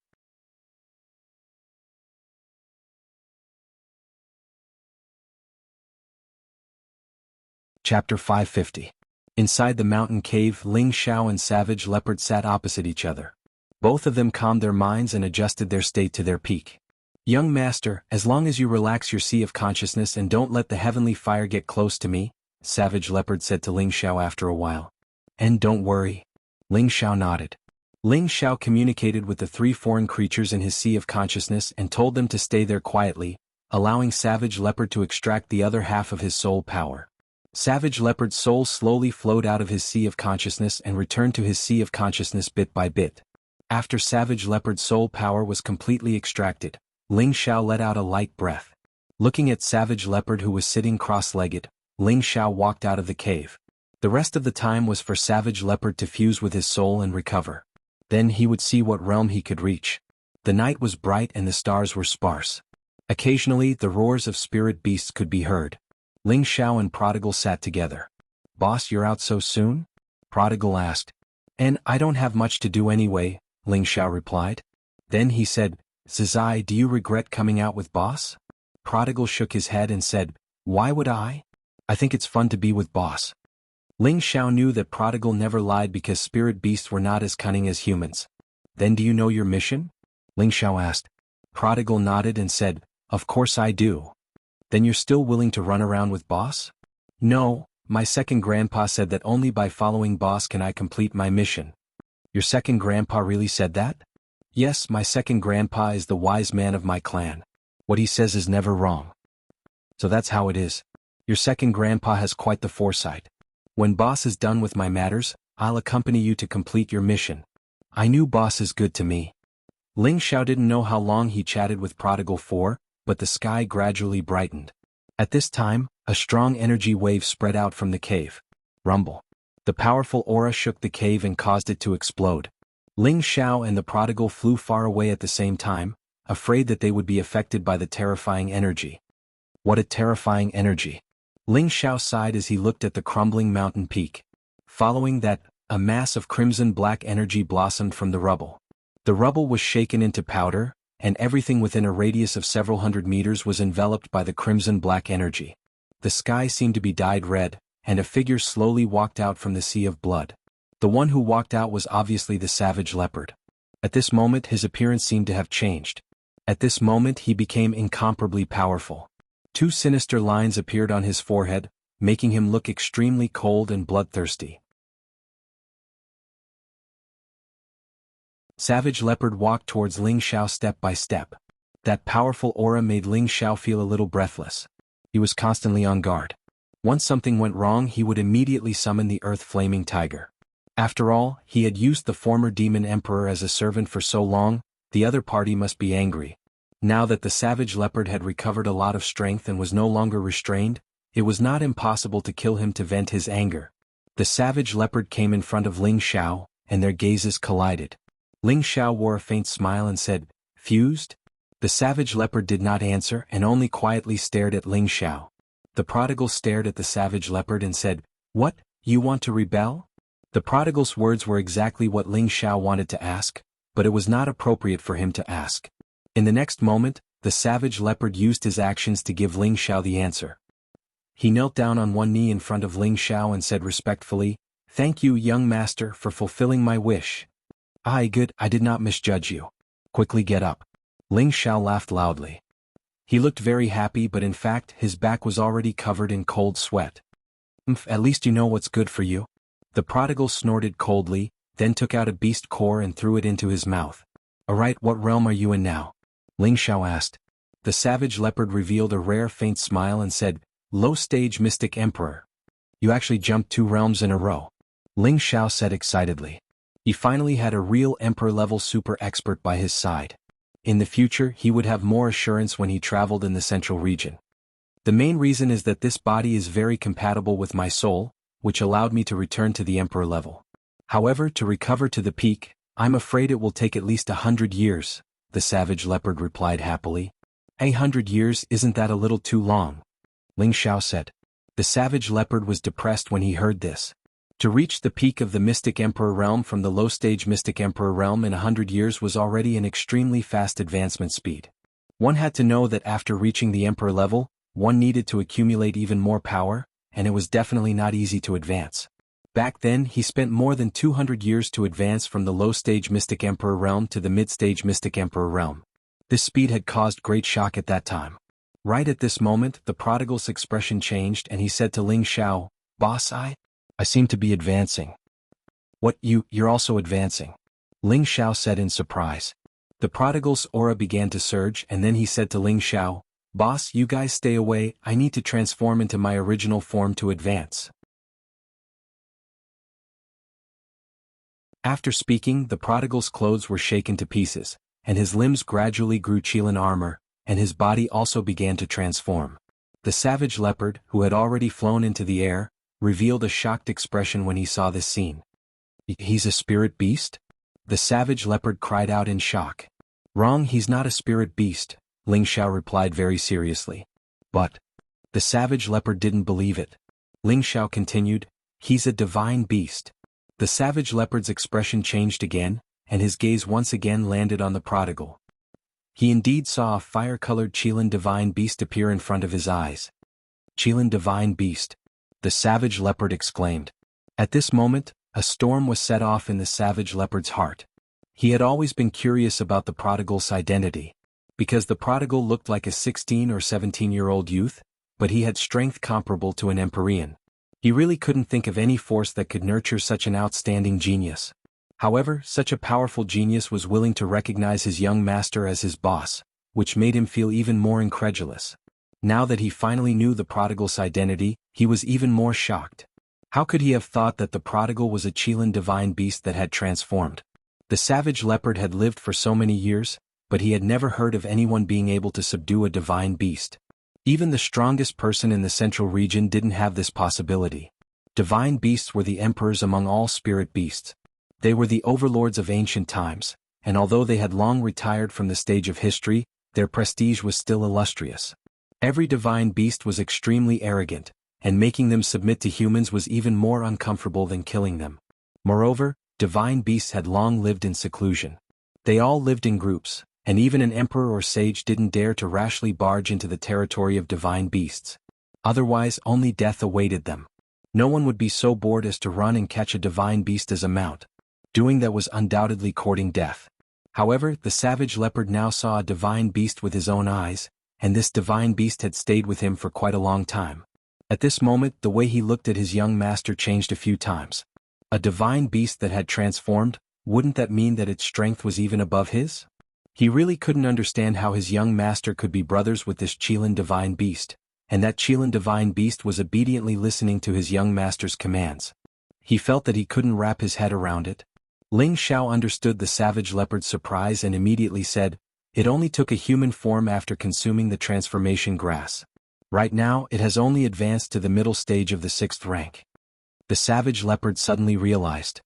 Chapter 550. Inside the mountain cave, Ling Xiao and Savage Leopard sat opposite each other. Both of them calmed their minds and adjusted their state to their peak. "Young master, as long as you relax your sea of consciousness and don't let the heavenly fire get close to me," Savage Leopard said to Ling Xiao after a while. "And don't worry." Ling Xiao nodded. Ling Xiao communicated with the three foreign creatures in his sea of consciousness and told them to stay there quietly, allowing Savage Leopard to extract the other half of his soul power. Savage Leopard's soul slowly flowed out of his sea of consciousness and returned to his sea of consciousness bit by bit. After Savage Leopard's soul power was completely extracted, Ling Xiao let out a light breath. Looking at Savage Leopard, who was sitting cross-legged, Ling Xiao walked out of the cave. The rest of the time was for Savage Leopard to fuse with his soul and recover. Then he would see what realm he could reach. The night was bright and the stars were sparse. Occasionally the roars of spirit beasts could be heard. Ling Xiao and Prodigal sat together. "Boss, you're out so soon?" Prodigal asked. "And I don't have much to do anyway," Ling Xiao replied. Then he said, "Zizai, do you regret coming out with Boss?" Prodigal shook his head and said, "Why would I? I think it's fun to be with Boss." Ling Xiao knew that Prodigal never lied because spirit beasts were not as cunning as humans. "Then do you know your mission?" Ling Xiao asked. Prodigal nodded and said, "Of course I do." "Then you're still willing to run around with Boss?" "No, my second grandpa said that only by following Boss can I complete my mission." "Your second grandpa really said that?" "Yes, my second grandpa is the wise man of my clan. What he says is never wrong." "So that's how it is. Your second grandpa has quite the foresight. When Boss is done with my matters, I'll accompany you to complete your mission. I knew Boss is good to me." Ling Xiao didn't know how long he chatted with Prodigal for, but the sky gradually brightened. At this time, a strong energy wave spread out from the cave. Rumble. The powerful aura shook the cave and caused it to explode. Ling Xiao and the Prodigal flew far away at the same time, afraid that they would be affected by the terrifying energy. What a terrifying energy. Ling Xiao sighed as he looked at the crumbling mountain peak. Following that, a mass of crimson-black energy blossomed from the rubble. The rubble was shaken into powder, and everything within a radius of several hundred meters was enveloped by the crimson-black energy. The sky seemed to be dyed red, and a figure slowly walked out from the sea of blood. The one who walked out was obviously the Savage Leopard. At this moment his appearance seemed to have changed. At this moment he became incomparably powerful. Two sinister lines appeared on his forehead, making him look extremely cold and bloodthirsty. Savage Leopard walked towards Ling Xiao step by step. That powerful aura made Ling Xiao feel a little breathless. He was constantly on guard. Once something went wrong, he would immediately summon the Earth-Flaming Tiger. After all, he had used the former Demon Emperor as a servant for so long, the other party must be angry. Now that the Savage Leopard had recovered a lot of strength and was no longer restrained, it was not impossible to kill him to vent his anger. The Savage Leopard came in front of Ling Xiao, and their gazes collided. Ling Xiao wore a faint smile and said, "Fused?" The Savage Leopard did not answer and only quietly stared at Ling Xiao. The Prodigal stared at the Savage Leopard and said, "What, you want to rebel?" The Prodigal's words were exactly what Ling Xiao wanted to ask, but it was not appropriate for him to ask. In the next moment, the Savage Leopard used his actions to give Ling Xiao the answer. He knelt down on one knee in front of Ling Xiao and said respectfully, "Thank you, young master, for fulfilling my wish. Good, I did not misjudge you. Quickly get up." Ling Xiao laughed loudly. He looked very happy, but in fact his back was already covered in cold sweat. At least you know what's good for you." The Prodigal snorted coldly, then took out a beast core and threw it into his mouth. "Alright, what realm are you in now?" Ling Xiao asked. The Savage Leopard revealed a rare faint smile and said, "Low stage Mystic Emperor." "You actually jumped 2 realms in a row," Ling Xiao said excitedly. He finally had a real Emperor-level super expert by his side. In the future he would have more assurance when he traveled in the central region. "The main reason is that this body is very compatible with my soul, which allowed me to return to the Emperor level. However, to recover to the peak, I'm afraid it will take at least 100 years, the savage leopard replied happily. 100 years, isn't that a little too long? Ling Xiao said. The savage leopard was depressed when he heard this. To reach the peak of the Mystic Emperor realm from the low-stage Mystic Emperor realm in 100 years was already an extremely fast advancement speed. One had to know that after reaching the Emperor level, one needed to accumulate even more power, and it was definitely not easy to advance. Back then he spent more than 200 years to advance from the low-stage Mystic Emperor realm to the mid-stage Mystic Emperor realm. This speed had caused great shock at that time. Right at this moment, the prodigal's expression changed and he said to Ling Xiao, "Boss, I seem to be advancing." "What, you're also advancing?" Ling Xiao said in surprise. The prodigal's aura began to surge and then he said to Ling Xiao, "Boss, you guys stay away, I need to transform into my original form to advance." After speaking, the prodigal's clothes were shaken to pieces, and his limbs gradually grew Qilin armor, and his body also began to transform. The savage leopard, who had already flown into the air, revealed a shocked expression when he saw this scene. "He's a spirit beast?" The savage leopard cried out in shock. "Wrong, he's not a spirit beast," Ling Xiao replied very seriously. "But..." The savage leopard didn't believe it. Ling Xiao continued, "He's a divine beast." The savage leopard's expression changed again, and his gaze once again landed on the prodigal. He indeed saw a fire-colored Qilin divine beast appear in front of his eyes. "Qilin divine beast," the savage leopard exclaimed. At this moment, a storm was set off in the savage leopard's heart. He had always been curious about the prodigal's identity. Because the prodigal looked like a 16 or 17-year-old youth, but he had strength comparable to an Empyrean. He really couldn't think of any force that could nurture such an outstanding genius. However, such a powerful genius was willing to recognize his young master as his boss, which made him feel even more incredulous. Now that he finally knew the prodigal's identity, he was even more shocked. How could he have thought that the prodigal was a Qilin divine beast that had transformed? The savage leopard had lived for so many years, but he had never heard of anyone being able to subdue a divine beast. Even the strongest person in the central region didn't have this possibility. Divine beasts were the emperors among all spirit beasts. They were the overlords of ancient times, and although they had long retired from the stage of history, their prestige was still illustrious. Every divine beast was extremely arrogant, and making them submit to humans was even more uncomfortable than killing them. Moreover, divine beasts had long lived in seclusion. They all lived in groups, and even an emperor or sage didn't dare to rashly barge into the territory of divine beasts. Otherwise, only death awaited them. No one would be so bored as to run and catch a divine beast as a mount. Doing that was undoubtedly courting death. However, the savage leopard now saw a divine beast with his own eyes, and this divine beast had stayed with him for quite a long time. At this moment, the way he looked at his young master changed a few times. A divine beast that had transformed, wouldn't that mean that its strength was even above his? He really couldn't understand how his young master could be brothers with this Qilin divine beast, and that Qilin divine beast was obediently listening to his young master's commands. He felt that he couldn't wrap his head around it. Ling Xiao understood the savage leopard's surprise and immediately said, "It only took a human form after consuming the transformation grass. Right now, it has only advanced to the middle stage of the 6th rank." The savage leopard suddenly realized.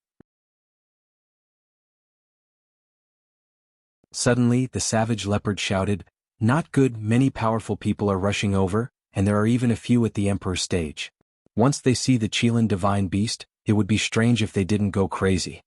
Suddenly, the savage leopard shouted, "Not good, many powerful people are rushing over, and there are even a few at the Emperor stage. Once they see the Qilin divine beast, it would be strange if they didn't go crazy."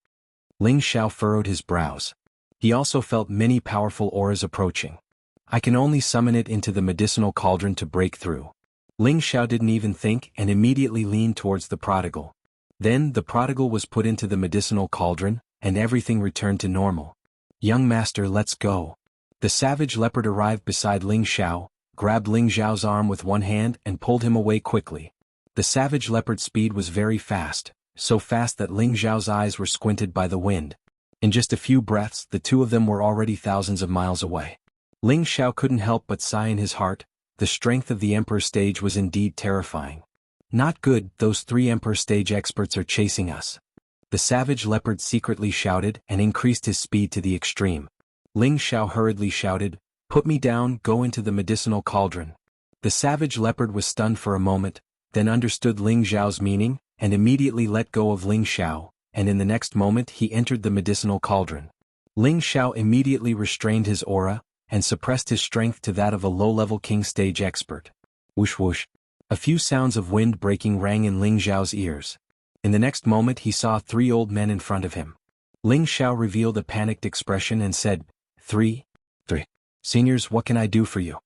Ling Xiao furrowed his brows. He also felt many powerful auras approaching. "I can only summon it into the medicinal cauldron to break through." Ling Xiao didn't even think and immediately leaned towards the prodigal. Then the prodigal was put into the medicinal cauldron, and everything returned to normal. "Young master, let's go." The savage leopard arrived beside Ling Xiao, grabbed Ling Xiao's arm with one hand and pulled him away quickly. The savage leopard's speed was very fast, so fast that Ling Xiao's eyes were squinted by the wind. In just a few breaths, the two of them were already thousands of miles away. Ling Xiao couldn't help but sigh in his heart. The strength of the Emperor stage was indeed terrifying. "Not good, those 3 Emperor stage experts are chasing us." The savage leopard secretly shouted and increased his speed to the extreme. Ling Xiao hurriedly shouted, "Put me down, go into the medicinal cauldron." The savage leopard was stunned for a moment, then understood Ling Xiao's meaning, and immediately let go of Ling Xiao, and in the next moment he entered the medicinal cauldron. Ling Xiao immediately restrained his aura, and suppressed his strength to that of a low-level king stage expert. Whoosh whoosh. A few sounds of wind breaking rang in Ling Xiao's ears. In the next moment he saw 3 old men in front of him. Ling Xiao revealed a panicked expression and said, Three. Seniors, what can I do for you?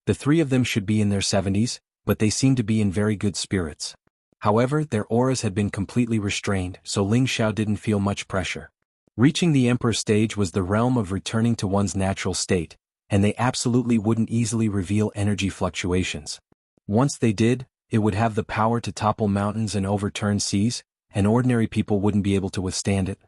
The 3 of them should be in their 70s, but they seemed to be in very good spirits. However, their auras had been completely restrained, so Ling Xiao didn't feel much pressure. Reaching the Emperor stage was the realm of returning to one's natural state, and they absolutely wouldn't easily reveal energy fluctuations. Once they did, it would have the power to topple mountains and overturn seas, and ordinary people wouldn't be able to withstand it.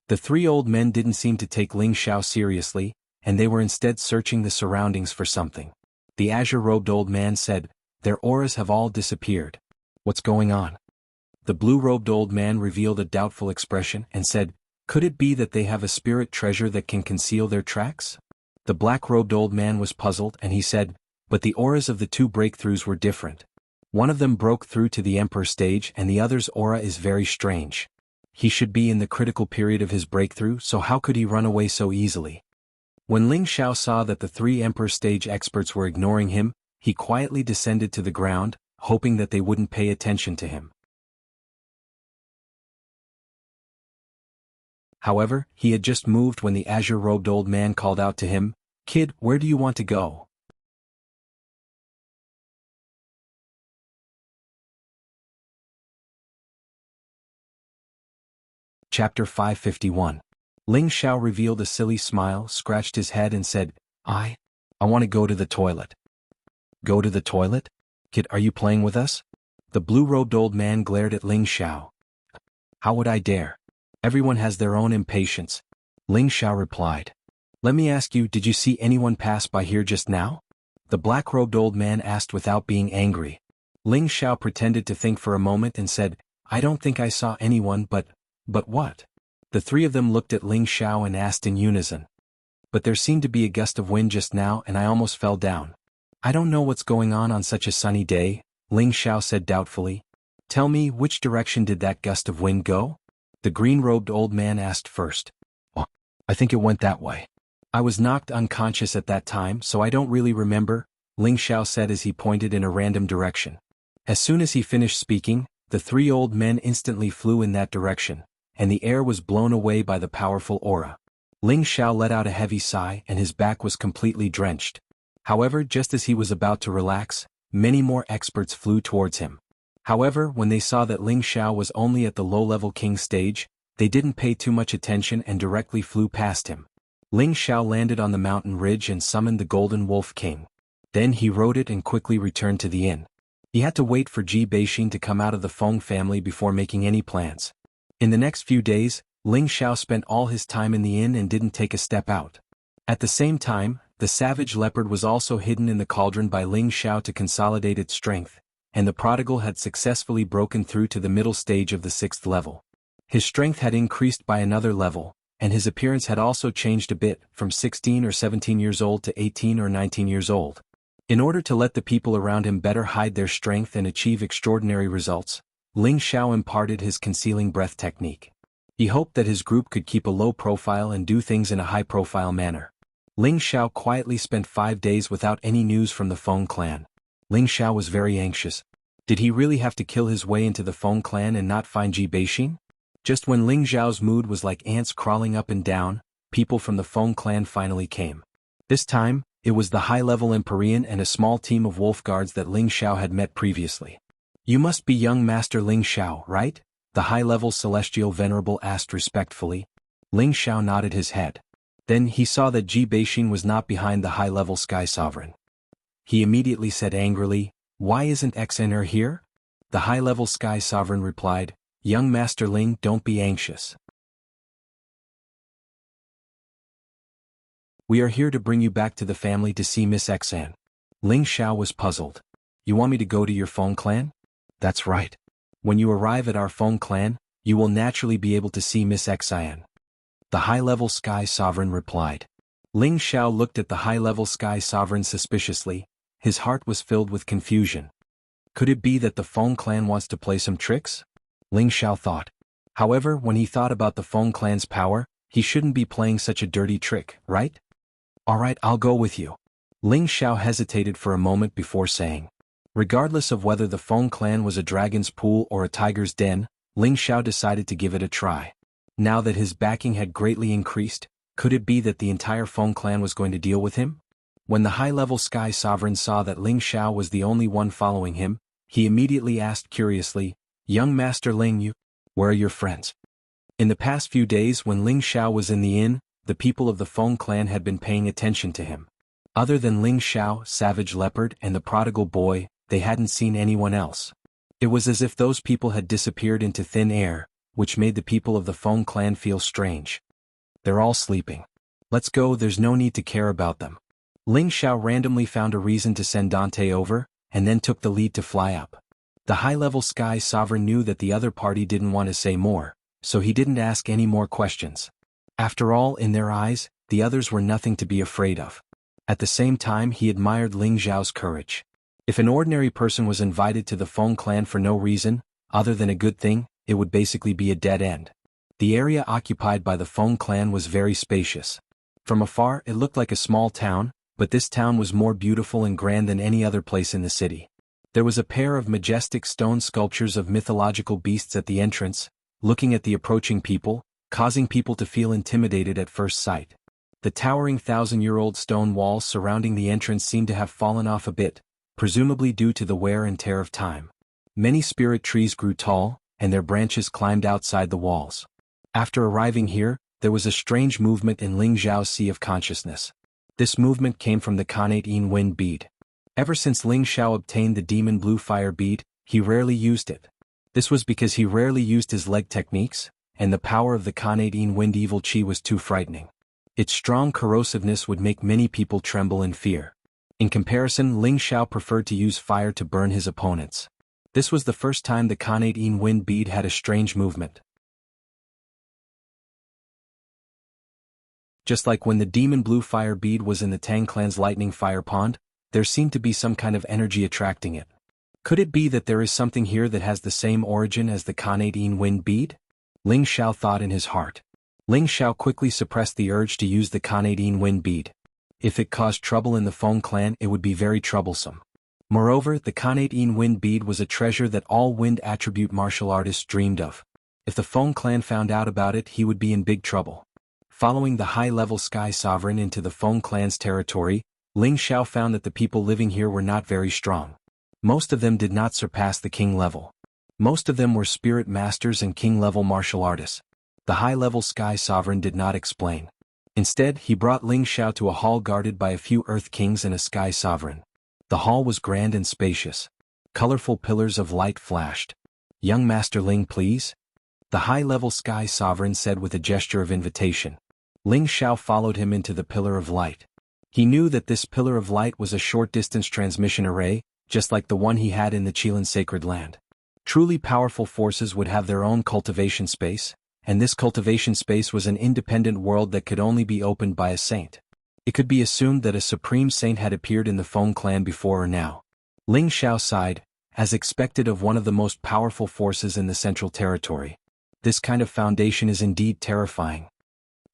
The 3 old men didn't seem to take Ling Xiao seriously, and they were instead searching the surroundings for something. The azure-robed old man said, Their auras have all disappeared. What's going on? The blue-robed old man revealed a doubtful expression and said, Could it be that they have a spirit treasure that can conceal their tracks? The black-robed old man was puzzled and he said, But the auras of the 2 breakthroughs were different. One of them broke through to the Emperor stage and the other's aura is very strange. He should be in the critical period of his breakthrough, so how could he run away so easily? When Ling Xiao saw that the 3 Emperor stage experts were ignoring him, he quietly descended to the ground, hoping that they wouldn't pay attention to him. However, he had just moved when the azure-robed old man called out to him, Kid, where do you want to go? Chapter 551. Ling Xiao revealed a silly smile, scratched his head and said, I want to go to the toilet. Go to the toilet? Kid, are you playing with us? The blue-robed old man glared at Ling Xiao. How would I dare? Everyone has their own impatience. Ling Xiao replied. Let me ask you, did you see anyone pass by here just now? The black-robed old man asked without being angry. Ling Xiao pretended to think for a moment and said, I don't think I saw anyone, but what? The 3 of them looked at Ling Xiao and asked in unison. But there seemed to be a gust of wind just now and I almost fell down. I don't know what's going on such a sunny day, Ling Xiao said doubtfully. Tell me, which direction did that gust of wind go? The green-robed old man asked first. Oh, I think it went that way. I was knocked unconscious at that time, so I don't really remember, Ling Xiao said as he pointed in a random direction. As soon as he finished speaking, the 3 old men instantly flew in that direction, and the air was blown away by the powerful aura. Ling Xiao let out a heavy sigh and his back was completely drenched. However, just as he was about to relax, many more experts flew towards him. However, when they saw that Ling Xiao was only at the low-level king stage, they didn't pay too much attention and directly flew past him. Ling Xiao landed on the mountain ridge and summoned the Golden Wolf King. Then he rode it and quickly returned to the inn. He had to wait for Ji Beixin to come out of the Feng family before making any plans. In the next few days, Ling Xiao spent all his time in the inn and didn't take a step out. At the same time, the savage leopard was also hidden in the cauldron by Ling Xiao to consolidate its strength, and the prodigal had successfully broken through to the middle stage of the 6th level. His strength had increased by another level, and his appearance had also changed a bit, from 16 or 17 years old to 18 or 19 years old. In order to let the people around him better hide their strength and achieve extraordinary results, Ling Xiao imparted his concealing breath technique. He hoped that his group could keep a low profile and do things in a high-profile manner. Ling Xiao quietly spent 5 days without any news from the Feng clan. Ling Xiao was very anxious. Did he really have to kill his way into the Feng clan and not find Ji Beixin? Just when Ling Xiao's mood was like ants crawling up and down, people from the Feng clan finally came. This time, it was the high-level Empyrean and a small team of wolf guards that Ling Xiao had met previously. You must be young Master Ling Xiao, right? The high-level celestial venerable asked respectfully. Ling Xiao nodded his head. Then he saw that Ji Beixin was not behind the high-level Sky Sovereign. He immediately said angrily, Why isn't XNR here? The high-level Sky Sovereign replied, Young Master Ling, don't be anxious. We are here to bring you back to the family to see Miss Xan. Ling Xiao was puzzled. You want me to go to your Feng clan? That's right. When you arrive at our Feng clan, you will naturally be able to see Miss Xan. The high-level Sky Sovereign replied. Ling Xiao looked at the high-level Sky Sovereign suspiciously. His heart was filled with confusion. Could it be that the Feng clan wants to play some tricks? Ling Xiao thought. However, when he thought about the Feng clan's power, He shouldn't be playing such a dirty trick, right? Alright, I'll go with you. Ling Xiao hesitated for a moment before saying. Regardless of whether the Feng clan was a dragon's pool or a tiger's den, Ling Xiao decided to give it a try. Now that his backing had greatly increased, could it be that the entire Feng clan was going to deal with him? When the high-level Sky Sovereign saw that Ling Xiao was the only one following him, he immediately asked curiously, "Young Master Ling, where are your friends?" In the past few days when Ling Xiao was in the inn, the people of the Feng clan had been paying attention to him. Other than Ling Xiao, Savage Leopard, and the prodigal boy, they hadn't seen anyone else. It was as if those people had disappeared into thin air, which made the people of the Feng clan feel strange. They're all sleeping. Let's go, there's no need to care about them. Ling Xiao randomly found a reason to send Dante over, and then took the lead to fly up. The high-level Sky Sovereign knew that the other party didn't want to say more, so he didn't ask any more questions. After all, in their eyes, the others were nothing to be afraid of. At the same time, he admired Ling Xiao's courage. If an ordinary person was invited to the Feng clan for no reason, other than a good thing, it would basically be a dead end. The area occupied by the Feng clan was very spacious. From afar, it looked like a small town, but this town was more beautiful and grand than any other place in the city. There was a pair of majestic stone sculptures of mythological beasts at the entrance, looking at the approaching people, causing people to feel intimidated at first sight. The towering 1,000-year-old stone walls surrounding the entrance seemed to have fallen off a bit, presumably due to the wear and tear of time. Many spirit trees grew tall, and their branches climbed outside the walls. After arriving here, there was a strange movement in Ling Xiao's sea of consciousness. This movement came from the Khanate Yin Wind bead. Ever since Ling Xiao obtained the Demon Blue Fire bead, he rarely used it. This was because he rarely used his leg techniques, and the power of the Khanate Yin Wind evil chi was too frightening. Its strong corrosiveness would make many people tremble in fear. In comparison, Ling Xiao preferred to use fire to burn his opponents. This was the first time the Khanate Yin Wind bead had a strange movement. Just like when the Demon Blue Fire bead was in the Tang clan's Lightning Fire Pond, there seemed to be some kind of energy attracting it. Could it be that there is something here that has the same origin as the Khanate Yin Wind bead? Ling Xiao thought in his heart. Ling Xiao quickly suppressed the urge to use the Khanate Yin Wind bead. If it caused trouble in the Feng clan, it would be very troublesome. Moreover, the Khanate Yin Wind bead was a treasure that all wind attribute martial artists dreamed of. If the Feng clan found out about it, he would be in big trouble. Following the high-level Sky Sovereign into the Feng clan's territory, Ling Xiao found that the people living here were not very strong. Most of them did not surpass the king level. Most of them were spirit masters and king-level martial artists. The high-level Sky Sovereign did not explain. Instead, he brought Ling Xiao to a hall guarded by a few Earth Kings and a Sky Sovereign. The hall was grand and spacious. Colorful pillars of light flashed. "Young Master Ling, please?" The high-level Sky Sovereign said with a gesture of invitation. Ling Xiao followed him into the pillar of light. He knew that this pillar of light was a short-distance transmission array, just like the one he had in the Qilin Sacred Land. Truly powerful forces would have their own cultivation space, and this cultivation space was an independent world that could only be opened by a saint. It could be assumed that a supreme saint had appeared in the Feng clan before or now. Ling Xiao sighed, as expected of one of the most powerful forces in the Central Territory. This kind of foundation is indeed terrifying.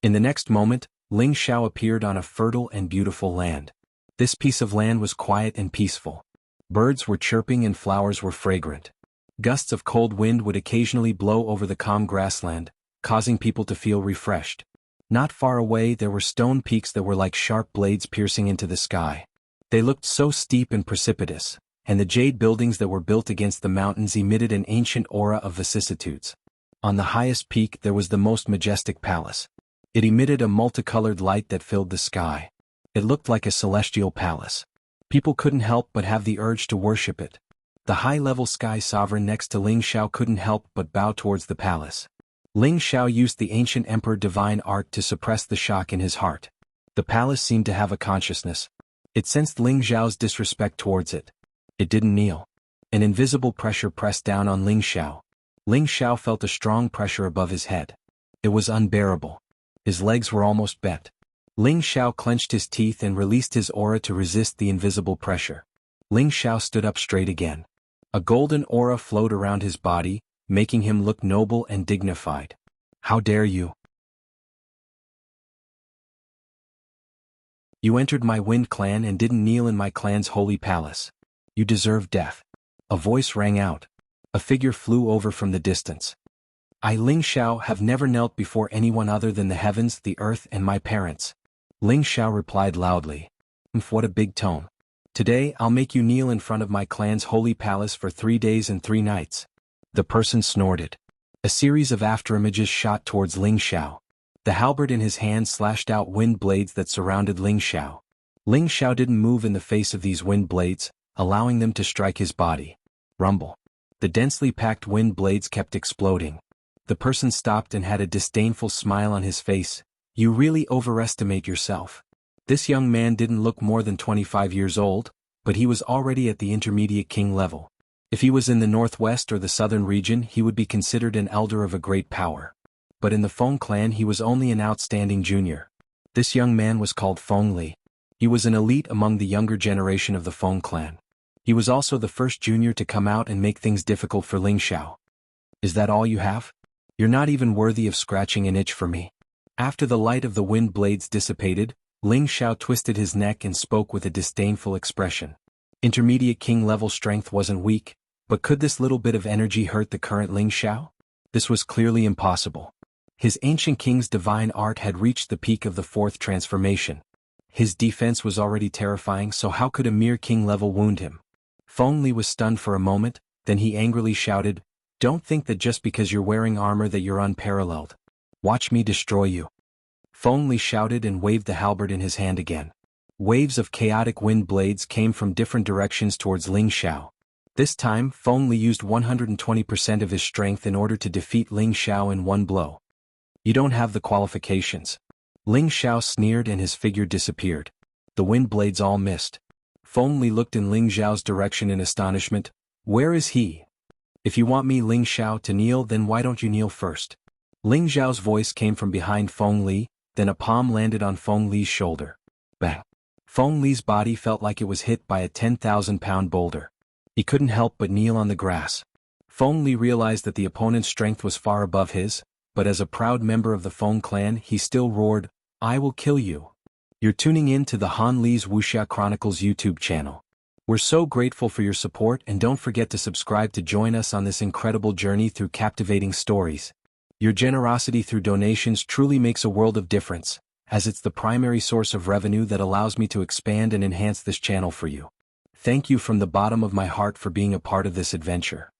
In the next moment, Ling Xiao appeared on a fertile and beautiful land. This piece of land was quiet and peaceful. Birds were chirping and flowers were fragrant. Gusts of cold wind would occasionally blow over the calm grassland, causing people to feel refreshed. Not far away there were stone peaks that were like sharp blades piercing into the sky. They looked so steep and precipitous, and the jade buildings that were built against the mountains emitted an ancient aura of vicissitudes. On the highest peak there was the most majestic palace. It emitted a multicolored light that filled the sky. It looked like a celestial palace. People couldn't help but have the urge to worship it. The high-level Sky Sovereign next to Ling Xiao couldn't help but bow towards the palace. Ling Xiao used the ancient Emperor Divine Art to suppress the shock in his heart. The palace seemed to have a consciousness. It sensed Ling Xiao's disrespect towards it. It didn't kneel. An invisible pressure pressed down on Ling Xiao. Ling Xiao felt a strong pressure above his head. It was unbearable. His legs were almost bent. Ling Xiao clenched his teeth and released his aura to resist the invisible pressure. Ling Xiao stood up straight again. A golden aura flowed around his body, making him look noble and dignified. "How dare you?" You entered my Wind clan and didn't kneel in my clan's holy palace. You deserve death. A voice rang out. A figure flew over from the distance. I, Ling Xiao, have never knelt before anyone other than the heavens, the earth, and my parents. Ling Xiao replied loudly. What a big tone. Today I'll make you kneel in front of my clan's holy palace for 3 days and 3 nights. The person snorted. A series of afterimages shot towards Ling Xiao. The halberd in his hand slashed out wind blades that surrounded Ling Xiao. Ling Xiao didn't move in the face of these wind blades, allowing them to strike his body. Rumble. The densely packed wind blades kept exploding. The person stopped and had a disdainful smile on his face. You really overestimate yourself. This young man didn't look more than 25 years old, but he was already at the intermediate king level. If he was in the northwest or the southern region, he would be considered an elder of a great power. But in the Feng clan he was only an outstanding junior. This young man was called Feng Li. He was an elite among the younger generation of the Feng clan. He was also the first junior to come out and make things difficult for Ling Xiao. Is that all you have? You're not even worthy of scratching an itch for me. After the light of the wind blades dissipated, Ling Xiao twisted his neck and spoke with a disdainful expression. Intermediate king level strength wasn't weak, but could this little bit of energy hurt the current Ling Xiao? This was clearly impossible. His ancient king's divine art had reached the peak of the 4th transformation. His defense was already terrifying, so how could a mere king level wound him? Feng Li was stunned for a moment, then he angrily shouted, "Don't think that just because you're wearing armor that you're unparalleled. Watch me destroy you." Feng Li shouted and waved the halberd in his hand again. Waves of chaotic wind blades came from different directions towards Ling Xiao. This time, Feng Li used 120% of his strength in order to defeat Ling Xiao in one blow. You don't have the qualifications. Ling Xiao sneered and his figure disappeared. The wind blades all missed. Feng Li looked in Ling Xiao's direction in astonishment. Where is he? If you want me, Ling Xiao, to kneel, then why don't you kneel first? Ling Xiao's voice came from behind Feng Li, then a palm landed on Feng Li's shoulder. Bang! Feng Li's body felt like it was hit by a 10,000-pound boulder. He couldn't help but kneel on the grass. Feng Li realized that the opponent's strength was far above his, but as a proud member of the Feng clan he still roared, "I will kill you." You're tuning in to the Han Li's Wuxia Chronicles YouTube channel. We're so grateful for your support, and don't forget to subscribe to join us on this incredible journey through captivating stories. Your generosity through donations truly makes a world of difference, as it's the primary source of revenue that allows me to expand and enhance this channel for you. Thank you from the bottom of my heart for being a part of this adventure.